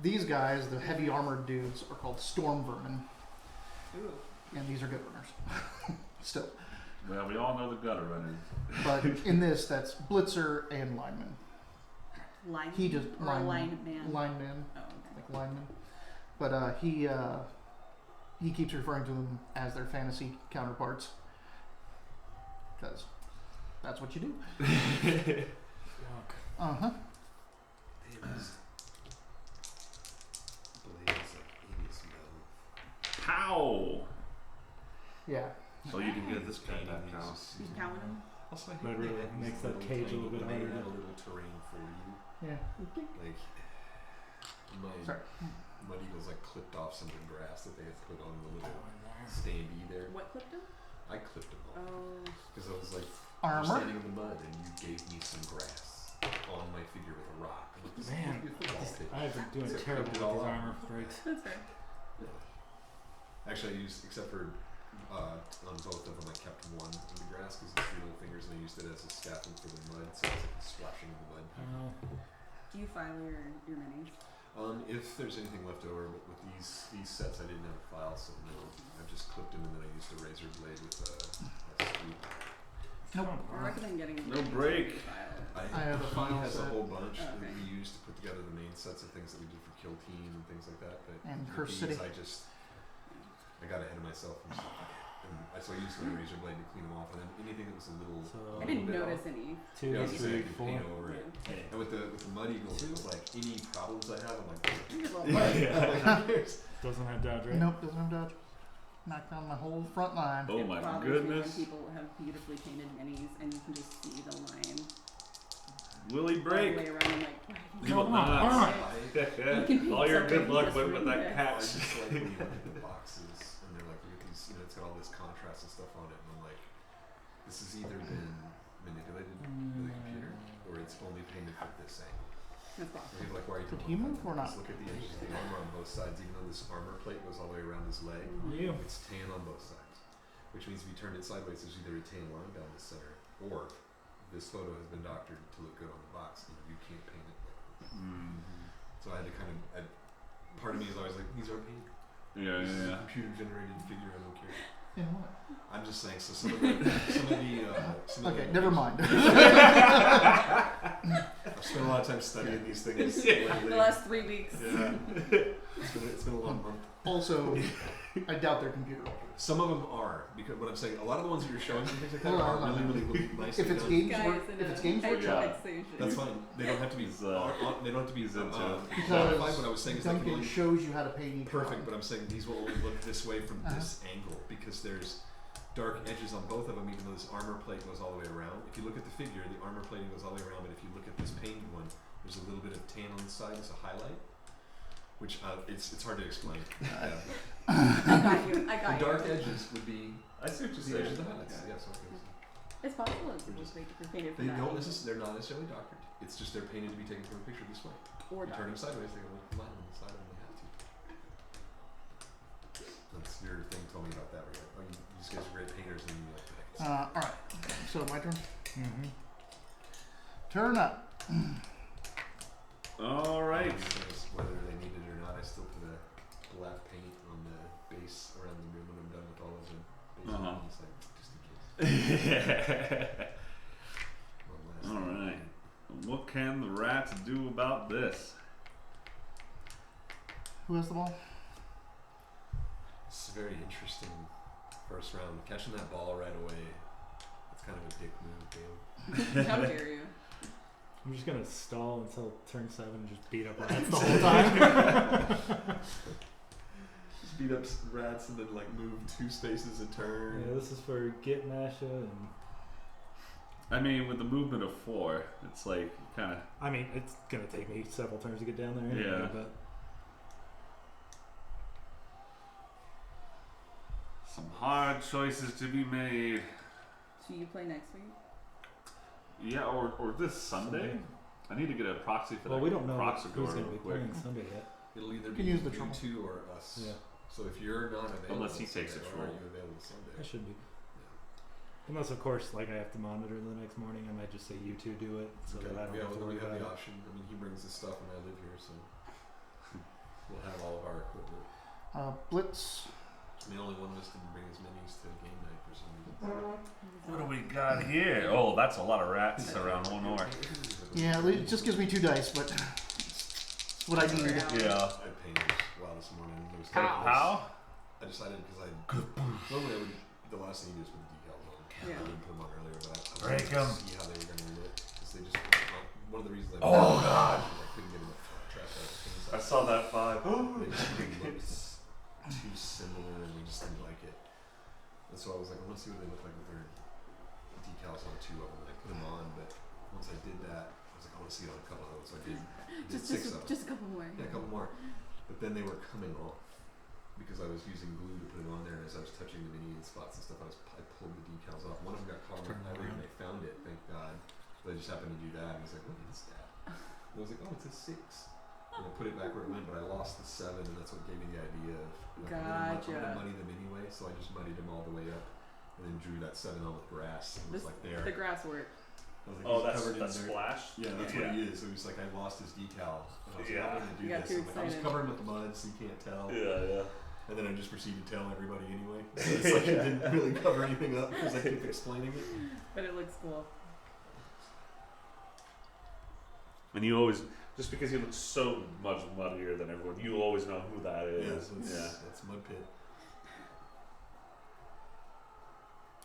[SPEAKER 1] These guys, the heavy armored dudes, are called storm vermin,
[SPEAKER 6] Ooh.
[SPEAKER 1] and these are good runners. Still,
[SPEAKER 2] well, we all know the gutter runners.
[SPEAKER 1] but in this, that's blitzer and lineman.
[SPEAKER 6] Line
[SPEAKER 1] He just
[SPEAKER 6] or
[SPEAKER 1] lineman.
[SPEAKER 6] a line man.
[SPEAKER 1] Lineman,
[SPEAKER 6] Oh, okay.
[SPEAKER 1] like lineman. But he keeps referring to them as their fantasy counterparts because that's what you do.
[SPEAKER 3] fuck.
[SPEAKER 1] Uh-huh.
[SPEAKER 4] Blades like Amy's mouth.
[SPEAKER 2] Pow!
[SPEAKER 1] Yeah.
[SPEAKER 2] So you can get this guy back now.
[SPEAKER 6] He's pounding him.
[SPEAKER 4] Also, I
[SPEAKER 3] But
[SPEAKER 4] hate
[SPEAKER 3] really
[SPEAKER 4] that he's
[SPEAKER 3] makes
[SPEAKER 4] a
[SPEAKER 3] that
[SPEAKER 4] little
[SPEAKER 3] cage a
[SPEAKER 4] tiny,
[SPEAKER 3] little bit
[SPEAKER 4] but they
[SPEAKER 3] harder
[SPEAKER 4] have
[SPEAKER 3] to-
[SPEAKER 4] a little terrain for you.
[SPEAKER 1] Yeah.
[SPEAKER 4] Like my
[SPEAKER 1] Sorry.
[SPEAKER 4] mud eagles like clipped off some of the grass that they had put on the
[SPEAKER 3] Go
[SPEAKER 4] little
[SPEAKER 3] in there.
[SPEAKER 4] standee there.
[SPEAKER 6] What clipped him?
[SPEAKER 4] I clipped them all
[SPEAKER 6] Oh.
[SPEAKER 4] because I was like, you're
[SPEAKER 1] Armor.
[SPEAKER 4] standing in the mud and you gave me some grass on my figure with a rock. I'm like, this is
[SPEAKER 3] Man,
[SPEAKER 4] a football pitch.
[SPEAKER 3] I've been doing
[SPEAKER 4] So I
[SPEAKER 3] terrible
[SPEAKER 4] clipped
[SPEAKER 3] with
[SPEAKER 4] it all
[SPEAKER 3] these
[SPEAKER 4] off.
[SPEAKER 3] armor breaks.
[SPEAKER 6] That's right.
[SPEAKER 4] Actually, I used, except for on both of them, I kept one in the grass because it's 3 little fingers, and I used it as a scaffold for the mud, so it's like splashing in the mud.
[SPEAKER 6] Do you file your minis?
[SPEAKER 4] If there's anything left over, but with these sets, I didn't have a file, so no, I just clipped them, and then I used a razor blade with a scoop.
[SPEAKER 1] Nope.
[SPEAKER 6] I recommend getting
[SPEAKER 2] No break.
[SPEAKER 6] File.
[SPEAKER 1] I have a
[SPEAKER 4] he
[SPEAKER 1] file
[SPEAKER 4] has
[SPEAKER 1] set.
[SPEAKER 4] a whole bunch
[SPEAKER 6] Oh,
[SPEAKER 4] that
[SPEAKER 6] okay.
[SPEAKER 4] we used to put together the main sets of things that we did for Kill Team and things like that. But
[SPEAKER 1] And
[SPEAKER 4] with
[SPEAKER 1] Curse
[SPEAKER 4] these,
[SPEAKER 1] City.
[SPEAKER 4] I got ahead of myself and just, so I used my razor blade to clean them off, and then anything that was a little.
[SPEAKER 3] So
[SPEAKER 6] I didn't
[SPEAKER 4] bit
[SPEAKER 6] notice
[SPEAKER 4] off,
[SPEAKER 6] any.
[SPEAKER 3] 2,
[SPEAKER 4] Yeah, I was gonna say,
[SPEAKER 3] 3,
[SPEAKER 4] I could
[SPEAKER 3] 4.
[SPEAKER 4] paint over it.
[SPEAKER 6] Yeah.
[SPEAKER 4] And with the Mud Eagles, it was like any problems I have, I'm like,
[SPEAKER 6] Here's a little
[SPEAKER 4] like, who cares?
[SPEAKER 3] Doesn't have dodge, right?
[SPEAKER 1] Nope, doesn't have dodge. Knocked down my whole front line.
[SPEAKER 2] Oh
[SPEAKER 6] It
[SPEAKER 2] my
[SPEAKER 6] bothers me when
[SPEAKER 2] goodness.
[SPEAKER 6] people have beautifully painted minis and you can just see the line.
[SPEAKER 2] Will he
[SPEAKER 6] all the
[SPEAKER 2] break?
[SPEAKER 6] way around. I'm like, why did
[SPEAKER 2] He
[SPEAKER 6] you
[SPEAKER 2] will
[SPEAKER 6] do
[SPEAKER 2] not.
[SPEAKER 6] that?
[SPEAKER 4] I
[SPEAKER 6] You can paint
[SPEAKER 2] All your
[SPEAKER 6] something
[SPEAKER 2] good luck
[SPEAKER 6] that's
[SPEAKER 2] went with
[SPEAKER 6] really
[SPEAKER 2] that
[SPEAKER 6] big.
[SPEAKER 2] catch.
[SPEAKER 4] just like when you look at the boxes and they're like, look at these, it's got all this contrast and stuff on it, and I'm like, this has either been manipulated with a computer or it's only painted for this angle.
[SPEAKER 6] That's possible.
[SPEAKER 4] People are like, why are you
[SPEAKER 1] Did
[SPEAKER 4] doing
[SPEAKER 1] he move or
[SPEAKER 4] Just
[SPEAKER 1] not?
[SPEAKER 4] look at the edges of the armor on both sides, even though this armor plate goes all the way around his leg.
[SPEAKER 3] You.
[SPEAKER 4] It's tan on both sides, which means if you turn it sideways, there's either a tan line down the center, or this photo has been doctored to look good on the box, and you can't paint it. So I had to kind of, part of me is always like, these aren't painted.
[SPEAKER 2] Yeah,
[SPEAKER 4] This is
[SPEAKER 2] yeah,
[SPEAKER 4] a computer-generated figure. I don't care.
[SPEAKER 1] In what?
[SPEAKER 4] I'm just saying. So some of the
[SPEAKER 1] Okay, never mind.
[SPEAKER 4] I've spent a lot of time studying these things lately.
[SPEAKER 6] The last 3 weeks.
[SPEAKER 4] Yeah, it's been a long month.
[SPEAKER 1] Also, I doubt they're computer altered.
[SPEAKER 4] Some of them are, because what I'm saying, a lot of the ones that you're showing and things like that
[SPEAKER 1] Hold
[SPEAKER 4] are
[SPEAKER 1] on, hold on.
[SPEAKER 4] really nice.
[SPEAKER 1] If it's games,
[SPEAKER 6] Guys,
[SPEAKER 1] if it's games workshop,
[SPEAKER 4] that's fine. They don't have to be.
[SPEAKER 2] He's,
[SPEAKER 4] They don't have to be
[SPEAKER 2] he's into it.
[SPEAKER 1] Because
[SPEAKER 4] qualified. What I was saying is they can
[SPEAKER 1] Duncan
[SPEAKER 4] only
[SPEAKER 1] shows you how to paint each
[SPEAKER 4] perfect,
[SPEAKER 1] one.
[SPEAKER 4] but I'm saying these will only look this way from this angle because there's dark edges on both of them, even though this armor plate goes all the way around. If you look at the figure, the armor plating goes all the way around, but if you look at this painted one, there's a little bit of tan on the side as a highlight, which it's hard to explain. Yeah.
[SPEAKER 6] I got
[SPEAKER 4] The
[SPEAKER 6] you.
[SPEAKER 4] dark edges would be
[SPEAKER 2] I see what you're
[SPEAKER 4] the edges
[SPEAKER 2] saying.
[SPEAKER 4] of the highlights. Yeah, so
[SPEAKER 6] It's possible it's just painted for
[SPEAKER 4] they
[SPEAKER 6] that.
[SPEAKER 4] don't they're not necessarily doctored. It's just they're painted to be taken from a picture this way.
[SPEAKER 6] Or
[SPEAKER 4] You turn them
[SPEAKER 6] dark.
[SPEAKER 4] sideways, they go like line on the side, and they have to. That's your thing. Told me about that. Where you're like, oh, these guys are great painters, and you're like, heck,
[SPEAKER 1] All right. So my turn.
[SPEAKER 3] Mm-hmm.
[SPEAKER 1] Turn up.
[SPEAKER 2] All right.
[SPEAKER 4] Whether they need it or not, I still put a black paint on the base around the room when I'm done with all of them. It's like just in case. One last
[SPEAKER 2] All
[SPEAKER 4] thing.
[SPEAKER 2] right. What can the rats do about this?
[SPEAKER 1] Who has the ball?
[SPEAKER 4] It's a very interesting first round. Catching that ball right away. That's kind of a dick move, Dale.
[SPEAKER 6] How dare you?
[SPEAKER 3] I'm just gonna stall until turn 7 and just beat up rats the whole time.
[SPEAKER 4] Just beat up rats and then like move 2 spaces a turn.
[SPEAKER 3] Yeah, this is for get Masha and
[SPEAKER 2] I mean, with the movement of 4, it's like kind of.
[SPEAKER 3] I mean it's gonna take me several turns to get down there anyway,
[SPEAKER 2] Yeah.
[SPEAKER 3] but
[SPEAKER 2] Some hard choices to be made.
[SPEAKER 6] So you play next week?
[SPEAKER 2] Yeah, or this Sunday. I need to get a proxy for
[SPEAKER 3] well
[SPEAKER 2] that.
[SPEAKER 3] we don't know
[SPEAKER 2] proxy
[SPEAKER 3] who's
[SPEAKER 2] door
[SPEAKER 3] gonna
[SPEAKER 2] real
[SPEAKER 3] be
[SPEAKER 2] quick.
[SPEAKER 3] playing Sunday yet.
[SPEAKER 4] It'll either
[SPEAKER 1] You
[SPEAKER 4] be
[SPEAKER 1] can use the
[SPEAKER 4] you
[SPEAKER 1] trouble.
[SPEAKER 4] 2 or us.
[SPEAKER 3] Yeah.
[SPEAKER 4] So if you're not available,
[SPEAKER 2] Unless he takes
[SPEAKER 4] Sunday,
[SPEAKER 2] it
[SPEAKER 4] or are
[SPEAKER 2] full.
[SPEAKER 4] you available Sunday?
[SPEAKER 3] I should be. Unless of course like I have to monitor the next morning, I might just say you two do it so
[SPEAKER 4] Okay.
[SPEAKER 3] that I don't
[SPEAKER 4] Yeah,
[SPEAKER 3] have to
[SPEAKER 4] well,
[SPEAKER 3] worry
[SPEAKER 4] we have the
[SPEAKER 3] about it.
[SPEAKER 4] option. I mean, he brings his stuff and I live here, so we'll have all of our equipment.
[SPEAKER 1] Blitz.
[SPEAKER 4] I'm the only one of us can bring his minis to game night for some reason.
[SPEAKER 2] What do we got here? Oh, that's a lot of rats around one more.
[SPEAKER 1] Yeah, it just gives me 2 dice, but it's what I need.
[SPEAKER 2] Yeah.
[SPEAKER 4] I painted well this morning. There was
[SPEAKER 2] How?
[SPEAKER 4] I decided because normally I would the last thing you do is put the decals on.
[SPEAKER 6] Yeah.
[SPEAKER 4] I didn't put them on earlier, but I
[SPEAKER 2] Break
[SPEAKER 4] wanted
[SPEAKER 2] 'em.
[SPEAKER 4] to see how they were going to read it because they just one of the reasons I
[SPEAKER 2] Oh, God.
[SPEAKER 4] I couldn't get enough trash out of things.
[SPEAKER 2] I saw that 5.
[SPEAKER 4] They just looked too similar and we just didn't like it. And so I was like, I want to see what they look like with their decals on 2 of them. I put them on, but once I did that, I was like, I want to see it on a couple of those. So I did 6 of them.
[SPEAKER 6] Just a couple more.
[SPEAKER 4] Yeah, a couple more. But then they were coming off because I was using glue to put them on there. And as I was touching the mini spots and stuff, I pulled the decals off. One of them got caught on
[SPEAKER 3] Turn
[SPEAKER 4] my
[SPEAKER 3] them
[SPEAKER 4] leg and
[SPEAKER 3] around.
[SPEAKER 4] they found it, thank God. But I just happened to do that. And he's like, what is that? And I was like, oh, it's a 6. And I put it back where it went, but I lost the 7, and that's what gave me the idea of like, I'm
[SPEAKER 6] Gotcha.
[SPEAKER 4] gonna muddy them anyway. So I just muddied them all the way up, and then drew that 7 on with grass, and was like there.
[SPEAKER 6] The grass work.
[SPEAKER 4] I was like,
[SPEAKER 2] Oh,
[SPEAKER 4] he's
[SPEAKER 2] that's
[SPEAKER 4] covered in
[SPEAKER 2] that
[SPEAKER 4] dirt.
[SPEAKER 2] splash?
[SPEAKER 4] Yeah, that's what he is. So he's like, I lost his decal. And I was like,
[SPEAKER 2] Yeah.
[SPEAKER 4] I'm gonna do
[SPEAKER 6] You got
[SPEAKER 4] this.
[SPEAKER 6] too
[SPEAKER 4] I'm like, I was
[SPEAKER 6] excited.
[SPEAKER 4] covering with mud, so you can't tell.
[SPEAKER 2] Yeah.
[SPEAKER 4] And then I just proceeded to tell everybody anyway. So it's like it didn't really cover anything up because I kept explaining it.
[SPEAKER 6] But it looks cool.
[SPEAKER 2] And you always, just because he looks so much muddier than everyone, you always know who that
[SPEAKER 4] Yeah,
[SPEAKER 2] is.
[SPEAKER 4] so that's mud pit.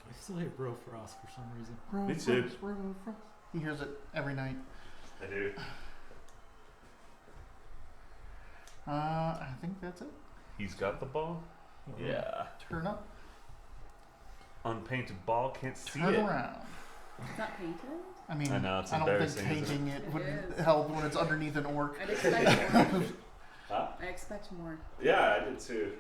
[SPEAKER 3] I still hear Bro Frost for some reason.
[SPEAKER 1] Bro,
[SPEAKER 2] Me too.
[SPEAKER 1] Frost, Bro, Frost. He hears it every night.
[SPEAKER 2] I do.
[SPEAKER 1] I think that's it.
[SPEAKER 2] He's got the ball? Yeah.
[SPEAKER 1] Turn up,
[SPEAKER 2] Unpainted ball, can't see
[SPEAKER 1] turn
[SPEAKER 2] it.
[SPEAKER 1] around.
[SPEAKER 6] It's not painted?
[SPEAKER 1] I mean,
[SPEAKER 2] I know, it's
[SPEAKER 1] I don't think
[SPEAKER 2] embarrassing, isn't
[SPEAKER 1] painting it
[SPEAKER 6] It
[SPEAKER 1] would
[SPEAKER 6] is.
[SPEAKER 1] help when it's underneath an orc.
[SPEAKER 6] I'd expect more.
[SPEAKER 2] Huh?
[SPEAKER 6] I expect more.
[SPEAKER 2] Yeah, I did too.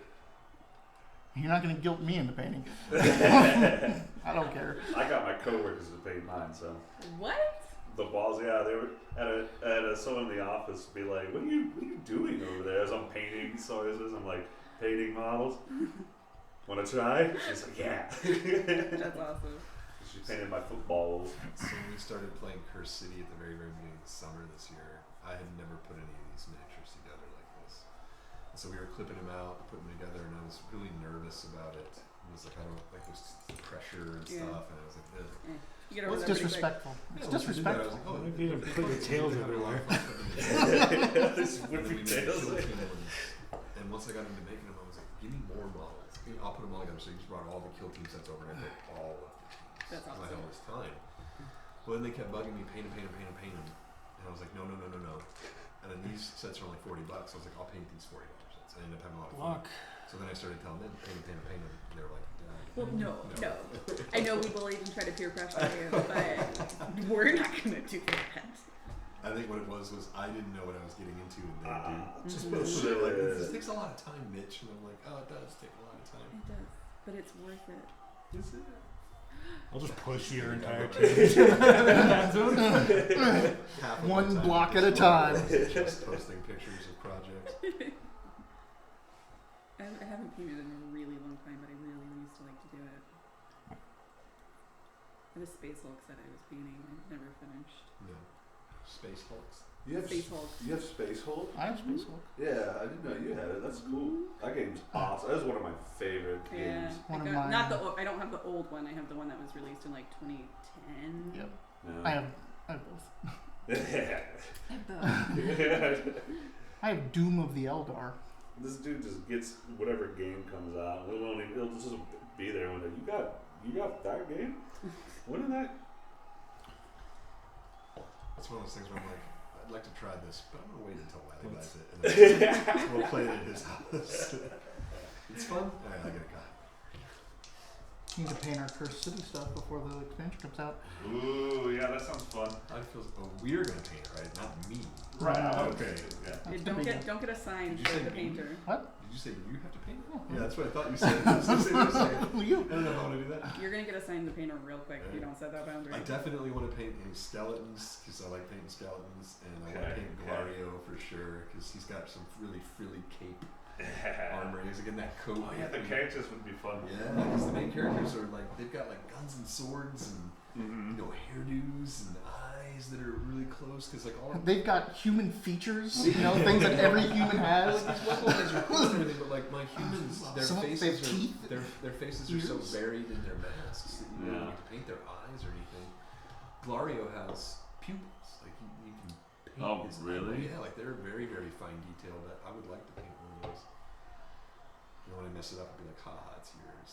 [SPEAKER 1] You're not going to guilt me into painting. I don't care.
[SPEAKER 2] I got my coworkers to paint mine, so
[SPEAKER 6] What?
[SPEAKER 2] the walls. Yeah, they were at someone in the office be like, "What are you doing over there?" As I'm painting sources, I'm like painting models. Want to try? She's like, "Yeah."
[SPEAKER 6] That's awesome.
[SPEAKER 2] She painted my footballs.
[SPEAKER 4] So when we started playing Curse City at the very, very beginning of the summer this year, I had never put any of these miniatures together like this. And so we were clipping them out, putting them together, and I was really nervous about it. I was like, I don't like this pressure and
[SPEAKER 6] Yeah.
[SPEAKER 4] stuff, and I was like, ugh.
[SPEAKER 6] You get
[SPEAKER 1] It's
[SPEAKER 6] over that pretty quick.
[SPEAKER 1] disrespectful. It's
[SPEAKER 4] Yeah, once I did that, I
[SPEAKER 1] disrespectful.
[SPEAKER 4] was like, oh,
[SPEAKER 3] Maybe you put your tails everywhere.
[SPEAKER 2] This
[SPEAKER 4] And then we
[SPEAKER 2] whipping
[SPEAKER 4] made
[SPEAKER 2] tails.
[SPEAKER 4] kill team ones. And once I got into making them, I was like, give me more models. I'll put them all together. So he just brought all the kill team sets over, and I built all of the teams.
[SPEAKER 6] That's
[SPEAKER 4] I
[SPEAKER 6] awesome.
[SPEAKER 4] had all this time. Well, then they kept bugging me, paint them. And I was like, no. And then these sets are only $40. I was like, I'll paint these $40 sets. I ended up having a lot of fun.
[SPEAKER 3] Luck.
[SPEAKER 4] So then I started telling them, paint them. And they were like,
[SPEAKER 6] Well, no. I know we bullied and tried to peer pressure you, but we're not gonna do that.
[SPEAKER 4] I think what it was I didn't know what I was getting into, and they do.
[SPEAKER 2] Just
[SPEAKER 6] Mhm.
[SPEAKER 4] So they're like, this takes a lot of time, Mitch. And I'm like, oh, it does take a lot of time.
[SPEAKER 6] It does, but it's worth it.
[SPEAKER 4] Is it?
[SPEAKER 3] I'll just push your entire
[SPEAKER 4] team.
[SPEAKER 3] team.
[SPEAKER 4] Half of
[SPEAKER 1] One
[SPEAKER 4] my time
[SPEAKER 1] block
[SPEAKER 4] this
[SPEAKER 1] at a
[SPEAKER 4] month
[SPEAKER 1] time.
[SPEAKER 4] was just posting pictures of projects.
[SPEAKER 6] I haven't painted in a really long time, but I really used to like to do it. I had a Space Hulk that I was painting. I never finished.
[SPEAKER 4] No. Space Hulks.
[SPEAKER 7] You have
[SPEAKER 6] Space Hulk.
[SPEAKER 7] You have Space Hulk?
[SPEAKER 1] I have Space Hulk.
[SPEAKER 7] Yeah, I didn't know you had it. That's cool. That game's awesome. That was one of my favorite
[SPEAKER 6] Yeah,
[SPEAKER 7] games.
[SPEAKER 1] One
[SPEAKER 6] I
[SPEAKER 1] of
[SPEAKER 6] got,
[SPEAKER 1] mine.
[SPEAKER 6] not the I don't have the old one. I have the one that was released in like 2010.
[SPEAKER 1] Yep.
[SPEAKER 7] No.
[SPEAKER 1] I have both.
[SPEAKER 6] I have both.
[SPEAKER 1] I have Doom of the Eldar.
[SPEAKER 2] This dude just gets whatever game comes out. He'll just be there when you got that game. When did that?
[SPEAKER 4] It's one of those things where I'm like, I'd like to try this, but I'm gonna wait until Wiley buys it, and then we'll play it at his house. It's fun. Alright, I gotta go.
[SPEAKER 1] Need to paint our Cursed City stuff before the expansion comes out.
[SPEAKER 2] Ooh, yeah, that sounds fun.
[SPEAKER 4] I feel. Oh, we're gonna paint it, right? Not me.
[SPEAKER 1] Right.
[SPEAKER 4] Okay.
[SPEAKER 2] Yeah.
[SPEAKER 1] That's
[SPEAKER 6] Hey,
[SPEAKER 1] the big
[SPEAKER 6] don't get assigned
[SPEAKER 4] Did you
[SPEAKER 6] for
[SPEAKER 4] say
[SPEAKER 6] the
[SPEAKER 4] me?
[SPEAKER 6] painter.
[SPEAKER 4] Did you say you have to paint it?
[SPEAKER 1] Oh.
[SPEAKER 4] Yeah, that's what I thought you said. I was gonna say this second.
[SPEAKER 1] Well, you.
[SPEAKER 4] I don't know if I want to do that.
[SPEAKER 6] You're gonna get assigned the painter real quick if you don't set that boundary.
[SPEAKER 4] I definitely want to paint his skeletons because I like painting skeletons, and I want to
[SPEAKER 2] Okay,
[SPEAKER 4] paint
[SPEAKER 2] okay.
[SPEAKER 4] Glario for sure because he's got some really frilly cape armor. He's again that coat.
[SPEAKER 2] Oh yeah, the characters would be fun.
[SPEAKER 4] Yeah, because the main characters are like they've got like guns and swords and
[SPEAKER 2] Mm-hmm.
[SPEAKER 4] you know hairdos and eyes that are really close because like all of
[SPEAKER 1] They've got human features, you know, things that every human has.
[SPEAKER 4] like these weapon eyes are cool and everything, but like my humans, their
[SPEAKER 1] Some of them
[SPEAKER 4] faces
[SPEAKER 1] have
[SPEAKER 4] are
[SPEAKER 1] teeth,
[SPEAKER 4] their faces are so
[SPEAKER 1] ears.
[SPEAKER 4] buried in their masks that you don't
[SPEAKER 2] Yeah.
[SPEAKER 4] get to paint their eyes or anything. Glario has pupils, like you can paint
[SPEAKER 2] Oh,
[SPEAKER 4] his
[SPEAKER 2] really?
[SPEAKER 4] Yeah, like they're very very fine detailed. I would like to paint one of those. You know, when I mess it up, I'd be like, haha, it's yours.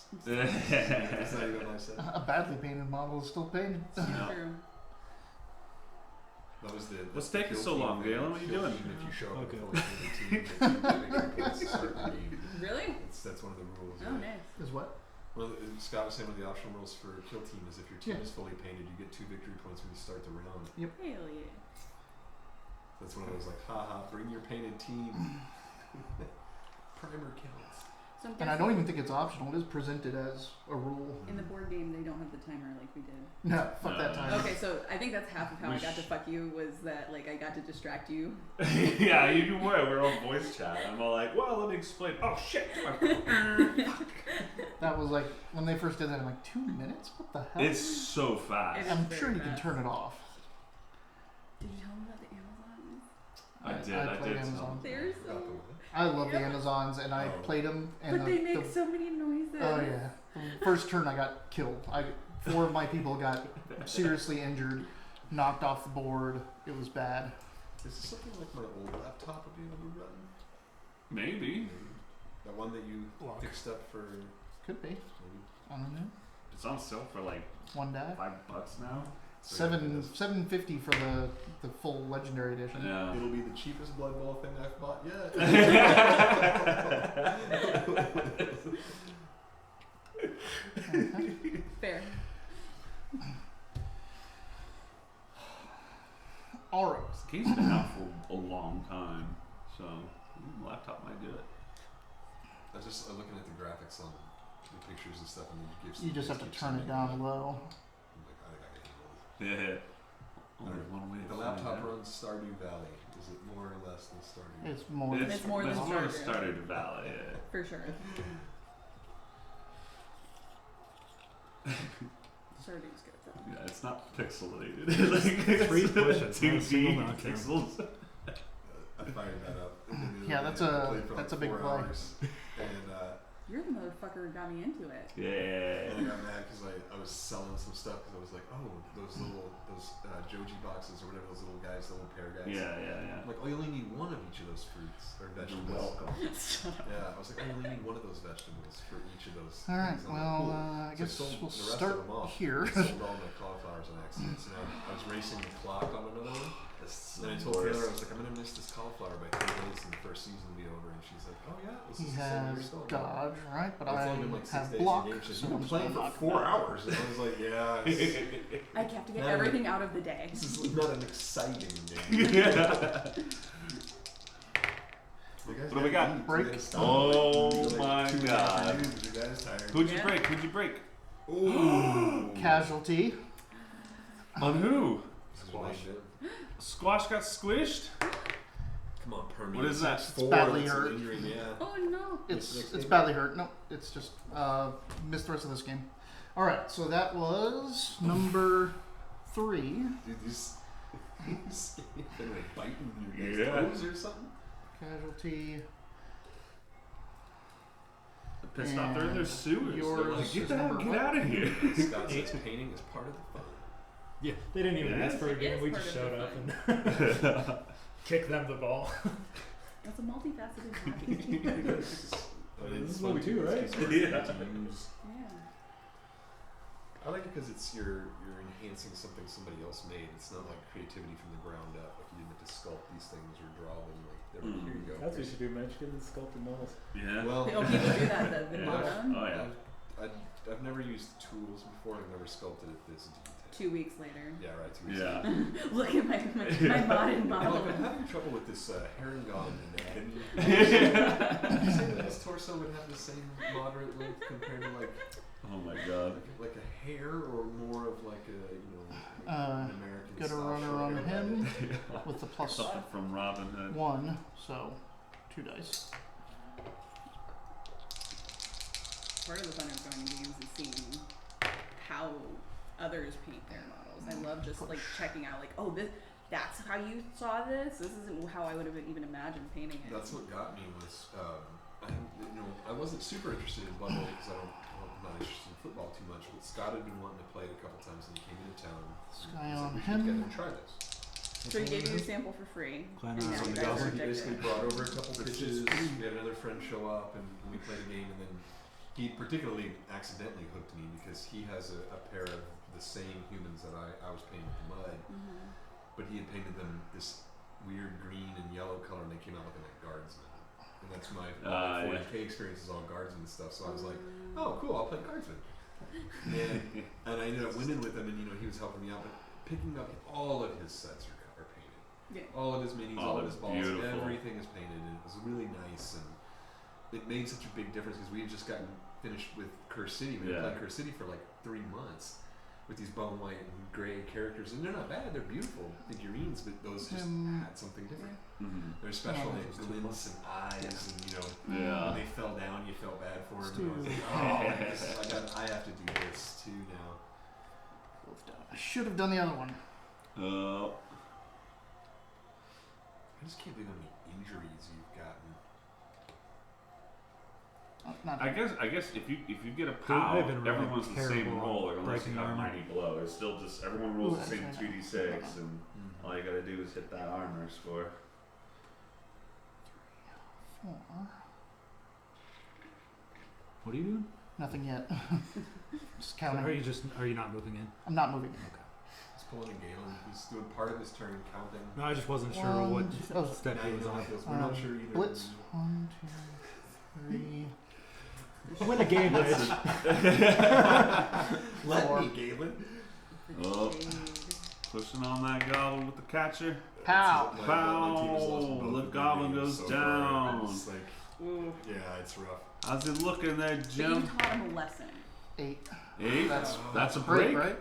[SPEAKER 4] It's not even what I said.
[SPEAKER 1] A badly painted model is still painted.
[SPEAKER 2] Yeah.
[SPEAKER 6] True.
[SPEAKER 4] That was the.
[SPEAKER 2] What's
[SPEAKER 4] the
[SPEAKER 2] taking
[SPEAKER 4] kill
[SPEAKER 2] so
[SPEAKER 4] team
[SPEAKER 2] long,
[SPEAKER 4] thing.
[SPEAKER 2] Galen? What are you
[SPEAKER 4] Kill
[SPEAKER 2] doing?
[SPEAKER 4] team, if you show up
[SPEAKER 3] Okay.
[SPEAKER 4] with a fully painted team, then you make your points to start the game.
[SPEAKER 6] Really?
[SPEAKER 4] That's one of the rules.
[SPEAKER 6] Oh,
[SPEAKER 4] yeah.
[SPEAKER 6] nice.
[SPEAKER 1] Is what?
[SPEAKER 4] Well, Scott was saying one of the optional rules for kill team is if your team
[SPEAKER 1] Yeah.
[SPEAKER 4] is fully painted, you get 2 victory points when you start the round.
[SPEAKER 6] Hell yeah.
[SPEAKER 4] That's one of those like, haha, bring your painted team. Primer counts.
[SPEAKER 6] So I'm
[SPEAKER 1] And I
[SPEAKER 6] guessing
[SPEAKER 1] don't even think it's optional. It is presented as a rule.
[SPEAKER 6] in the board game they don't have the timer like we did.
[SPEAKER 1] No, fuck that time.
[SPEAKER 6] Okay, so I think that's half of how
[SPEAKER 2] We
[SPEAKER 6] I got to
[SPEAKER 2] sh-
[SPEAKER 6] fuck you was that like I got to distract you.
[SPEAKER 2] Yeah, you were. We're on voice chat. I'm all like, well, let me explain. Oh shit!
[SPEAKER 1] That was like when they first did that. I'm like, 2 minutes? What the hell?
[SPEAKER 2] It's so fast.
[SPEAKER 6] It is
[SPEAKER 1] I'm
[SPEAKER 6] very
[SPEAKER 1] sure you can
[SPEAKER 6] fast.
[SPEAKER 1] turn it off.
[SPEAKER 6] Did you tell them about the Amazons?
[SPEAKER 2] I
[SPEAKER 1] played
[SPEAKER 2] did.
[SPEAKER 1] Amazon.
[SPEAKER 6] They're
[SPEAKER 4] Forgot the
[SPEAKER 6] so.
[SPEAKER 4] one.
[SPEAKER 1] I love the
[SPEAKER 6] Yeah.
[SPEAKER 1] Amazons, and I
[SPEAKER 4] Oh.
[SPEAKER 1] played them. And
[SPEAKER 6] But
[SPEAKER 1] the,
[SPEAKER 6] they make
[SPEAKER 1] the-
[SPEAKER 6] so many noises.
[SPEAKER 1] Oh yeah. First turn, I got killed. 4 of my people got seriously injured, knocked off the board. It was bad.
[SPEAKER 4] Is this something like my old laptop would be able to run?
[SPEAKER 2] Maybe.
[SPEAKER 4] Maybe. That one that you
[SPEAKER 3] Lock.
[SPEAKER 4] fixed up for maybe.
[SPEAKER 1] Could be. I don't know.
[SPEAKER 2] It's on sale for like
[SPEAKER 1] One die.
[SPEAKER 2] $5 now.
[SPEAKER 4] So yeah,
[SPEAKER 1] $7.50 for the full legendary edition.
[SPEAKER 2] Yeah.
[SPEAKER 4] It'll be the cheapest Blood Bowl thing I've bought yet.
[SPEAKER 6] Fair.
[SPEAKER 2] game's been out for a long time, so laptop might do it.
[SPEAKER 4] I was just looking at the graphics on the pictures and stuff, and then it gives.
[SPEAKER 1] You just have to turn it down low.
[SPEAKER 4] I'm like, I think I can handle it.
[SPEAKER 2] Yeah. Only one way
[SPEAKER 4] If
[SPEAKER 2] to
[SPEAKER 4] the
[SPEAKER 2] find
[SPEAKER 4] laptop
[SPEAKER 2] out.
[SPEAKER 4] runs Stardew Valley, is it more or less than Stardew?
[SPEAKER 1] It's more.
[SPEAKER 6] It's more than Stardew.
[SPEAKER 2] Stardew Valley. Yeah.
[SPEAKER 6] For sure. Stardew's good though.
[SPEAKER 2] Yeah, it's not pixelated. Like,
[SPEAKER 3] Three pushes, not a
[SPEAKER 2] 2D
[SPEAKER 3] single knockdown.
[SPEAKER 2] pixels.
[SPEAKER 4] I fired that up. And then
[SPEAKER 1] Yeah,
[SPEAKER 4] I
[SPEAKER 1] that's a-
[SPEAKER 4] played for like
[SPEAKER 1] that's a big
[SPEAKER 4] 4
[SPEAKER 1] play.
[SPEAKER 4] hours, and
[SPEAKER 6] You're the motherfucker who got me into it.
[SPEAKER 2] Yeah.
[SPEAKER 4] and I got mad because I was selling some stuff because I was like, oh, those Joji boxes or whatever, those little guys, the little pear guys.
[SPEAKER 2] Yeah.
[SPEAKER 4] I'm like, oh, you only need one of each of those fruits or
[SPEAKER 2] You're
[SPEAKER 4] vegetables.
[SPEAKER 2] welcome.
[SPEAKER 4] Yeah, I was like, I only need one of those vegetables for each of those.
[SPEAKER 1] All right.
[SPEAKER 4] things. I'm like,
[SPEAKER 1] Well,
[SPEAKER 4] cool.
[SPEAKER 1] I
[SPEAKER 4] So
[SPEAKER 1] guess
[SPEAKER 4] sold
[SPEAKER 1] we'll
[SPEAKER 4] the rest
[SPEAKER 1] start
[SPEAKER 4] of them off.
[SPEAKER 1] here.
[SPEAKER 4] I sold all my cauliflowers on accident. So now I was racing the clock on another one. And then I told Taylor, I was like, I'm gonna miss this cauliflower by 3 days, and the first season will be over. And she's like, oh yeah, this
[SPEAKER 1] He
[SPEAKER 4] is the same year
[SPEAKER 1] has
[SPEAKER 4] still.
[SPEAKER 1] dodge, right? But
[SPEAKER 4] It's
[SPEAKER 1] I
[SPEAKER 4] only been like 6
[SPEAKER 1] have
[SPEAKER 4] days
[SPEAKER 1] block,
[SPEAKER 4] in the game. She's
[SPEAKER 1] so
[SPEAKER 4] like,
[SPEAKER 1] I'm
[SPEAKER 4] you've been playing
[SPEAKER 1] still
[SPEAKER 4] for
[SPEAKER 1] not
[SPEAKER 4] 4 hours. And I was like, yeah,
[SPEAKER 6] I have to get
[SPEAKER 4] Not
[SPEAKER 6] everything out of the day.
[SPEAKER 4] this is not an exciting game. You guys
[SPEAKER 2] What do we got?
[SPEAKER 4] eat? You
[SPEAKER 1] Break.
[SPEAKER 4] guys stop.
[SPEAKER 2] Oh
[SPEAKER 4] It's
[SPEAKER 2] my
[SPEAKER 4] 2 in the
[SPEAKER 2] God.
[SPEAKER 4] afternoon. You guys tired?
[SPEAKER 2] Who'd you
[SPEAKER 6] Yeah.
[SPEAKER 2] break? Who'd you break?
[SPEAKER 4] Ooh.
[SPEAKER 1] Casualty.
[SPEAKER 2] On who?
[SPEAKER 4] Squash.
[SPEAKER 2] Squash got squished?
[SPEAKER 4] Come on, Permian.
[SPEAKER 2] What is that?
[SPEAKER 4] It's
[SPEAKER 1] It's
[SPEAKER 4] 4,
[SPEAKER 1] badly
[SPEAKER 4] that's an
[SPEAKER 1] hurt.
[SPEAKER 4] injury, yeah.
[SPEAKER 6] Oh no.
[SPEAKER 1] It's
[SPEAKER 4] game?
[SPEAKER 1] badly hurt. No, it's just missed the rest of this game. All right, so that was number 3.
[SPEAKER 4] Dude, these been like biting your guys'
[SPEAKER 2] Yeah.
[SPEAKER 4] toes or something.
[SPEAKER 1] Casualty.
[SPEAKER 2] Pissed off they're in their sewers. They're
[SPEAKER 1] yours
[SPEAKER 2] like, get
[SPEAKER 1] is
[SPEAKER 2] the hell,
[SPEAKER 1] number
[SPEAKER 2] get
[SPEAKER 1] what?
[SPEAKER 2] out of here.
[SPEAKER 4] Scott says painting is part of the fun.
[SPEAKER 3] Yeah, they didn't even
[SPEAKER 2] It
[SPEAKER 3] ask
[SPEAKER 2] is.
[SPEAKER 3] for a
[SPEAKER 6] It
[SPEAKER 3] game.
[SPEAKER 6] is
[SPEAKER 3] We
[SPEAKER 6] part
[SPEAKER 3] just
[SPEAKER 6] of
[SPEAKER 3] showed
[SPEAKER 6] the
[SPEAKER 3] up and kicked them the ball.
[SPEAKER 6] That's a multifaceted hobby.
[SPEAKER 3] This is what we do, right?
[SPEAKER 2] Yeah.
[SPEAKER 6] Yeah.
[SPEAKER 4] I like it because it's you're enhancing something somebody else made. It's not like creativity from the ground up. Like you didn't have to sculpt these things or draw them. Like they're like, here you go.
[SPEAKER 3] That's what you should do, man. You should get the sculpted models.
[SPEAKER 2] Yeah.
[SPEAKER 4] Well,
[SPEAKER 6] Oh, people do that. The
[SPEAKER 4] Yeah.
[SPEAKER 6] bottom.
[SPEAKER 2] Oh, yeah.
[SPEAKER 4] I've never used tools before. I've never sculpted it this detail.
[SPEAKER 6] 2 weeks later.
[SPEAKER 4] Yeah, right. 2 weeks.
[SPEAKER 2] Yeah.
[SPEAKER 6] Look at my modded
[SPEAKER 4] I'm
[SPEAKER 6] model.
[SPEAKER 4] like, I'm having trouble with this herringon anatomy. Did you say that his torso would have the same moderate length compared to like
[SPEAKER 2] Oh my god.
[SPEAKER 4] like a hair or more of like a like
[SPEAKER 1] Uh,
[SPEAKER 4] an American
[SPEAKER 1] Got a
[SPEAKER 4] style
[SPEAKER 1] runner
[SPEAKER 4] short
[SPEAKER 1] on
[SPEAKER 4] hair
[SPEAKER 1] him
[SPEAKER 4] habit?
[SPEAKER 1] with the plus
[SPEAKER 2] Something from Robin Hood.
[SPEAKER 1] 1, so 2 dice.
[SPEAKER 6] Part of the fun of going games is seeing how others paint their models. I love just like checking out, like, oh, that's how you saw this. This isn't how I would have even imagined painting it.
[SPEAKER 4] That's what got me was I wasn't super interested in Blood Bowl because I'm not interested in football too much. But Scott had been wanting to play it a couple times and he came into town.
[SPEAKER 1] This
[SPEAKER 4] and
[SPEAKER 1] guy
[SPEAKER 4] he's like,
[SPEAKER 1] on
[SPEAKER 4] we should get
[SPEAKER 1] him.
[SPEAKER 4] and try this.
[SPEAKER 6] So he gave you a sample for free.
[SPEAKER 3] Plan
[SPEAKER 6] and
[SPEAKER 3] on
[SPEAKER 6] now
[SPEAKER 3] some
[SPEAKER 6] you
[SPEAKER 3] of
[SPEAKER 6] guys
[SPEAKER 3] the
[SPEAKER 6] are
[SPEAKER 4] He basically
[SPEAKER 6] addicted.
[SPEAKER 4] brought over a couple pitches. We had another friend show up and we played a game and then he particularly accidentally hooked me because he has a pair of the same humans that I was painting with mud,
[SPEAKER 6] Mhm.
[SPEAKER 4] but he had painted them this weird green and yellow color and they came out looking like guardsmen. And that's my 40K experience is all guardsman stuff. So I was like, oh cool, I'll play guardsman. And I ended up winning with him and he was helping me out, but picking up all of his sets are painted.
[SPEAKER 6] Yeah.
[SPEAKER 4] All of his minis,
[SPEAKER 2] Oh,
[SPEAKER 4] all of his
[SPEAKER 2] that's
[SPEAKER 4] balls,
[SPEAKER 2] beautiful.
[SPEAKER 4] everything is painted and it was really nice and it made such a big difference because we had just gotten finished with Curse City. We had
[SPEAKER 2] Yeah.
[SPEAKER 4] played Curse City for like 3 months with these bone white and gray characters and they're not bad, they're beautiful figurines, but those just had something different.
[SPEAKER 2] Mm-hmm.
[SPEAKER 4] They're special,
[SPEAKER 1] Oh,
[SPEAKER 4] they have glints and eyes and when
[SPEAKER 2] Yeah.
[SPEAKER 4] they fell down you felt bad for
[SPEAKER 1] Let's
[SPEAKER 4] them.
[SPEAKER 1] do-
[SPEAKER 4] I have to do this too now.
[SPEAKER 1] I should have done the other one.
[SPEAKER 4] I just can't believe how many injuries you've gotten.
[SPEAKER 1] Not
[SPEAKER 2] I guess if you get a
[SPEAKER 3] I've
[SPEAKER 2] POW,
[SPEAKER 3] been really
[SPEAKER 2] everyone's the same
[SPEAKER 3] terrible
[SPEAKER 2] roll, unless you
[SPEAKER 3] breaking
[SPEAKER 2] have
[SPEAKER 3] armor.
[SPEAKER 2] 90 below. It's still just everyone rolls
[SPEAKER 1] Ooh,
[SPEAKER 2] the same
[SPEAKER 1] actually,
[SPEAKER 2] 2d6, and all you gotta do is hit that armor score.
[SPEAKER 1] 4.
[SPEAKER 3] What are you doing?
[SPEAKER 1] Nothing yet. Just
[SPEAKER 3] Are
[SPEAKER 1] counting.
[SPEAKER 3] you not moving in?
[SPEAKER 1] I'm not moving.
[SPEAKER 4] He's pulling a Galen. He's doing part of his turn counting.
[SPEAKER 3] No, I just wasn't sure
[SPEAKER 1] One,
[SPEAKER 3] what
[SPEAKER 1] oh,
[SPEAKER 3] step
[SPEAKER 4] Now
[SPEAKER 3] he
[SPEAKER 4] you
[SPEAKER 3] was
[SPEAKER 4] know how
[SPEAKER 3] on.
[SPEAKER 4] it feels. We're not sure either.
[SPEAKER 1] Blitz. 1, 2, 3.
[SPEAKER 3] Win the game, Rich.
[SPEAKER 4] Let
[SPEAKER 1] 4.
[SPEAKER 4] me, Galen.
[SPEAKER 2] Oh. Pushing on that goblin with the catcher.
[SPEAKER 1] Pow.
[SPEAKER 4] My team has lost both
[SPEAKER 2] The
[SPEAKER 4] of their
[SPEAKER 2] goblin
[SPEAKER 4] games
[SPEAKER 2] goes
[SPEAKER 4] so far,
[SPEAKER 2] down.
[SPEAKER 4] and it's like,
[SPEAKER 6] Ooh.
[SPEAKER 4] yeah, it's rough.
[SPEAKER 2] How's it looking there,
[SPEAKER 6] But you
[SPEAKER 2] Jim?
[SPEAKER 6] taught him a lesson.
[SPEAKER 1] 8.
[SPEAKER 2] 8? That's a
[SPEAKER 1] Break,
[SPEAKER 2] break.
[SPEAKER 1] right?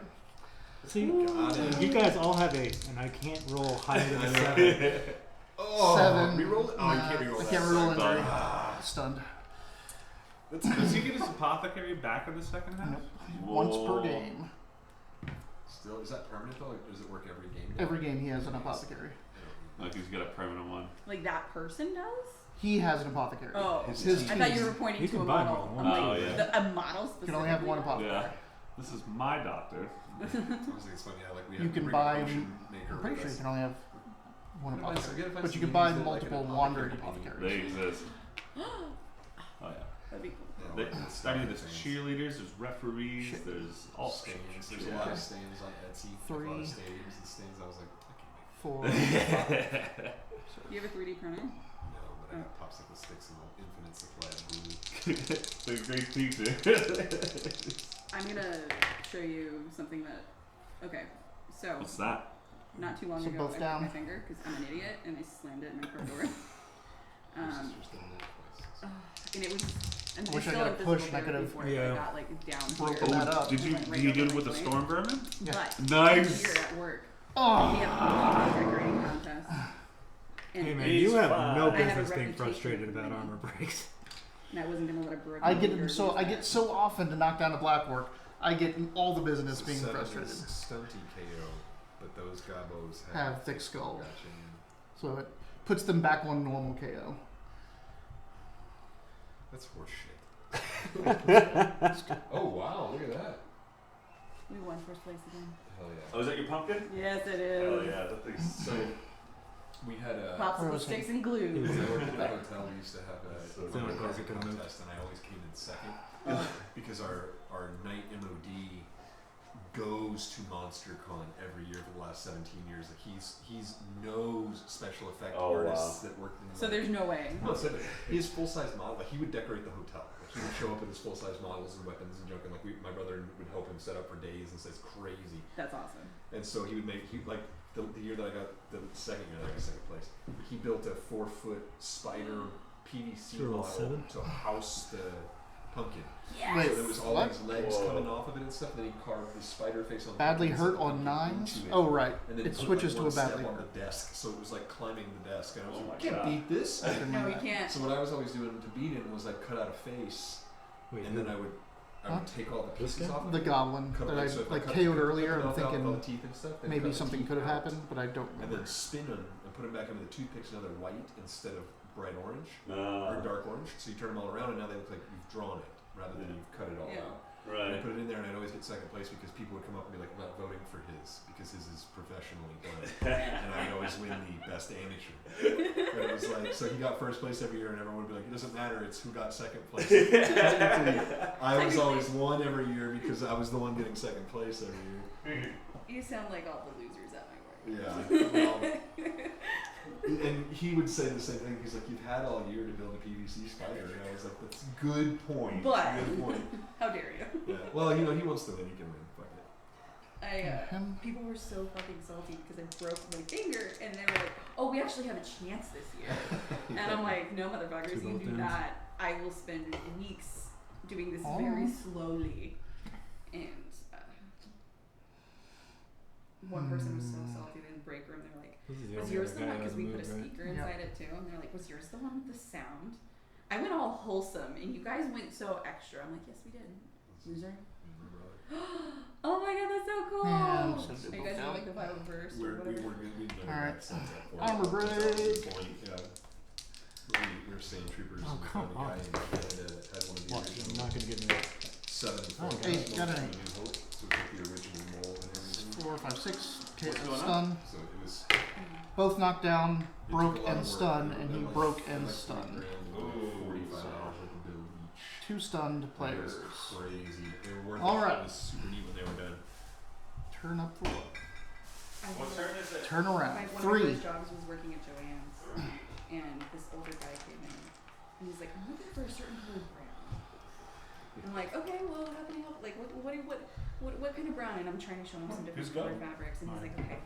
[SPEAKER 3] See,
[SPEAKER 4] Got it.
[SPEAKER 3] you guys all have 8, and I can't roll higher than a 7.
[SPEAKER 4] Oh,
[SPEAKER 1] 7.
[SPEAKER 4] Reroll it? Oh, you can't reroll
[SPEAKER 1] I
[SPEAKER 4] that.
[SPEAKER 1] can't
[SPEAKER 4] Sorry.
[SPEAKER 1] reroll injury.
[SPEAKER 4] Ah,
[SPEAKER 1] Stunned.
[SPEAKER 4] that's
[SPEAKER 2] Does he get his apothecary back in the second half?
[SPEAKER 1] Nope. Once per
[SPEAKER 2] Whoa.
[SPEAKER 1] game.
[SPEAKER 4] Still, is that permanent though? Or does it work every game? now?
[SPEAKER 1] Every game he has an apothecary.
[SPEAKER 2] Like he's got a permanent one.
[SPEAKER 6] Like that person does?
[SPEAKER 1] He has an apothecary.
[SPEAKER 6] Oh.
[SPEAKER 1] His
[SPEAKER 6] I thought you
[SPEAKER 1] team
[SPEAKER 6] were pointing
[SPEAKER 3] You
[SPEAKER 6] to
[SPEAKER 3] can
[SPEAKER 6] a
[SPEAKER 3] buy
[SPEAKER 6] model.
[SPEAKER 3] more
[SPEAKER 6] I'm
[SPEAKER 3] than
[SPEAKER 6] like,
[SPEAKER 2] one. Oh, yeah.
[SPEAKER 6] a model specifically?
[SPEAKER 1] You can only have one apothecary.
[SPEAKER 2] Yeah. This is my doctor.
[SPEAKER 4] I was thinking it's funny. Yeah, like we
[SPEAKER 1] You
[SPEAKER 4] have
[SPEAKER 1] can
[SPEAKER 4] bring
[SPEAKER 1] buy-
[SPEAKER 4] a potion maker
[SPEAKER 1] I'm pretty
[SPEAKER 4] with
[SPEAKER 1] sure you
[SPEAKER 4] us.
[SPEAKER 1] can only have one
[SPEAKER 4] What if I
[SPEAKER 1] apothecary.
[SPEAKER 4] forget if I
[SPEAKER 1] But you
[SPEAKER 4] see
[SPEAKER 1] can buy
[SPEAKER 4] these that, like,
[SPEAKER 1] multiple
[SPEAKER 4] an
[SPEAKER 1] wandering
[SPEAKER 4] apothecary
[SPEAKER 2] They
[SPEAKER 1] apothecaries.
[SPEAKER 2] exist. Oh yeah.
[SPEAKER 6] That'd be cool.
[SPEAKER 4] Yeah,
[SPEAKER 2] They,
[SPEAKER 4] like it's
[SPEAKER 2] I mean,
[SPEAKER 4] different
[SPEAKER 2] there's
[SPEAKER 4] things.
[SPEAKER 2] cheerleaders, there's referees,
[SPEAKER 1] Shit.
[SPEAKER 2] there's all
[SPEAKER 4] Stains. There's
[SPEAKER 2] Yeah.
[SPEAKER 4] a lot of stains on Etsy. A lot
[SPEAKER 1] 3.
[SPEAKER 4] of stadiums and stains. I was like, I can't make
[SPEAKER 1] 4.
[SPEAKER 6] You have a 3D printer?
[SPEAKER 4] no, but I got popsicle sticks and an infinite supply of glue.
[SPEAKER 2] the great teacher.
[SPEAKER 6] I'm gonna show you something that. Okay, so
[SPEAKER 2] What's that?
[SPEAKER 6] not too long
[SPEAKER 1] So
[SPEAKER 6] ago,
[SPEAKER 1] both
[SPEAKER 6] I broke
[SPEAKER 1] down.
[SPEAKER 6] my finger because I'm an idiot and I slammed it in my car door.
[SPEAKER 4] My sister's done that twice.
[SPEAKER 6] And it was. And
[SPEAKER 1] I wish I
[SPEAKER 6] still
[SPEAKER 1] got a
[SPEAKER 6] in
[SPEAKER 1] push
[SPEAKER 6] physical
[SPEAKER 1] and I could've-
[SPEAKER 6] therapy for it, but
[SPEAKER 3] Yeah.
[SPEAKER 6] I got like down
[SPEAKER 1] Broken
[SPEAKER 6] here.
[SPEAKER 1] that up.
[SPEAKER 2] Did you
[SPEAKER 6] Went right
[SPEAKER 2] did you
[SPEAKER 6] over
[SPEAKER 2] do it
[SPEAKER 6] my
[SPEAKER 2] with a
[SPEAKER 6] joint.
[SPEAKER 2] storm vermin?
[SPEAKER 1] Yeah.
[SPEAKER 6] But
[SPEAKER 2] Nice.
[SPEAKER 6] here at work, we
[SPEAKER 1] Oh.
[SPEAKER 6] have a decorating contest. And,
[SPEAKER 3] Hey man,
[SPEAKER 2] It's
[SPEAKER 3] you have
[SPEAKER 2] fine.
[SPEAKER 3] no
[SPEAKER 6] I have a
[SPEAKER 3] business being
[SPEAKER 6] reputation
[SPEAKER 3] frustrated
[SPEAKER 6] for
[SPEAKER 3] about
[SPEAKER 6] winning.
[SPEAKER 3] armor breaks.
[SPEAKER 6] and I wasn't gonna let a broken
[SPEAKER 1] I get
[SPEAKER 6] finger
[SPEAKER 1] so
[SPEAKER 6] lose
[SPEAKER 1] I
[SPEAKER 6] that.
[SPEAKER 1] get so often to knock down a black work. I get all the business
[SPEAKER 4] So
[SPEAKER 1] being
[SPEAKER 4] 7
[SPEAKER 1] frustrated.
[SPEAKER 4] is stunty KO, but those gobos
[SPEAKER 1] Have thick skull.
[SPEAKER 4] Gotcha.
[SPEAKER 1] So it puts them back on normal KO.
[SPEAKER 4] That's horseshit. Oh wow, look at that.
[SPEAKER 6] We won first place again.
[SPEAKER 4] Hell yeah.
[SPEAKER 2] Oh, is that your pumpkin?
[SPEAKER 6] Yes, it
[SPEAKER 2] Hell
[SPEAKER 6] is.
[SPEAKER 2] yeah, that thing's so.
[SPEAKER 4] We had a.
[SPEAKER 1] Where
[SPEAKER 6] Popsicle
[SPEAKER 1] was
[SPEAKER 6] sticks
[SPEAKER 1] he?
[SPEAKER 6] and glue.
[SPEAKER 4] When I worked at the hotel, we used to have
[SPEAKER 2] So
[SPEAKER 4] a
[SPEAKER 2] the
[SPEAKER 3] only place
[SPEAKER 4] carpet
[SPEAKER 3] I could've moved.
[SPEAKER 4] contest, and I always came in second
[SPEAKER 6] Oh,
[SPEAKER 4] because our night MOD goes to MonsterCon every year for the last 17 years. Like he's knows special effect
[SPEAKER 2] Oh,
[SPEAKER 4] artists that work in.
[SPEAKER 6] so there's no way.
[SPEAKER 4] No, so he has full size model. Like he would decorate the hotel. Like he would show up with his full size models and weapons and junk. And like my brother would help him set up for days and says crazy.
[SPEAKER 6] That's awesome.
[SPEAKER 4] And so he would make like the year that I got the second year that I got second place. He built a 4-foot spider PVC
[SPEAKER 3] Sure,
[SPEAKER 4] model
[SPEAKER 3] 7?
[SPEAKER 4] to house the pumpkin.
[SPEAKER 1] Wait,
[SPEAKER 4] So there was all
[SPEAKER 1] what?
[SPEAKER 4] these legs
[SPEAKER 2] Whoa.
[SPEAKER 4] coming off of it and stuff. And then he carved the spider face on. the
[SPEAKER 1] Badly
[SPEAKER 4] pumpkin
[SPEAKER 1] hurt
[SPEAKER 4] and set the
[SPEAKER 1] on
[SPEAKER 4] pumpkin
[SPEAKER 1] 9s?
[SPEAKER 4] into it.
[SPEAKER 1] Oh right.
[SPEAKER 4] And then
[SPEAKER 1] It
[SPEAKER 4] put,
[SPEAKER 1] switches
[SPEAKER 4] like,
[SPEAKER 1] to
[SPEAKER 4] one
[SPEAKER 1] a badly
[SPEAKER 4] step on
[SPEAKER 1] hurt.
[SPEAKER 4] the desk, so it was like climbing the desk. And I was
[SPEAKER 2] Oh
[SPEAKER 4] like,
[SPEAKER 2] my
[SPEAKER 4] you can't
[SPEAKER 2] God.
[SPEAKER 4] beat this.
[SPEAKER 1] I didn't
[SPEAKER 6] No,
[SPEAKER 1] know
[SPEAKER 6] we
[SPEAKER 1] that.
[SPEAKER 6] can't.
[SPEAKER 4] So what I was always doing to beat him was like cut out a face,
[SPEAKER 3] Wait,
[SPEAKER 4] and then I would take all the
[SPEAKER 3] This
[SPEAKER 4] pieces
[SPEAKER 3] guy?
[SPEAKER 4] off.
[SPEAKER 1] The
[SPEAKER 4] of it,
[SPEAKER 1] goblin
[SPEAKER 4] cut
[SPEAKER 1] that
[SPEAKER 4] it,
[SPEAKER 1] I
[SPEAKER 4] so if
[SPEAKER 1] like
[SPEAKER 4] cut-
[SPEAKER 1] KO'd
[SPEAKER 4] cut
[SPEAKER 1] earlier.
[SPEAKER 4] it
[SPEAKER 1] I'm
[SPEAKER 4] off with all
[SPEAKER 1] thinking
[SPEAKER 4] the teeth and stuff, then
[SPEAKER 1] maybe
[SPEAKER 4] cut the
[SPEAKER 1] something
[SPEAKER 4] teeth
[SPEAKER 1] could have
[SPEAKER 4] out,
[SPEAKER 1] happened, but I don't
[SPEAKER 4] and
[SPEAKER 1] remember.
[SPEAKER 4] then spin them and put them back into the toothpicks another white instead of bright orange or
[SPEAKER 2] No.
[SPEAKER 4] dark orange. So you turn them all around, and now they look like you've drawn it rather than you've cut it all
[SPEAKER 6] Yeah.
[SPEAKER 4] out. And I
[SPEAKER 2] Right.
[SPEAKER 4] put it in there, and I'd always get second place because people would come up and be like, "I'm not voting for his because his is professionally done," and I'd always win the best amateur. But it was like, so he got first place every year, and everyone would be like, "It doesn't matter, it's who got second place." Technically, I was always won every year because I was the one getting second place every year.
[SPEAKER 6] You sound like all the losers at my work.
[SPEAKER 4] Yeah. And he would say the same thing. He's like, "You've had all year to build a PVC spider," and I was like, "That's a good point.
[SPEAKER 6] But-
[SPEAKER 4] good point."
[SPEAKER 6] How dare you?
[SPEAKER 4] Yeah. Well, you know, he wants to win. He can win. Fuck it.
[SPEAKER 1] Him?
[SPEAKER 6] People were so fucking salty because I broke my finger, and they were like, "Oh, we actually have a chance this year." And I'm like, "No, motherfuckers,
[SPEAKER 3] Two
[SPEAKER 6] you
[SPEAKER 3] both
[SPEAKER 6] do
[SPEAKER 3] ends.
[SPEAKER 6] not. I will spend weeks doing this
[SPEAKER 1] Oh.
[SPEAKER 6] very slowly." And one person was so salty in the break room. They're like,
[SPEAKER 3] this is the
[SPEAKER 6] "Was
[SPEAKER 3] only
[SPEAKER 6] yours
[SPEAKER 3] other
[SPEAKER 6] the
[SPEAKER 3] guy
[SPEAKER 6] one?"
[SPEAKER 3] who
[SPEAKER 6] Because we put a
[SPEAKER 3] hasn't moved,
[SPEAKER 6] speaker
[SPEAKER 1] right?
[SPEAKER 6] inside it too. And they're like, "Was yours the one with the sound?" I went all wholesome, and you guys went so extra. I'm like, "Yes, we did, loser." Oh my god, that's so cool!
[SPEAKER 1] Yeah, I'm so
[SPEAKER 6] Are you guys doing like the final verse or
[SPEAKER 4] We
[SPEAKER 6] whatever?
[SPEAKER 4] were good. We never
[SPEAKER 1] Alright.
[SPEAKER 4] got sent that for
[SPEAKER 1] Armor
[SPEAKER 4] it. That was the
[SPEAKER 1] break.
[SPEAKER 4] point, yeah. We were saying troopers.
[SPEAKER 3] Oh,
[SPEAKER 4] and we
[SPEAKER 3] come
[SPEAKER 4] found a guy
[SPEAKER 3] on.
[SPEAKER 4] in Canada that had one of the
[SPEAKER 3] Watch, I'm
[SPEAKER 4] original
[SPEAKER 3] not gonna get into
[SPEAKER 4] 7
[SPEAKER 3] Oh,
[SPEAKER 1] hey, got an
[SPEAKER 4] New Hope. So we took the original mold and everything.
[SPEAKER 1] 4, 5, 6.
[SPEAKER 2] What's going on?
[SPEAKER 1] Stun.
[SPEAKER 4] So it was.
[SPEAKER 1] Both knocked down,
[SPEAKER 4] it
[SPEAKER 1] broke
[SPEAKER 4] took a lot
[SPEAKER 1] and
[SPEAKER 4] of work.
[SPEAKER 1] stun,
[SPEAKER 4] We
[SPEAKER 1] and
[SPEAKER 4] did
[SPEAKER 1] he
[SPEAKER 4] like-
[SPEAKER 1] broke
[SPEAKER 4] we
[SPEAKER 1] and
[SPEAKER 4] did like
[SPEAKER 1] stunned.
[SPEAKER 4] $3,000 and $45 worth of build each.
[SPEAKER 1] 2 stunned
[SPEAKER 4] It was
[SPEAKER 1] players.
[SPEAKER 4] crazy. They were worth
[SPEAKER 1] All
[SPEAKER 4] it.
[SPEAKER 1] right.
[SPEAKER 4] It was super neat when they were done.
[SPEAKER 1] Turn up the look.
[SPEAKER 2] What turn is it?
[SPEAKER 1] Turn around.
[SPEAKER 6] One of my
[SPEAKER 1] 3.
[SPEAKER 6] first jobs was working at Joann's, and this older guy came in, and he's like, "I'm looking for a certain kind of brown." I'm like, "Okay, well, how can I help? Like, what kind of brown?" And I'm trying to show him some different
[SPEAKER 2] Who's
[SPEAKER 6] color
[SPEAKER 2] going?
[SPEAKER 6] fabrics, and he's like, "Okay,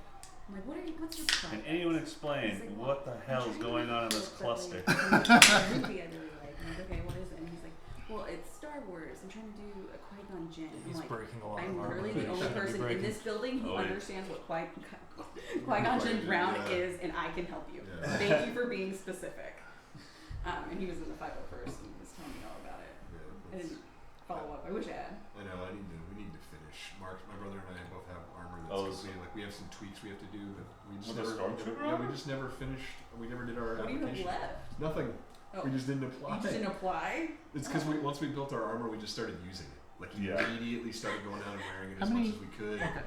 [SPEAKER 6] I'm like, what's your project?
[SPEAKER 2] Can anyone explain
[SPEAKER 6] He's like,
[SPEAKER 2] what the
[SPEAKER 6] I'm
[SPEAKER 2] hell is
[SPEAKER 6] trying to
[SPEAKER 2] going on in
[SPEAKER 6] make
[SPEAKER 2] this
[SPEAKER 6] a
[SPEAKER 2] cluster?
[SPEAKER 6] movie I really like. I'm like, okay, what is it? And he's like, well, it's Star Wars. I'm trying to do a Qui-Gon Jinn. I'm
[SPEAKER 3] He's
[SPEAKER 6] like,
[SPEAKER 3] breaking a lot
[SPEAKER 6] I'm
[SPEAKER 3] of armor.
[SPEAKER 6] literally
[SPEAKER 3] that
[SPEAKER 6] the
[SPEAKER 3] he
[SPEAKER 6] only
[SPEAKER 3] shouldn't be
[SPEAKER 6] person in
[SPEAKER 3] breaking.
[SPEAKER 6] this building who
[SPEAKER 2] Oh, yeah.
[SPEAKER 6] understands what Qui-Gon Jinn
[SPEAKER 4] Jinn,
[SPEAKER 6] Brown
[SPEAKER 4] yeah.
[SPEAKER 6] is, and I can help you.
[SPEAKER 4] Yeah.
[SPEAKER 6] Thank you for being specific. And he was in the 501st, and he was telling me all about it.
[SPEAKER 4] Yeah,
[SPEAKER 6] I
[SPEAKER 4] that's-
[SPEAKER 6] didn't follow up. I wish I had.
[SPEAKER 4] I know. We need to finish. Mark, my brother and I both have armor that's
[SPEAKER 2] Oh,
[SPEAKER 4] completed. Like we have some tweaks we have to do, but we just
[SPEAKER 2] With the Stormtrooper
[SPEAKER 4] yeah, we
[SPEAKER 2] armor?
[SPEAKER 4] just never finished. We never did our
[SPEAKER 6] What do you have
[SPEAKER 4] application.
[SPEAKER 6] left?
[SPEAKER 4] Nothing.
[SPEAKER 6] Oh,
[SPEAKER 4] We just didn't
[SPEAKER 6] you
[SPEAKER 4] apply.
[SPEAKER 6] just didn't apply?
[SPEAKER 4] It's because once we built our armor, we just started using it. Like
[SPEAKER 2] Yeah.
[SPEAKER 4] immediately started going out and wearing it
[SPEAKER 1] How
[SPEAKER 4] as
[SPEAKER 1] many-
[SPEAKER 4] much as we could.
[SPEAKER 1] Okay.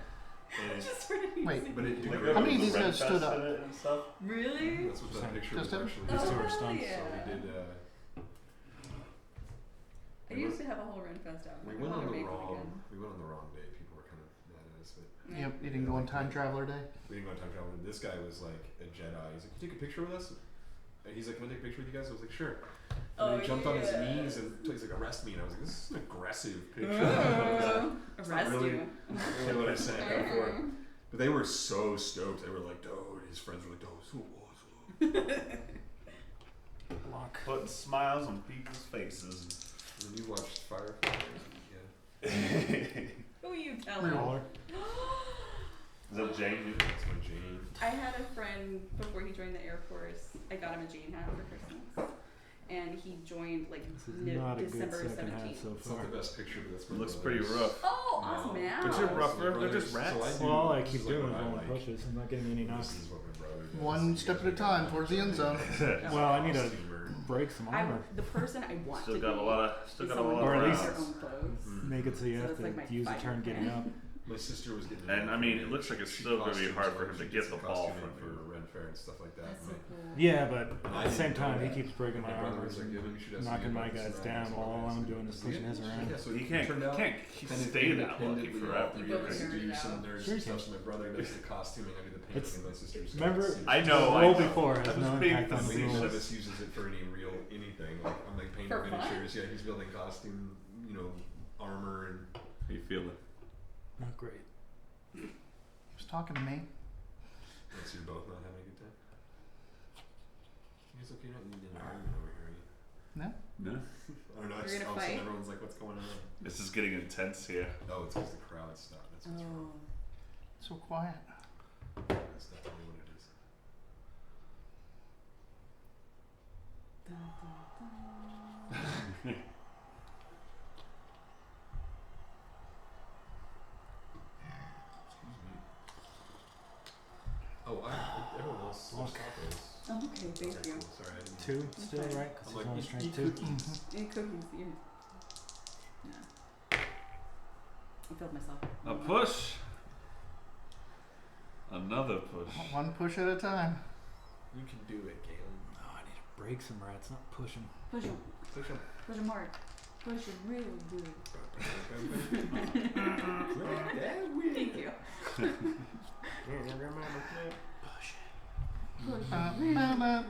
[SPEAKER 4] And
[SPEAKER 6] Just started
[SPEAKER 1] Wait,
[SPEAKER 6] using
[SPEAKER 4] but it
[SPEAKER 2] Like,
[SPEAKER 1] How many of
[SPEAKER 2] the
[SPEAKER 1] these guys
[SPEAKER 2] Ren
[SPEAKER 1] stood
[SPEAKER 2] Fest
[SPEAKER 1] up?
[SPEAKER 2] in it and stuff?
[SPEAKER 6] Really?
[SPEAKER 4] that's what that picture
[SPEAKER 1] Just
[SPEAKER 4] was
[SPEAKER 1] him?
[SPEAKER 4] actually.
[SPEAKER 3] These two
[SPEAKER 6] Oh,
[SPEAKER 3] are stunts.
[SPEAKER 6] yeah.
[SPEAKER 4] So we did.
[SPEAKER 6] I used to have a whole Renfest out.
[SPEAKER 4] We
[SPEAKER 6] Like,
[SPEAKER 4] went
[SPEAKER 6] oh,
[SPEAKER 4] on the
[SPEAKER 6] make one
[SPEAKER 4] wrong.
[SPEAKER 6] again.
[SPEAKER 4] We went on the wrong day. People were kind of mad at us, but
[SPEAKER 1] Yep, you didn't go on Time Traveler Day?
[SPEAKER 4] we didn't go on time travel. And this guy was like a Jedi. He's like, "Can you take a picture with us?" And he's like, "Can I take a picture with you guys?" I was like, "Sure." And
[SPEAKER 6] Oh,
[SPEAKER 4] then he jumped on his
[SPEAKER 6] yeah.
[SPEAKER 4] knees and he's like, "Arrest me!" And I was like, "This is an aggressive picture." It's not
[SPEAKER 6] Arrest
[SPEAKER 4] really-
[SPEAKER 6] you.
[SPEAKER 4] really what I signed up for. But they were so stoked. They were like, "Dude," his friends were like, "Dude, so awesome."
[SPEAKER 2] Putting smiles on people's faces.
[SPEAKER 4] And then you watched Firefly. Yeah.
[SPEAKER 6] Who are you telling?
[SPEAKER 3] Caller.
[SPEAKER 2] Is that Jane?
[SPEAKER 4] That's my Jane.
[SPEAKER 6] I had a friend before he joined the Air Force. I got him a Jane hat for Christmas, and he joined like
[SPEAKER 3] This is not a good
[SPEAKER 6] December
[SPEAKER 3] second half
[SPEAKER 6] 17th.
[SPEAKER 3] so
[SPEAKER 4] It's not
[SPEAKER 3] far.
[SPEAKER 4] the best picture, but that's my
[SPEAKER 2] Looks pretty
[SPEAKER 4] brother's.
[SPEAKER 2] rough.
[SPEAKER 6] Oh, awesome
[SPEAKER 4] No.
[SPEAKER 6] man!
[SPEAKER 2] But you're rough.
[SPEAKER 4] My
[SPEAKER 2] They're just
[SPEAKER 4] brother's-
[SPEAKER 2] rats.
[SPEAKER 4] So
[SPEAKER 3] Well, all I
[SPEAKER 4] this
[SPEAKER 3] keep
[SPEAKER 4] is like
[SPEAKER 3] doing is
[SPEAKER 4] what I
[SPEAKER 3] rolling
[SPEAKER 4] like.
[SPEAKER 3] pushes. I'm not getting any
[SPEAKER 4] This
[SPEAKER 3] knocks.
[SPEAKER 4] is what my brother does.
[SPEAKER 1] One step at a time towards the end zone.
[SPEAKER 3] Well, I need to
[SPEAKER 4] Costumer.
[SPEAKER 3] break some
[SPEAKER 6] I
[SPEAKER 3] armor.
[SPEAKER 6] the person I want
[SPEAKER 2] Still
[SPEAKER 6] to
[SPEAKER 2] got
[SPEAKER 6] be
[SPEAKER 2] a lot of. Still
[SPEAKER 6] is
[SPEAKER 2] got a
[SPEAKER 6] someone
[SPEAKER 2] lot
[SPEAKER 3] Or
[SPEAKER 6] who
[SPEAKER 3] at
[SPEAKER 2] of
[SPEAKER 3] least-
[SPEAKER 6] wears
[SPEAKER 2] rounds.
[SPEAKER 6] their own clothes.
[SPEAKER 4] Mm.
[SPEAKER 3] Make it so you
[SPEAKER 6] So
[SPEAKER 3] have
[SPEAKER 6] it's like my
[SPEAKER 3] to use a
[SPEAKER 6] fighter
[SPEAKER 3] turn getting
[SPEAKER 6] plan.
[SPEAKER 3] up.
[SPEAKER 4] My sister was getting.
[SPEAKER 2] And, I mean, it looks like it's
[SPEAKER 4] she
[SPEAKER 2] still gonna be
[SPEAKER 4] costumes
[SPEAKER 2] hard for
[SPEAKER 4] like
[SPEAKER 2] him
[SPEAKER 4] she
[SPEAKER 2] to
[SPEAKER 4] gets
[SPEAKER 2] get the
[SPEAKER 4] a
[SPEAKER 2] ball
[SPEAKER 4] costuming
[SPEAKER 2] from
[SPEAKER 4] for Ren Fair and stuff like that.
[SPEAKER 6] That's so
[SPEAKER 4] And
[SPEAKER 6] cool.
[SPEAKER 3] Yeah, but
[SPEAKER 4] I
[SPEAKER 3] at the same
[SPEAKER 4] didn't know
[SPEAKER 3] time, he
[SPEAKER 4] that.
[SPEAKER 3] keeps breaking my
[SPEAKER 4] my brother
[SPEAKER 3] armor
[SPEAKER 4] was like,
[SPEAKER 3] and
[SPEAKER 4] "Yeah, maybe you should ask
[SPEAKER 3] knocking
[SPEAKER 4] me
[SPEAKER 3] my
[SPEAKER 4] about
[SPEAKER 3] guys
[SPEAKER 4] this
[SPEAKER 3] down
[SPEAKER 4] and
[SPEAKER 3] while
[SPEAKER 4] that."
[SPEAKER 3] all I'm doing is pushing his around.
[SPEAKER 4] Yeah, so
[SPEAKER 2] He
[SPEAKER 4] it
[SPEAKER 2] can't.
[SPEAKER 4] turned out
[SPEAKER 2] Can't
[SPEAKER 4] kind of
[SPEAKER 2] stay that lucky
[SPEAKER 4] independently
[SPEAKER 2] forever.
[SPEAKER 4] all three of us
[SPEAKER 6] You both
[SPEAKER 4] do
[SPEAKER 6] nerded
[SPEAKER 4] some
[SPEAKER 6] out.
[SPEAKER 4] nerds
[SPEAKER 3] Sure
[SPEAKER 4] and
[SPEAKER 3] you
[SPEAKER 4] stuff.
[SPEAKER 3] can.
[SPEAKER 4] So my brother does the costuming, I do the painting,
[SPEAKER 3] It's-
[SPEAKER 4] and my sister's
[SPEAKER 3] Remember,
[SPEAKER 2] I know.
[SPEAKER 3] the
[SPEAKER 2] I
[SPEAKER 3] role
[SPEAKER 2] know.
[SPEAKER 3] before
[SPEAKER 2] I
[SPEAKER 3] has
[SPEAKER 2] was
[SPEAKER 3] no
[SPEAKER 2] being
[SPEAKER 3] impact on the
[SPEAKER 4] Neither one of
[SPEAKER 3] rules.
[SPEAKER 4] us uses it for any real anything. Like I'm like painting
[SPEAKER 6] For fun?
[SPEAKER 4] miniatures. Yeah, he's building costume, armor and.
[SPEAKER 2] How you feeling?
[SPEAKER 3] Not great.
[SPEAKER 1] He's talking to me.
[SPEAKER 4] So you're both not having a good time. You guys okay? You're not needing an argument over here, are you?
[SPEAKER 1] No?
[SPEAKER 2] No.
[SPEAKER 4] I don't know.
[SPEAKER 6] You're
[SPEAKER 4] Just,
[SPEAKER 6] gonna
[SPEAKER 4] all of a sudden
[SPEAKER 6] fight?
[SPEAKER 4] everyone's like, "What's going on?"
[SPEAKER 2] This is getting intense here.
[SPEAKER 4] Oh, it's because the crowd stopped. That's what's wrong.
[SPEAKER 6] Oh.
[SPEAKER 1] So quiet.
[SPEAKER 4] That's definitely what it is.
[SPEAKER 6] Dun, dun, dun.
[SPEAKER 4] Excuse me. Oh, everyone else.
[SPEAKER 3] Look.
[SPEAKER 6] Oh, okay, thank you.
[SPEAKER 4] Cool. Sorry, I didn't.
[SPEAKER 3] Two still,
[SPEAKER 6] Okay.
[SPEAKER 3] right? Because
[SPEAKER 4] I'm
[SPEAKER 3] he's
[SPEAKER 4] like,
[SPEAKER 3] only
[SPEAKER 4] eat
[SPEAKER 3] strength two.
[SPEAKER 4] cookies.
[SPEAKER 6] And cookies, yeah. I filled myself.
[SPEAKER 2] A push. Another push.
[SPEAKER 1] One push at a time.
[SPEAKER 4] You can do it, Galen.
[SPEAKER 3] Oh, I need to break some rats, not push them.
[SPEAKER 6] Push him.
[SPEAKER 4] Push him.
[SPEAKER 6] Push him hard. Push him real good. Thank you.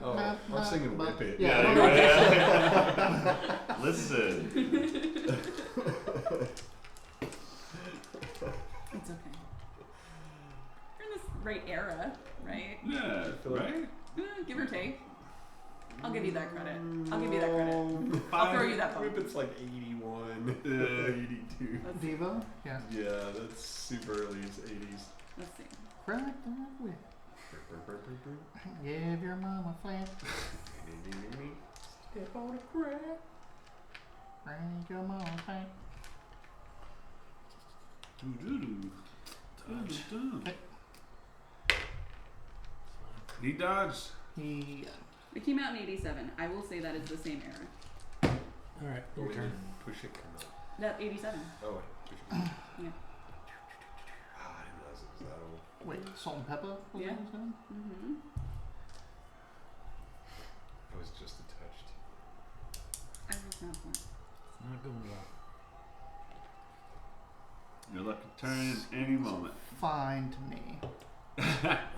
[SPEAKER 4] Oh, I'm singing Whip It.
[SPEAKER 1] Yeah.
[SPEAKER 2] yeah. Listen.
[SPEAKER 6] It's okay. You're in this right era, right?
[SPEAKER 2] Yeah. Right.
[SPEAKER 6] Give or take. I'll give you that credit. I'll give you that credit. I'll throw you that bone.
[SPEAKER 4] Whip It's like 81, 82.
[SPEAKER 6] Let's see.
[SPEAKER 1] Devo? Yeah.
[SPEAKER 4] Yeah, that's super early 80s.
[SPEAKER 6] Let's see.
[SPEAKER 1] Crack that whip. Give your mama flat. Step on the crack. Crank your mama flat.
[SPEAKER 2] Dodge. He dodged.
[SPEAKER 1] He.
[SPEAKER 6] It came out in '87. I will say that it's the same era.
[SPEAKER 3] Alright,
[SPEAKER 4] Oh,
[SPEAKER 3] your
[SPEAKER 4] we
[SPEAKER 3] turn.
[SPEAKER 4] didn't push it come out.
[SPEAKER 6] That '87.
[SPEAKER 4] Oh, push it.
[SPEAKER 6] Yeah.
[SPEAKER 4] Ah, I didn't realize it was that old.
[SPEAKER 1] Wait, salt and pepper? Was
[SPEAKER 6] Yeah.
[SPEAKER 1] that his name?
[SPEAKER 6] Mm-hmm.
[SPEAKER 4] I was just a touch too.
[SPEAKER 6] I was not one.
[SPEAKER 3] It's not going well.
[SPEAKER 2] Your lucky turn is any moment.
[SPEAKER 1] Fine to me.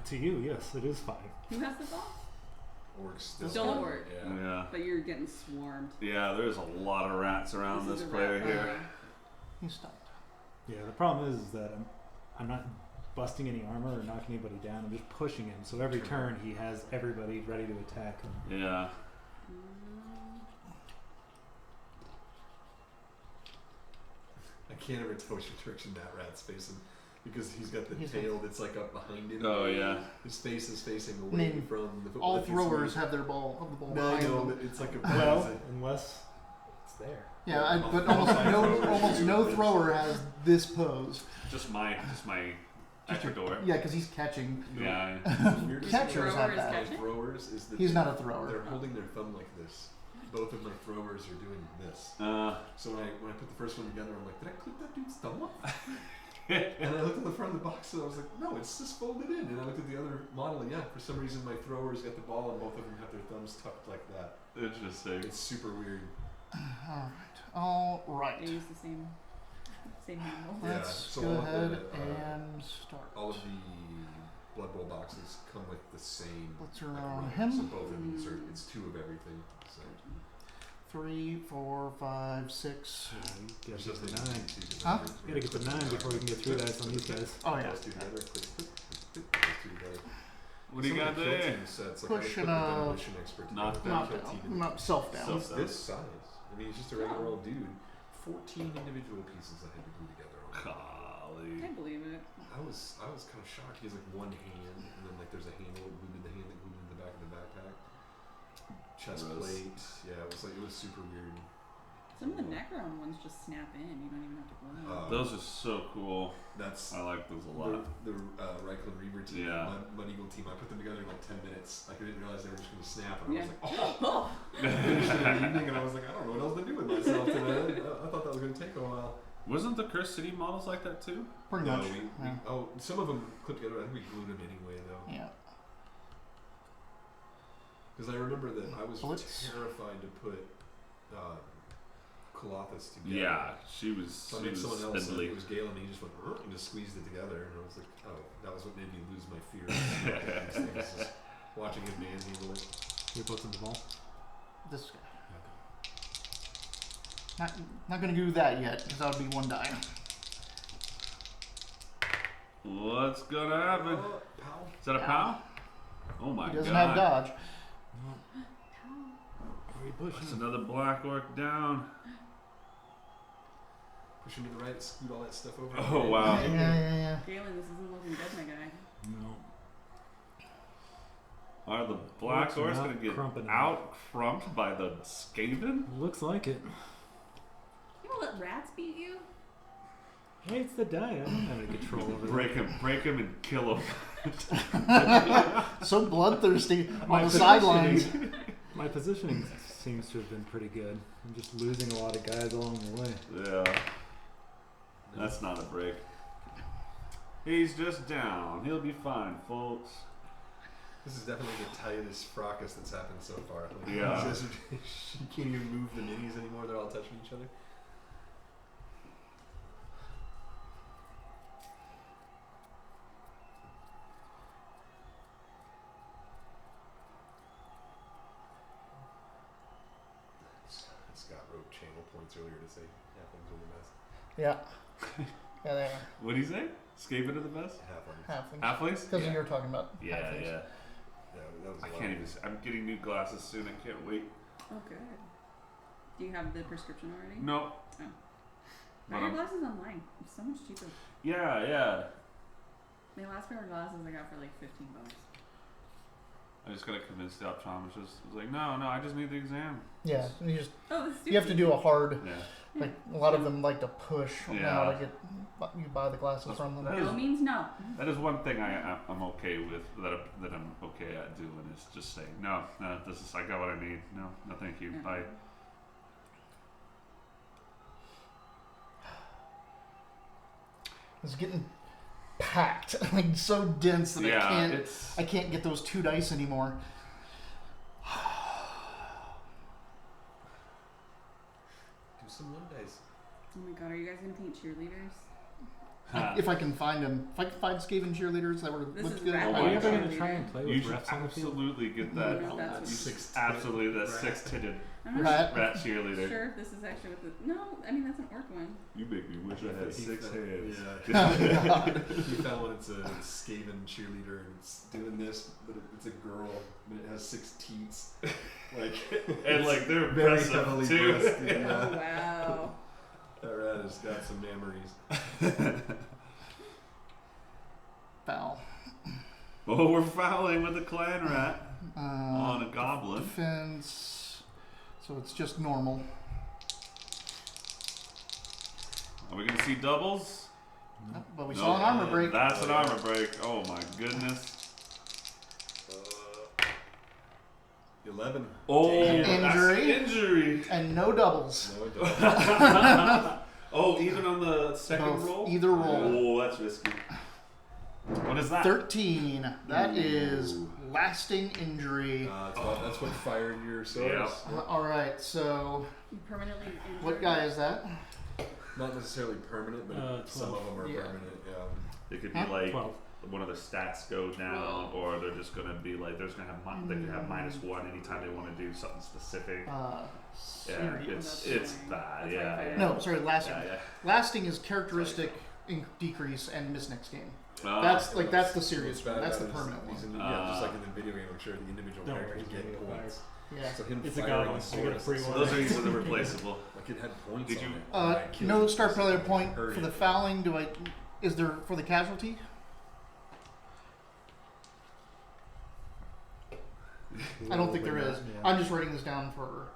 [SPEAKER 3] To you, yes, it is fine.
[SPEAKER 6] Who has the ball?
[SPEAKER 4] Orcs
[SPEAKER 6] Still an orc.
[SPEAKER 4] Yeah.
[SPEAKER 2] Yeah.
[SPEAKER 6] But you're getting swarmed.
[SPEAKER 2] Yeah, there's a lot of rats around this
[SPEAKER 6] is a
[SPEAKER 2] player
[SPEAKER 6] rat
[SPEAKER 2] here.
[SPEAKER 6] party.
[SPEAKER 1] He stopped.
[SPEAKER 3] Yeah, the problem is that I'm not busting any armor or knocking anybody down. I'm just pushing him. So every turn he has everybody ready to attack him.
[SPEAKER 2] Yeah.
[SPEAKER 4] I can't ever tell which direction that rat's facing because he's got the
[SPEAKER 1] He's
[SPEAKER 4] tail that's like up behind him.
[SPEAKER 2] Oh yeah.
[SPEAKER 4] His face is facing away
[SPEAKER 1] mean,
[SPEAKER 4] from the football.
[SPEAKER 1] All
[SPEAKER 4] If he's
[SPEAKER 1] throwers
[SPEAKER 4] moving-
[SPEAKER 1] have their ball. The ball
[SPEAKER 4] No, I
[SPEAKER 1] behind
[SPEAKER 4] know,
[SPEAKER 1] them.
[SPEAKER 4] but it's like a
[SPEAKER 3] Well, unless it's there.
[SPEAKER 1] Yeah, but
[SPEAKER 4] Almost
[SPEAKER 1] almost no
[SPEAKER 4] this.
[SPEAKER 1] thrower has this pose.
[SPEAKER 2] Just my Ecuador.
[SPEAKER 1] Yeah, because he's catching.
[SPEAKER 2] Yeah.
[SPEAKER 4] The weirdest
[SPEAKER 1] Catchers
[SPEAKER 4] thing
[SPEAKER 1] have
[SPEAKER 6] Throwers
[SPEAKER 1] that.
[SPEAKER 6] catch-
[SPEAKER 4] about throwers is that
[SPEAKER 1] He's not a thrower.
[SPEAKER 4] they're holding their thumb like this. Both of my throwers are doing this. So when I put the first one together, I'm like, did I clip that dude's thumb off? And I looked at the front of the box and I was like, no, it's just folded in. And I looked at the other model and yeah, for some reason my throwers got the ball and both of them have their thumbs tucked like that.
[SPEAKER 2] Interesting.
[SPEAKER 4] It's super weird.
[SPEAKER 1] All right.
[SPEAKER 6] They use the same handle.
[SPEAKER 4] Yeah,
[SPEAKER 1] Let's
[SPEAKER 4] so
[SPEAKER 1] go
[SPEAKER 4] all of
[SPEAKER 1] ahead
[SPEAKER 4] the,
[SPEAKER 1] and start.
[SPEAKER 4] All of the Blood Bowl boxes come with the same.
[SPEAKER 1] Let's
[SPEAKER 4] like,
[SPEAKER 1] around
[SPEAKER 4] run.
[SPEAKER 1] him.
[SPEAKER 4] So both of these are, it's 2 of everything. So
[SPEAKER 1] 3, 4, 5, 6.
[SPEAKER 3] You
[SPEAKER 4] it's
[SPEAKER 3] gotta
[SPEAKER 4] just
[SPEAKER 3] get
[SPEAKER 4] the
[SPEAKER 3] the 9.
[SPEAKER 1] Huh?
[SPEAKER 3] You gotta get the 9 before we can get through that on these guys.
[SPEAKER 1] Oh yeah.
[SPEAKER 4] Those 2 together, click, click, click, those 2 together.
[SPEAKER 2] What do you
[SPEAKER 4] Some
[SPEAKER 2] got
[SPEAKER 4] of the kill
[SPEAKER 2] there?
[SPEAKER 4] team sets, like
[SPEAKER 1] Push
[SPEAKER 4] I
[SPEAKER 1] and
[SPEAKER 4] put the demolition expert
[SPEAKER 2] knock
[SPEAKER 4] together,
[SPEAKER 1] Not
[SPEAKER 4] the kill team
[SPEAKER 1] down.
[SPEAKER 4] and
[SPEAKER 1] Not self down.
[SPEAKER 2] Self-
[SPEAKER 4] he's this size. I mean, he's just a regular old dude. 14 individual pieces I had to glue together on.
[SPEAKER 2] Golly.
[SPEAKER 6] I believe it.
[SPEAKER 4] I was kind of shocked. He has like one hand, and then like there's a handle glued in the hand that glued in the back of the backpack. Chest
[SPEAKER 2] Gross.
[SPEAKER 4] plate. Yeah, it was super weird.
[SPEAKER 6] Some of the Necron ones just snap in. You don't even have to glue them.
[SPEAKER 2] Those are so cool.
[SPEAKER 4] That's
[SPEAKER 2] I like those a lot.
[SPEAKER 4] the Reichland Reaver team,
[SPEAKER 2] Yeah.
[SPEAKER 4] Mud Eagle team. I put them together in like 10 minutes. Like I didn't realize they were just going to snap, and
[SPEAKER 6] Yeah.
[SPEAKER 4] I was like, oh. Finished it in the evening, and I was like, I don't know what else to do with myself today. I thought that was going to take a while.
[SPEAKER 2] Wasn't the Cursed City models like that too?
[SPEAKER 1] Pretty
[SPEAKER 4] No,
[SPEAKER 1] much. Yeah.
[SPEAKER 4] some of them clipped together. I think we glued them anyway, though.
[SPEAKER 1] Yeah.
[SPEAKER 4] Because I remember that I was
[SPEAKER 1] Bullets.
[SPEAKER 4] terrified to put Colothus together.
[SPEAKER 2] Yeah, she was.
[SPEAKER 4] So I
[SPEAKER 2] She
[SPEAKER 4] made
[SPEAKER 2] was
[SPEAKER 4] someone else, and
[SPEAKER 2] spindly.
[SPEAKER 4] it was Galen, and he just went and just squeezed it together, and I was like, oh, that was what made me lose my fear of these things, is watching him manhandle it.
[SPEAKER 3] You're posting the ball?
[SPEAKER 1] This guy. Not gonna do that yet, because that would be 1 die.
[SPEAKER 2] What's gonna happen?
[SPEAKER 4] Pow.
[SPEAKER 2] Is that a pow? Oh my
[SPEAKER 1] He doesn't
[SPEAKER 2] god.
[SPEAKER 1] have dodge.
[SPEAKER 3] Are we pushing
[SPEAKER 2] That's
[SPEAKER 3] him?
[SPEAKER 2] another black orc down.
[SPEAKER 4] Push him to the right, scoot all that stuff over.
[SPEAKER 2] Oh wow.
[SPEAKER 1] Yeah.
[SPEAKER 6] Galen, this isn't looking good, my guy.
[SPEAKER 3] No.
[SPEAKER 2] Are the black
[SPEAKER 3] Orcs are
[SPEAKER 2] orcs
[SPEAKER 3] not
[SPEAKER 2] gonna get
[SPEAKER 3] crumping
[SPEAKER 2] out crumped by the Skaven?
[SPEAKER 3] Looks like it.
[SPEAKER 6] You gonna let rats beat you?
[SPEAKER 3] Hey, it's the die. I don't have any control over that.
[SPEAKER 2] Break him and kill him.
[SPEAKER 1] So bloodthirsty
[SPEAKER 3] My
[SPEAKER 1] on the
[SPEAKER 3] positioning-
[SPEAKER 1] sidelines.
[SPEAKER 3] My positioning seems to have been pretty good. I'm just losing a lot of guys along the way.
[SPEAKER 2] Yeah. That's not a break. He's just down. He'll be fine, folks.
[SPEAKER 4] This is definitely the tightest fracas that's happened so far. Like,
[SPEAKER 2] Yeah.
[SPEAKER 4] these guys are- you can't even move the minis anymore. They're all touching each other. Scott wrote channel points earlier to say halflings are the best.
[SPEAKER 1] Yeah. Yeah, they are.
[SPEAKER 2] What do you say? Skaven are the best?
[SPEAKER 4] Halflings.
[SPEAKER 1] Halflings.
[SPEAKER 2] Halflings?
[SPEAKER 1] Because you were talking about
[SPEAKER 2] Yeah,
[SPEAKER 1] halflings.
[SPEAKER 2] yeah.
[SPEAKER 4] Yeah, that was a
[SPEAKER 2] I
[SPEAKER 4] lot
[SPEAKER 2] can't
[SPEAKER 4] of-
[SPEAKER 2] even. I'm getting new glasses soon. I can't wait.
[SPEAKER 6] Oh, good. Do you have the prescription already?
[SPEAKER 2] No.
[SPEAKER 6] Buy your glasses online. It's so much cheaper.
[SPEAKER 2] Yeah, yeah.
[SPEAKER 6] My last pair of glasses I got for like $15.
[SPEAKER 2] I just gotta convince the optometrist. I was like, no, I just need the exam.
[SPEAKER 1] Yeah, you just
[SPEAKER 6] Oh, this is
[SPEAKER 1] you have to do a hard.
[SPEAKER 2] Yeah.
[SPEAKER 1] Like a lot of them like to push now
[SPEAKER 2] Yeah.
[SPEAKER 1] to get you buy the glasses from them.
[SPEAKER 2] That
[SPEAKER 6] No
[SPEAKER 2] is-
[SPEAKER 6] means no.
[SPEAKER 2] That is one thing I'm okay with. That I'm okay at doing is just saying, no, this is I got what I need. No, thank you.
[SPEAKER 6] Yeah.
[SPEAKER 2] Bye.
[SPEAKER 1] It's getting packed, like so dense that
[SPEAKER 2] Yeah, it's.
[SPEAKER 1] I can't get those 2 dice anymore.
[SPEAKER 4] Do some one dice.
[SPEAKER 6] Oh my god, are you guys gonna paint cheerleaders?
[SPEAKER 1] If I can find him. If I can find Skaven cheerleaders that were
[SPEAKER 6] This
[SPEAKER 1] looked
[SPEAKER 6] is
[SPEAKER 1] good.
[SPEAKER 6] rad.
[SPEAKER 3] Are you ever
[SPEAKER 6] Yeah.
[SPEAKER 3] going to try and play
[SPEAKER 2] You
[SPEAKER 3] with
[SPEAKER 2] should
[SPEAKER 3] refs on the field?
[SPEAKER 2] absolutely get that.
[SPEAKER 6] No, that's
[SPEAKER 2] You
[SPEAKER 6] what-
[SPEAKER 2] should absolutely that
[SPEAKER 4] rat.
[SPEAKER 2] six-titted
[SPEAKER 6] I'm
[SPEAKER 1] Rat.
[SPEAKER 6] not
[SPEAKER 2] rat cheerleader.
[SPEAKER 6] sure if this is actually what the. No, I mean, that's an orc one.
[SPEAKER 2] You make me wish I had 6 hands.
[SPEAKER 4] Yeah. You found when it's a Skaven cheerleader and it's doing this, but it's a girl and it has 6 teats. Like
[SPEAKER 2] And like they're
[SPEAKER 4] very
[SPEAKER 2] impressive
[SPEAKER 4] heavily
[SPEAKER 2] too.
[SPEAKER 4] breasted.
[SPEAKER 6] Oh
[SPEAKER 4] Yeah.
[SPEAKER 6] wow.
[SPEAKER 4] That rat has got some memories.
[SPEAKER 1] Foul.
[SPEAKER 2] Oh, we're fouling with a clan rat on
[SPEAKER 1] Uh,
[SPEAKER 2] a goblin.
[SPEAKER 1] defense. So it's just normal.
[SPEAKER 2] Are we gonna see doubles?
[SPEAKER 1] No, but we saw an armor break.
[SPEAKER 2] That's an armor break. Oh my goodness.
[SPEAKER 4] 11.
[SPEAKER 2] Oh,
[SPEAKER 1] Damn.
[SPEAKER 2] that's
[SPEAKER 1] Injury.
[SPEAKER 2] an injury.
[SPEAKER 1] And no doubles.
[SPEAKER 4] No, it doesn't.
[SPEAKER 2] Oh, even on the second
[SPEAKER 1] Both.
[SPEAKER 2] roll?
[SPEAKER 1] Either roll.
[SPEAKER 2] Oh, that's risky. What is that?
[SPEAKER 1] 13. That is
[SPEAKER 2] Ooh.
[SPEAKER 1] lasting injury.
[SPEAKER 4] That's what fired your swords.
[SPEAKER 2] Yeah.
[SPEAKER 1] Alright, so
[SPEAKER 6] You permanently injured.
[SPEAKER 1] what guy is that?
[SPEAKER 4] Not necessarily permanent, but some
[SPEAKER 3] 12.
[SPEAKER 4] of them are
[SPEAKER 1] Yeah.
[SPEAKER 4] permanent. Yeah.
[SPEAKER 2] It could be
[SPEAKER 1] Huh?
[SPEAKER 2] like
[SPEAKER 3] 12.
[SPEAKER 2] one of the stats go down, or they're just gonna be like, there's gonna have they could have -1 anytime they want to do something specific.
[SPEAKER 1] Uh,
[SPEAKER 2] Yeah,
[SPEAKER 1] serious.
[SPEAKER 2] it's
[SPEAKER 6] annoying.
[SPEAKER 2] bad.
[SPEAKER 6] That's
[SPEAKER 2] Yeah,
[SPEAKER 6] my
[SPEAKER 2] yeah.
[SPEAKER 1] No, sorry, lasting.
[SPEAKER 2] Yeah,
[SPEAKER 1] Lasting is characteristic decrease and miss next game.
[SPEAKER 2] yeah.
[SPEAKER 1] That's like that's the
[SPEAKER 4] What's
[SPEAKER 1] serious
[SPEAKER 4] bad
[SPEAKER 1] one. That's the
[SPEAKER 4] about it is
[SPEAKER 1] permanent
[SPEAKER 4] these
[SPEAKER 1] one.
[SPEAKER 4] in- yeah, just like in the video game, I'm sure the individual
[SPEAKER 3] Don't
[SPEAKER 4] characters
[SPEAKER 3] worry,
[SPEAKER 4] get
[SPEAKER 3] it's gonna be
[SPEAKER 4] points.
[SPEAKER 1] Yeah.
[SPEAKER 4] So him
[SPEAKER 3] It's a
[SPEAKER 4] firing
[SPEAKER 3] goblin,
[SPEAKER 4] the
[SPEAKER 3] so you get a
[SPEAKER 4] sword,
[SPEAKER 3] free one.
[SPEAKER 2] Those are easily replaceable.
[SPEAKER 4] like it had points
[SPEAKER 2] Did
[SPEAKER 4] on
[SPEAKER 2] you-
[SPEAKER 4] it. and I killed
[SPEAKER 1] No
[SPEAKER 4] it.
[SPEAKER 1] star player point
[SPEAKER 4] Hurry.
[SPEAKER 1] for the fouling. Do I? Is there for the casualty? I don't think there is.
[SPEAKER 3] Yeah.
[SPEAKER 1] I'm just writing this down for.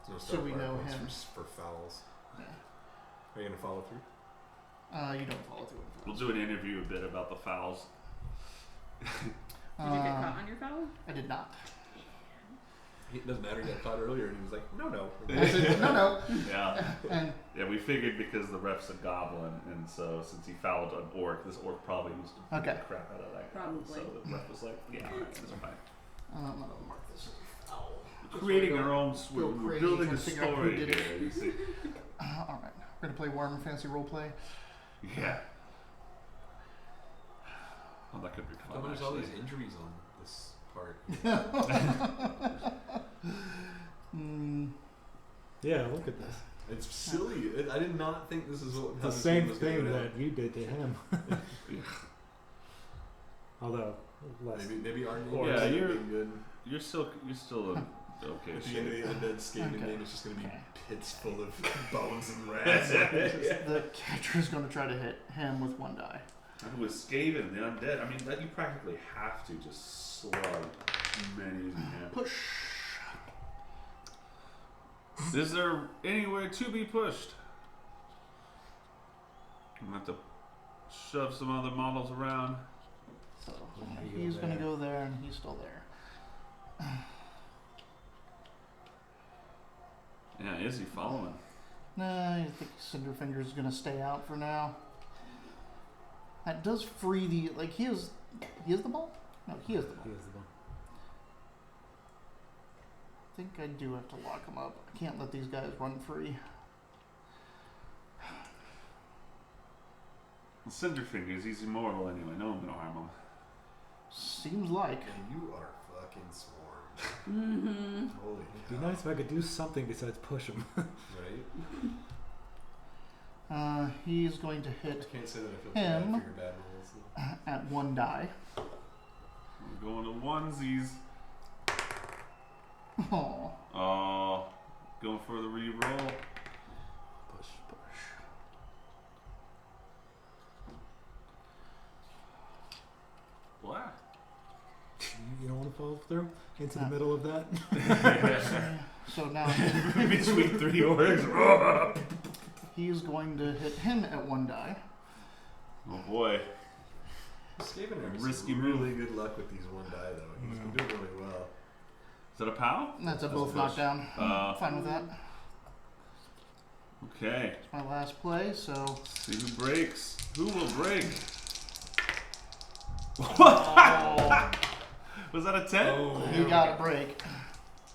[SPEAKER 4] No
[SPEAKER 1] So
[SPEAKER 4] star
[SPEAKER 1] we
[SPEAKER 4] player
[SPEAKER 1] know
[SPEAKER 4] points
[SPEAKER 1] him.
[SPEAKER 4] for fouls.
[SPEAKER 1] Yeah.
[SPEAKER 4] Are you gonna follow through?
[SPEAKER 1] You don't follow through.
[SPEAKER 2] We'll do an interview a bit about the fouls.
[SPEAKER 6] Did you get caught on your foul?
[SPEAKER 1] I did not.
[SPEAKER 4] It doesn't matter. He got caught earlier, and he was like, "No."
[SPEAKER 1] I said, no.
[SPEAKER 2] Yeah,
[SPEAKER 1] And
[SPEAKER 2] yeah. We figured because the ref's a goblin, and so since he fouled an orc, this orc probably used to beat
[SPEAKER 1] Okay.
[SPEAKER 2] the crap out of that guy.
[SPEAKER 6] Probably.
[SPEAKER 2] So the ref was like, "Yeah, all right, it's fine."
[SPEAKER 1] I'm gonna mark this as a foul.
[SPEAKER 2] Creating our own.
[SPEAKER 1] Go
[SPEAKER 2] We're
[SPEAKER 1] crazy
[SPEAKER 2] building
[SPEAKER 1] trying
[SPEAKER 2] a
[SPEAKER 1] to figure out who
[SPEAKER 2] story
[SPEAKER 1] did it.
[SPEAKER 2] here. You see?
[SPEAKER 1] All right, we're gonna play Warhammer Fantasy Roleplay.
[SPEAKER 2] Yeah. Oh, that could be
[SPEAKER 4] How
[SPEAKER 2] fun.
[SPEAKER 4] come there's all
[SPEAKER 2] Actually.
[SPEAKER 4] these injuries on this part?
[SPEAKER 3] Yeah, look at this.
[SPEAKER 4] It's silly. I did not think this is what.
[SPEAKER 3] It's
[SPEAKER 4] how
[SPEAKER 3] the
[SPEAKER 4] this
[SPEAKER 3] same
[SPEAKER 4] game was gonna
[SPEAKER 3] thing
[SPEAKER 4] go down.
[SPEAKER 3] that you did to him. Although, less.
[SPEAKER 4] Maybe our name
[SPEAKER 3] Yeah,
[SPEAKER 4] is
[SPEAKER 2] you're-
[SPEAKER 4] being good.
[SPEAKER 2] You're still an okay.
[SPEAKER 4] At the end of the undead Skaven
[SPEAKER 1] Okay.
[SPEAKER 4] game, it's just gonna be
[SPEAKER 1] Okay.
[SPEAKER 4] pits full of bones and rats.
[SPEAKER 1] The catcher is gonna try to hit him with one die.
[SPEAKER 2] With Skaven, the undead, I mean, that you practically have to just slug as many as you can.
[SPEAKER 1] Push.
[SPEAKER 2] Is there anywhere to be pushed? I'm gonna have to shove some other models around.
[SPEAKER 1] So
[SPEAKER 3] Yeah, you go
[SPEAKER 1] he's gonna
[SPEAKER 3] there.
[SPEAKER 1] go there, and he's still there.
[SPEAKER 2] Yeah, is he following?
[SPEAKER 1] Nah, I think Cinderfinger's is gonna stay out for now. That does free the he has the ball? No, he has the ball.
[SPEAKER 3] He is the one.
[SPEAKER 1] I think I do have to lock him up. I can't let these guys run free.
[SPEAKER 2] Well, Cinderfingers, he's immortal anyway. No one can harm him.
[SPEAKER 1] Seems like.
[SPEAKER 4] And you are fucking swarmed.
[SPEAKER 6] Mm-hmm.
[SPEAKER 4] Holy
[SPEAKER 3] It'd be
[SPEAKER 4] cow.
[SPEAKER 3] nice if I could do something besides push him.
[SPEAKER 4] Right?
[SPEAKER 1] He's going to
[SPEAKER 4] I
[SPEAKER 1] hit
[SPEAKER 4] can't say that I feel bad
[SPEAKER 1] Him.
[SPEAKER 4] for your bad rolls.
[SPEAKER 1] at one die.
[SPEAKER 2] We're going to onesies.
[SPEAKER 1] Oh,
[SPEAKER 2] Oh, going for the re-roll.
[SPEAKER 3] Push.
[SPEAKER 2] What?
[SPEAKER 3] You don't want to fall through into the
[SPEAKER 1] No.
[SPEAKER 3] middle of that.
[SPEAKER 1] so now
[SPEAKER 2] Between 3 orcs.
[SPEAKER 1] he's going to hit him at one die.
[SPEAKER 2] Oh boy.
[SPEAKER 4] Skaven having
[SPEAKER 2] Risky
[SPEAKER 4] some
[SPEAKER 2] move.
[SPEAKER 4] really good luck with these one die though. He's been doing really well.
[SPEAKER 2] Is that a POW?
[SPEAKER 1] That's a
[SPEAKER 2] That's
[SPEAKER 1] both
[SPEAKER 2] a push.
[SPEAKER 1] knockdown. Fine with that.
[SPEAKER 2] Okay.
[SPEAKER 1] It's my last play, so
[SPEAKER 2] See who breaks. Who will break? Was that a 10?
[SPEAKER 4] Oh,
[SPEAKER 1] he got a break.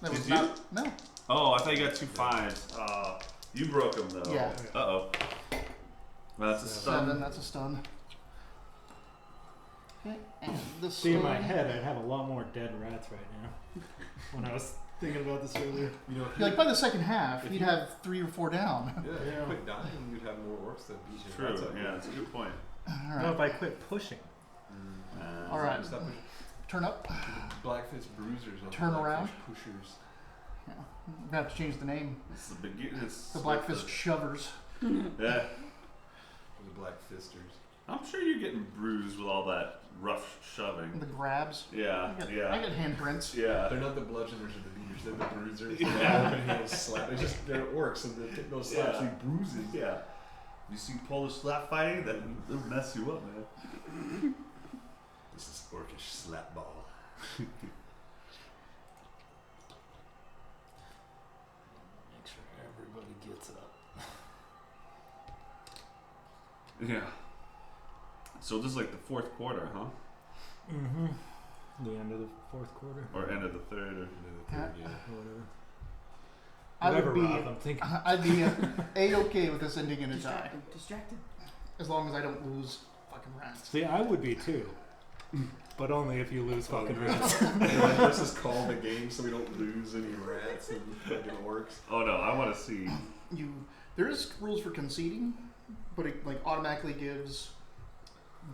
[SPEAKER 1] That
[SPEAKER 2] Did
[SPEAKER 1] was
[SPEAKER 2] you?
[SPEAKER 1] not no.
[SPEAKER 2] Oh, I thought you got 2 5s. You broke them though.
[SPEAKER 1] Yeah.
[SPEAKER 2] Uh oh. Well, that's a stun.
[SPEAKER 1] 7. That's a stun. Okay, and the
[SPEAKER 3] See, in my
[SPEAKER 1] stun.
[SPEAKER 3] head, I'd have a lot more dead rats right now. When I was thinking about this earlier.
[SPEAKER 4] You know, if
[SPEAKER 1] Like by the second half,
[SPEAKER 4] If
[SPEAKER 1] you'd
[SPEAKER 4] you-
[SPEAKER 1] have 3 or 4 down.
[SPEAKER 4] yeah, if
[SPEAKER 3] Yeah.
[SPEAKER 4] you quit dying, you'd have more orcs that beat you.
[SPEAKER 2] True.
[SPEAKER 4] That's
[SPEAKER 2] Yeah, that's a good point.
[SPEAKER 1] All
[SPEAKER 3] No,
[SPEAKER 1] right.
[SPEAKER 3] if I quit pushing.
[SPEAKER 1] All right.
[SPEAKER 4] Stop pushing.
[SPEAKER 1] Turn up.
[SPEAKER 4] Blackfish Broozerz. Not
[SPEAKER 1] Turn
[SPEAKER 4] Blackfish
[SPEAKER 1] around.
[SPEAKER 4] Pushers.
[SPEAKER 1] Yeah. We're gonna have to change the name.
[SPEAKER 2] It's the beginning.
[SPEAKER 1] The Blackfist Shovers.
[SPEAKER 2] Yeah.
[SPEAKER 4] The Black Fisters.
[SPEAKER 2] I'm sure you're getting bruised with all that rough shoving.
[SPEAKER 1] The grabs.
[SPEAKER 2] Yeah.
[SPEAKER 1] I
[SPEAKER 2] Yeah.
[SPEAKER 1] got handprints.
[SPEAKER 2] Yeah.
[SPEAKER 4] They're not the bludgeoners or the beaters. They're the bruisers.
[SPEAKER 2] Yeah.
[SPEAKER 4] They're open hand slap. They're orcs, and they take those slaps.
[SPEAKER 2] Yeah.
[SPEAKER 4] They bruises.
[SPEAKER 2] Yeah. You see Polish slap fighting, that'll mess you up, man.
[SPEAKER 4] This is orcish slap ball.
[SPEAKER 3] Make sure everybody gets up.
[SPEAKER 2] Yeah. So this is like the fourth quarter, huh?
[SPEAKER 3] Mm-hmm. The end of the fourth quarter.
[SPEAKER 2] Or end of the third, or
[SPEAKER 3] Or whatever.
[SPEAKER 1] I
[SPEAKER 3] Whatever,
[SPEAKER 1] would be.
[SPEAKER 3] Rob, I'm thinking.
[SPEAKER 1] I'd be A-okay with this ending in a tie,
[SPEAKER 6] Distracted.
[SPEAKER 1] as long as I don't lose fucking rats.
[SPEAKER 3] See, I would be too. But only if you lose fucking rats.
[SPEAKER 4] This is called the game, so we don't lose any rats and fucking orcs.
[SPEAKER 2] oh no, I want to see.
[SPEAKER 1] There is rules for conceding, but it like automatically gives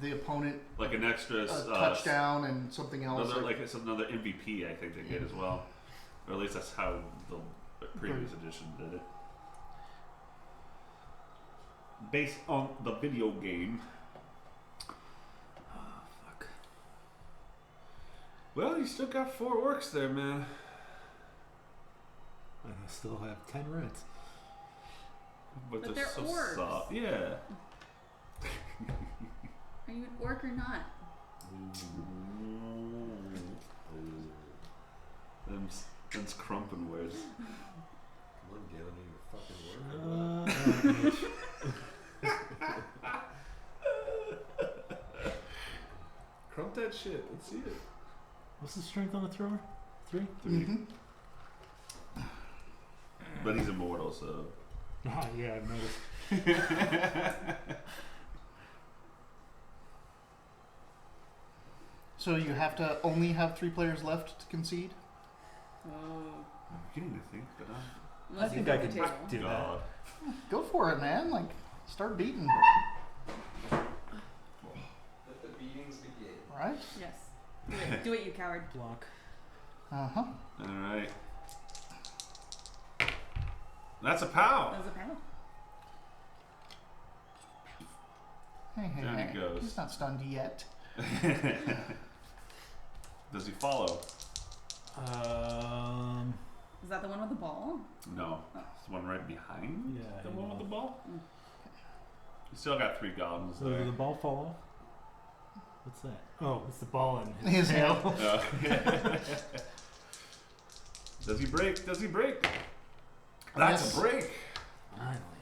[SPEAKER 1] the opponent
[SPEAKER 2] Like an extra
[SPEAKER 1] a touchdown and something else.
[SPEAKER 2] Another, like it's another MVP, I think they get as well, or at least that's how the previous edition did it. Based on the video game.
[SPEAKER 3] Oh, fuck.
[SPEAKER 2] Well, you still got 4 orcs there, man.
[SPEAKER 3] And I still have 10 rats.
[SPEAKER 6] But
[SPEAKER 2] they're
[SPEAKER 6] they're
[SPEAKER 2] so
[SPEAKER 6] orcs.
[SPEAKER 2] soft. Yeah.
[SPEAKER 6] Are you an orc or not?
[SPEAKER 2] Them's crumpin' words.
[SPEAKER 4] Come on, get on your fucking work. Crump that shit. Let's see it.
[SPEAKER 3] What's the strength on a thrower? 3?
[SPEAKER 1] Mhm.
[SPEAKER 2] But he's immortal, so.
[SPEAKER 3] Ah, yeah, I've noticed.
[SPEAKER 1] So you have to only have 3 players left to concede.
[SPEAKER 6] Oh.
[SPEAKER 2] I'm beginning to think, but
[SPEAKER 6] Unless
[SPEAKER 3] I
[SPEAKER 6] you
[SPEAKER 3] think I
[SPEAKER 6] flip the
[SPEAKER 3] can
[SPEAKER 6] table.
[SPEAKER 3] do that.
[SPEAKER 2] God.
[SPEAKER 1] Go for it, man. Like, start beating,
[SPEAKER 4] Let the beatings begin.
[SPEAKER 1] right?
[SPEAKER 6] Yes. Do it. Do it, you coward.
[SPEAKER 3] Block.
[SPEAKER 1] Uh huh.
[SPEAKER 2] Alright. That's a pow!
[SPEAKER 6] That was a pound.
[SPEAKER 1] Hey,
[SPEAKER 2] Down he goes.
[SPEAKER 1] He's not stunned yet.
[SPEAKER 2] Does he follow?
[SPEAKER 6] Is that the one with the ball?
[SPEAKER 2] No. It's the one right behind
[SPEAKER 3] Yeah.
[SPEAKER 2] the
[SPEAKER 3] he
[SPEAKER 2] one with
[SPEAKER 3] will.
[SPEAKER 2] the ball?
[SPEAKER 6] Mm.
[SPEAKER 2] You still got 3 goblins
[SPEAKER 3] So did
[SPEAKER 2] there.
[SPEAKER 3] the ball fall off? What's that? Oh, it's the ball in
[SPEAKER 1] His
[SPEAKER 3] tail.
[SPEAKER 1] hand.
[SPEAKER 2] Oh. Does he break? Does he break? That's
[SPEAKER 1] Yes.
[SPEAKER 2] a break!
[SPEAKER 3] Finally.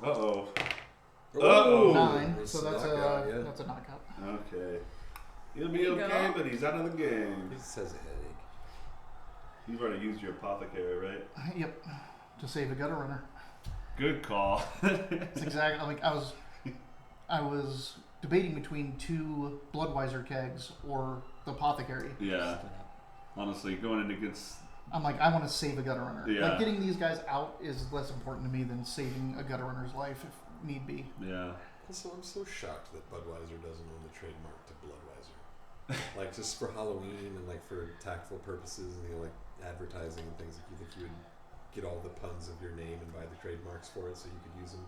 [SPEAKER 2] Uh-oh.
[SPEAKER 4] Oh,
[SPEAKER 1] 9.
[SPEAKER 4] it's
[SPEAKER 1] So that's
[SPEAKER 4] knockout,
[SPEAKER 1] a
[SPEAKER 4] yeah.
[SPEAKER 1] that's a knockout.
[SPEAKER 2] Okay. He'll be
[SPEAKER 6] There you
[SPEAKER 2] okay,
[SPEAKER 6] go.
[SPEAKER 2] but he's out of the game.
[SPEAKER 4] He says a headache.
[SPEAKER 2] You've already used your apothecary, right?
[SPEAKER 1] Yep. To save a gutter runner.
[SPEAKER 2] Good call.
[SPEAKER 1] It's exactly like I was debating between 2 Bloodweiser kegs or the apothecary.
[SPEAKER 2] Yeah. Honestly, going in against.
[SPEAKER 1] I'm like, I want to save a gutter runner.
[SPEAKER 2] Yeah.
[SPEAKER 1] Like getting these guys out is less important to me than saving a gutter runner's life if need be.
[SPEAKER 2] Yeah.
[SPEAKER 4] Also, I'm so shocked that Budweiser doesn't own the trademark to Bloodweiser. Like, just for Halloween and, like, for tactful purposes and, you know, like, advertising and things. Like, you think you would get all the puns of your name and buy the trademarks for it so you could use them?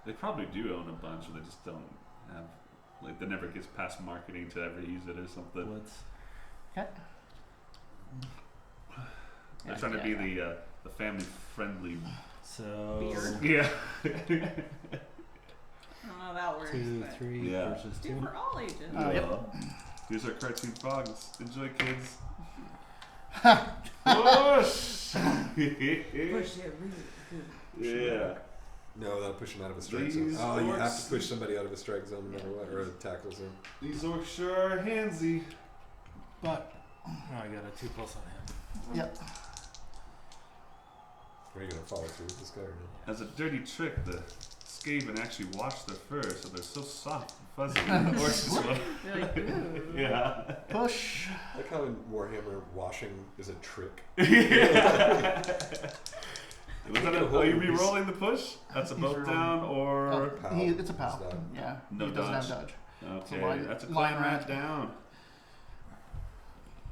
[SPEAKER 2] They probably do own a bunch, but they just don't have. Like, they never gets past marketing to ever use it or something.
[SPEAKER 3] Let's.
[SPEAKER 1] Okay.
[SPEAKER 2] They're trying to be the family friendly.
[SPEAKER 3] So.
[SPEAKER 6] Beard.
[SPEAKER 2] Yeah.
[SPEAKER 6] I don't know how that works.
[SPEAKER 3] 2,
[SPEAKER 6] but
[SPEAKER 3] 3
[SPEAKER 2] Yeah.
[SPEAKER 3] versus
[SPEAKER 6] Dude,
[SPEAKER 3] 2.
[SPEAKER 6] for all ages.
[SPEAKER 1] Yep.
[SPEAKER 2] Here's our cartoon frogs. Enjoy, kids.
[SPEAKER 6] Push it really good.
[SPEAKER 2] Yeah.
[SPEAKER 4] No, that'll push him out of a strike
[SPEAKER 2] These
[SPEAKER 4] zone. Oh, you have
[SPEAKER 2] orcs-
[SPEAKER 4] to push somebody out of a strike zone no matter what, or a tackle zone.
[SPEAKER 2] These orcs sure are handsy.
[SPEAKER 1] But
[SPEAKER 3] Oh, I got a 2+ on him.
[SPEAKER 1] yep.
[SPEAKER 4] Are you going to follow through with this guy or no?
[SPEAKER 2] As a dirty trick, the Skaven actually wash their fur, so they're so soft and fuzzy. Horses will.
[SPEAKER 6] You're like, ooh.
[SPEAKER 2] Yeah.
[SPEAKER 1] Push.
[SPEAKER 4] I like how in Warhammer washing is a trick.
[SPEAKER 2] Was that a, you be rolling the push? That's a
[SPEAKER 1] He's
[SPEAKER 2] both
[SPEAKER 1] rolling.
[SPEAKER 2] down or
[SPEAKER 1] Oh,
[SPEAKER 4] Pow.
[SPEAKER 1] it's a pal.
[SPEAKER 4] It's done.
[SPEAKER 1] Yeah.
[SPEAKER 2] No
[SPEAKER 1] he doesn't
[SPEAKER 2] dodge.
[SPEAKER 1] have dodge.
[SPEAKER 2] okay.
[SPEAKER 1] line-
[SPEAKER 2] That's a
[SPEAKER 1] line
[SPEAKER 2] clan rat
[SPEAKER 1] rat.
[SPEAKER 2] down.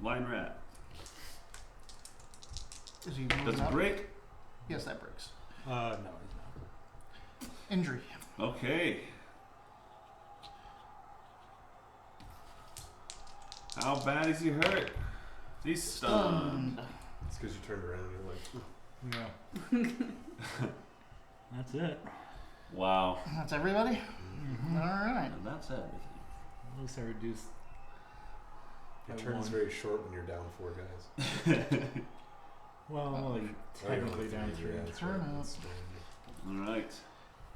[SPEAKER 2] Line rat.
[SPEAKER 1] Is he
[SPEAKER 2] Does
[SPEAKER 1] moving
[SPEAKER 2] it
[SPEAKER 1] up?
[SPEAKER 2] break?
[SPEAKER 1] Yes, that breaks.
[SPEAKER 3] No, he's not.
[SPEAKER 1] Injury.
[SPEAKER 2] Okay. How bad is he hurt? He's stunned.
[SPEAKER 4] It's because you turned around and you're like, "Ooh."
[SPEAKER 3] Yeah. That's it.
[SPEAKER 2] Wow.
[SPEAKER 1] That's everybody?
[SPEAKER 3] Mm-hmm.
[SPEAKER 1] All right.
[SPEAKER 2] And that's everything.
[SPEAKER 3] At least I reduced.
[SPEAKER 4] your
[SPEAKER 3] by
[SPEAKER 4] turn is
[SPEAKER 3] one.
[SPEAKER 4] very short when you're down 4 guys.
[SPEAKER 3] Well, I'm only technically down 3.
[SPEAKER 4] Yeah, that's
[SPEAKER 1] Turn
[SPEAKER 4] right.
[SPEAKER 1] up.
[SPEAKER 4] That's strange.
[SPEAKER 2] Alright.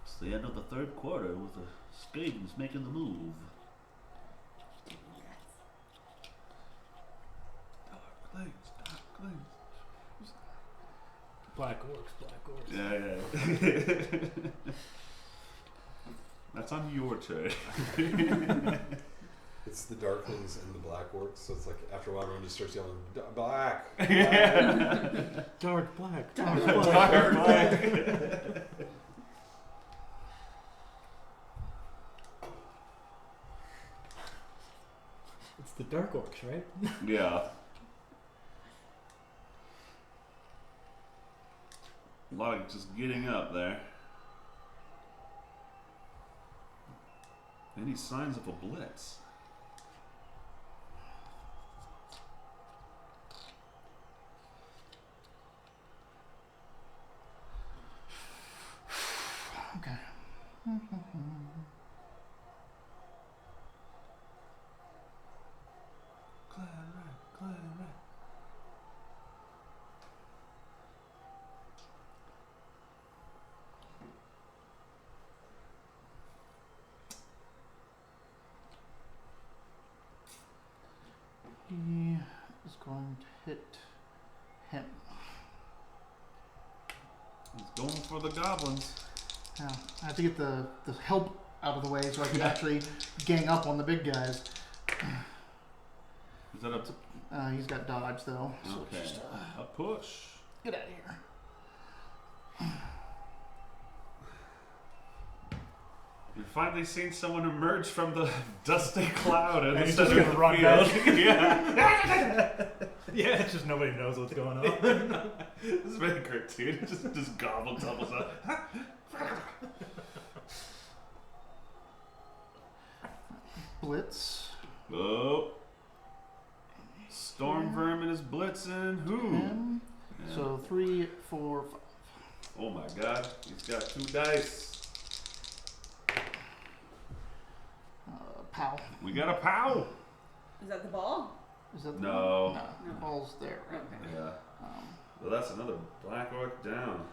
[SPEAKER 2] It's the end of the third quarter with the Skavens making the move. Darklings.
[SPEAKER 3] Black orcs.
[SPEAKER 2] Yeah. That's on your turn.
[SPEAKER 4] It's the Darklings and the Black Orcs, so it's like after a while everyone just starts yelling, Black!
[SPEAKER 3] Dark black.
[SPEAKER 6] Dark
[SPEAKER 2] Dark black.
[SPEAKER 3] It's the dark orcs, right?
[SPEAKER 2] Yeah. A lot of just getting up there. Any signs of a blitz?
[SPEAKER 1] Okay.
[SPEAKER 2] Clan rat.
[SPEAKER 1] He is going to hit him.
[SPEAKER 2] He's going for the goblins.
[SPEAKER 1] Now, I have to get the help out of the way so I can actually gang up on the big guys.
[SPEAKER 2] Is that up to
[SPEAKER 1] He's got dodge though. So
[SPEAKER 2] okay?
[SPEAKER 1] just,
[SPEAKER 2] A push.
[SPEAKER 1] get out of here.
[SPEAKER 2] We've finally seen someone emerge from the dusty cloud in
[SPEAKER 3] And
[SPEAKER 2] the
[SPEAKER 3] he's
[SPEAKER 2] center
[SPEAKER 3] just
[SPEAKER 2] of the
[SPEAKER 3] gonna run
[SPEAKER 2] field. Yeah.
[SPEAKER 3] Yeah, it's just nobody knows what's going on.
[SPEAKER 2] This is very cartoon. Just gobble doubles up.
[SPEAKER 1] Blitz.
[SPEAKER 2] Oh. Storm vermin is blitzing. Who?
[SPEAKER 1] Him.
[SPEAKER 2] Yeah.
[SPEAKER 1] So 3, 4, 5.
[SPEAKER 2] Oh my god, he's got 2 dice.
[SPEAKER 1] Pow.
[SPEAKER 2] We got a pow.
[SPEAKER 6] Is that the ball?
[SPEAKER 1] Is that the
[SPEAKER 2] No.
[SPEAKER 1] ball? No.
[SPEAKER 6] No.
[SPEAKER 1] The ball's there. Right?
[SPEAKER 6] Okay.
[SPEAKER 2] Yeah.
[SPEAKER 1] Um,
[SPEAKER 2] Well, that's another black orc down.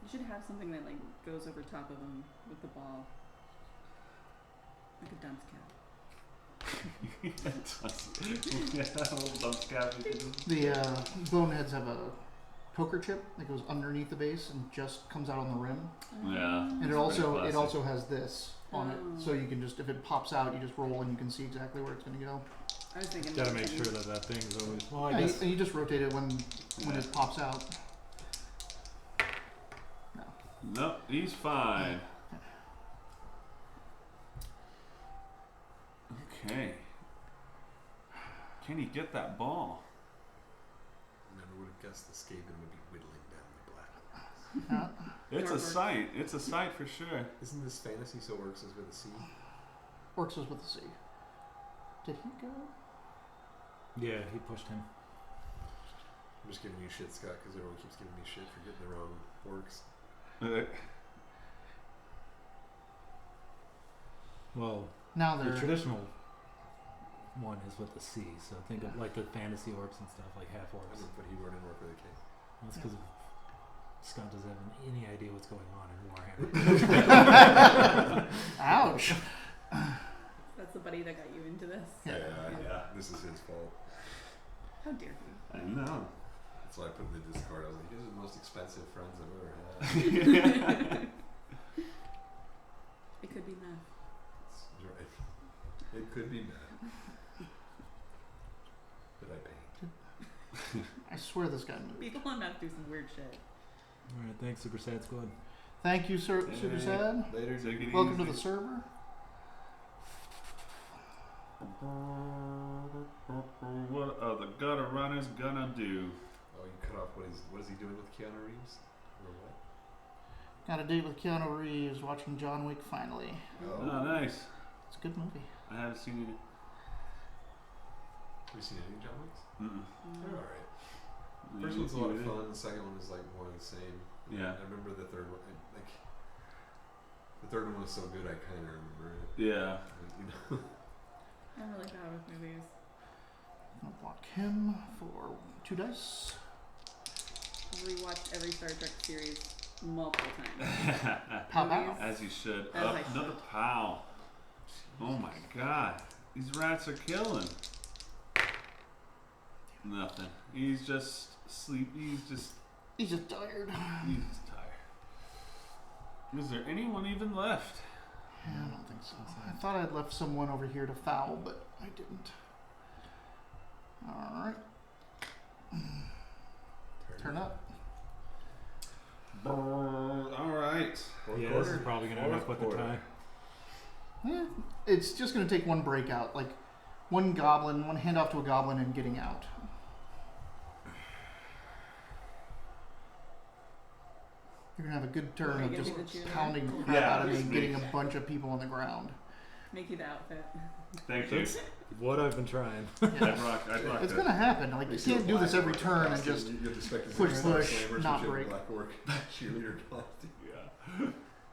[SPEAKER 6] You should have something that like goes over top of him with the ball, like a dunce cap.
[SPEAKER 2] Yeah, a little dump cap.
[SPEAKER 1] the boneheads have a poker chip that goes underneath the base and just comes out on the rim.
[SPEAKER 2] Yeah.
[SPEAKER 1] And
[SPEAKER 2] It's
[SPEAKER 1] it also
[SPEAKER 2] pretty
[SPEAKER 1] it
[SPEAKER 2] classic.
[SPEAKER 1] also has this on it,
[SPEAKER 6] Oh.
[SPEAKER 1] so you can just if it pops out, you just roll and you can see exactly where it's going to go.
[SPEAKER 6] I was thinking.
[SPEAKER 3] Gotta
[SPEAKER 6] like
[SPEAKER 3] make
[SPEAKER 6] something-
[SPEAKER 3] sure that thing's always. Well, I
[SPEAKER 1] Yeah,
[SPEAKER 3] guess.
[SPEAKER 1] and you just rotate it when
[SPEAKER 2] Yeah.
[SPEAKER 1] it pops out.
[SPEAKER 2] Nope, he's fine. Okay. Can he get that ball?
[SPEAKER 4] Never would have guessed the Skaven would be whittling down the Black Orcs.
[SPEAKER 2] It's a
[SPEAKER 6] Dark orc.
[SPEAKER 2] sight. It's a sight for sure.
[SPEAKER 4] Isn't this fantasy so Orcs is with a C?
[SPEAKER 1] Orcs was with the C. Did he go?
[SPEAKER 3] Yeah, he pushed him.
[SPEAKER 4] I'm just giving you shit, Scott, because everyone keeps giving me shit for getting the wrong Orcs.
[SPEAKER 3] Well,
[SPEAKER 1] Now
[SPEAKER 3] the
[SPEAKER 1] they're
[SPEAKER 3] traditional one is with the C, so think of like the fantasy orcs and stuff, like half orcs.
[SPEAKER 4] But he wrote in work with a K.
[SPEAKER 3] That's because Scott doesn't have any idea what's going on in Warhammer.
[SPEAKER 1] ouch.
[SPEAKER 6] That's the buddy that got you into this.
[SPEAKER 1] Yeah.
[SPEAKER 2] Yeah.
[SPEAKER 4] This is his fault.
[SPEAKER 6] How dare you?
[SPEAKER 2] I know.
[SPEAKER 4] That's why I put in the Discord. I was like, these are the most expensive friends I've ever had.
[SPEAKER 6] do some weird shit.
[SPEAKER 3] All right, thanks, Super Sad Squad.
[SPEAKER 1] Thank you, Super Sad.
[SPEAKER 4] Later.
[SPEAKER 2] Take it
[SPEAKER 1] Welcome to
[SPEAKER 2] easy.
[SPEAKER 1] the server.
[SPEAKER 2] What are the gutter runners gonna do?
[SPEAKER 4] Oh, you cut off what is he doing with Keanu Reeves? Or what?
[SPEAKER 1] Got a date with Keanu Reeves watching John Wick finally.
[SPEAKER 2] Oh, nice.
[SPEAKER 1] It's a good movie.
[SPEAKER 2] I haven't seen it.
[SPEAKER 4] Have you seen any John Wicks?
[SPEAKER 2] Mm-mm.
[SPEAKER 4] They're alright. First one's a lot of fun. The second one is like more of the same.
[SPEAKER 2] Yeah.
[SPEAKER 4] I remember the third one. Like the third one was so good, I kind of remember it.
[SPEAKER 2] Yeah.
[SPEAKER 4] You know.
[SPEAKER 6] I'm really bad with movies.
[SPEAKER 1] I'm gonna block him for 2 dice.
[SPEAKER 6] I've rewatched every Star Trek series multiple times.
[SPEAKER 1] Pow pow.
[SPEAKER 6] Movies.
[SPEAKER 2] As you should.
[SPEAKER 6] As
[SPEAKER 2] Up
[SPEAKER 6] I should.
[SPEAKER 2] another pow. Oh my god. These rats are killing. Nothing. He's just asleep. He's just
[SPEAKER 1] tired.
[SPEAKER 2] tired. Is there anyone even left?
[SPEAKER 1] Yeah, I don't think so. I thought I'd left someone over here to foul, but I didn't. Alright. Turn up.
[SPEAKER 2] Alright.
[SPEAKER 3] Yeah, this is probably going to end up with a tie.
[SPEAKER 1] Yeah, it's just going to take one breakout. Like, one handoff to a goblin and getting out. You're going to have a good turn
[SPEAKER 6] Are you
[SPEAKER 1] of
[SPEAKER 6] gonna
[SPEAKER 1] just
[SPEAKER 6] be the cheerleader?
[SPEAKER 1] pounding the crap
[SPEAKER 2] Yeah,
[SPEAKER 1] out of me
[SPEAKER 2] just
[SPEAKER 1] and
[SPEAKER 2] me.
[SPEAKER 1] getting a bunch of people on the ground.
[SPEAKER 6] Make you the outfit.
[SPEAKER 2] Thank you.
[SPEAKER 3] What I've been trying.
[SPEAKER 2] I'd rock
[SPEAKER 1] It's
[SPEAKER 2] that.
[SPEAKER 1] going to happen. Like, you can't do this every turn and just... push, not break.
[SPEAKER 4] Black work cheerleader costume.
[SPEAKER 2] Yeah.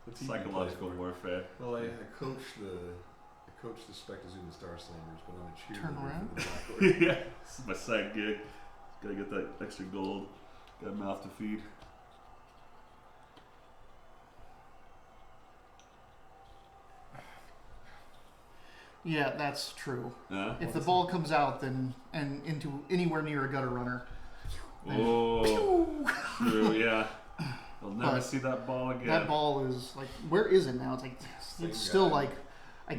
[SPEAKER 4] The TV
[SPEAKER 2] Psychological
[SPEAKER 4] plays.
[SPEAKER 2] warfare.
[SPEAKER 4] Well, I coach the Spectazuma Star Slammers, but I'm a cheerleader
[SPEAKER 1] Turn around.
[SPEAKER 4] for the Black work.
[SPEAKER 2] Yeah. This is my side gig. Gotta get that extra gold. Got a mouth to feed.
[SPEAKER 1] Yeah, that's true.
[SPEAKER 2] Huh?
[SPEAKER 1] If the ball comes out then and into anywhere near a gutter runner,
[SPEAKER 2] Oh, true, yeah. I'll never
[SPEAKER 1] But
[SPEAKER 2] see that ball again.
[SPEAKER 1] that ball is like, where is it now? It's like,
[SPEAKER 4] Same
[SPEAKER 1] it's still
[SPEAKER 4] guy.
[SPEAKER 1] like,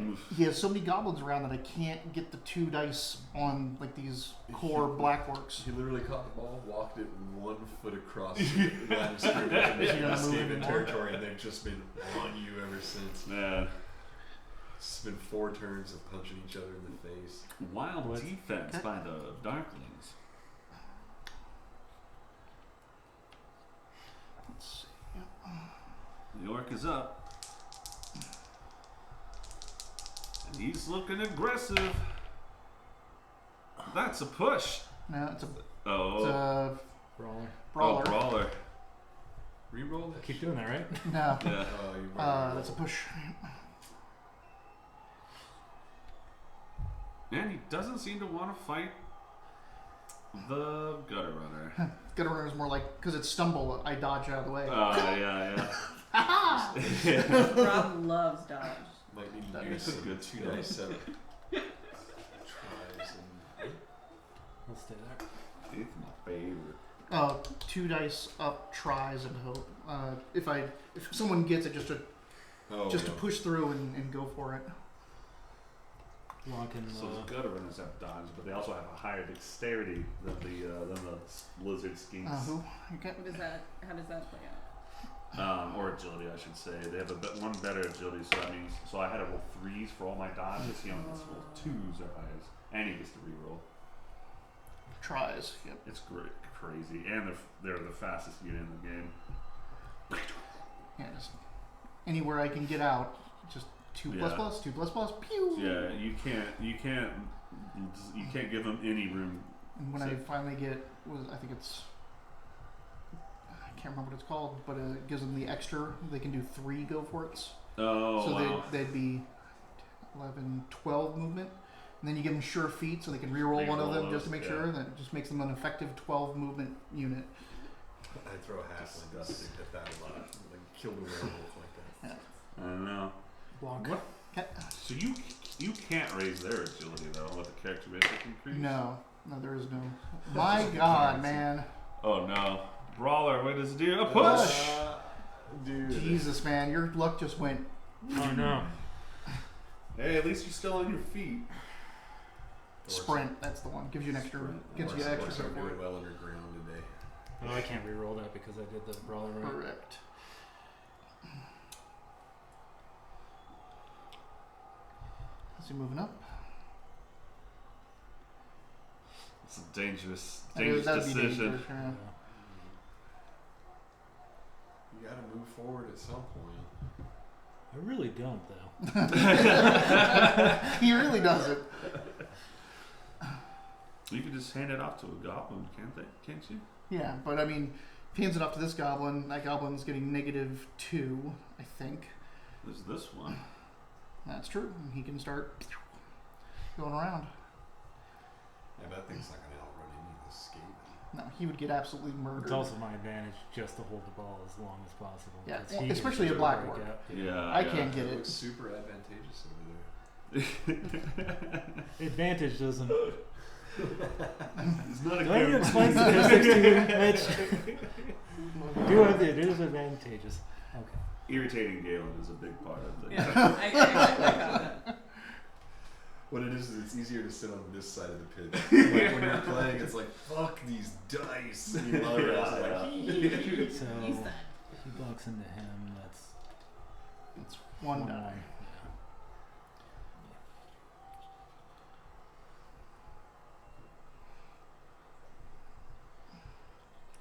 [SPEAKER 2] Oof.
[SPEAKER 1] he has so many goblins around that I can't get the 2 dice on like these core blackworks.
[SPEAKER 4] He literally caught the ball, walked it 1 foot across the line of scrimmage, and
[SPEAKER 1] Is he gonna
[SPEAKER 4] just
[SPEAKER 1] move
[SPEAKER 4] gave it
[SPEAKER 1] anymore?
[SPEAKER 4] territory, and they've just been on you ever since.
[SPEAKER 2] Man,
[SPEAKER 4] It's been 4 turns of punching each other in the face.
[SPEAKER 2] wild
[SPEAKER 3] What?
[SPEAKER 2] defense
[SPEAKER 1] Okay.
[SPEAKER 2] by the Darklings.
[SPEAKER 1] Let's see. Yep.
[SPEAKER 2] New York is up. And he's looking aggressive. That's a push.
[SPEAKER 1] No, it's
[SPEAKER 2] Oh,
[SPEAKER 1] a
[SPEAKER 3] Brawler.
[SPEAKER 1] brawler.
[SPEAKER 2] Oh, brawler.
[SPEAKER 4] Reroll that.
[SPEAKER 3] Keep doing that, right?
[SPEAKER 1] No,
[SPEAKER 2] Yeah.
[SPEAKER 1] that's a push.
[SPEAKER 2] And he doesn't seem to want to fight the gutter runner.
[SPEAKER 1] Gutter runner is more like, because it's stumble, I dodge out of the way.
[SPEAKER 2] Yeah. yeah.
[SPEAKER 6] Rob loves dodge.
[SPEAKER 4] Might need
[SPEAKER 1] That
[SPEAKER 4] to
[SPEAKER 1] makes
[SPEAKER 4] use
[SPEAKER 2] a
[SPEAKER 4] some
[SPEAKER 2] good
[SPEAKER 4] 2
[SPEAKER 2] skill.
[SPEAKER 4] dice setup. Tries and
[SPEAKER 3] I'll stay there.
[SPEAKER 2] It's my favorite.
[SPEAKER 1] 2 dice up, tries and hope. If someone gets it, just to push through and go for it.
[SPEAKER 3] Locking.
[SPEAKER 2] So the gutter runners have dodge, but they also have a higher dexterity than the lizard skinks.
[SPEAKER 1] Who? Okay.
[SPEAKER 6] How does that play out?
[SPEAKER 2] Or agility, I should say. They have one better agility, so that means I had to roll 3s for all my dodges. He only gets to roll 2s or highs, and he gets to reroll.
[SPEAKER 1] Tries. Yep.
[SPEAKER 2] It's great, crazy, and they're the fastest unit in the game.
[SPEAKER 1] Yeah, just anywhere I can get out, just 2
[SPEAKER 2] Yeah.
[SPEAKER 1] plus, 2 plus, pew.
[SPEAKER 2] Yeah, you can't give them any room.
[SPEAKER 1] And when I finally get, I think it's, I can't remember what it's called, but it gives them the extra. They can do 3 go for it.
[SPEAKER 2] Oh,
[SPEAKER 1] So
[SPEAKER 2] wow.
[SPEAKER 1] they'd be 11, 12 movement. And then you give them sure feet so they can reroll one of
[SPEAKER 2] Reroll
[SPEAKER 1] them just to
[SPEAKER 2] those,
[SPEAKER 1] make
[SPEAKER 2] yeah.
[SPEAKER 1] sure. And that just makes them an effective 12 movement unit.
[SPEAKER 4] I throw a halfling
[SPEAKER 2] Disgusting.
[SPEAKER 4] at that a lot. Like kill the werewolf like that.
[SPEAKER 2] I don't know.
[SPEAKER 1] Block.
[SPEAKER 2] What?
[SPEAKER 1] Okay.
[SPEAKER 2] So you can't raise their agility though with the characteristic increase.
[SPEAKER 1] No, there is no. My God, man.
[SPEAKER 2] Oh no, brawler. What does it do? A push.
[SPEAKER 4] Dude.
[SPEAKER 1] Jesus, man, your luck just went.
[SPEAKER 3] Oh no.
[SPEAKER 2] Hey, at least you're still on your feet.
[SPEAKER 1] Sprint, that's the one. Gives you an extra. Gives you
[SPEAKER 4] Orcs
[SPEAKER 1] extra
[SPEAKER 4] are
[SPEAKER 1] for
[SPEAKER 4] doing
[SPEAKER 1] it.
[SPEAKER 4] well underground today.
[SPEAKER 3] Oh, I can't re-roll that because I did the brawler right.
[SPEAKER 1] Correct. Is he moving up?
[SPEAKER 2] It's a dangerous
[SPEAKER 1] That'd be
[SPEAKER 2] decision.
[SPEAKER 1] dangerous, yeah.
[SPEAKER 4] You gotta move forward at some point.
[SPEAKER 3] I really don't, though.
[SPEAKER 1] He really doesn't.
[SPEAKER 2] You could just hand it off to a goblin, can't you?
[SPEAKER 1] Yeah, but I mean, if he hands it off to this goblin, that goblin's getting -2, I think.
[SPEAKER 2] There's this one.
[SPEAKER 1] That's true. He can start going around.
[SPEAKER 4] Yeah, but that thing's not gonna outrun any of the skating.
[SPEAKER 1] No, he would get absolutely murdered.
[SPEAKER 3] It's also my advantage just to hold the ball as long as possible.
[SPEAKER 1] Yeah,
[SPEAKER 3] 'cause
[SPEAKER 1] well,
[SPEAKER 3] he gets
[SPEAKER 1] especially
[SPEAKER 3] to
[SPEAKER 1] a black
[SPEAKER 3] break
[SPEAKER 1] orc.
[SPEAKER 3] out.
[SPEAKER 2] Yeah.
[SPEAKER 1] I can't get
[SPEAKER 4] It
[SPEAKER 1] it.
[SPEAKER 4] looks super advantageous over
[SPEAKER 3] Advantage doesn't.
[SPEAKER 2] It's not a
[SPEAKER 3] Don't you
[SPEAKER 2] good
[SPEAKER 3] explain statistics to you, Mitch? Do have it is advantageous. Okay.
[SPEAKER 2] Irritating Galen is a big part of the.
[SPEAKER 6] Yeah, I got that.
[SPEAKER 4] What it is it's easier to sit on this side of the pit. Like when you're playing, it's like, fuck these dice. And your mother else is like,
[SPEAKER 3] So
[SPEAKER 6] He's done.
[SPEAKER 3] he blocks into him. That's
[SPEAKER 1] It's one die.
[SPEAKER 3] Yeah.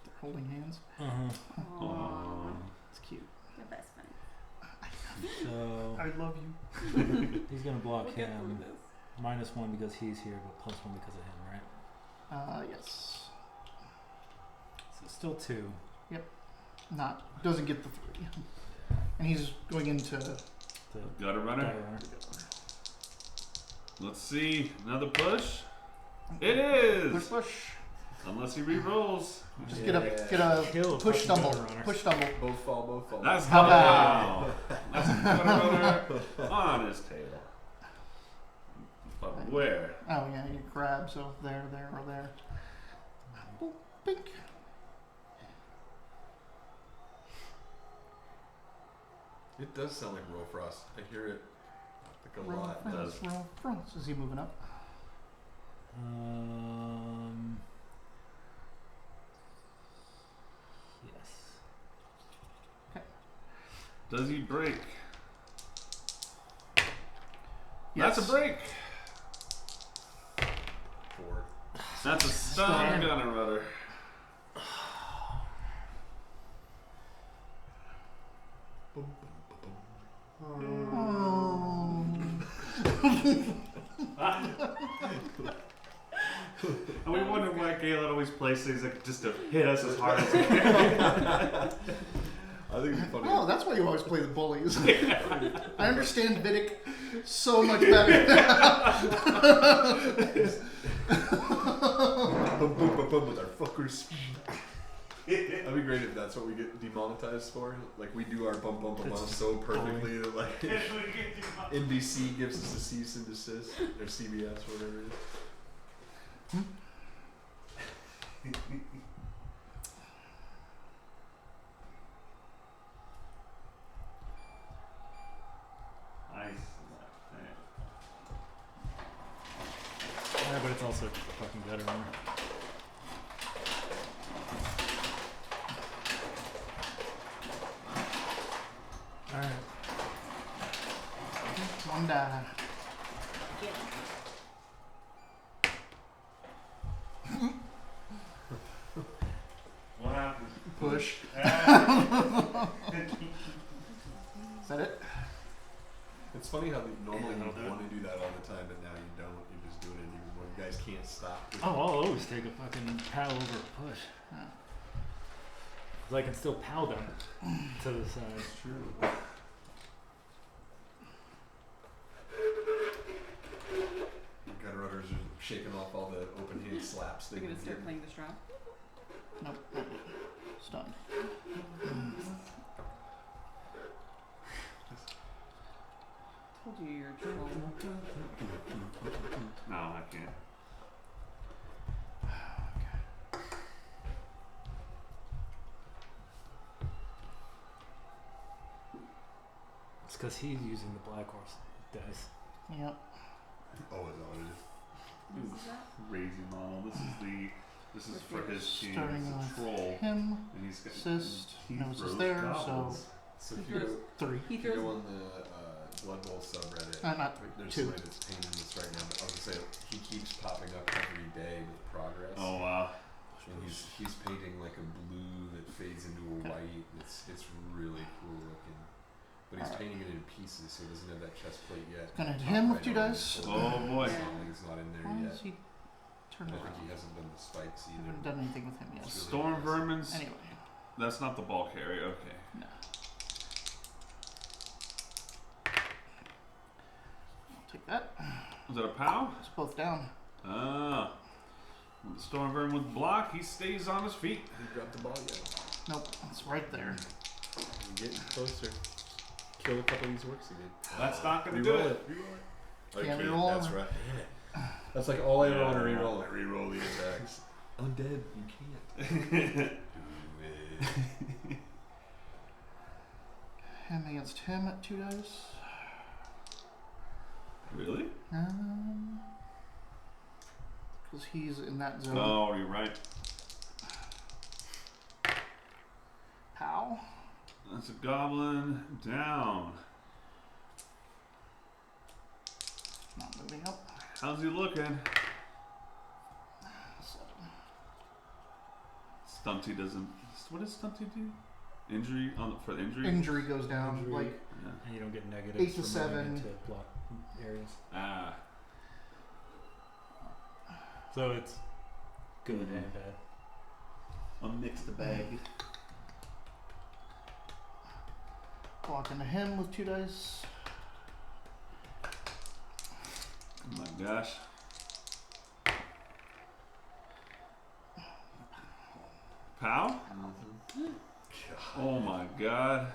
[SPEAKER 1] They're holding hands.
[SPEAKER 3] Uh-huh.
[SPEAKER 2] Aw.
[SPEAKER 1] It's cute.
[SPEAKER 6] Your best friend.
[SPEAKER 3] So
[SPEAKER 1] I love you.
[SPEAKER 3] he's gonna block
[SPEAKER 6] We'll get through
[SPEAKER 3] him.
[SPEAKER 6] this.
[SPEAKER 3] -1 because he's here, but +1 because of him, right?
[SPEAKER 1] Yes.
[SPEAKER 3] So still 2.
[SPEAKER 1] Doesn't get the 3. And he's going into
[SPEAKER 3] The
[SPEAKER 2] Gutter runner.
[SPEAKER 3] gutter runner.
[SPEAKER 2] Let's see. Another push. It is.
[SPEAKER 1] push.
[SPEAKER 2] Unless he re-rolls.
[SPEAKER 1] Just
[SPEAKER 3] Yeah.
[SPEAKER 1] get a
[SPEAKER 3] Kill a
[SPEAKER 1] push
[SPEAKER 3] fucking
[SPEAKER 1] stumble.
[SPEAKER 3] gutter runner.
[SPEAKER 1] Push stumble.
[SPEAKER 4] both fall.
[SPEAKER 2] That's
[SPEAKER 1] How
[SPEAKER 2] gutter
[SPEAKER 1] about-
[SPEAKER 2] runner. That's a gutter runner on his tail. But where?
[SPEAKER 1] Oh yeah, you grab, so there, or there. Boop, pink.
[SPEAKER 4] It does sound like Roll Frost. I hear it like a
[SPEAKER 1] Roll
[SPEAKER 4] lot.
[SPEAKER 1] fronts, roll fronts. Is he moving up?
[SPEAKER 3] Yes.
[SPEAKER 2] Does he break?
[SPEAKER 1] Yes.
[SPEAKER 2] That's a break.
[SPEAKER 4] 4.
[SPEAKER 2] That's a stun gunner runner.
[SPEAKER 4] Boom, boom, boom,
[SPEAKER 2] And we wonder why Galen always plays things like just to hit us as hard as he can.
[SPEAKER 4] I think it'd be funny.
[SPEAKER 1] Oh, that's why you always play the bullies. I understand Vidic so much better.
[SPEAKER 4] Boom, boom, boom, boom with our fuckers. That'd be great if that's what we get demonetized for. Like we do our bum bum bum bum so perfectly that like NBC gives us a cease and desist or CBS whatever it is.
[SPEAKER 2] Nice.
[SPEAKER 3] Yeah, but it's also just a fucking gutter runner. Alright.
[SPEAKER 1] One die.
[SPEAKER 2] What happened?
[SPEAKER 1] Push. Is that it?
[SPEAKER 4] It's funny how normally
[SPEAKER 3] Yeah,
[SPEAKER 4] you
[SPEAKER 3] that'll do
[SPEAKER 4] want to do that all the time, but now you don't. You're just doing it even more. You guys can't stop.
[SPEAKER 3] Oh, I'll always take a fucking POW over a push.
[SPEAKER 1] Yeah.
[SPEAKER 3] 'Cause I can still POW them to the side.
[SPEAKER 4] It's true. Gutter runners are shaking off all the open hand slaps.
[SPEAKER 6] We're
[SPEAKER 4] They
[SPEAKER 6] gonna
[SPEAKER 4] can
[SPEAKER 6] start
[SPEAKER 4] get.
[SPEAKER 6] playing the straw.
[SPEAKER 1] Nope. Stunned.
[SPEAKER 6] Told you you're a troll.
[SPEAKER 2] No, I can't.
[SPEAKER 3] It's because he's using the black horse dice.
[SPEAKER 1] Yep.
[SPEAKER 4] Oh, is that what it is?
[SPEAKER 6] This is that?
[SPEAKER 2] Crazy model. This is the This is for his team.
[SPEAKER 1] Starting
[SPEAKER 2] He's a
[SPEAKER 1] with
[SPEAKER 2] troll,
[SPEAKER 1] him,
[SPEAKER 2] and he's got
[SPEAKER 1] assist,
[SPEAKER 2] he
[SPEAKER 1] no assist
[SPEAKER 2] throws
[SPEAKER 1] there,
[SPEAKER 2] goblins.
[SPEAKER 4] So
[SPEAKER 6] He
[SPEAKER 4] if you go,
[SPEAKER 6] throws-
[SPEAKER 1] 3.
[SPEAKER 6] He
[SPEAKER 4] if you
[SPEAKER 6] throws.
[SPEAKER 4] go on the Blood Bowl subreddit,
[SPEAKER 1] Not
[SPEAKER 4] there's
[SPEAKER 1] 2.
[SPEAKER 4] somebody that's painting this right now. But I was gonna say he keeps popping up every day with progress.
[SPEAKER 2] Oh wow!
[SPEAKER 4] And he's painting like a blue that fades into a white. It's really cool looking. But he's painting it in pieces, so he doesn't have that chest plate yet.
[SPEAKER 1] Gonna hit
[SPEAKER 4] Top
[SPEAKER 1] him with
[SPEAKER 4] right
[SPEAKER 1] 2
[SPEAKER 4] on
[SPEAKER 1] dice.
[SPEAKER 4] his
[SPEAKER 2] Oh
[SPEAKER 4] forehead.
[SPEAKER 2] boy!
[SPEAKER 6] Yeah.
[SPEAKER 4] Something's not in there
[SPEAKER 1] Why
[SPEAKER 4] yet.
[SPEAKER 1] is he turned
[SPEAKER 4] I think he
[SPEAKER 1] around?
[SPEAKER 4] hasn't done the spikes
[SPEAKER 1] I
[SPEAKER 4] either.
[SPEAKER 1] haven't done anything with him yet.
[SPEAKER 4] It's really
[SPEAKER 2] Storm
[SPEAKER 4] nice.
[SPEAKER 2] vermin's.
[SPEAKER 1] Anyway,
[SPEAKER 2] That's not the ball carrier. Okay.
[SPEAKER 1] no. I'll take that.
[SPEAKER 2] Was that a pow?
[SPEAKER 1] It's both down.
[SPEAKER 2] Ah. When the storm vermin with block, he stays on his feet.
[SPEAKER 4] He dropped the ball yet?
[SPEAKER 1] Nope, it's right there.
[SPEAKER 4] I'm getting closer. Kill a couple of these works again.
[SPEAKER 2] That's not gonna do it.
[SPEAKER 4] I
[SPEAKER 1] Can't
[SPEAKER 4] can't.
[SPEAKER 1] reroll
[SPEAKER 4] That's
[SPEAKER 1] them.
[SPEAKER 4] right. Damn it. That's like all I ever want to
[SPEAKER 2] Yeah.
[SPEAKER 4] reroll. I reroll the attacks. Undead, you can't. Do it.
[SPEAKER 1] Him against him at 2 dice.
[SPEAKER 2] Really?
[SPEAKER 1] Because he's in that zone.
[SPEAKER 2] Oh, you're right.
[SPEAKER 1] Pow.
[SPEAKER 2] That's a goblin down.
[SPEAKER 1] Not moving up.
[SPEAKER 2] How's he looking?
[SPEAKER 1] 7.
[SPEAKER 2] Stunty doesn't. What does Stunty do? Injury for the injury.
[SPEAKER 1] Injury goes down.
[SPEAKER 3] Injury.
[SPEAKER 1] Like,
[SPEAKER 2] Yeah.
[SPEAKER 3] And you don't get negatives
[SPEAKER 1] 8 to
[SPEAKER 3] for moving
[SPEAKER 1] 7.
[SPEAKER 3] into block areas.
[SPEAKER 2] Ah.
[SPEAKER 3] So it's good
[SPEAKER 2] Mhm.
[SPEAKER 3] and bad.
[SPEAKER 2] A mixed bag.
[SPEAKER 1] block into him with 2 dice.
[SPEAKER 2] Oh my gosh. Pow? Oh my god.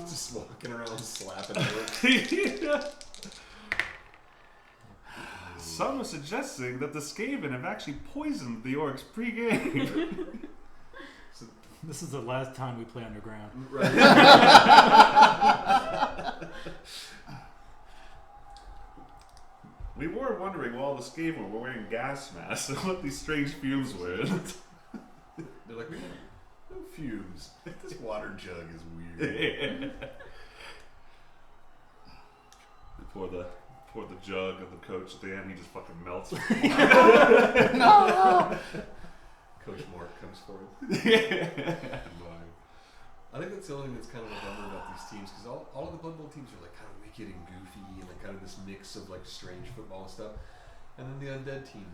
[SPEAKER 4] Just walking around slapping it.
[SPEAKER 2] Some are suggesting that the Skaven have actually poisoned the orcs pre-game.
[SPEAKER 3] This is the last time we play underground.
[SPEAKER 4] Right.
[SPEAKER 2] We were wondering while the Skaven were wearing gas masks what these strange fumes were.
[SPEAKER 4] They're like, we have no fumes. This water jug is weird.
[SPEAKER 2] Pour the jug of the coach at the end, he just fucking melts.
[SPEAKER 1] No!
[SPEAKER 4] Coach Mark comes forward. I think that's the only thing that's kind of a bummer about these teams, because all of the Blood Bowl teams are like kind of wicked and goofy and like kind of this mix of like strange football stuff, and then the undead team,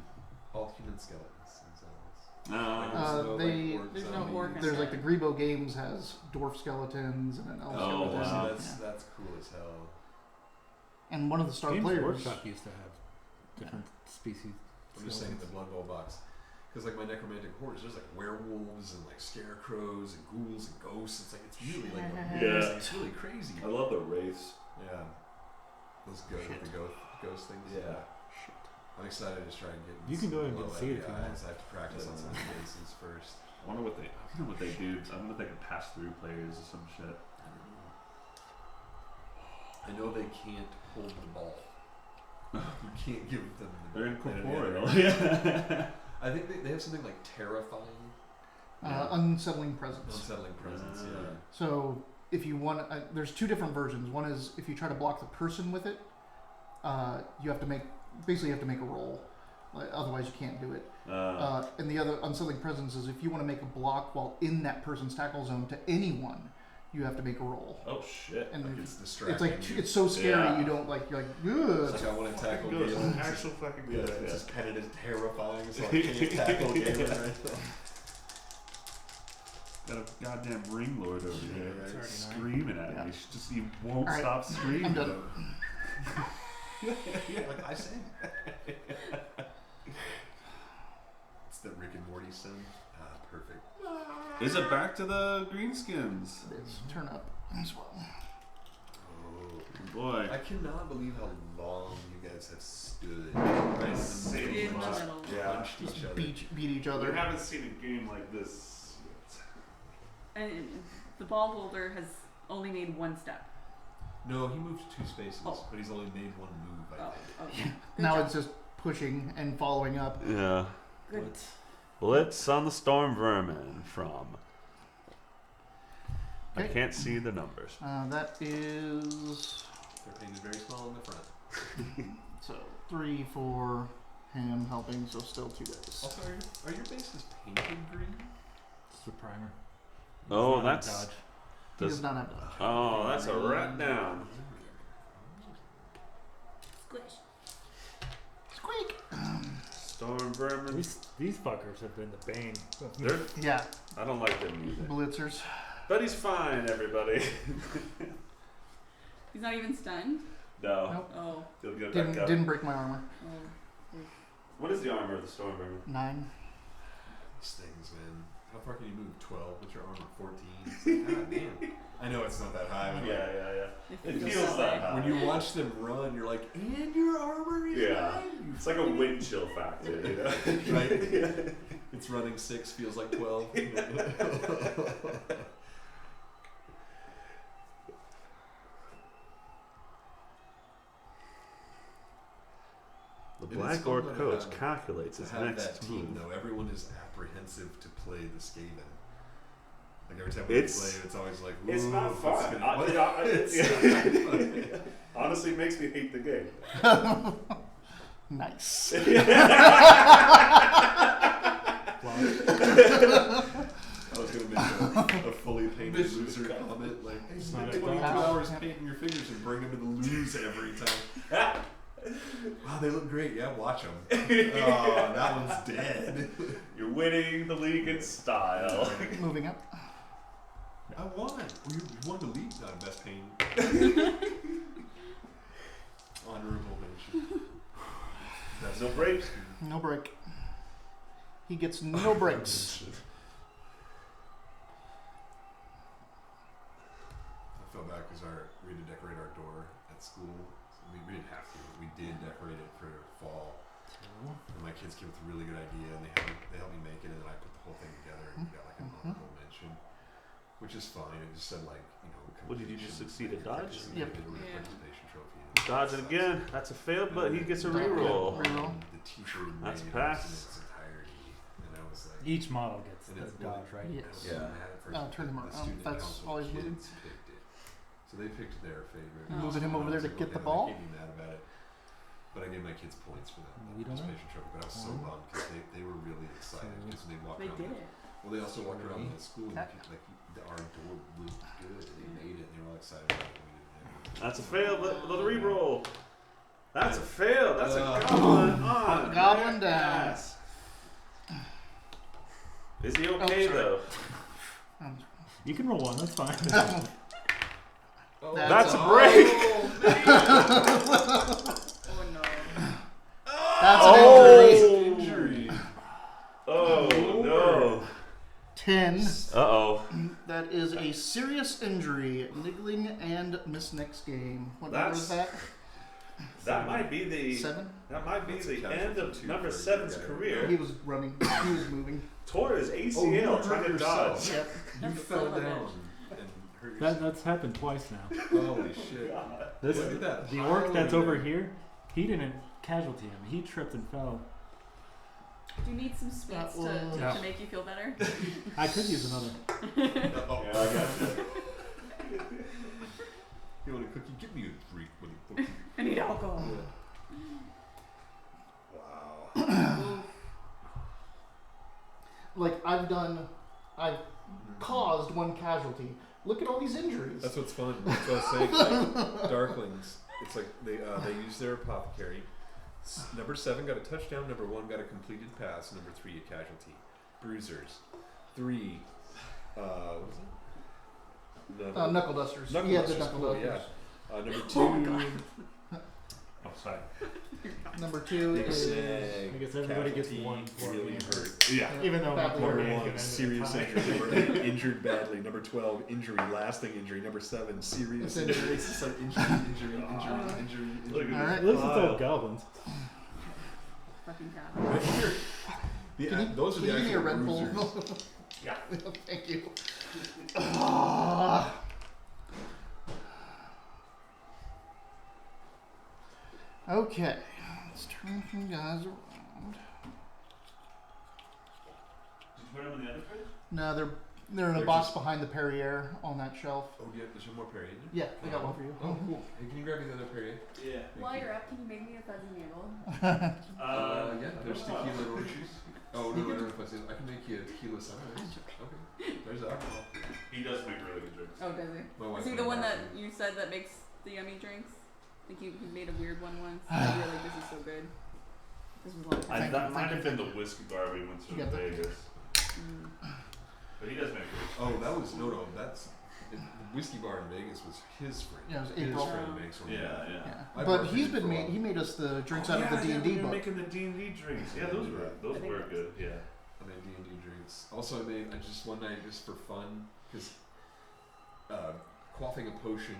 [SPEAKER 4] all human skeletons.
[SPEAKER 2] No.
[SPEAKER 6] There's no orc in
[SPEAKER 1] There's like
[SPEAKER 6] there.
[SPEAKER 1] the Grebo Games has dwarf skeletons and an elf
[SPEAKER 2] Oh,
[SPEAKER 1] skeleton.
[SPEAKER 2] wow.
[SPEAKER 4] That's cool as hell.
[SPEAKER 1] And one of the star
[SPEAKER 3] Games
[SPEAKER 1] players.
[SPEAKER 3] Workshop used to have different species.
[SPEAKER 4] I'm just saying the Blood Bowl box. Because like my necromantic hordes, there's like werewolves and like scarecrows and ghouls and ghosts. It's like it's really like
[SPEAKER 2] Yeah.
[SPEAKER 4] it's really crazy.
[SPEAKER 2] I love the wraiths.
[SPEAKER 4] Yeah, those go with the ghost things.
[SPEAKER 2] Yeah.
[SPEAKER 4] I'm excited to try and get.
[SPEAKER 3] You can go ahead and
[SPEAKER 4] low
[SPEAKER 3] get seated if you
[SPEAKER 4] LBIs.
[SPEAKER 3] want.
[SPEAKER 4] I have to practice on some of the bases first.
[SPEAKER 2] I wonder what they do. I wonder if they can pass through players or some shit.
[SPEAKER 4] I know they can't hold the ball. You can't give them the
[SPEAKER 2] They're
[SPEAKER 4] ball.
[SPEAKER 2] incorporeal.
[SPEAKER 4] Yeah. I think they have something like terrifying,
[SPEAKER 1] Unsettling presence.
[SPEAKER 4] unsettling presence. Yeah.
[SPEAKER 1] So if you want, there's 2 different versions. One is if you try to block the person with it, you have to make a roll. Otherwise, you can't do it. And the other unsettling presence is if you want to make a block while in that person's tackle zone to anyone, you have to make a roll.
[SPEAKER 2] Oh shit.
[SPEAKER 1] And
[SPEAKER 4] Like it's distracting.
[SPEAKER 1] it's like
[SPEAKER 4] you.
[SPEAKER 1] it's so scary
[SPEAKER 2] Yeah.
[SPEAKER 1] you don't like you're like
[SPEAKER 4] It's
[SPEAKER 1] ugh.
[SPEAKER 4] like I want to tackle
[SPEAKER 2] Good.
[SPEAKER 4] Galen.
[SPEAKER 2] Actual fucking
[SPEAKER 4] Yeah,
[SPEAKER 2] good.
[SPEAKER 4] it's just kind of terrifying. So I can't tackle Galen right now.
[SPEAKER 2] Got a goddamn ring lord over here,
[SPEAKER 4] Yeah,
[SPEAKER 3] It's already
[SPEAKER 2] screaming at
[SPEAKER 1] Yeah.
[SPEAKER 2] me. She just he won't
[SPEAKER 1] Alright,
[SPEAKER 2] stop screaming.
[SPEAKER 1] I'm done.
[SPEAKER 4] Like I say. It's the Rick and Morty son. Ah, perfect.
[SPEAKER 2] Is it back to the greenskins?
[SPEAKER 1] It's turn up as well.
[SPEAKER 4] Oh.
[SPEAKER 2] Boy.
[SPEAKER 4] I cannot believe how long you guys have stood.
[SPEAKER 2] Right,
[SPEAKER 6] In
[SPEAKER 2] same
[SPEAKER 6] the
[SPEAKER 2] spot.
[SPEAKER 6] middle.
[SPEAKER 2] Yeah.
[SPEAKER 4] Punched each other.
[SPEAKER 1] Beat each other.
[SPEAKER 2] We haven't seen a game like this yet.
[SPEAKER 6] And the ball holder has only made 1 step.
[SPEAKER 4] No, he moved 2 spaces,
[SPEAKER 6] Oh.
[SPEAKER 4] but he's only made 1 move, I
[SPEAKER 6] Oh,
[SPEAKER 4] think.
[SPEAKER 6] okay. Good
[SPEAKER 1] Now
[SPEAKER 6] job.
[SPEAKER 1] it's just pushing and following up.
[SPEAKER 2] Yeah.
[SPEAKER 6] Good.
[SPEAKER 2] Blitz on the Storm Vermin from. I
[SPEAKER 1] Okay.
[SPEAKER 2] can't see the numbers.
[SPEAKER 1] That is
[SPEAKER 4] They're painted very small in the front.
[SPEAKER 1] so 3 for him helping, so still 2 dice.
[SPEAKER 4] Also, are your bases painted green?
[SPEAKER 3] It's the primer.
[SPEAKER 2] Oh,
[SPEAKER 3] It's not
[SPEAKER 2] that's.
[SPEAKER 3] Dodge.
[SPEAKER 1] He does not have dodge.
[SPEAKER 2] Oh, that's a rat down.
[SPEAKER 6] Squish.
[SPEAKER 1] Squeak.
[SPEAKER 2] Storm Vermin.
[SPEAKER 3] These fuckers have been the bane.
[SPEAKER 2] They're,
[SPEAKER 1] Yeah,
[SPEAKER 2] I don't like them either.
[SPEAKER 1] blitzers.
[SPEAKER 2] But he's fine, everybody.
[SPEAKER 6] He's not even stunned.
[SPEAKER 2] No.
[SPEAKER 1] Nope.
[SPEAKER 6] Oh.
[SPEAKER 2] He'll get back up.
[SPEAKER 1] Didn't break my armor.
[SPEAKER 6] Oh.
[SPEAKER 2] What is the armor of the Storm Vermin?
[SPEAKER 1] 9.
[SPEAKER 4] These things, man. How far can you move? 12 with your armor 14. It's like, God damn. I know it's not that high. But
[SPEAKER 2] Yeah.
[SPEAKER 6] It
[SPEAKER 2] It
[SPEAKER 6] feels
[SPEAKER 2] feels
[SPEAKER 6] that
[SPEAKER 2] that
[SPEAKER 6] way.
[SPEAKER 2] high.
[SPEAKER 4] When you watch them run, you're like, and your armor is
[SPEAKER 2] Yeah.
[SPEAKER 4] 9?
[SPEAKER 2] It's like a wind chill factor, you know?
[SPEAKER 4] Right? It's running 6, feels like 12.
[SPEAKER 2] The
[SPEAKER 4] It is
[SPEAKER 2] Black
[SPEAKER 4] fun
[SPEAKER 2] Orc
[SPEAKER 4] to
[SPEAKER 2] coach
[SPEAKER 4] have-
[SPEAKER 2] calculates
[SPEAKER 4] To
[SPEAKER 2] his
[SPEAKER 4] have that
[SPEAKER 2] next
[SPEAKER 4] team,
[SPEAKER 2] move.
[SPEAKER 4] though, everyone is apprehensive to play the Skaven. Like every time we
[SPEAKER 2] It's-
[SPEAKER 4] play, it's always like,
[SPEAKER 2] It's
[SPEAKER 4] "Ooh,
[SPEAKER 2] not
[SPEAKER 4] what's
[SPEAKER 2] fun.
[SPEAKER 4] gonna-" What?
[SPEAKER 2] Honestly, it makes me hate the game.
[SPEAKER 1] Nice.
[SPEAKER 4] I was gonna make a fully painted loser comment, like, hey,
[SPEAKER 3] It's
[SPEAKER 4] spend
[SPEAKER 3] not a
[SPEAKER 4] 22
[SPEAKER 1] dog.
[SPEAKER 4] hours painting your figures and bring them to the lose every time. Wow, they look great. Yeah, watch them. Oh, that one's dead.
[SPEAKER 2] You're winning the league in style.
[SPEAKER 1] Moving up.
[SPEAKER 4] I won. Well, you won the league, not best paint. Honorable mention. Best
[SPEAKER 2] No breaks.
[SPEAKER 1] No break. He gets no breaks.
[SPEAKER 4] I felt bad because we had to decorate our door at school. We didn't have to. We did decorate it for fall. And my kids came with a really good idea, and they helped me make it, and then I put the whole thing together and got like an honorable mention, which is fine. It just said like, you know,
[SPEAKER 2] What did you just
[SPEAKER 4] completion,
[SPEAKER 2] succeed at Dodge?
[SPEAKER 1] Yep.
[SPEAKER 6] Yeah.
[SPEAKER 4] Participation trophy.
[SPEAKER 2] Dodge it again. That's a fail, but he gets a reroll.
[SPEAKER 1] Reroll.
[SPEAKER 4] The T-shirt
[SPEAKER 2] That's
[SPEAKER 4] made
[SPEAKER 2] pass.
[SPEAKER 4] in its entirety, and I was like,
[SPEAKER 3] Each model gets
[SPEAKER 4] And
[SPEAKER 3] the
[SPEAKER 4] it's
[SPEAKER 3] Dodge, right?
[SPEAKER 1] Yeah.
[SPEAKER 4] I was
[SPEAKER 2] Yeah.
[SPEAKER 4] so mad at first
[SPEAKER 1] Turn him
[SPEAKER 4] because the
[SPEAKER 1] around.
[SPEAKER 4] student
[SPEAKER 1] That's
[SPEAKER 4] council
[SPEAKER 1] always moving.
[SPEAKER 4] kids picked it. So they picked their favorite.
[SPEAKER 6] Oh.
[SPEAKER 1] Moving him over there to get the ball.
[SPEAKER 4] I can't be mad about it. But I gave my kids points for that
[SPEAKER 3] We don't know.
[SPEAKER 4] participation trophy. But I was so bummed because they were really excited because when they walked
[SPEAKER 6] They
[SPEAKER 4] around.
[SPEAKER 6] did it.
[SPEAKER 4] Well, they also walked around the school and
[SPEAKER 1] Okay.
[SPEAKER 4] our door looked good. They made it and they were all excited about it. We didn't have it.
[SPEAKER 2] That's a fail, but the reroll. That's a fail. That's a
[SPEAKER 4] Uh,
[SPEAKER 2] goblin on.
[SPEAKER 1] Goblin down.
[SPEAKER 2] Yes. Is he okay
[SPEAKER 1] sorry.
[SPEAKER 2] though?
[SPEAKER 3] You can roll one, that's fine.
[SPEAKER 4] Oh,
[SPEAKER 2] That's a
[SPEAKER 4] oh,
[SPEAKER 2] break.
[SPEAKER 6] Oh no.
[SPEAKER 1] That's an injury.
[SPEAKER 4] Injury.
[SPEAKER 2] Oh no.
[SPEAKER 1] 10.
[SPEAKER 2] Uh-oh.
[SPEAKER 1] That is a serious injury. Niggling and miss next game. What number is that?
[SPEAKER 2] That might be the
[SPEAKER 1] 7?
[SPEAKER 2] that might be
[SPEAKER 4] That's a
[SPEAKER 2] the
[SPEAKER 4] casualty
[SPEAKER 2] end of
[SPEAKER 4] too
[SPEAKER 2] number
[SPEAKER 4] for a
[SPEAKER 2] 7's
[SPEAKER 4] guy.
[SPEAKER 2] career.
[SPEAKER 1] He was running. He was moving.
[SPEAKER 2] Tore his
[SPEAKER 4] Oh, you
[SPEAKER 2] ACL
[SPEAKER 4] hurt
[SPEAKER 2] trying to
[SPEAKER 4] yourself.
[SPEAKER 2] dodge.
[SPEAKER 1] Yep.
[SPEAKER 4] You
[SPEAKER 6] That's
[SPEAKER 4] fell
[SPEAKER 6] so
[SPEAKER 4] down
[SPEAKER 6] much.
[SPEAKER 4] and hurt yourself.
[SPEAKER 3] That's happened twice now.
[SPEAKER 4] Holy shit.
[SPEAKER 3] This
[SPEAKER 4] Look at that.
[SPEAKER 3] the
[SPEAKER 4] pile
[SPEAKER 3] orc that's
[SPEAKER 4] over
[SPEAKER 3] over
[SPEAKER 4] there.
[SPEAKER 3] here, he didn't casualty him. He tripped and fell.
[SPEAKER 6] Do you need some sweets
[SPEAKER 3] Yeah.
[SPEAKER 6] to make you feel better?
[SPEAKER 3] I could use another.
[SPEAKER 4] Oh.
[SPEAKER 2] Yeah, I got you.
[SPEAKER 4] You want a cookie? Give me a freak with a cookie.
[SPEAKER 6] I need alcohol.
[SPEAKER 2] Wow.
[SPEAKER 1] Like I've caused one casualty. Look at all these injuries.
[SPEAKER 4] That's what's fun. That's what I was saying. Like, Darklings. It's like they use their apothecary. Number 7 got a touchdown. Number 1 got a completed pass. Number 3 a casualty. Broozerz. 3. What was it?
[SPEAKER 1] Knuckle dusters.
[SPEAKER 4] Knuckle
[SPEAKER 1] He had the
[SPEAKER 4] dusters,
[SPEAKER 1] knuckle
[SPEAKER 4] cool,
[SPEAKER 1] dusters.
[SPEAKER 4] Number 2.
[SPEAKER 2] Oh, sorry.
[SPEAKER 1] Number 2
[SPEAKER 4] Big
[SPEAKER 1] is
[SPEAKER 4] snag.
[SPEAKER 3] I guess everybody gets
[SPEAKER 4] Casualty,
[SPEAKER 3] one for
[SPEAKER 4] really
[SPEAKER 3] being
[SPEAKER 4] hurt.
[SPEAKER 2] Yeah.
[SPEAKER 3] Even though my
[SPEAKER 1] Badly
[SPEAKER 3] poor
[SPEAKER 1] hurt.
[SPEAKER 3] man
[SPEAKER 4] Number
[SPEAKER 3] could
[SPEAKER 4] 1
[SPEAKER 3] end
[SPEAKER 4] serious
[SPEAKER 3] the
[SPEAKER 4] injury.
[SPEAKER 3] time.
[SPEAKER 4] Number 8 injured badly. Number 12 injury, lasting injury. Number 7 serious
[SPEAKER 1] It's
[SPEAKER 4] injury.
[SPEAKER 1] injury.
[SPEAKER 4] It's just like injury.
[SPEAKER 2] Look at
[SPEAKER 1] All right.
[SPEAKER 3] This is all goblins.
[SPEAKER 6] Fucking cat.
[SPEAKER 4] Right here.
[SPEAKER 1] Can you,
[SPEAKER 4] Those are
[SPEAKER 1] can
[SPEAKER 4] the
[SPEAKER 1] you give me a
[SPEAKER 4] actual
[SPEAKER 1] Red Bull?
[SPEAKER 4] bruisers.
[SPEAKER 2] Yeah.
[SPEAKER 1] Thank you. Ah. Okay, let's turn some guys around.
[SPEAKER 2] put them in the other fridge?
[SPEAKER 1] No, they're in a
[SPEAKER 4] They're
[SPEAKER 1] box
[SPEAKER 4] just-
[SPEAKER 1] behind the Perrier on that shelf.
[SPEAKER 4] Oh, yeah, there's one more Perrier. Isn't
[SPEAKER 1] Yeah, I got one for you.
[SPEAKER 4] there? Oh, cool. Hey, can you grab me the other Perrier?
[SPEAKER 2] Yeah.
[SPEAKER 6] While you're up, can you make me a fuzzy noodle?
[SPEAKER 4] Yeah, there's tequila and orange juice. Oh, no, I don't know if I said I can make you a tequila sunrise. Okay. There's alcohol.
[SPEAKER 2] He does make really good drinks.
[SPEAKER 6] Oh, does he?
[SPEAKER 4] My wife
[SPEAKER 6] Is he
[SPEAKER 4] made
[SPEAKER 6] the one that
[SPEAKER 4] coffee.
[SPEAKER 6] you said that makes the yummy drinks? I think you made a weird one once. You were like, this is so good. This was long.
[SPEAKER 1] Thank
[SPEAKER 2] That
[SPEAKER 1] you,
[SPEAKER 2] might
[SPEAKER 1] thank
[SPEAKER 2] have been the whiskey bar we went to
[SPEAKER 1] You
[SPEAKER 2] in
[SPEAKER 1] got that?
[SPEAKER 2] Vegas.
[SPEAKER 6] Mm.
[SPEAKER 2] But he does make good.
[SPEAKER 4] Oh, that was that's the whiskey bar in Vegas was his friend.
[SPEAKER 1] Yeah, it was
[SPEAKER 4] his
[SPEAKER 1] April.
[SPEAKER 4] friend makes one.
[SPEAKER 2] Yeah.
[SPEAKER 1] Yeah.
[SPEAKER 4] I
[SPEAKER 1] But
[SPEAKER 4] bartended
[SPEAKER 1] he's
[SPEAKER 4] for
[SPEAKER 1] been
[SPEAKER 4] a
[SPEAKER 1] made.
[SPEAKER 4] while.
[SPEAKER 1] He made us the drinks
[SPEAKER 2] Oh,
[SPEAKER 1] out of the D&D
[SPEAKER 2] we were
[SPEAKER 1] book.
[SPEAKER 2] making the D&D drinks. Yeah, those were
[SPEAKER 6] I think that's-
[SPEAKER 2] good. Yeah.
[SPEAKER 4] I made D&D drinks. Also, I just one night just for fun because quaffing a potion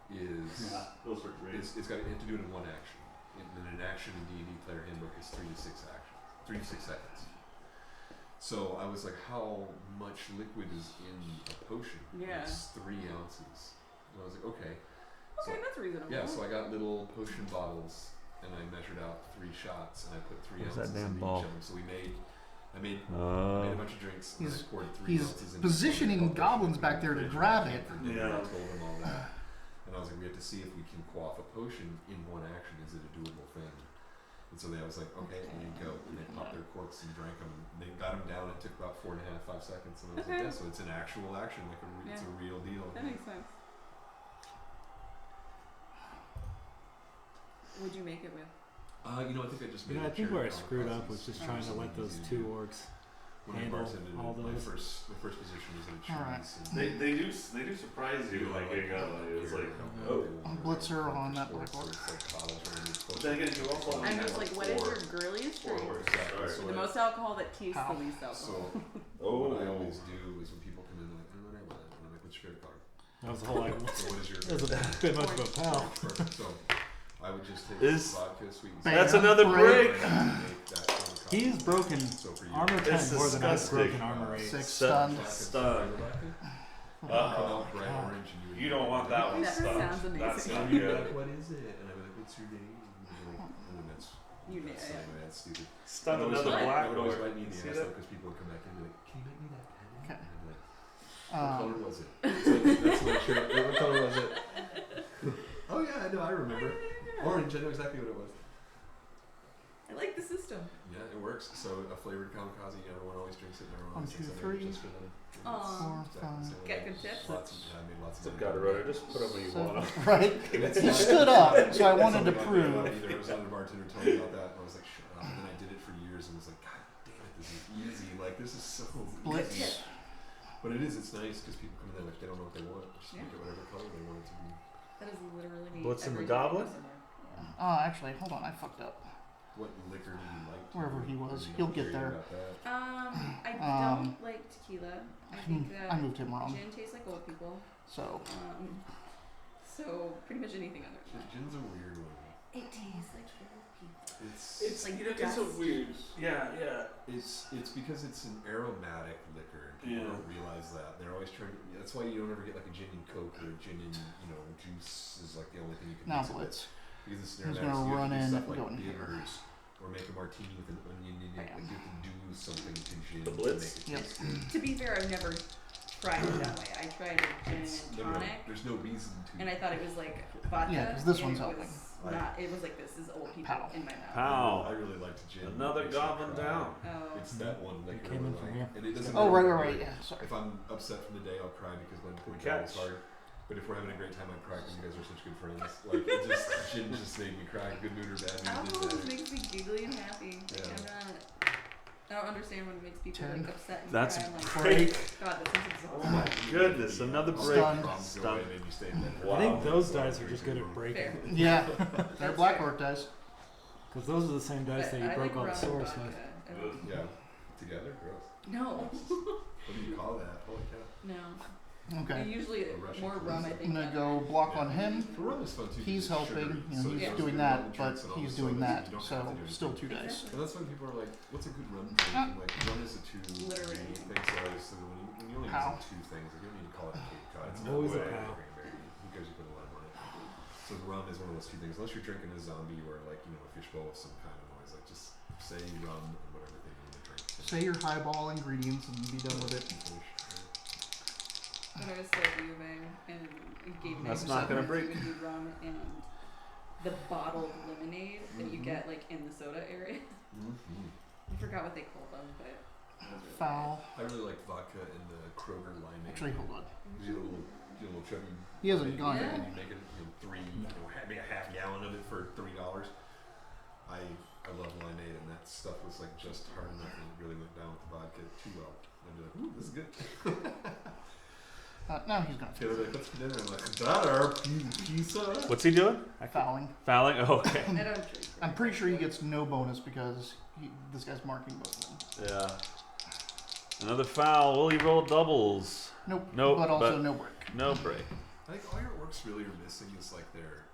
[SPEAKER 4] is
[SPEAKER 2] Those were great.
[SPEAKER 4] it's got you have to do it in one action. In an action in D&D player handbook is 3 to 6 actions, 3 to 6 seconds. So I was like, how much liquid is in a potion?
[SPEAKER 6] Yeah.
[SPEAKER 4] It's 3 ounces. And I was like, okay.
[SPEAKER 6] Okay, that's reasonable.
[SPEAKER 4] Yeah, so I got little potion bottles and I measured out 3 shots and I put 3
[SPEAKER 8] Where's that
[SPEAKER 4] ounces
[SPEAKER 8] damn
[SPEAKER 4] in
[SPEAKER 8] ball?
[SPEAKER 4] each of them. So I made a bunch of drinks and I
[SPEAKER 1] He's-
[SPEAKER 4] poured 3
[SPEAKER 1] he's
[SPEAKER 4] ounces in.
[SPEAKER 1] positioning goblins back there to grab it.
[SPEAKER 2] Yeah.
[SPEAKER 4] I told them all that. And I was like, we have to see if we can quaff a potion in one action. Is it a doable thing? And so I was like, okay, here you go. And they popped their corks and drank them. And they got them down. It took about 4.5, 5 seconds. And I was like,
[SPEAKER 6] Okay.
[SPEAKER 4] yeah, so it's an actual action. Like it's a real deal.
[SPEAKER 6] That makes sense. What'd you make it with?
[SPEAKER 4] I think I just made
[SPEAKER 3] I
[SPEAKER 4] a
[SPEAKER 3] think
[SPEAKER 4] cherry
[SPEAKER 3] where I
[SPEAKER 4] kamikaze.
[SPEAKER 3] screwed up was just
[SPEAKER 6] Oh.
[SPEAKER 3] trying to let those
[SPEAKER 4] Easy to
[SPEAKER 3] two
[SPEAKER 4] do.
[SPEAKER 3] orcs
[SPEAKER 4] When I
[SPEAKER 3] handle
[SPEAKER 4] bartended,
[SPEAKER 3] all
[SPEAKER 4] my
[SPEAKER 3] those.
[SPEAKER 4] first position was in a cheese.
[SPEAKER 1] Alright.
[SPEAKER 4] and
[SPEAKER 2] They do surprise you like getting out. It's like
[SPEAKER 4] oh,
[SPEAKER 1] Blitzer on that black orc.
[SPEAKER 2] But then again, you also only
[SPEAKER 6] I'm
[SPEAKER 2] have
[SPEAKER 6] just like, what is your girliest
[SPEAKER 2] four
[SPEAKER 6] drink?
[SPEAKER 2] words.
[SPEAKER 4] Exactly.
[SPEAKER 2] Sorry.
[SPEAKER 4] So
[SPEAKER 6] The
[SPEAKER 4] I-
[SPEAKER 6] most alcohol that tastes
[SPEAKER 1] How?
[SPEAKER 6] the least alcohol.
[SPEAKER 4] So what I always do is when people come in, they're like, I don't know what I want. And I'm like, what's your favorite color?
[SPEAKER 3] That was the whole like.
[SPEAKER 4] So what is your
[SPEAKER 3] That was a bit much of a pal.
[SPEAKER 4] Perfect. So I would just take
[SPEAKER 8] This-
[SPEAKER 4] vodka, sweet and
[SPEAKER 1] Bam.
[SPEAKER 8] That's
[SPEAKER 4] sour,
[SPEAKER 8] another
[SPEAKER 1] break.
[SPEAKER 8] break.
[SPEAKER 4] and make that kind of coffee.
[SPEAKER 3] He's broken
[SPEAKER 4] So for you,
[SPEAKER 3] armor 10
[SPEAKER 8] It's
[SPEAKER 3] more than I've
[SPEAKER 8] disgusting.
[SPEAKER 3] broken armor 8.
[SPEAKER 1] 6
[SPEAKER 8] Stun.
[SPEAKER 1] stunned.
[SPEAKER 8] Stun.
[SPEAKER 4] Come
[SPEAKER 2] Uh-oh.
[SPEAKER 4] out bright orange and
[SPEAKER 2] You don't want that one
[SPEAKER 6] That
[SPEAKER 2] stuck.
[SPEAKER 6] sounds amazing.
[SPEAKER 2] That's not
[SPEAKER 4] And you'd be
[SPEAKER 2] good.
[SPEAKER 4] like, what is it? And I'd be like, what's your name? And you'd be like, oh, that's
[SPEAKER 6] You
[SPEAKER 4] that's
[SPEAKER 6] yeah.
[SPEAKER 4] not that's stupid.
[SPEAKER 2] Stun
[SPEAKER 4] I would always
[SPEAKER 2] another
[SPEAKER 4] write-
[SPEAKER 2] black
[SPEAKER 4] I would always
[SPEAKER 2] orc.
[SPEAKER 4] write me in the
[SPEAKER 2] See
[SPEAKER 4] ass
[SPEAKER 2] that?
[SPEAKER 4] though because people would come back in and be like, can you make me that pen?
[SPEAKER 1] Okay.
[SPEAKER 4] And I'd be like, what color
[SPEAKER 1] Um,
[SPEAKER 4] was it? So that's my shirt. What color was it? Oh yeah, I know. I remember. Orange. I know exactly what it was.
[SPEAKER 6] I like the system.
[SPEAKER 4] Yeah, it works. So a flavored kamikaze, everyone always drinks it. And everyone
[SPEAKER 1] One,
[SPEAKER 4] always
[SPEAKER 1] two,
[SPEAKER 4] thinks I
[SPEAKER 1] three.
[SPEAKER 4] made it just for them.
[SPEAKER 6] Aw.
[SPEAKER 1] Four, five.
[SPEAKER 6] Get good tips.
[SPEAKER 4] Lots of, yeah, I made lots of
[SPEAKER 8] It's a
[SPEAKER 4] money.
[SPEAKER 8] gutter rudder. Just put up what you want.
[SPEAKER 1] Right?
[SPEAKER 4] It's
[SPEAKER 1] He
[SPEAKER 4] not-
[SPEAKER 1] stood up, so I wanted to
[SPEAKER 4] Something
[SPEAKER 1] prove.
[SPEAKER 4] I did. There was another bartender told me about that, and I was like, shut up. And then I did it for years and was like, God damn it, this is easy. Like, this is so easy.
[SPEAKER 1] Blitz.
[SPEAKER 4] But it is, it's nice because people come in there like they don't know what they want. Just
[SPEAKER 6] Yeah.
[SPEAKER 4] make it whatever color they want it to be.
[SPEAKER 6] That is literally me.
[SPEAKER 8] Blitz and
[SPEAKER 6] every
[SPEAKER 8] the
[SPEAKER 6] time I go
[SPEAKER 8] Goblin?
[SPEAKER 6] somewhere.
[SPEAKER 1] Oh, actually, hold on, I fucked up.
[SPEAKER 4] What liquor do you like?
[SPEAKER 1] Wherever he was,
[SPEAKER 4] Do you
[SPEAKER 1] he'll get
[SPEAKER 4] care
[SPEAKER 1] there.
[SPEAKER 4] about that?
[SPEAKER 6] I
[SPEAKER 1] Um,
[SPEAKER 6] don't like tequila. I think
[SPEAKER 1] I
[SPEAKER 6] that
[SPEAKER 1] moved him wrong.
[SPEAKER 6] gin tastes like old people.
[SPEAKER 1] So,
[SPEAKER 6] So pretty much anything other than that.
[SPEAKER 4] Gin's a weird one.
[SPEAKER 6] It tastes like old people.
[SPEAKER 4] It's
[SPEAKER 6] like
[SPEAKER 2] it's a
[SPEAKER 6] dust.
[SPEAKER 2] weird. Yeah, yeah.
[SPEAKER 4] it's because it's an aromatic liquor. And people
[SPEAKER 2] Yeah.
[SPEAKER 4] don't realize that. They're always trying to. That's why you don't ever get like a gin and coke or a gin and juice is like the only thing you can
[SPEAKER 1] now
[SPEAKER 4] mix it with.
[SPEAKER 1] Blitz.
[SPEAKER 4] Because it's
[SPEAKER 1] He's
[SPEAKER 4] aromatics,
[SPEAKER 1] gonna
[SPEAKER 4] you have
[SPEAKER 1] run
[SPEAKER 4] to do
[SPEAKER 1] in,
[SPEAKER 4] stuff like
[SPEAKER 1] go in here.
[SPEAKER 4] bitters, or make a martini with an onion in it. Like
[SPEAKER 1] Bam.
[SPEAKER 4] you have to do something to gin
[SPEAKER 8] The
[SPEAKER 4] to
[SPEAKER 8] Blitz?
[SPEAKER 4] make it
[SPEAKER 1] Yep.
[SPEAKER 4] taste good.
[SPEAKER 6] To be fair, I've never tried it that way. I tried a gin and tonic,
[SPEAKER 4] There's no reason to.
[SPEAKER 6] and I thought it was like vodka.
[SPEAKER 1] Yeah, 'cause this
[SPEAKER 6] and
[SPEAKER 1] one's
[SPEAKER 6] it
[SPEAKER 1] helping.
[SPEAKER 6] was Not. It was like this is old people
[SPEAKER 1] Pow.
[SPEAKER 6] in my mouth.
[SPEAKER 8] Pow.
[SPEAKER 4] I really liked gin.
[SPEAKER 8] Another
[SPEAKER 4] It makes me
[SPEAKER 8] goblin
[SPEAKER 4] cry.
[SPEAKER 8] down.
[SPEAKER 6] Oh.
[SPEAKER 4] It's that one liquor
[SPEAKER 3] came in
[SPEAKER 4] where,
[SPEAKER 3] from
[SPEAKER 4] like,
[SPEAKER 3] here.
[SPEAKER 4] and it doesn't.
[SPEAKER 1] Oh, right,
[SPEAKER 4] matter
[SPEAKER 1] right,
[SPEAKER 4] what
[SPEAKER 1] right.
[SPEAKER 4] it
[SPEAKER 1] Yeah, sorry.
[SPEAKER 4] If I'm upset from the day, I'll cry because my job is hard. But if we're having a great time, I cry because you guys are such good friends. Like, it just, gin just made me cry, good mood or bad mood.
[SPEAKER 6] Alcohol
[SPEAKER 4] it
[SPEAKER 6] just
[SPEAKER 4] didn't
[SPEAKER 6] makes me giggly and happy. Like,
[SPEAKER 4] Yeah.
[SPEAKER 6] I don't understand when it makes people
[SPEAKER 1] Ten.
[SPEAKER 6] like upset and
[SPEAKER 8] That's
[SPEAKER 6] cry. I'm like,
[SPEAKER 1] Break.
[SPEAKER 6] God, this is
[SPEAKER 8] Oh
[SPEAKER 6] exhausting.
[SPEAKER 8] my goodness, another break.
[SPEAKER 1] Stunned.
[SPEAKER 8] Stunned.
[SPEAKER 4] Made me stay in bed for
[SPEAKER 8] Wow.
[SPEAKER 3] I think those dice are just good at breaking.
[SPEAKER 6] Fair.
[SPEAKER 1] Yeah, they're
[SPEAKER 6] That's
[SPEAKER 1] black
[SPEAKER 6] fair.
[SPEAKER 1] orc dice.
[SPEAKER 3] Because those are the same dice that you
[SPEAKER 6] I
[SPEAKER 3] broke
[SPEAKER 6] like
[SPEAKER 3] all the
[SPEAKER 6] rum
[SPEAKER 3] swords
[SPEAKER 6] vodka.
[SPEAKER 3] with.
[SPEAKER 6] I don't-
[SPEAKER 4] Yeah. Together? Gross.
[SPEAKER 6] No.
[SPEAKER 4] What do you call that? Holy cow.
[SPEAKER 6] No.
[SPEAKER 1] Okay.
[SPEAKER 6] Usually
[SPEAKER 4] A Russian
[SPEAKER 6] more rum, I
[SPEAKER 4] cruise.
[SPEAKER 6] think.
[SPEAKER 1] I'm gonna
[SPEAKER 6] than-
[SPEAKER 1] go block on him.
[SPEAKER 4] For rum is fun too.
[SPEAKER 1] He's
[SPEAKER 4] because it's
[SPEAKER 1] helping,
[SPEAKER 4] sugary,
[SPEAKER 1] you know,
[SPEAKER 4] so
[SPEAKER 1] he's
[SPEAKER 6] Yeah.
[SPEAKER 1] doing
[SPEAKER 4] rum
[SPEAKER 1] that,
[SPEAKER 4] and
[SPEAKER 1] but
[SPEAKER 4] drinks and all
[SPEAKER 1] he's
[SPEAKER 4] the
[SPEAKER 1] doing
[SPEAKER 4] sodas,
[SPEAKER 1] that,
[SPEAKER 4] you don't
[SPEAKER 1] so
[SPEAKER 4] have to do
[SPEAKER 1] still
[SPEAKER 4] anything.
[SPEAKER 1] 2 dice.
[SPEAKER 4] And that's when people are like, "What's a good rum drink?" And like, rum is a two
[SPEAKER 6] Literally.
[SPEAKER 4] thing. So I just when you only
[SPEAKER 1] Pow.
[SPEAKER 4] use two things, like, you don't need to call it a Cape Cod. It's
[SPEAKER 3] Always a
[SPEAKER 4] way
[SPEAKER 3] pow.
[SPEAKER 4] cranberry. Who cares? You put a lime on it. So rum is one of those two things. Unless you're drinking a zombie or like a fishbowl of some kind. I'm always like, just say rum and whatever thing you want to drink.
[SPEAKER 1] say your highball ingredients and be done with it.
[SPEAKER 6] When I was still moving and it gave me
[SPEAKER 8] That's not gonna break.
[SPEAKER 6] would do rum and the bottled lemonade that you get like in the soda area. I forgot what they call them, but it was really
[SPEAKER 1] Foul.
[SPEAKER 4] I really like vodka and the Kroger limeade.
[SPEAKER 1] Actually, hold on.
[SPEAKER 4] You get a little chubby.
[SPEAKER 1] He hasn't gone
[SPEAKER 6] Yeah.
[SPEAKER 1] yet.
[SPEAKER 4] And you make it make a half gallon of it for $3. I love limeade, and that stuff was like just hard enough, and it really went down with the vodka too well. I'd be like, ooh, this is good.
[SPEAKER 1] Now he's gonna
[SPEAKER 4] Taylor's like, what's for dinner? I'm like, daughter, pizza.
[SPEAKER 8] What's he doing?
[SPEAKER 1] fouling.
[SPEAKER 8] Fouling? Oh, okay.
[SPEAKER 6] I don't drink.
[SPEAKER 1] I'm pretty sure he gets no bonus because this guy's marking both of them.
[SPEAKER 8] Yeah. Another foul. Will he roll doubles?
[SPEAKER 1] Nope.
[SPEAKER 8] Nope,
[SPEAKER 1] But also
[SPEAKER 8] but-
[SPEAKER 1] no break.
[SPEAKER 8] No break.
[SPEAKER 4] I think all your orcs really are missing is like their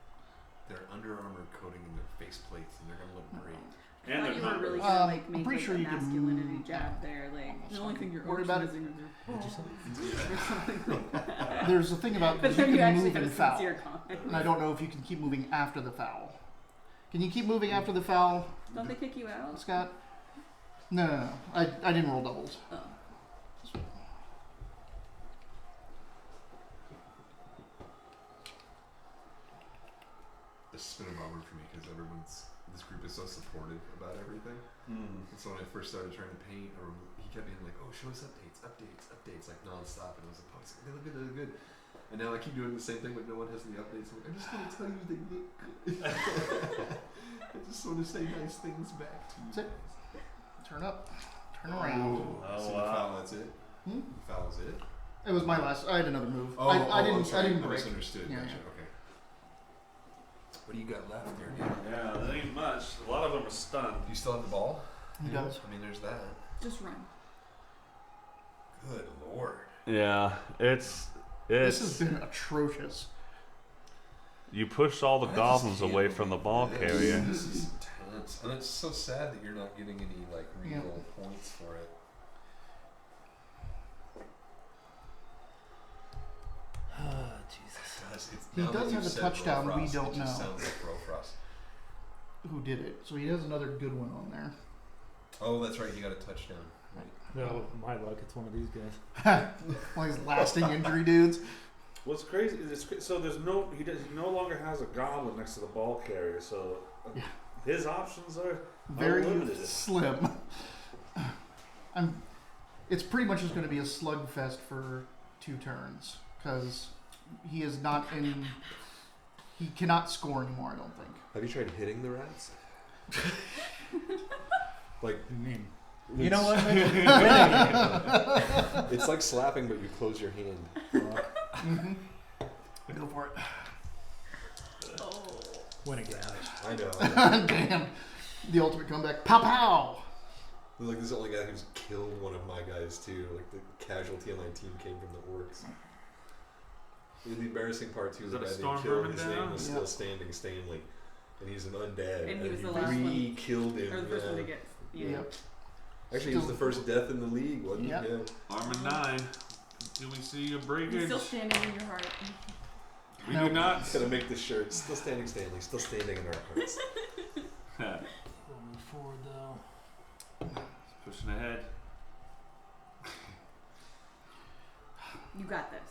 [SPEAKER 4] Under Armour coating and their face plates, and they're gonna look great.
[SPEAKER 6] I
[SPEAKER 2] And
[SPEAKER 6] thought
[SPEAKER 2] they're
[SPEAKER 6] you were
[SPEAKER 2] not
[SPEAKER 6] really
[SPEAKER 2] really-
[SPEAKER 6] gonna
[SPEAKER 1] Um,
[SPEAKER 6] like
[SPEAKER 1] I'm
[SPEAKER 6] make
[SPEAKER 1] pretty
[SPEAKER 6] like
[SPEAKER 1] sure
[SPEAKER 6] a
[SPEAKER 1] you can-
[SPEAKER 6] masculinity jab there. Like the only thing you're
[SPEAKER 1] Worry about it.
[SPEAKER 6] missing is your
[SPEAKER 3] What'd you say?
[SPEAKER 6] or something like that.
[SPEAKER 1] There's a thing about
[SPEAKER 6] But
[SPEAKER 1] you
[SPEAKER 6] then you
[SPEAKER 1] can
[SPEAKER 6] actually
[SPEAKER 1] move
[SPEAKER 6] had a
[SPEAKER 1] and foul.
[SPEAKER 6] sincere comment.
[SPEAKER 1] And I don't know if you can keep moving after the foul. Can you keep moving after the foul,
[SPEAKER 6] Don't they kick you out?
[SPEAKER 1] Scott? No. I didn't roll doubles.
[SPEAKER 6] Oh.
[SPEAKER 4] It's been a bummer for me because this group is so supportive about everything. And so when I first started trying to paint, he kept being like, "Oh, show us updates, like nonstop." And I was like, "Oh, they look good, they look good." And now I keep doing the same thing, but no one has any updates. I'm like, I just want to tell you they look good. I just want to say nice things back to you
[SPEAKER 1] That's it.
[SPEAKER 4] guys.
[SPEAKER 1] Turn up. Turn around.
[SPEAKER 2] Oh,
[SPEAKER 4] So the
[SPEAKER 2] wow.
[SPEAKER 4] foul, that's it.
[SPEAKER 1] Hmm?
[SPEAKER 4] The foul is it.
[SPEAKER 1] It was my last. I had another move.
[SPEAKER 4] Oh,
[SPEAKER 1] I
[SPEAKER 4] I'm
[SPEAKER 1] didn't.
[SPEAKER 4] sorry.
[SPEAKER 1] I didn't
[SPEAKER 4] I
[SPEAKER 1] break.
[SPEAKER 4] misunderstood.
[SPEAKER 1] Yeah,
[SPEAKER 4] Gotcha.
[SPEAKER 1] yeah.
[SPEAKER 4] Okay. What do you got left there, dude?
[SPEAKER 2] Yeah, there ain't much. A lot of them are stunned.
[SPEAKER 4] Do you still have the ball?
[SPEAKER 1] He does.
[SPEAKER 4] I mean, there's that.
[SPEAKER 6] Just run.
[SPEAKER 4] Good lord.
[SPEAKER 8] Yeah,
[SPEAKER 1] This has been atrocious.
[SPEAKER 8] You pushed all the
[SPEAKER 4] I just
[SPEAKER 8] goblins
[SPEAKER 4] can't
[SPEAKER 8] away from the ball
[SPEAKER 4] believe this.
[SPEAKER 8] carrier.
[SPEAKER 4] This is intense, and it's so sad that you're not getting any like real
[SPEAKER 1] Yeah.
[SPEAKER 4] points for it.
[SPEAKER 3] Jesus.
[SPEAKER 1] He
[SPEAKER 4] now that
[SPEAKER 1] does
[SPEAKER 4] you've
[SPEAKER 1] have a
[SPEAKER 4] said
[SPEAKER 1] touchdown, we
[SPEAKER 4] Brofrost,
[SPEAKER 1] don't
[SPEAKER 4] it just
[SPEAKER 1] know.
[SPEAKER 4] sounds like Brofrost.
[SPEAKER 1] Who did it? So he has another good one on there.
[SPEAKER 4] Oh, that's right. He got a touchdown. Right.
[SPEAKER 3] No, my luck, it's one of these guys.
[SPEAKER 1] One of these lasting injury dudes.
[SPEAKER 2] What's crazy is so there's no he no longer has a goblin next to the ball carrier, so
[SPEAKER 1] Yeah.
[SPEAKER 2] his options are
[SPEAKER 1] Very
[SPEAKER 2] unlimited.
[SPEAKER 1] slim. It's pretty much just going to be a slugfest for 2 turns because he is not in. He cannot score anymore. I don't think.
[SPEAKER 4] Have you tried hitting the rats? Like,
[SPEAKER 3] I mean,
[SPEAKER 5] You know what?
[SPEAKER 4] it's like slapping, but you close your hand.
[SPEAKER 1] Go for it.
[SPEAKER 6] Oh.
[SPEAKER 3] win again.
[SPEAKER 4] I know.
[SPEAKER 1] Damn. The ultimate comeback. Pow pow.
[SPEAKER 4] Like, this is the only guy who's killed one of my guys too. Like, the casualty on my team came from the orcs. The embarrassing part too
[SPEAKER 2] Is
[SPEAKER 4] is the
[SPEAKER 2] that a
[SPEAKER 4] guy
[SPEAKER 2] storm
[SPEAKER 4] they killed.
[SPEAKER 2] vermin
[SPEAKER 4] His
[SPEAKER 2] down?
[SPEAKER 4] name was
[SPEAKER 1] Yeah.
[SPEAKER 4] still standing, Stanley, and he's an undead.
[SPEAKER 6] And he was
[SPEAKER 4] he
[SPEAKER 6] the last one-
[SPEAKER 4] re-killed him.
[SPEAKER 6] Or the first one to
[SPEAKER 4] yeah.
[SPEAKER 6] get. Yeah.
[SPEAKER 1] Yep.
[SPEAKER 4] Actually, he was the first death in the league, wasn't
[SPEAKER 1] Yep.
[SPEAKER 4] he? Yeah.
[SPEAKER 2] Armor 9. Do we see your
[SPEAKER 6] He's
[SPEAKER 2] breakage?
[SPEAKER 6] still standing in your heart.
[SPEAKER 2] We
[SPEAKER 1] No.
[SPEAKER 2] do not.
[SPEAKER 4] Just gotta make the shirt. Still standing, Stanley. Still standing in our hearts.
[SPEAKER 3] We'll move forward though.
[SPEAKER 2] Pushing ahead.
[SPEAKER 6] You got this.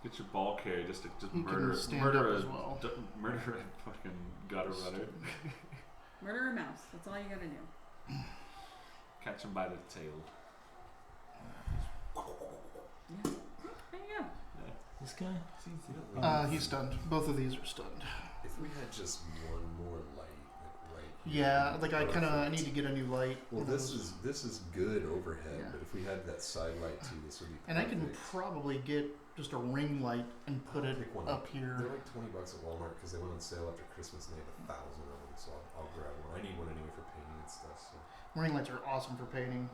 [SPEAKER 2] Get your ball carrier just to just
[SPEAKER 1] He can
[SPEAKER 2] murder
[SPEAKER 1] stand
[SPEAKER 2] murder
[SPEAKER 1] up
[SPEAKER 2] a
[SPEAKER 1] as well.
[SPEAKER 2] murder a fucking gutter runner.
[SPEAKER 6] Murder a mouse. That's all you gotta do.
[SPEAKER 2] Catch him by the tail.
[SPEAKER 6] Yeah. There you go.
[SPEAKER 3] This guy?
[SPEAKER 1] He's stunned. Both of these are stunned.
[SPEAKER 4] If we had just one more light, like right here,
[SPEAKER 1] Yeah,
[SPEAKER 4] it'd be
[SPEAKER 1] like I need
[SPEAKER 4] perfect.
[SPEAKER 1] to get a new light.
[SPEAKER 4] Well,
[SPEAKER 1] One of
[SPEAKER 4] this
[SPEAKER 1] those.
[SPEAKER 4] is good overhead,
[SPEAKER 1] Yeah.
[SPEAKER 4] but if we had that side light too, this would be.
[SPEAKER 1] And I can
[SPEAKER 4] perfect.
[SPEAKER 1] probably get just a ring light and put it
[SPEAKER 4] Pick one.
[SPEAKER 1] up
[SPEAKER 4] They're
[SPEAKER 1] here.
[SPEAKER 4] like $20 at Walmart because they went on sale after Christmas and they had 1,000 of them. So I'll grab one. I need one anyway for painting and stuff. So.
[SPEAKER 1] Ring lights are awesome for painting.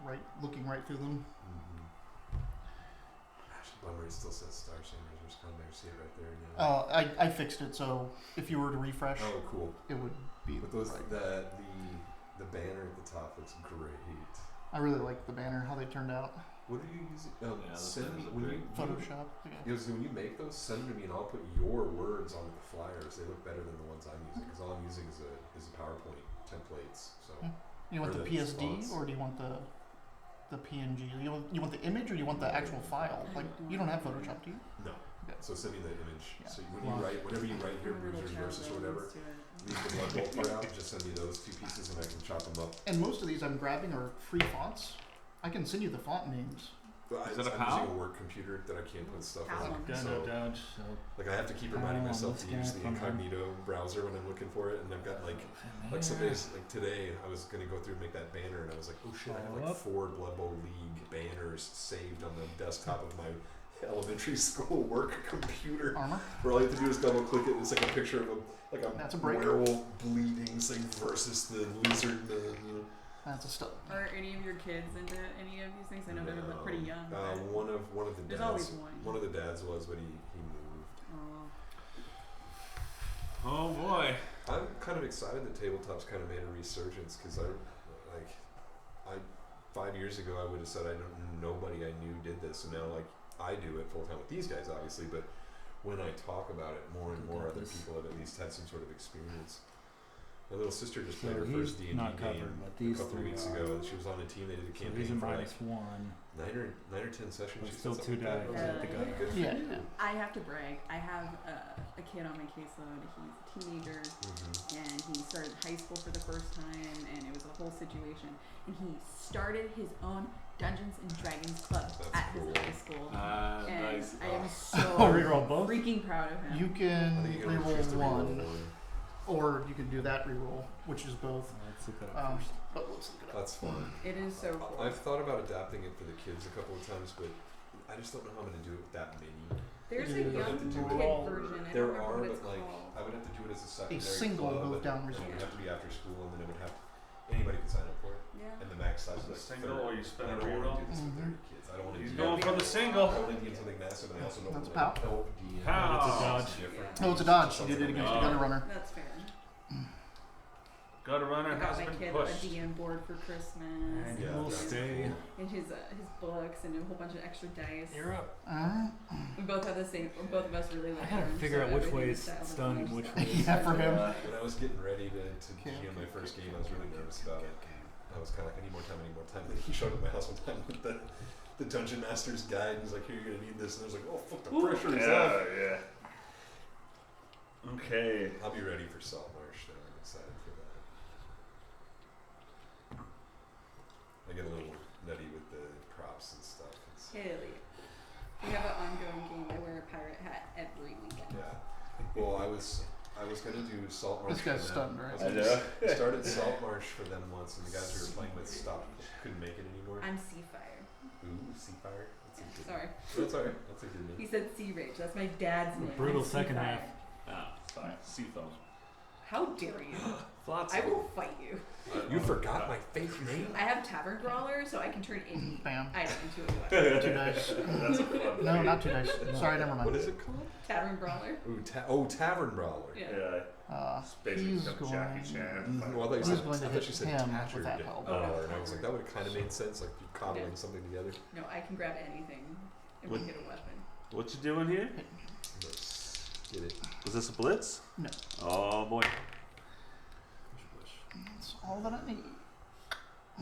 [SPEAKER 1] Right, looking right through them.
[SPEAKER 4] Gosh, bummer. It still says Star Sanders. Come there, see it right there. Yeah.
[SPEAKER 1] I fixed it so if you were to refresh,
[SPEAKER 4] Oh, cool.
[SPEAKER 1] it would be
[SPEAKER 4] But those
[SPEAKER 1] right.
[SPEAKER 4] the banner at the top looks great.
[SPEAKER 1] I really like the banner, how they turned out.
[SPEAKER 4] What are you using?
[SPEAKER 2] Yeah, those
[SPEAKER 4] Send me
[SPEAKER 2] things are
[SPEAKER 4] when
[SPEAKER 2] great.
[SPEAKER 4] you
[SPEAKER 1] Photoshop. Okay.
[SPEAKER 4] when you make those, send them to me, and I'll put your words on the flyers. They look better than the ones I'm using because all I'm using is a PowerPoint templates. So
[SPEAKER 1] You want
[SPEAKER 4] Or
[SPEAKER 1] the
[SPEAKER 4] the
[SPEAKER 1] PSD
[SPEAKER 4] fonts.
[SPEAKER 1] or do you want the PNG? You want the image or do you want the actual file? Like you don't have Photoshop, do you?
[SPEAKER 4] no.
[SPEAKER 1] Okay.
[SPEAKER 4] So send me the image.
[SPEAKER 1] Yeah.
[SPEAKER 4] So when you write, whatever you write here, Broozerz versus or whatever, leave the blood bowl part out. Just send me those two pieces, and I can chop them up.
[SPEAKER 1] And most of these I'm grabbing are free fonts. I can send you the font names.
[SPEAKER 4] But
[SPEAKER 2] Is that a
[SPEAKER 4] I'm
[SPEAKER 2] PAL?
[SPEAKER 4] using a work computer that I can't put stuff
[SPEAKER 6] PAL.
[SPEAKER 4] on.
[SPEAKER 3] Gun
[SPEAKER 4] So
[SPEAKER 3] no dodge. So
[SPEAKER 4] like I have to keep reminding
[SPEAKER 3] PAL,
[SPEAKER 4] myself
[SPEAKER 3] this
[SPEAKER 4] to use
[SPEAKER 3] guy
[SPEAKER 4] the
[SPEAKER 3] from
[SPEAKER 4] incognito browser when I'm looking for it, and I've got like somebody's like today I was gonna go through and make that banner, and I was like, oh shit, I have like 4 Blood Bowl League banners saved on the desktop of my elementary school work computer.
[SPEAKER 1] Armor.
[SPEAKER 4] Where all you have to do is double click it. It's like a picture of
[SPEAKER 1] That's a
[SPEAKER 4] a
[SPEAKER 1] breaker.
[SPEAKER 4] werewolf bleeding thing versus the lizard man. You know.
[SPEAKER 1] That's a stuff.
[SPEAKER 6] Are any of your kids into any of these things? I know they're like, pretty young.
[SPEAKER 4] One of the
[SPEAKER 6] There's
[SPEAKER 4] dads.
[SPEAKER 6] always one.
[SPEAKER 4] One of the dads was, but he moved.
[SPEAKER 6] Oh.
[SPEAKER 2] Oh boy.
[SPEAKER 4] I'm kind of excited that tabletop's kind of made a resurgence because I 5 years ago I would have said nobody I knew did this, and now like I do it full time with these guys obviously, but when I talk about it, more and more other people have at least had some sort of experience. My little sister just played
[SPEAKER 3] So
[SPEAKER 4] her
[SPEAKER 3] he's
[SPEAKER 4] first D&D
[SPEAKER 3] not
[SPEAKER 4] game
[SPEAKER 3] covered, but
[SPEAKER 4] a
[SPEAKER 3] these
[SPEAKER 4] couple
[SPEAKER 3] three
[SPEAKER 4] weeks
[SPEAKER 3] are.
[SPEAKER 4] ago. She was on a team. They did a
[SPEAKER 3] he's a
[SPEAKER 4] campaign for like
[SPEAKER 3] -1.
[SPEAKER 4] 9 or 10 sessions.
[SPEAKER 3] But
[SPEAKER 4] She
[SPEAKER 3] still
[SPEAKER 4] said something
[SPEAKER 3] 2
[SPEAKER 4] like that.
[SPEAKER 3] die.
[SPEAKER 4] I was like,
[SPEAKER 3] The
[SPEAKER 4] "Hey,
[SPEAKER 3] guy.
[SPEAKER 4] good for
[SPEAKER 1] Yeah.
[SPEAKER 4] you."
[SPEAKER 6] I have to brag. I have a kid on my caseload. He's a teenager, and he started high school for the first time, and it was a whole situation. And he started his own Dungeons and Dragons club
[SPEAKER 4] That's
[SPEAKER 6] at
[SPEAKER 4] cool.
[SPEAKER 6] his high school.
[SPEAKER 2] Ah,
[SPEAKER 6] And
[SPEAKER 2] nice.
[SPEAKER 6] I am
[SPEAKER 1] Oh,
[SPEAKER 6] so
[SPEAKER 3] reroll both?
[SPEAKER 6] freaking proud of him.
[SPEAKER 1] You
[SPEAKER 4] I
[SPEAKER 1] can
[SPEAKER 4] think you can only choose to
[SPEAKER 1] reroll
[SPEAKER 4] reroll
[SPEAKER 1] one, or you can do that reroll, which is both.
[SPEAKER 3] Let's look that up first.
[SPEAKER 1] But let's look it up.
[SPEAKER 4] That's fun.
[SPEAKER 6] It is so cool.
[SPEAKER 4] I've thought about adapting it for the kids a couple of times, but I just don't know how I'm going to do it with that many.
[SPEAKER 6] There's a
[SPEAKER 1] You
[SPEAKER 6] young
[SPEAKER 4] have to do
[SPEAKER 6] kid
[SPEAKER 1] it.
[SPEAKER 6] version. I
[SPEAKER 4] There
[SPEAKER 6] don't remember
[SPEAKER 4] are,
[SPEAKER 6] what
[SPEAKER 4] but
[SPEAKER 6] it's
[SPEAKER 4] like
[SPEAKER 6] called.
[SPEAKER 4] I would have to do it as a secondary
[SPEAKER 1] single
[SPEAKER 4] club,
[SPEAKER 1] move
[SPEAKER 4] and
[SPEAKER 1] down
[SPEAKER 4] then it would
[SPEAKER 6] result.
[SPEAKER 4] have to be after school, and then it would have anybody could sign up for it,
[SPEAKER 6] Yeah.
[SPEAKER 4] and the max size
[SPEAKER 2] Is
[SPEAKER 4] is
[SPEAKER 2] it
[SPEAKER 4] like
[SPEAKER 2] single
[SPEAKER 4] 30.
[SPEAKER 2] or you spend
[SPEAKER 4] I
[SPEAKER 2] a
[SPEAKER 4] don't want
[SPEAKER 2] reroll?
[SPEAKER 4] to do this with
[SPEAKER 1] Mhm.
[SPEAKER 4] 30 kids. I don't want to
[SPEAKER 2] He's
[SPEAKER 4] do
[SPEAKER 2] going
[SPEAKER 4] that.
[SPEAKER 2] for the
[SPEAKER 4] I
[SPEAKER 2] single.
[SPEAKER 4] don't want to get something massive, and I also don't
[SPEAKER 1] That's
[SPEAKER 4] want
[SPEAKER 1] a pow.
[SPEAKER 4] to help DM.
[SPEAKER 2] Pow.
[SPEAKER 3] It's a dodge.
[SPEAKER 4] It's different.
[SPEAKER 1] Oh, it's a dodge.
[SPEAKER 4] It
[SPEAKER 1] She
[SPEAKER 4] sounds
[SPEAKER 1] did it
[SPEAKER 4] like
[SPEAKER 1] against
[SPEAKER 4] a
[SPEAKER 1] the gunner runner.
[SPEAKER 6] That's fair.
[SPEAKER 2] Got a runner
[SPEAKER 6] I got
[SPEAKER 2] has
[SPEAKER 6] my
[SPEAKER 2] been
[SPEAKER 6] kid
[SPEAKER 2] pushed.
[SPEAKER 6] a DM board for Christmas.
[SPEAKER 3] And
[SPEAKER 4] Yeah,
[SPEAKER 3] he will
[SPEAKER 4] that's
[SPEAKER 3] stay.
[SPEAKER 6] And his books and a whole bunch of extra dice.
[SPEAKER 3] You're up.
[SPEAKER 1] Alright.
[SPEAKER 6] We both have the same. Both of us really
[SPEAKER 3] I
[SPEAKER 6] like.
[SPEAKER 3] gotta
[SPEAKER 6] orange,
[SPEAKER 3] figure
[SPEAKER 6] so
[SPEAKER 3] out which
[SPEAKER 6] everything
[SPEAKER 3] way
[SPEAKER 6] is
[SPEAKER 3] it's
[SPEAKER 6] styled
[SPEAKER 3] done
[SPEAKER 6] in
[SPEAKER 3] and
[SPEAKER 6] orange
[SPEAKER 3] which
[SPEAKER 6] style.
[SPEAKER 3] way
[SPEAKER 1] Yeah, for him.
[SPEAKER 4] When I was getting ready to
[SPEAKER 1] Okay,
[SPEAKER 4] GM my
[SPEAKER 1] okay,
[SPEAKER 4] first
[SPEAKER 1] okay,
[SPEAKER 4] game, I was really nervous about it. I was kind of like, I need more time, I need more time. And he showed up at my house one time with the Dungeon Master's Guide, and he's like, here, you're going to need this. And I was like, oh, fuck, the pressure is off.
[SPEAKER 2] Yeah. Okay.
[SPEAKER 4] I'll be ready for Saltmarsh, though. I'm excited for that. I get a little nutty with the props and stuff. It's,
[SPEAKER 6] Hell yeah. We have an ongoing game. I wear a pirate hat every weekend.
[SPEAKER 4] yeah. Well, I was going to do Saltmarsh.
[SPEAKER 1] This guy's
[SPEAKER 4] for them.
[SPEAKER 1] stunned, right?
[SPEAKER 4] I started Saltmarsh for them once, and the guys we were playing with couldn't make it anymore.
[SPEAKER 6] I'm Seafire.
[SPEAKER 4] Ooh, Seafire. That's a good
[SPEAKER 6] Sorry.
[SPEAKER 4] That's alright. That's a good name.
[SPEAKER 6] He said Sea Rage. That's my dad's name.
[SPEAKER 3] Brutal
[SPEAKER 6] I'm
[SPEAKER 3] second
[SPEAKER 6] Seafire.
[SPEAKER 3] half.
[SPEAKER 2] Ah, sorry. Seafoam.
[SPEAKER 6] How dare you?
[SPEAKER 2] Flotsam.
[SPEAKER 6] I will fight you.
[SPEAKER 4] You forgot my fake name?
[SPEAKER 6] I have Tavern Brawler, so I can turn any
[SPEAKER 1] Bam.
[SPEAKER 6] item into a weapon.
[SPEAKER 1] 2 dice.
[SPEAKER 2] That's a fun
[SPEAKER 1] No,
[SPEAKER 2] game.
[SPEAKER 1] not 2 dice. Sorry, never
[SPEAKER 4] What
[SPEAKER 1] mind.
[SPEAKER 4] is it called?
[SPEAKER 6] Tavern Brawler.
[SPEAKER 4] Ooh, Tavern Brawler.
[SPEAKER 6] Yeah.
[SPEAKER 2] Yeah.
[SPEAKER 1] He's
[SPEAKER 2] Basically, some
[SPEAKER 1] going.
[SPEAKER 2] Jackie Chan.
[SPEAKER 4] Well, I thought you
[SPEAKER 1] He's
[SPEAKER 4] said,
[SPEAKER 1] going to
[SPEAKER 4] I thought
[SPEAKER 1] hit
[SPEAKER 4] you said
[SPEAKER 1] him
[SPEAKER 4] Tattered
[SPEAKER 1] with that help.
[SPEAKER 4] Brawler, and I was like, that would have kind of made sense, like you're cobbling
[SPEAKER 6] Yeah.
[SPEAKER 4] something together.
[SPEAKER 6] No, I can grab anything and
[SPEAKER 8] What-
[SPEAKER 6] make it a weapon.
[SPEAKER 8] What you doing here?
[SPEAKER 4] Nice. Get it.
[SPEAKER 8] Was this a blitz?
[SPEAKER 1] No.
[SPEAKER 8] Oh boy.
[SPEAKER 1] That's all that I need.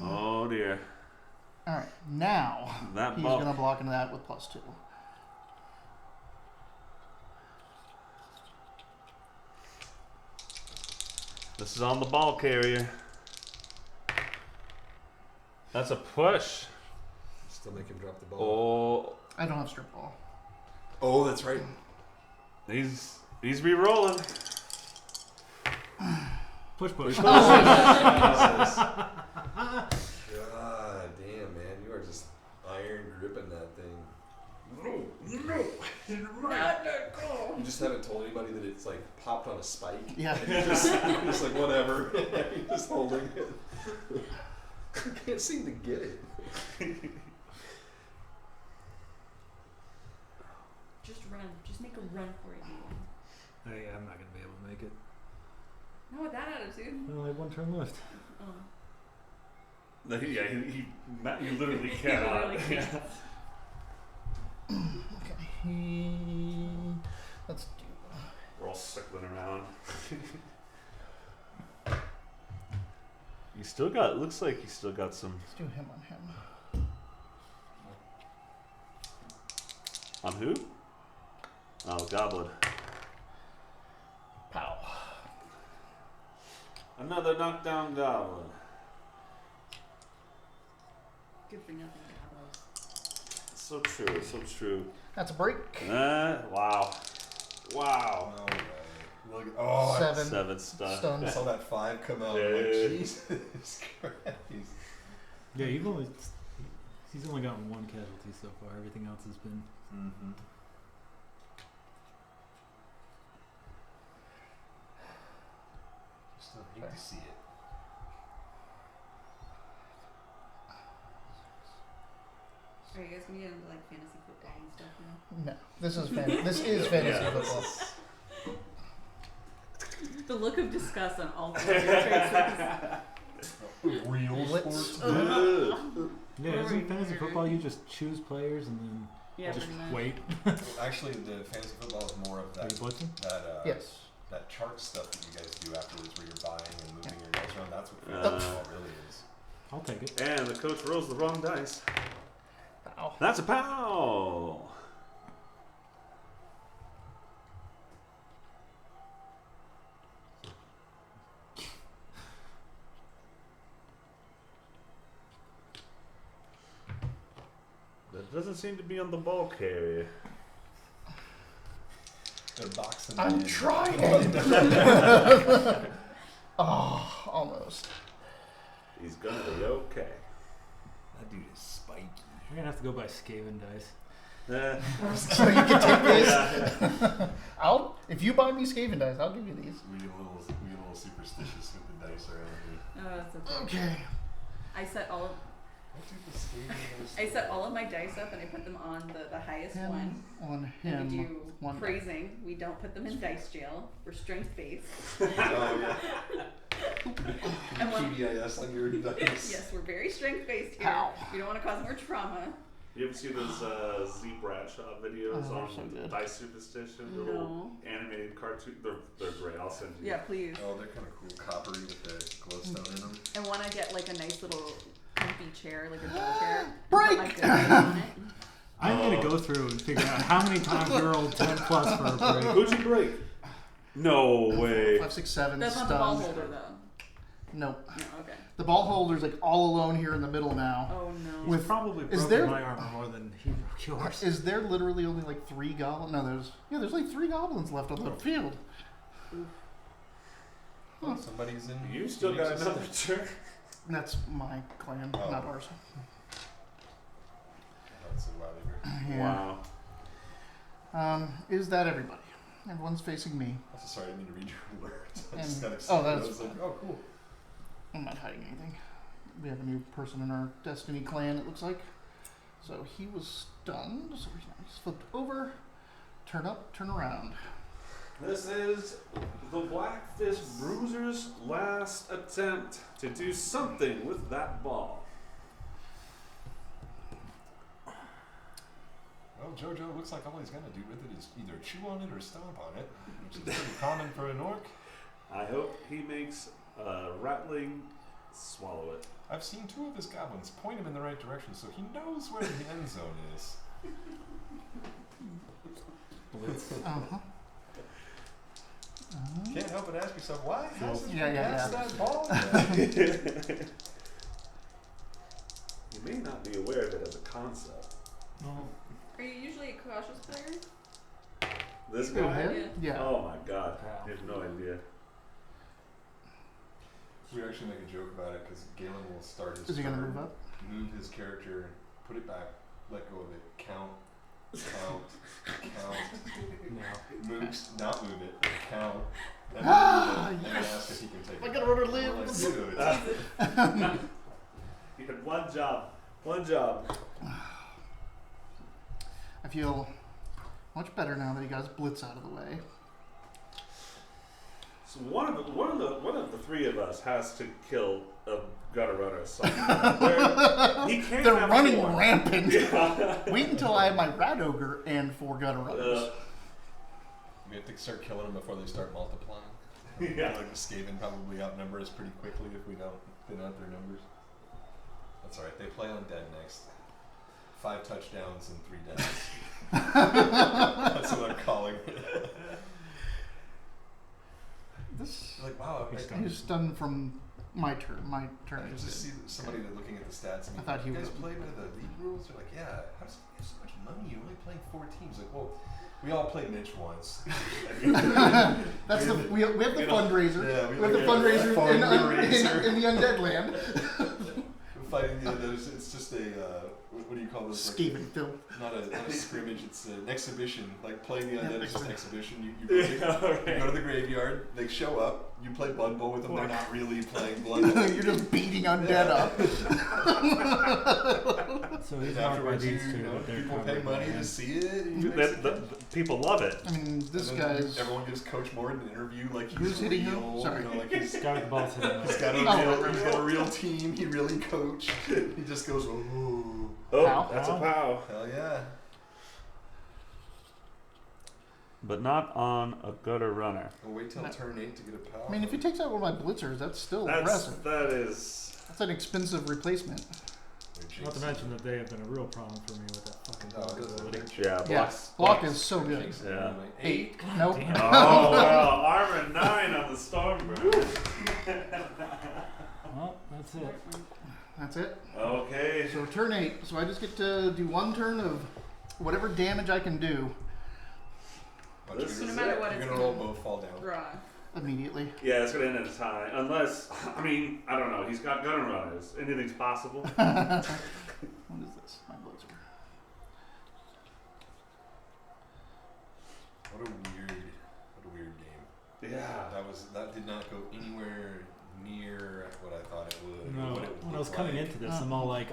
[SPEAKER 8] Oh dear.
[SPEAKER 1] Alright, now
[SPEAKER 8] That
[SPEAKER 1] he's
[SPEAKER 8] ball.
[SPEAKER 1] going to block into that with +2.
[SPEAKER 8] This is on the ball carrier. That's a push.
[SPEAKER 4] Still make him drop the ball.
[SPEAKER 8] Oh,
[SPEAKER 1] I don't have strip ball.
[SPEAKER 4] Oh, that's right.
[SPEAKER 8] he's re-rolling.
[SPEAKER 3] Push, push.
[SPEAKER 4] God damn, man. You are just iron gripping that thing. You just haven't told anybody that it's like popped on a spike.
[SPEAKER 1] Yeah.
[SPEAKER 4] You're just like, whatever. You're just holding it. I can't seem to get it.
[SPEAKER 6] Just run. Just make a run for it, you.
[SPEAKER 3] Hey, I'm not gonna be able to make it.
[SPEAKER 6] Not with that attitude.
[SPEAKER 3] I only have 1 turn left.
[SPEAKER 6] Oh.
[SPEAKER 2] Yeah, he literally
[SPEAKER 6] He
[SPEAKER 2] cannot.
[SPEAKER 6] literally can't.
[SPEAKER 1] Okay. Let's do.
[SPEAKER 2] We're all circling around.
[SPEAKER 8] You still got. Looks like you still got some.
[SPEAKER 1] Let's do him on him.
[SPEAKER 8] On who? Oh, Goblin.
[SPEAKER 1] Pow.
[SPEAKER 8] Another knockdown Goblin.
[SPEAKER 6] Good for nothing gobos.
[SPEAKER 8] So true. So true.
[SPEAKER 1] That's a break.
[SPEAKER 8] Wow. Wow.
[SPEAKER 4] No way. Look, oh,
[SPEAKER 1] Seven.
[SPEAKER 8] 7 stun.
[SPEAKER 1] Stun.
[SPEAKER 4] I saw that 5 come out.
[SPEAKER 8] Yeah.
[SPEAKER 4] I'm like, Jesus Christ.
[SPEAKER 3] Yeah, he's only gotten 1 casualty so far. Everything else has been.
[SPEAKER 4] Mm-hmm. Still hate to see it.
[SPEAKER 6] Are you guys gonna get into like fantasy football and stuff now?
[SPEAKER 1] No, this is fantasy
[SPEAKER 8] Yeah,
[SPEAKER 1] football.
[SPEAKER 6] The look of disgust on all three of your faces.
[SPEAKER 4] Real
[SPEAKER 1] Let's-
[SPEAKER 4] sports.
[SPEAKER 3] Yeah, isn't fantasy football you just choose players and then
[SPEAKER 6] Yeah,
[SPEAKER 3] just
[SPEAKER 6] pretty much.
[SPEAKER 3] wait?
[SPEAKER 4] Actually, the fantasy football is more of
[SPEAKER 3] Are
[SPEAKER 4] that
[SPEAKER 3] you blitzing?
[SPEAKER 1] Yes.
[SPEAKER 4] that chart stuff that you guys do afterwards, where you're buying and moving your dice around. That's what
[SPEAKER 8] Uh,
[SPEAKER 4] fantasy football really is.
[SPEAKER 3] I'll take it.
[SPEAKER 8] And the coach rolls the wrong dice.
[SPEAKER 1] Pow.
[SPEAKER 8] That's a pow. That doesn't seem to be on the ball carrier.
[SPEAKER 4] They're boxing.
[SPEAKER 1] I'm
[SPEAKER 4] in.
[SPEAKER 1] trying. Oh, almost.
[SPEAKER 8] He's gonna be okay.
[SPEAKER 4] That dude is spiky.
[SPEAKER 3] We're gonna have to go by Skaven dice.
[SPEAKER 1] So you can take this.
[SPEAKER 8] Yeah.
[SPEAKER 1] If you buy me Skaven dice, I'll give you these.
[SPEAKER 4] We get a little superstitious with the dice around here.
[SPEAKER 6] Oh, that's okay.
[SPEAKER 1] Okay.
[SPEAKER 6] I set all of my dice up and I put them on the highest
[SPEAKER 1] Him
[SPEAKER 6] one.
[SPEAKER 1] on
[SPEAKER 6] And we
[SPEAKER 1] him.
[SPEAKER 6] do
[SPEAKER 1] One.
[SPEAKER 6] praising. We don't put them in dice jail. We're strength based.
[SPEAKER 4] Oh yeah.
[SPEAKER 6] And one,
[SPEAKER 4] PBIS on your dice.
[SPEAKER 6] yes, we're very strength based here.
[SPEAKER 1] Ow.
[SPEAKER 6] We don't want to cause more trauma.
[SPEAKER 2] You ever see those Z Bradshaw videos
[SPEAKER 1] Oh,
[SPEAKER 2] on
[SPEAKER 1] so good.
[SPEAKER 2] Dice Superstition? The
[SPEAKER 6] No.
[SPEAKER 2] little animated cartoon. They're great. I'll send you.
[SPEAKER 6] Yeah, please.
[SPEAKER 4] Oh, they're kind of cool, coppery with the glowstone in them.
[SPEAKER 6] And want to get like a nice little comfy chair, like a ball chair. and
[SPEAKER 1] Break!
[SPEAKER 6] Put my good dice on it.
[SPEAKER 3] I'm gonna go through and figure out how many times you rolled 10 plus for a break.
[SPEAKER 8] Who'd you break? No way.
[SPEAKER 1] 5, 6, 7.
[SPEAKER 6] That's not
[SPEAKER 1] stunned.
[SPEAKER 6] the ball holder though.
[SPEAKER 1] Nope.
[SPEAKER 6] No, okay.
[SPEAKER 1] The ball holder's like all alone here in the middle now.
[SPEAKER 6] Oh no.
[SPEAKER 3] He's probably
[SPEAKER 1] is
[SPEAKER 3] broken
[SPEAKER 1] there-
[SPEAKER 3] my armor more than he broke yours.
[SPEAKER 1] Is there literally only like 3 goblins? No, there's like 3 goblins left on the field.
[SPEAKER 4] Oh, somebody's in.
[SPEAKER 8] You still got
[SPEAKER 4] Phoenix
[SPEAKER 8] another
[SPEAKER 4] City.
[SPEAKER 8] turn.
[SPEAKER 1] That's my clan,
[SPEAKER 4] Oh.
[SPEAKER 1] not ours.
[SPEAKER 4] That's a while ago.
[SPEAKER 8] Wow.
[SPEAKER 1] Is that everybody? Everyone's facing me.
[SPEAKER 4] I'm so sorry, I didn't mean to read your words. I
[SPEAKER 1] And-
[SPEAKER 4] just got
[SPEAKER 1] oh,
[SPEAKER 4] excited.
[SPEAKER 1] that's
[SPEAKER 4] I was like,
[SPEAKER 1] fine.
[SPEAKER 4] oh, cool.
[SPEAKER 1] I'm not hiding anything. We have a new person in our Destiny clan, it looks like. So he was stunned, so he's flipped over. Turn up, turn around.
[SPEAKER 8] This is the Blackfish Broozer's last attempt to do something with that ball.
[SPEAKER 4] Well, Jojo, looks like all he's gonna do with it is either chew on it or stomp on it, which is pretty common for an orc.
[SPEAKER 8] I hope he makes a rattling swallow it.
[SPEAKER 4] I've seen 2 of his goblins point him in the right direction, so he knows where the end zone is.
[SPEAKER 1] Uh-huh.
[SPEAKER 4] Can't help but ask yourself, why hasn't he
[SPEAKER 1] Yeah.
[SPEAKER 4] passed that ball?
[SPEAKER 8] You may not be aware of it as a concept.
[SPEAKER 3] Well,
[SPEAKER 6] Are you usually a cautious player?
[SPEAKER 8] This
[SPEAKER 1] Go
[SPEAKER 8] guy?
[SPEAKER 1] ahead. Yeah.
[SPEAKER 8] Oh my god. I have no idea.
[SPEAKER 4] We actually make a joke about it because Galen will start his
[SPEAKER 1] Is he gonna
[SPEAKER 4] turn,
[SPEAKER 1] move up?
[SPEAKER 4] move his character, put it back, let go of it, count, moves, not move it, count, and then move it, and then ask if he can take
[SPEAKER 1] I
[SPEAKER 4] it.
[SPEAKER 1] gotta run her
[SPEAKER 4] We're like,
[SPEAKER 1] limbs.
[SPEAKER 4] "Dude, it's-
[SPEAKER 8] You had one job. One job.
[SPEAKER 1] I feel much better now that he got his blitz out of the way.
[SPEAKER 2] So one of the three of us has to kill a gutter runner somewhere. He can't
[SPEAKER 1] They're
[SPEAKER 2] have
[SPEAKER 1] running
[SPEAKER 2] four.
[SPEAKER 1] rampant.
[SPEAKER 2] Yeah.
[SPEAKER 1] Wait until I have my rat ogre and 4 gutter runners.
[SPEAKER 4] We have to start killing them before they start multiplying.
[SPEAKER 2] Yeah.
[SPEAKER 4] Like the Skaven probably outnumber us pretty quickly if we don't thin out their numbers. That's alright. They play on dead next. 5 touchdowns and 3 deaths. That's what I'm calling it.
[SPEAKER 1] This
[SPEAKER 4] Like, wow,
[SPEAKER 1] is done from my turn. My turn
[SPEAKER 4] I
[SPEAKER 1] is
[SPEAKER 4] just see
[SPEAKER 1] good.
[SPEAKER 4] somebody that looking at the stats and
[SPEAKER 1] I thought
[SPEAKER 4] you
[SPEAKER 1] he
[SPEAKER 4] guys
[SPEAKER 1] was-
[SPEAKER 4] play by the league rules? They're like, yeah, how does he have so much money? You're only playing 4 teams. Like, well, we all played Mitch once.
[SPEAKER 1] That's the we have the
[SPEAKER 2] You know,
[SPEAKER 1] fundraiser.
[SPEAKER 4] yeah,
[SPEAKER 1] we have the
[SPEAKER 4] yeah,
[SPEAKER 1] fundraiser,
[SPEAKER 4] fundraiser.
[SPEAKER 1] in the undead land.
[SPEAKER 4] We're fighting the others. It's just a, what do you call this? Like,
[SPEAKER 1] Scathing filth.
[SPEAKER 4] not a scrimmage, it's an exhibition. Like playing the
[SPEAKER 1] Yeah,
[SPEAKER 4] undead is just an
[SPEAKER 1] exhibition.
[SPEAKER 4] exhibition. You
[SPEAKER 2] Yeah,
[SPEAKER 4] go to the graveyard, they show up, you play Blood Bowl with them, they're not really playing Blood Bowl.
[SPEAKER 1] You're just beating undead up.
[SPEAKER 3] So he's
[SPEAKER 4] And
[SPEAKER 3] not by
[SPEAKER 4] afterwards,
[SPEAKER 3] these
[SPEAKER 4] you
[SPEAKER 3] two,
[SPEAKER 4] know,
[SPEAKER 3] but they're
[SPEAKER 4] people
[SPEAKER 3] covered
[SPEAKER 4] pay
[SPEAKER 3] by
[SPEAKER 4] money
[SPEAKER 3] him.
[SPEAKER 4] to see it. And you
[SPEAKER 2] The people love it.
[SPEAKER 1] I mean, this
[SPEAKER 4] and then
[SPEAKER 1] guy's.
[SPEAKER 4] everyone gives Coach Morton an interview like he's
[SPEAKER 1] Who's hitting
[SPEAKER 4] real.
[SPEAKER 1] who? Sorry.
[SPEAKER 4] You know, like he's
[SPEAKER 3] Got the ball to the
[SPEAKER 4] he's got a
[SPEAKER 1] Oh.
[SPEAKER 4] real, he's got a real team. He really coached. He just goes, ooh,
[SPEAKER 2] Oh,
[SPEAKER 1] Pow.
[SPEAKER 2] that's a pow.
[SPEAKER 4] hell yeah.
[SPEAKER 2] But not on a gutter runner.
[SPEAKER 4] We'll wait till turn 8 to get a power.
[SPEAKER 1] I mean, if he takes out one of my blitzers, that's still
[SPEAKER 2] That's
[SPEAKER 1] impressive.
[SPEAKER 2] that is.
[SPEAKER 1] That's an expensive replacement.
[SPEAKER 3] Not to mention that they have been a real problem for me with that fucking
[SPEAKER 4] No,
[SPEAKER 3] block
[SPEAKER 4] it doesn't
[SPEAKER 3] ability.
[SPEAKER 4] hurt.
[SPEAKER 2] Yeah,
[SPEAKER 1] Yes, block is so good.
[SPEAKER 4] Jinx it
[SPEAKER 2] Yeah.
[SPEAKER 4] anyway.
[SPEAKER 1] 8. Nope.
[SPEAKER 3] Damn.
[SPEAKER 2] Oh well, armor 9 on the Stormbird.
[SPEAKER 3] Well, that's it.
[SPEAKER 1] That's it.
[SPEAKER 2] Okay.
[SPEAKER 1] So turn 8. So I just get to do 1 turn of whatever damage I can do
[SPEAKER 4] But
[SPEAKER 2] This
[SPEAKER 4] you're
[SPEAKER 6] No
[SPEAKER 4] gonna-
[SPEAKER 6] matter what,
[SPEAKER 4] you're
[SPEAKER 6] it's
[SPEAKER 4] gonna roll
[SPEAKER 6] gonna
[SPEAKER 4] both fall down.
[SPEAKER 6] draw.
[SPEAKER 1] immediately.
[SPEAKER 2] Yeah, it's gonna end in a tie. Unless, I mean, I don't know. He's got gunner runners. Anything's possible.
[SPEAKER 1] What is this? My blitzer.
[SPEAKER 4] What a weird game.
[SPEAKER 2] Yeah.
[SPEAKER 4] That did not go anywhere near what I thought it would.
[SPEAKER 3] No,
[SPEAKER 4] what it
[SPEAKER 3] when I was
[SPEAKER 4] looked
[SPEAKER 3] coming
[SPEAKER 4] like.
[SPEAKER 3] into this, I'm all like,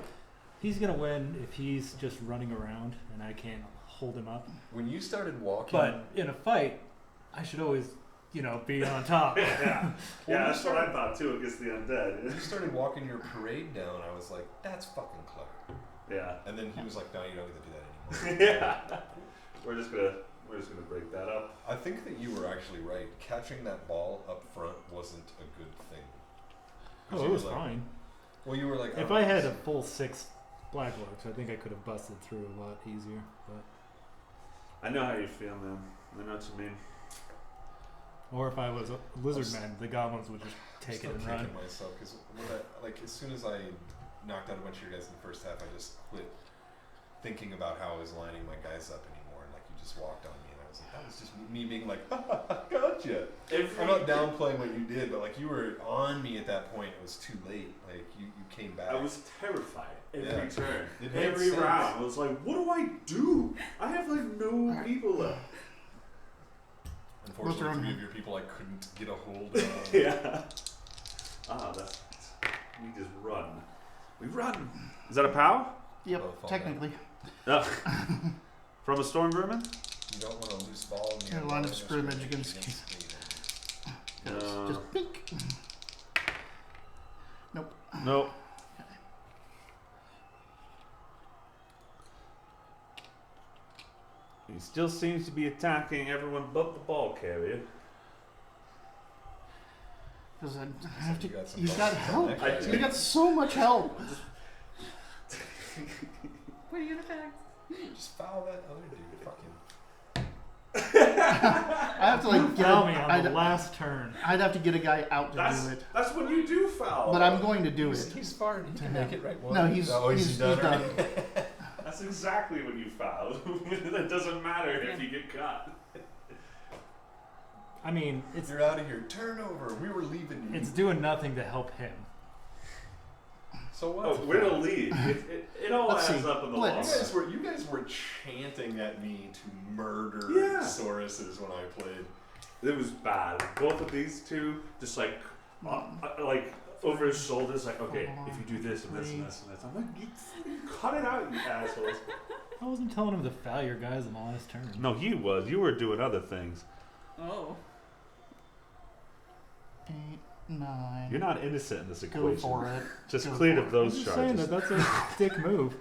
[SPEAKER 3] he's gonna win if he's just running around and I can't hold him up.
[SPEAKER 4] When you started walking,
[SPEAKER 3] But in a fight, I should always, be on top.
[SPEAKER 2] Yeah. Yeah, that's what I thought too against the
[SPEAKER 4] when
[SPEAKER 2] undead.
[SPEAKER 4] you started walking your parade down, I was like, that's fucking clever.
[SPEAKER 2] Yeah.
[SPEAKER 4] And then he was like, no, you don't get to do that anymore.
[SPEAKER 2] Yeah. We're just gonna break that up.
[SPEAKER 4] I think that you were actually right. Catching that ball up front wasn't a good thing. 'Cause
[SPEAKER 3] Oh,
[SPEAKER 4] you
[SPEAKER 3] it was
[SPEAKER 4] were like-
[SPEAKER 3] fine.
[SPEAKER 4] Well, you were like,
[SPEAKER 3] If
[SPEAKER 4] oh,
[SPEAKER 3] I had a
[SPEAKER 4] this-
[SPEAKER 3] full 6 black locks, I think I could have busted through a lot easier. But
[SPEAKER 2] I know how you feel, man. I know what you mean.
[SPEAKER 3] or if I was a lizard man, the goblins would just take it
[SPEAKER 4] still
[SPEAKER 3] and run.
[SPEAKER 4] kicking myself because as soon as I knocked out a bunch of your guys in the first half, I just quit thinking about how I was lining my guys up anymore, and like you just walked on me, and I was like, that was just me being like, gotcha. I'm not downplaying what you did, but like you were on me at that point. It was too late. Like you came back.
[SPEAKER 2] I was terrified every
[SPEAKER 4] Yeah.
[SPEAKER 2] turn,
[SPEAKER 4] It made
[SPEAKER 2] every
[SPEAKER 4] sense.
[SPEAKER 2] round. I was like, what do I do? I have like no people left.
[SPEAKER 4] Unfortunately,
[SPEAKER 1] What's
[SPEAKER 4] 3
[SPEAKER 1] wrong?
[SPEAKER 4] of your people I couldn't get a hold of.
[SPEAKER 2] Yeah. That's. We just run. We run. Is that a POW?
[SPEAKER 1] Yep,
[SPEAKER 4] Both fall
[SPEAKER 1] technically.
[SPEAKER 2] From a storm vermin?
[SPEAKER 4] You don't want a loose ball in your
[SPEAKER 1] Yeah, line of scrimmage against
[SPEAKER 2] No.
[SPEAKER 1] Just pink. Nope.
[SPEAKER 2] Nope. He still seems to be attacking everyone but the ball carrier.
[SPEAKER 1] Because I have to.
[SPEAKER 4] You got some
[SPEAKER 1] He's got
[SPEAKER 4] balls.
[SPEAKER 1] help.
[SPEAKER 2] I
[SPEAKER 1] He's got so much help.
[SPEAKER 6] What are you gonna pack?
[SPEAKER 4] Just foul that other dude. Fucking.
[SPEAKER 1] I have to like get.
[SPEAKER 3] Foul me on the
[SPEAKER 1] I'd,
[SPEAKER 3] last turn.
[SPEAKER 1] I'd have to get a guy out to
[SPEAKER 2] That's
[SPEAKER 1] do it,
[SPEAKER 2] that's when you do foul.
[SPEAKER 1] but I'm going to do
[SPEAKER 4] He's,
[SPEAKER 1] it.
[SPEAKER 4] he's far. He can make it right.
[SPEAKER 1] No, he's done.
[SPEAKER 4] already?
[SPEAKER 2] That's exactly when you foul. That doesn't matter if you get caught.
[SPEAKER 3] I mean, it's
[SPEAKER 4] You're out of here. Turnover. We were leaving you.
[SPEAKER 3] it's doing nothing to help him.
[SPEAKER 4] So what?
[SPEAKER 2] Oh, we're the lead. It all
[SPEAKER 1] Let's
[SPEAKER 2] adds
[SPEAKER 1] see.
[SPEAKER 2] up in the
[SPEAKER 1] Blitz.
[SPEAKER 2] long run.
[SPEAKER 4] You guys were chanting at me to murder
[SPEAKER 2] Yeah.
[SPEAKER 4] Sauruses when I played.
[SPEAKER 2] It was bad. Both of these two, just like over his shoulders, like, okay, if you do this and this and this and this, I'm like, you cut it out, you assholes.
[SPEAKER 3] I wasn't telling him to foul your guys in the last turn.
[SPEAKER 2] No, he was. You were doing other things.
[SPEAKER 6] Oh.
[SPEAKER 1] 8, 9.
[SPEAKER 2] You're not innocent in this
[SPEAKER 1] Go
[SPEAKER 2] equation.
[SPEAKER 1] for it.
[SPEAKER 2] Just
[SPEAKER 1] Go
[SPEAKER 2] cleared
[SPEAKER 1] for
[SPEAKER 2] of
[SPEAKER 1] it.
[SPEAKER 2] those
[SPEAKER 3] I'm just saying
[SPEAKER 2] charges.
[SPEAKER 3] that that's a dick move.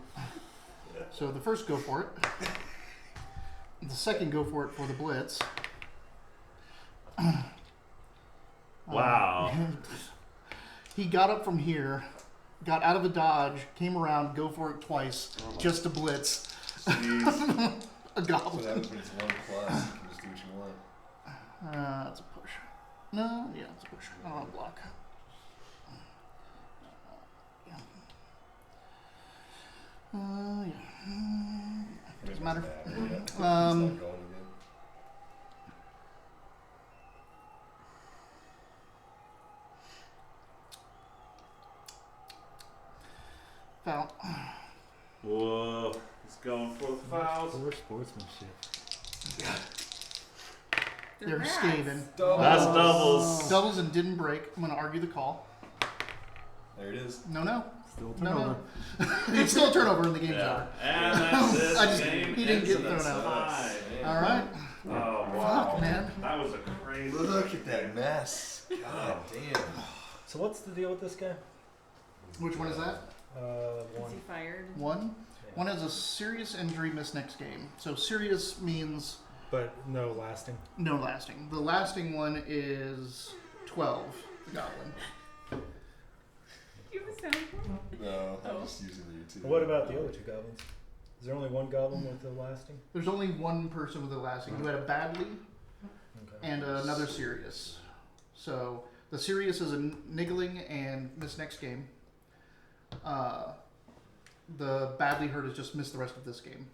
[SPEAKER 1] So the first go for it. The second go for it for the blitz.
[SPEAKER 2] Wow.
[SPEAKER 1] He got up from here, got out of a dodge, came around, go for it twice,
[SPEAKER 2] Oh my-
[SPEAKER 1] just to blitz
[SPEAKER 2] Jeez.
[SPEAKER 1] a
[SPEAKER 4] So
[SPEAKER 1] goblin.
[SPEAKER 4] that was when it's 1+. You can just do what you want.
[SPEAKER 1] It's a push. No, yeah, it's a push. I don't want to block. Yeah. Doesn't matter.
[SPEAKER 4] It's not going again.
[SPEAKER 1] Foul.
[SPEAKER 2] Whoa. He's going for the fouls.
[SPEAKER 3] Poor sportsmanship.
[SPEAKER 1] They're
[SPEAKER 6] rats.
[SPEAKER 1] scathing.
[SPEAKER 2] That's doubles.
[SPEAKER 1] Doubles and didn't break. I'm going to argue the call.
[SPEAKER 4] There it is.
[SPEAKER 1] No.
[SPEAKER 3] Still
[SPEAKER 1] No,
[SPEAKER 3] turnover.
[SPEAKER 1] It's still a turnover and the game's
[SPEAKER 2] Yeah.
[SPEAKER 1] over.
[SPEAKER 2] And that's it.
[SPEAKER 1] I just-
[SPEAKER 2] Game
[SPEAKER 1] he didn't get
[SPEAKER 2] ends in a
[SPEAKER 1] thrown out.
[SPEAKER 2] tie.
[SPEAKER 1] All right.
[SPEAKER 2] Oh, wow.
[SPEAKER 1] Fuck, man.
[SPEAKER 2] That was a crazy.
[SPEAKER 4] Look at that mess. God damn.
[SPEAKER 5] So what's the deal with this guy?
[SPEAKER 1] Which one is that?
[SPEAKER 6] Is
[SPEAKER 5] One.
[SPEAKER 6] he fired?
[SPEAKER 1] One.
[SPEAKER 5] Yeah.
[SPEAKER 1] One has a serious injury, missed next game. So serious means
[SPEAKER 3] But no lasting.
[SPEAKER 1] no lasting. The lasting one is 12. The goblin.
[SPEAKER 6] You have a sound problem?
[SPEAKER 4] No, I'm
[SPEAKER 6] Oh.
[SPEAKER 4] just using the YouTube.
[SPEAKER 3] What about the other two goblins? Is there only one goblin with the lasting?
[SPEAKER 1] There's only one person with a lasting who had a badly
[SPEAKER 3] Okay.
[SPEAKER 1] and another serious. So the serious is a niggling and missed next game. The badly hurt is just missed the rest of this game.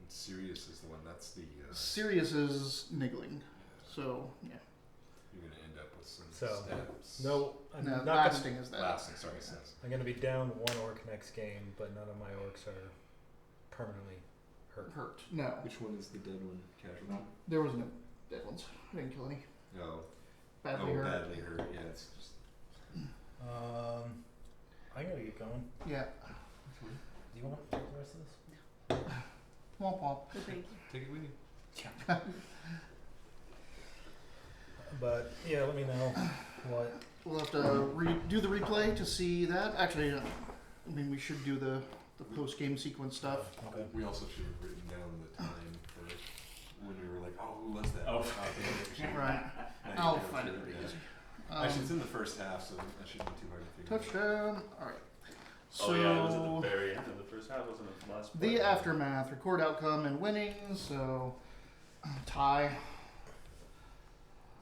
[SPEAKER 4] Sirius is the one. That's the.
[SPEAKER 1] Serious is niggling. So yeah.
[SPEAKER 4] You're gonna end up with some
[SPEAKER 3] So,
[SPEAKER 4] stabs.
[SPEAKER 3] No, I'm
[SPEAKER 1] No,
[SPEAKER 3] not gonna,
[SPEAKER 1] lasting is that.
[SPEAKER 4] Lasting. Sorry, says.
[SPEAKER 3] I'm gonna be down one orc next game, but none of my orcs are permanently hurt.
[SPEAKER 1] Hurt. No.
[SPEAKER 4] Which one is the dead one? Casualty.
[SPEAKER 1] There was no dead ones. I didn't kill any.
[SPEAKER 4] No.
[SPEAKER 1] Badly hurt.
[SPEAKER 4] Badly hurt. Yeah, it's just.
[SPEAKER 3] I gotta get going.
[SPEAKER 1] Yeah.
[SPEAKER 3] Do you want to take the rest of this?
[SPEAKER 1] Womp womp.
[SPEAKER 6] Good, thank you.
[SPEAKER 4] Take it with you.
[SPEAKER 3] But yeah, let me know what.
[SPEAKER 1] We'll have to do the replay to see that. Actually, I mean, we should do the post game sequence stuff.
[SPEAKER 3] Okay.
[SPEAKER 4] We also should have written down the time for when we were like, oh, who was that?
[SPEAKER 2] Oh.
[SPEAKER 1] Right.
[SPEAKER 4] Now you
[SPEAKER 1] I'll
[SPEAKER 4] go
[SPEAKER 1] find it
[SPEAKER 4] through
[SPEAKER 1] pretty
[SPEAKER 4] yeah.
[SPEAKER 1] easy.
[SPEAKER 4] Actually, it's in the first half, so that shouldn't be too hard to figure out.
[SPEAKER 1] Touchdown. All right. So
[SPEAKER 2] Oh, yeah, it was at the very end of the first half, wasn't it? The last play?
[SPEAKER 1] the aftermath, record outcome and winnings. So tie.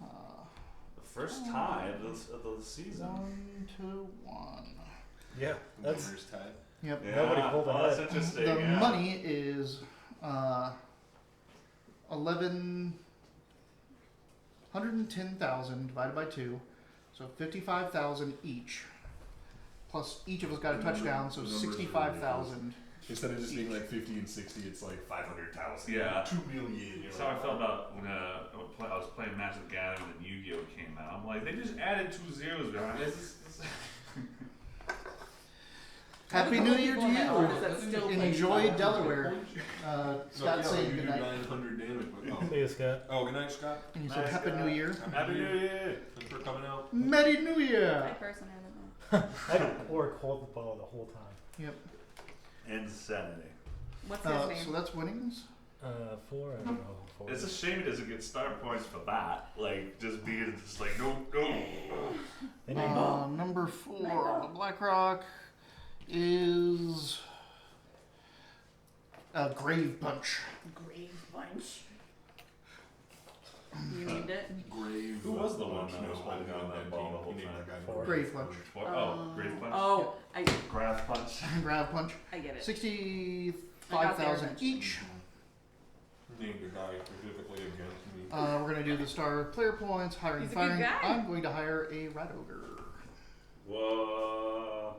[SPEAKER 2] The first tie of the season.
[SPEAKER 1] 1-1.
[SPEAKER 3] Yeah,
[SPEAKER 4] The
[SPEAKER 3] that's
[SPEAKER 4] winner's tied.
[SPEAKER 1] Yep.
[SPEAKER 2] Yeah,
[SPEAKER 3] Nobody pulled
[SPEAKER 2] oh, that's
[SPEAKER 3] ahead.
[SPEAKER 2] interesting.
[SPEAKER 1] The
[SPEAKER 2] yeah.
[SPEAKER 1] money is 110,000 divided by 2, so 55,000 each. Plus each of us got a touchdown, so
[SPEAKER 4] Numbers are
[SPEAKER 1] 65,000.
[SPEAKER 4] Instead of just being like 50 and 60, it's like 500,000.
[SPEAKER 2] Yeah.
[SPEAKER 4] 2 million.
[SPEAKER 2] That's how I felt about when I was playing Magic the Gathering and Yu-Gi-Oh came out. I'm like, they just added 2 zeros behind it.
[SPEAKER 1] Happy New Year to
[SPEAKER 6] People in my office
[SPEAKER 1] you.
[SPEAKER 6] that still play
[SPEAKER 1] Enjoy
[SPEAKER 6] Pokemon.
[SPEAKER 1] Delaware. Scott saying
[SPEAKER 4] you do
[SPEAKER 1] goodnight.
[SPEAKER 4] 900 damage. But,
[SPEAKER 3] See you, Scott.
[SPEAKER 4] oh, good night, Scott.
[SPEAKER 1] And he said
[SPEAKER 2] Nice
[SPEAKER 1] Happy
[SPEAKER 2] guy.
[SPEAKER 1] New Year.
[SPEAKER 2] Happy New Year!
[SPEAKER 4] Thanks for coming out.
[SPEAKER 1] Merry New
[SPEAKER 6] My
[SPEAKER 1] Year.
[SPEAKER 6] person, I don't know.
[SPEAKER 3] I had an orc hold the ball the whole time.
[SPEAKER 1] Yep.
[SPEAKER 2] Insanity.
[SPEAKER 6] What's his
[SPEAKER 1] So
[SPEAKER 6] name?
[SPEAKER 1] that's winnings.
[SPEAKER 3] 4, I don't know. 4.
[SPEAKER 2] It's a shame he doesn't get star points for that. Like, just being just like, no.
[SPEAKER 3] They need
[SPEAKER 1] Number 4 on the BlackRock is a Grave Punch.
[SPEAKER 6] Grave Bunch. You named it?
[SPEAKER 4] Grave.
[SPEAKER 2] Who was the one that
[SPEAKER 4] No,
[SPEAKER 2] was holding on that ball the whole
[SPEAKER 4] he named
[SPEAKER 2] time?
[SPEAKER 4] that guy
[SPEAKER 3] Four.
[SPEAKER 1] Grave Punch.
[SPEAKER 2] Grave punch?
[SPEAKER 6] Oh, I
[SPEAKER 2] Graph punch?
[SPEAKER 1] Grab Punch.
[SPEAKER 6] get it.
[SPEAKER 1] 65,000 each.
[SPEAKER 4] Named a guy specifically against me.
[SPEAKER 1] We're going to do the star player points, hiring
[SPEAKER 6] He's
[SPEAKER 1] and
[SPEAKER 6] a good
[SPEAKER 1] firing.
[SPEAKER 6] guy.
[SPEAKER 1] I'm going to hire a Rat Ogre.
[SPEAKER 2] Whoa.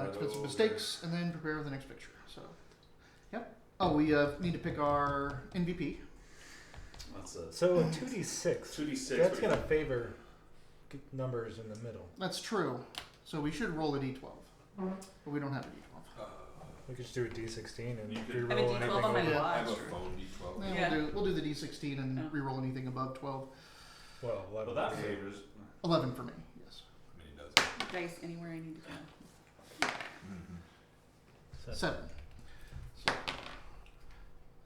[SPEAKER 1] Expensive mistakes, and then prepare the next picture. So, yep. Oh, we need to pick our MVP.
[SPEAKER 2] That's a
[SPEAKER 3] So a 2d6.
[SPEAKER 2] 2d6.
[SPEAKER 3] That's gonna favor numbers in the middle.
[SPEAKER 1] That's true. So we should roll a d12. But we don't have a d12.
[SPEAKER 3] We could just do a D16 and
[SPEAKER 2] You could-
[SPEAKER 3] reroll
[SPEAKER 6] I have a D12
[SPEAKER 3] anything
[SPEAKER 6] on my
[SPEAKER 3] over.
[SPEAKER 1] Yeah.
[SPEAKER 4] I have a
[SPEAKER 6] watch.
[SPEAKER 4] phone D12.
[SPEAKER 1] Yeah,
[SPEAKER 6] Yeah.
[SPEAKER 1] we'll do the D16 and
[SPEAKER 6] Oh.
[SPEAKER 1] reroll anything above 12.
[SPEAKER 3] Well, 11.
[SPEAKER 2] Well, that favors.
[SPEAKER 1] 11 for me. Yes.
[SPEAKER 4] I mean, it does.
[SPEAKER 6] Dice anywhere I need to go.
[SPEAKER 4] Mm-hmm.
[SPEAKER 1] 7. So,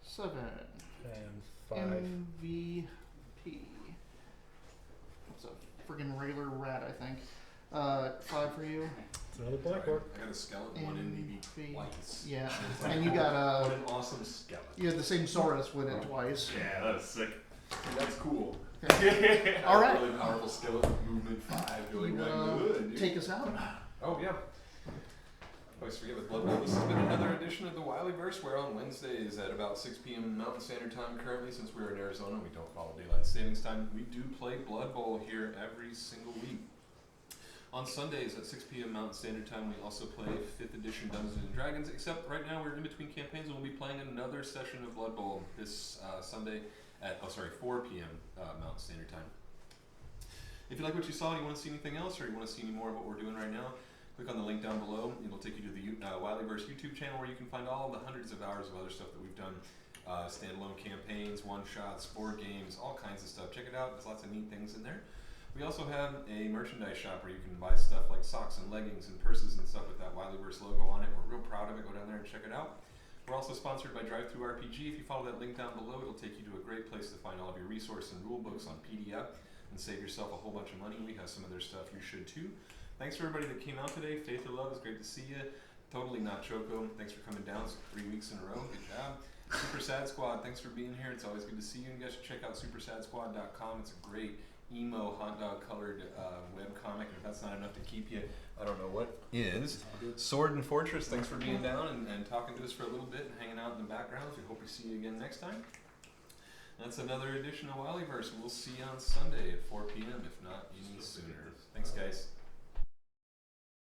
[SPEAKER 1] 7.
[SPEAKER 3] And 5.
[SPEAKER 1] MVP. It's a friggin' regular rat, I think. 5 for you.
[SPEAKER 3] It's another black orc.
[SPEAKER 4] I got a skeleton, one NVB twice.
[SPEAKER 1] Yeah, and you got
[SPEAKER 8] What an awesome skeleton.
[SPEAKER 1] you had the same Saurus win it twice.
[SPEAKER 2] Yeah, that is sick.
[SPEAKER 4] That's cool.
[SPEAKER 1] All right.
[SPEAKER 4] Really powerful skeleton, movement 5. You're like,
[SPEAKER 1] You,
[SPEAKER 4] what good, dude?
[SPEAKER 1] take us out.
[SPEAKER 4] Oh, yeah. I always forget with Blood Bowl, this has been another edition of the Wilyverse. We're on Wednesdays at about 6 p.m. Mountain Standard Time currently. Since we're in Arizona, we don't follow daylight savings time. We do play Blood Bowl here every single week. On Sundays at 6 p.m. Mountain Standard Time, we also play 5th edition Dungeons & Dragons, except right now we're in between campaigns and we'll be playing another session of Blood Bowl this Sunday at, 4 p.m. Mountain Standard Time. If you like what you saw and you want to see anything else or you want to see any more of what we're doing right now, click on the link down below. It'll take you to the Wilyverse YouTube channel where you can find all the hundreds of hours of other stuff that we've done. Standalone campaigns, one-shots, board games, all kinds of stuff. Check it out. There's lots of neat things in there. We also have a merchandise shop where you can buy stuff like socks and leggings and purses and stuff with that Wilyverse logo on it. We're real proud of it. Go down there and check it out. We're also sponsored by Drive-Thru RPG. If you follow that link down below, it'll take you to a great place to find all of your resource and rule books on PDF and save yourself a whole bunch of money. We have some of their stuff. You should too. Thanks for everybody that came out today. Faith or Love, it's great to see you. Totally Not Choco, thanks for coming down. It's 3 weeks in a row. Good job. Super Sad Squad, thanks for being here. It's always good to see you. And you guys should check out supersadsquad.com. It's a great emo hot dog colored web comic. If that's not enough to keep you, I don't know what is. Sword and Fortress, thanks for being down and talking to us for a little bit and hanging out in the background. We hope we see you again next time. That's another edition of Wilyverse. We'll see you on Sunday at 4 p.m. if not any sooner. Thanks, guys.